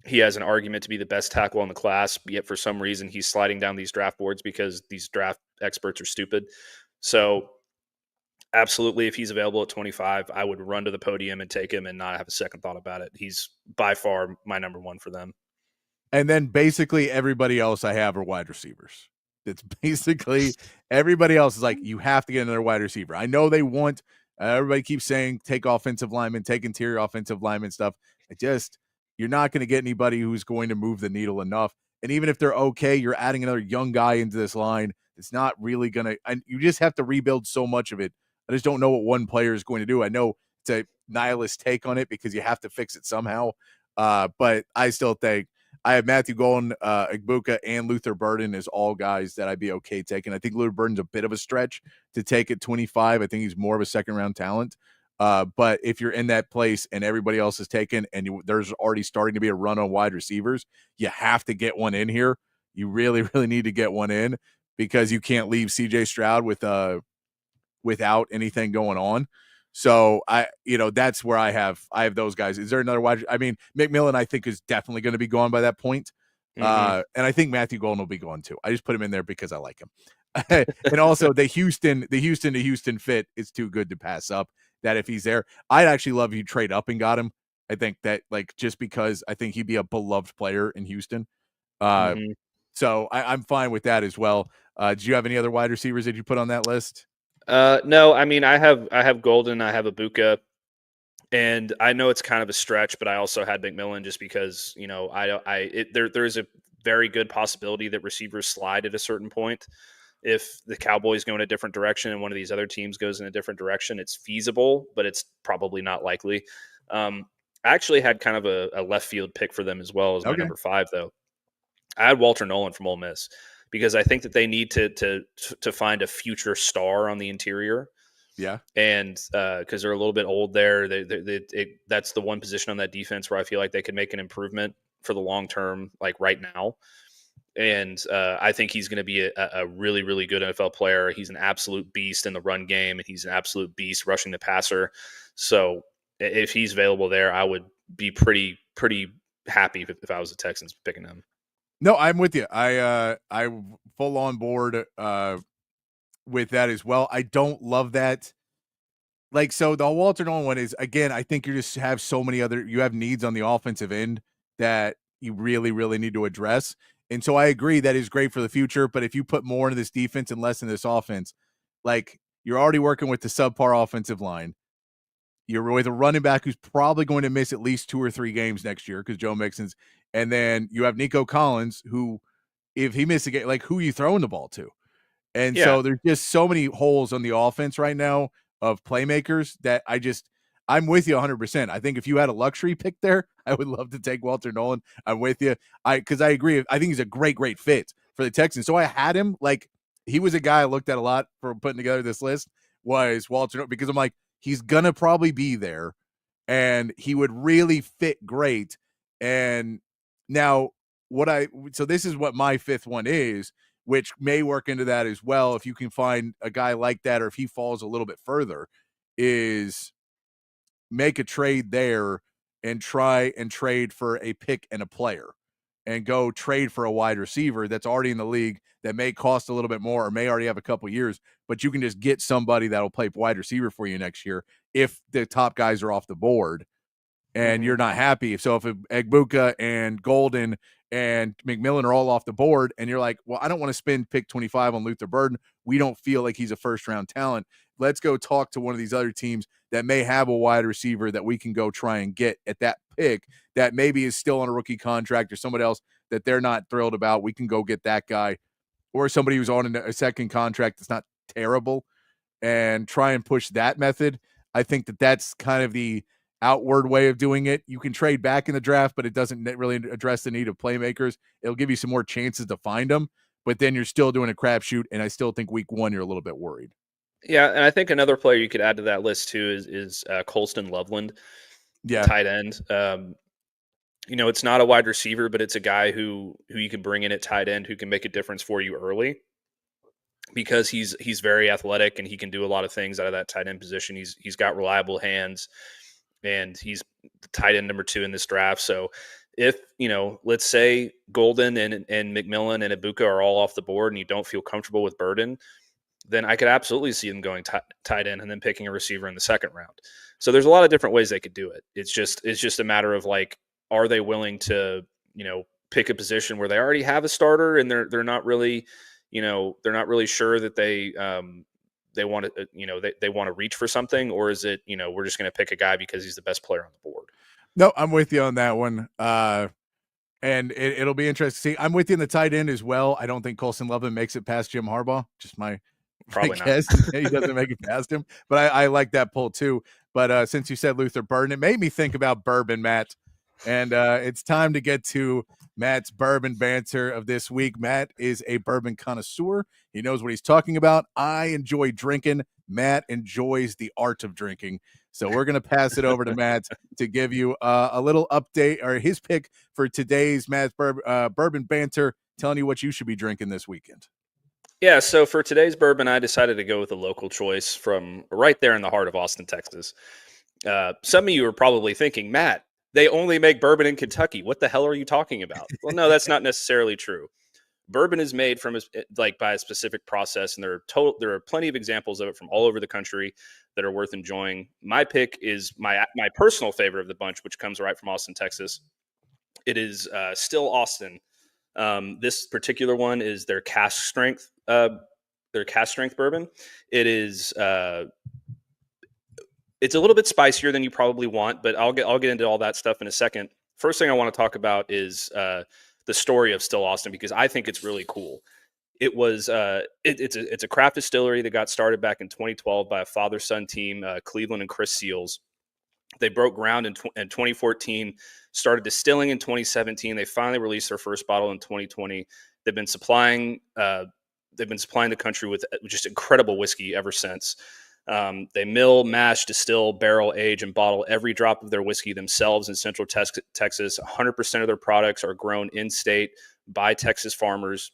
[SPEAKER 6] he has an argument to be the best tackle in the class, yet for some reason he's sliding down these draft boards because these draft experts are stupid. So absolutely, if he's available at 25, I would run to the podium and take him and not have a second thought about it. He's by far my number 1 for them.
[SPEAKER 5] And then basically everybody else I have are wide receivers. It's basically everybody else is like, you have to get another wide receiver. I know they want, everybody keeps saying, take offensive linemen, take interior offensive linemen stuff. You're not going to get anybody who's going to move the needle enough. And even if they're okay, you're adding another young guy into this line. It's not really going to, and you just have to rebuild so much of it. I just don't know what one player is going to do. I know it's a nihilist take on it because you have to fix it somehow. But I still think I have Matthew Golden, Igbuka, and Luther Burden as all guys that I'd be okay taking. I think Luther Burden's a bit of a stretch to take at 25. I think he's more of a second-round talent. But if you're in that place and everybody else is taken and there's already starting to be a run on wide receivers, you have to get one in here. You really, really need to get one in because you can't leave C.J. Stroud without anything going on. So that's where I have those guys. Is there another wide? I mean, McMillan, I think, is definitely going to be gone by that point. And I think Matthew Golden will be gone too. I just put him in there because I like him. And also the Houston to Houston fit is too good to pass up. That if he's there, I'd actually love if you trade up and got him. I think that just because I think he'd be a beloved player in Houston. So I'm fine with that as well. Do you have any other wide receivers that you put on that list?
[SPEAKER 6] No, I mean, I have Golden, I have Igbuka, and I know it's kind of a stretch, but I also had McMillan just because, there is a very good possibility that receivers slide at a certain point. If the Cowboys go in a different direction and one of these other teams goes in a different direction, it's feasible, but it's probably not likely. I actually had kind of a left field pick for them as well as my number 5, though. I had Walter Nolan from Ole Miss, because I think that they need to find a future star on the interior.
[SPEAKER 5] Yeah.
[SPEAKER 6] And because they're a little bit old there, that's the one position on that defense where I feel like they could make an improvement for the long term, like right now. And I think he's going to be a really, really good NFL player. He's an absolute beast in the run game, and he's an absolute beast rushing the passer. So if he's available there, I would be pretty happy if I was the Texans picking him.
[SPEAKER 5] No, I'm with you. I'm full on board with that as well. I don't love that. So the Walter Nolan one is, again, I think you just have so many you have needs on the offensive end that you really, really need to address. And so I agree that is great for the future. But if you put more into this defense and less in this offense, you're already working with the subpar offensive line. You're with a running back who's probably going to miss at least 2 or 3 games next year because Joe Mixon's. And then you have Nico Collins, who, if he misses a game, who are you throwing the ball to? And so there's just so many holes on the offense right now of playmakers that I'm with you 100%. I think if you had a luxury pick there, I would love to take Walter Nolan. I'm with you. Because I agree. I think he's a great fit for the Texans. So I had him. He was a guy I looked at a lot for putting together this list, was Walter Nolan, because I'm like, he's going to probably be there and he would really fit great. And now so this is what my 5th one is, which may work into that as well. If you can find a guy like that, or if he falls a little bit further, is make a trade there and try and trade for a pick and a player and go trade for a wide receiver that's already in the league that may cost a little bit more or may already have a couple years, but you can just get somebody that'll play wide receiver for you next year if the top guys are off the board and you're not happy. So if Egbuka and Golden and McMillan are all off the board and you're like, well, I don't want to spend pick 25 on Luther Burden. We don't feel like he's a first-round talent. Let's go talk to one of these other teams that may have a wide receiver that we can go try and get at that pick that maybe is still on a rookie contract or somebody else that they're not thrilled about. We can go get that guy or somebody who's on a second contract that's not terrible and try and push that method. I think that that's kind of the outward way of doing it. You can trade back in the draft, but it doesn't really address the need of playmakers. It'll give you some more chances to find them, but then you're still doing a crapshoot, and I still think week one you're a little bit worried.
[SPEAKER 6] Yeah, and I think another player you could add to that list too is Colston Loveland, tight end. It's not a wide receiver, but it's a guy who you can bring in at tight end who can make a difference for you early because he's very athletic and he can do a lot of things out of that tight end position. He's got reliable hands. And he's the tight end number 2 in this draft. So if, let's say Golden and McMillan and Egbuka are all off the board and you don't feel comfortable with Burden, then I could absolutely see them going tight end and then picking a receiver in the second round. So there's a lot of different ways they could do it. It's just a matter of like, are they willing to, pick a position where they already have a starter and they're not really, they're not really sure that they want to, they want to reach for something, or is it, we're just going to pick a guy because he's the best player on the board?
[SPEAKER 5] No, I'm with you on that one. And it'll be interesting to see. I'm with you in the tight end as well. I don't think Colston Loveland makes it past Jim Harbaugh. Just my guess. He doesn't make it past him. But I like that pull too. But since you said Luther Burden, it made me think about bourbon, Matt. And it's time to get to Matt's bourbon banter of this week. Matt is a bourbon connoisseur. He knows what he's talking about. I enjoy drinking. Matt enjoys the art of drinking. So we're going to pass it over to Matt to give you a little update or his pick for today's Matt's bourbon banter, telling you what you should be drinking this weekend.
[SPEAKER 6] Yeah, so for today's bourbon, I decided to go with a local choice from right there in the heart of Austin, Texas. Some of you are probably thinking, Matt, they only make bourbon in Kentucky. What the hell are you talking about? Well, no, that's not necessarily true. Bourbon is made by a specific process, and there are plenty of examples of it from all over the country that are worth enjoying. My pick is my personal favorite of the bunch, which comes right from Austin, Texas. It is Still Austin. This particular one is their cask strength bourbon. It is it's a little bit spicier than you probably want, but I'll get into all that stuff in a second. First thing I want to talk about is the story of Still Austin, because I think it's really cool. It was it's a craft distillery that got started back in 2012 by a father-son team, Cleveland and Chris Seals. They broke ground in 2014, started distilling in 2017. They finally released their first bottle in 2020. They've been supplying the country with just incredible whiskey ever since. They mill, mash, distill, barrel, age, and bottle every drop of their whiskey themselves in Central Texas. 100% of their products are grown in-state by Texas farmers.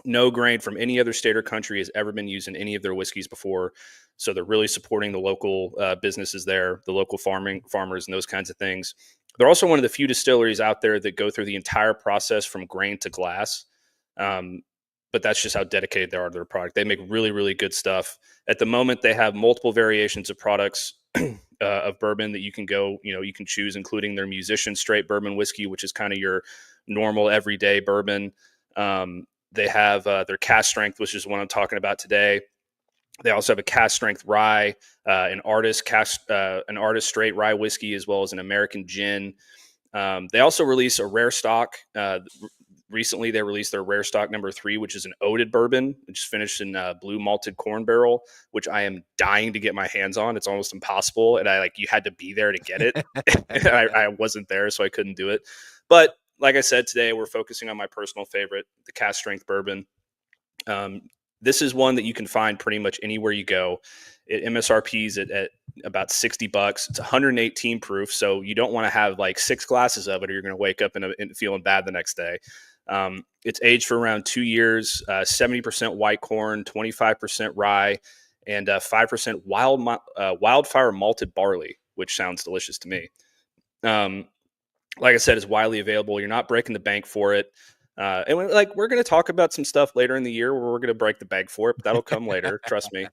[SPEAKER 6] No grain from any other state or country has ever been used in any of their whiskeys before. So they're really supporting the local businesses there, the local farmers and those kinds of things. They're also one of the few distilleries out there that go through the entire process from grain to glass. But that's just how dedicated they are to their product. They make really, really good stuff. At the moment, they have multiple variations of products of bourbon that you can choose, including their musician straight bourbon whiskey, which is kind of your normal everyday bourbon. They have their cask strength, which is what I'm talking about today. They also have a cask strength rye, an artist straight rye whiskey, as well as an American gin. They also release a rare stock. Recently, they released their rare stock number 3, which is an oated bourbon, which is finished in blue malted corn barrel, which I am dying to get my hands on. It's almost impossible, and you had to be there to get it. I wasn't there, so I couldn't do it. But like I said, today we're focusing on my personal favorite, the cask strength bourbon. This is one that you can find pretty much anywhere you go. It MSRP's at about $60. It's 118 proof, so you don't want to have like 6 glasses of it, or you're going to wake up and feeling bad the next day. It's aged for around 2 years, 70% white corn, 25% rye, and 5% wildfire malted barley, which sounds delicious to me. Like I said, is widely available. You're not breaking the bank for it. And we're going to talk about some stuff later in the year where we're going to break the bank for it, but that'll come later. Trust me.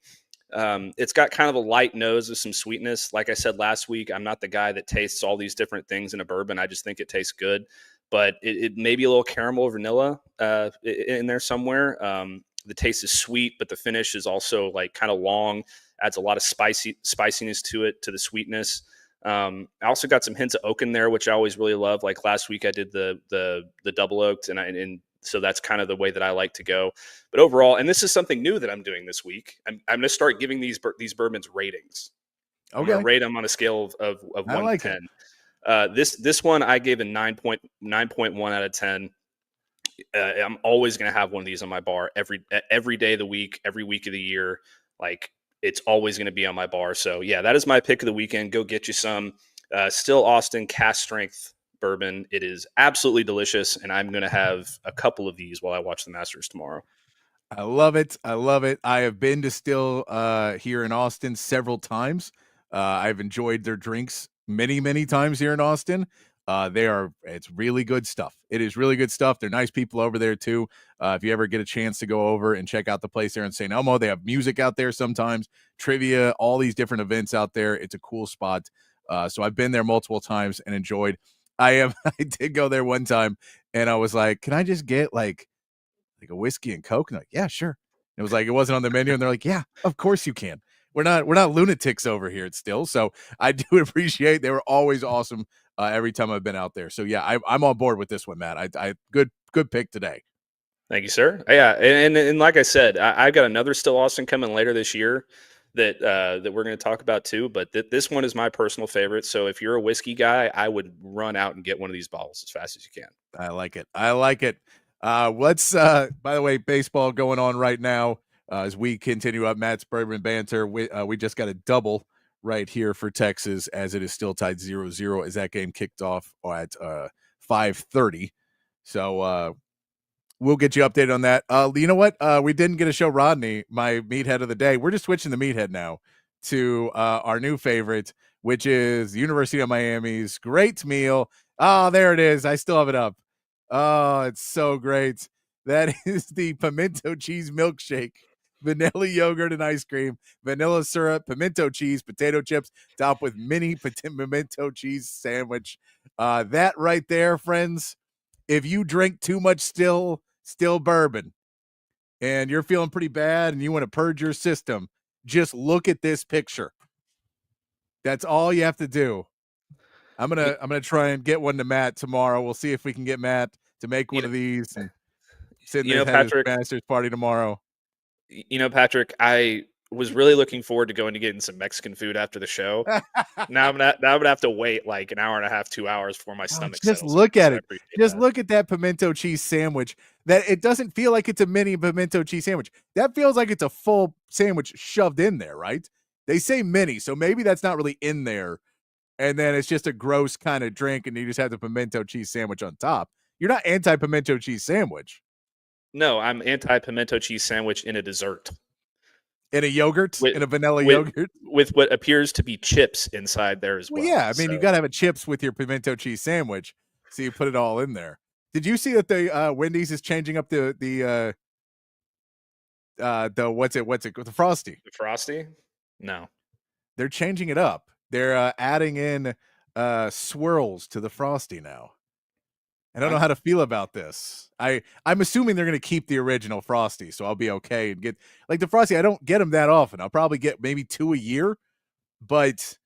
[SPEAKER 6] It's got kind of a light nose with some sweetness. Like I said last week, I'm not the guy that tastes all these different things in a bourbon. I just think it tastes good, but it may be a little caramel or vanilla in there somewhere. The taste is sweet, but the finish is also like kind of long, adds a lot of spiciness to it, to the sweetness. I also got some hints of oak in there, which I always really love. Like last week I did the double oaked, and so that's kind of the way that I like to go. But overall, and this is something new that I'm doing this week, I'm going to start giving these bourbons ratings. I'm going to rate them on a scale of 1 to 10. This one I gave a 9.1 out of 10. I'm always going to have one of these on my bar every day of the week, every week of the year. Like, it's always going to be on my bar. So yeah, that is my pick of the weekend. Go get you some Still Austin cast strength bourbon. It is absolutely delicious, and I'm going to have a couple of these while I watch the Masters tomorrow.
[SPEAKER 5] I love it. I love it. I have been to Still here in Austin several times. I've enjoyed their drinks many, many times here in Austin. It's really good stuff. It is really good stuff. They're nice people over there too. If you ever get a chance to go over and check out the place there in St. Elmo, they have music out there sometimes, trivia, all these different events out there. It's a cool spot. So I've been there multiple times and enjoyed. I did go there one time and I was like, can I just get like a whiskey and Coke? And like, yeah, sure. It was like, it wasn't on the menu. And they're like, yeah, of course you can. We're not lunatics over here at Still. So I do appreciate, they were always awesome every time I've been out there. So yeah, I'm on board with this one, Matt. I good pick today.
[SPEAKER 6] Thank you, sir. Yeah, and like I said, I've got another Still Austin coming later this year that we're going to talk about too. But this one is my personal favorite. So if you're a whiskey guy, I would run out and get one of these bottles as fast as you can.
[SPEAKER 5] I like it. Let's by the way, baseball going on right now as we continue up Matt's bourbon banter. We just got a double right here for Texas as it is still tied 0-0 as that game kicked off at 5:30. So we'll get you updated on that. You know what? We didn't get to show Rodney my meathead of the day. We're just switching the meathead now to our new favorite, which is University of Miami's great meal. Oh, there it is. I still have it up. Oh, it's so great. That is the pimento cheese milkshake. Vanilla yogurt and ice cream, vanilla syrup, pimento cheese, potato chips, topped with mini pimento cheese sandwich. That right there, friends, if you drink too much still bourbon and you're feeling pretty bad and you want to purge your system, just look at this picture. That's all you have to do. I'm gonna try and get one to Matt tomorrow. We'll see if we can get Matt to make one of these and sit in his Masters party tomorrow.
[SPEAKER 6] You know, Patrick, I was really looking forward to going to getting some Mexican food after the show. Now I'm gonna have to wait like an hour and a half, 2 hours for my stomach.
[SPEAKER 5] Just look at it. Just look at that pimento cheese sandwich. That it doesn't feel like it's a mini pimento cheese sandwich. That feels like it's a full sandwich shoved in there, right? They say mini, so maybe that's not really in there. And then it's just a gross kind of drink, and you just have the pimento cheese sandwich on top. You're not anti-pimento cheese sandwich.
[SPEAKER 6] No, I'm anti-pimento cheese sandwich in a dessert.
[SPEAKER 5] In a yogurt? In a vanilla yogurt?
[SPEAKER 6] With what appears to be chips inside there as well.
[SPEAKER 5] Yeah, I mean, you got to have a chips with your pimento cheese sandwich, so you put it all in there. Did you see that the Wendy's is changing up the what's it, the Frosty?
[SPEAKER 6] The Frosty? No.
[SPEAKER 5] They're changing it up. They're adding in swirls to the Frosty now. I don't know how to feel about this. I'm assuming they're going to keep the original Frosty, so I'll be okay and get like the Frosty. I don't get them that often. I'll probably get maybe 2 a year, but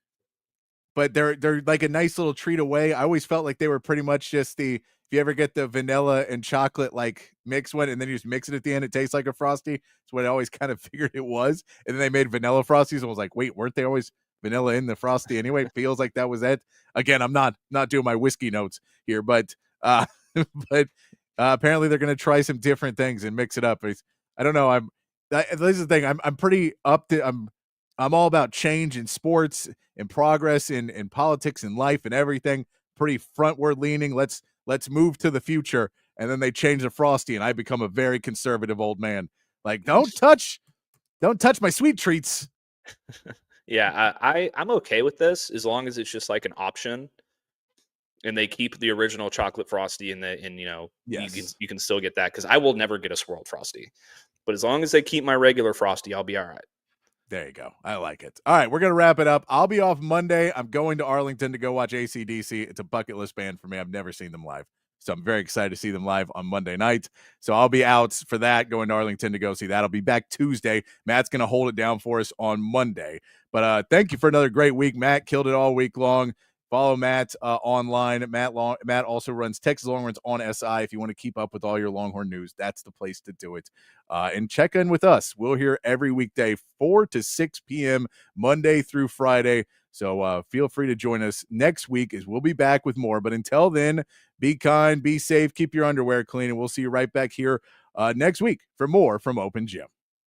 [SPEAKER 5] they're like a nice little treat away. I always felt like they were pretty much just if you ever get the vanilla and chocolate like mix one and then you just mix it at the end, it tastes like a Frosty. That's what I always kind of figured it was. And then they made vanilla Frosties and I was like, wait, weren't they always vanilla in the Frosty anyway? It feels like that was it. Again, I'm not doing my whiskey notes here, but apparently they're going to try some different things and mix it up. I don't know. This is the thing. I'm pretty up to, I'm all about change in sports and progress in politics and life and everything. Pretty frontward leaning. Let's move to the future. And then they change the Frosty and I become a very conservative old man. Like, don't touch my sweet treats.
[SPEAKER 6] Yeah, I'm okay with this as long as it's just like an option. and they keep the original chocolate Frosty and
[SPEAKER 5] Yes.
[SPEAKER 6] you can still get that, because I will never get a swirled Frosty. But as long as they keep my regular Frosty, I'll be all right.
[SPEAKER 5] There you go. I like it. All right, we're going to wrap it up. I'll be off Monday. I'm going to Arlington to go watch AC/DC. It's a bucket list band for me. I've never seen them live. So I'm very excited to see them live on Monday night. So I'll be out for that, going to Arlington to go see that. I'll be back Tuesday. Matt's going to hold it down for us on Monday. But thank you for another great week. Matt killed it all week long. Follow Matt online. Matt also runs Texas Longhorns on SI. If you want to keep up with all your Longhorn news, that's the place to do it. And check in with us. We'll hear every weekday, 4 to 6 p.m., Monday through Friday. So feel free to join us next week, as we'll be back with more. But until then, be kind, be safe, keep your underwear clean, and we'll see you right back here next week for more from Open Gym.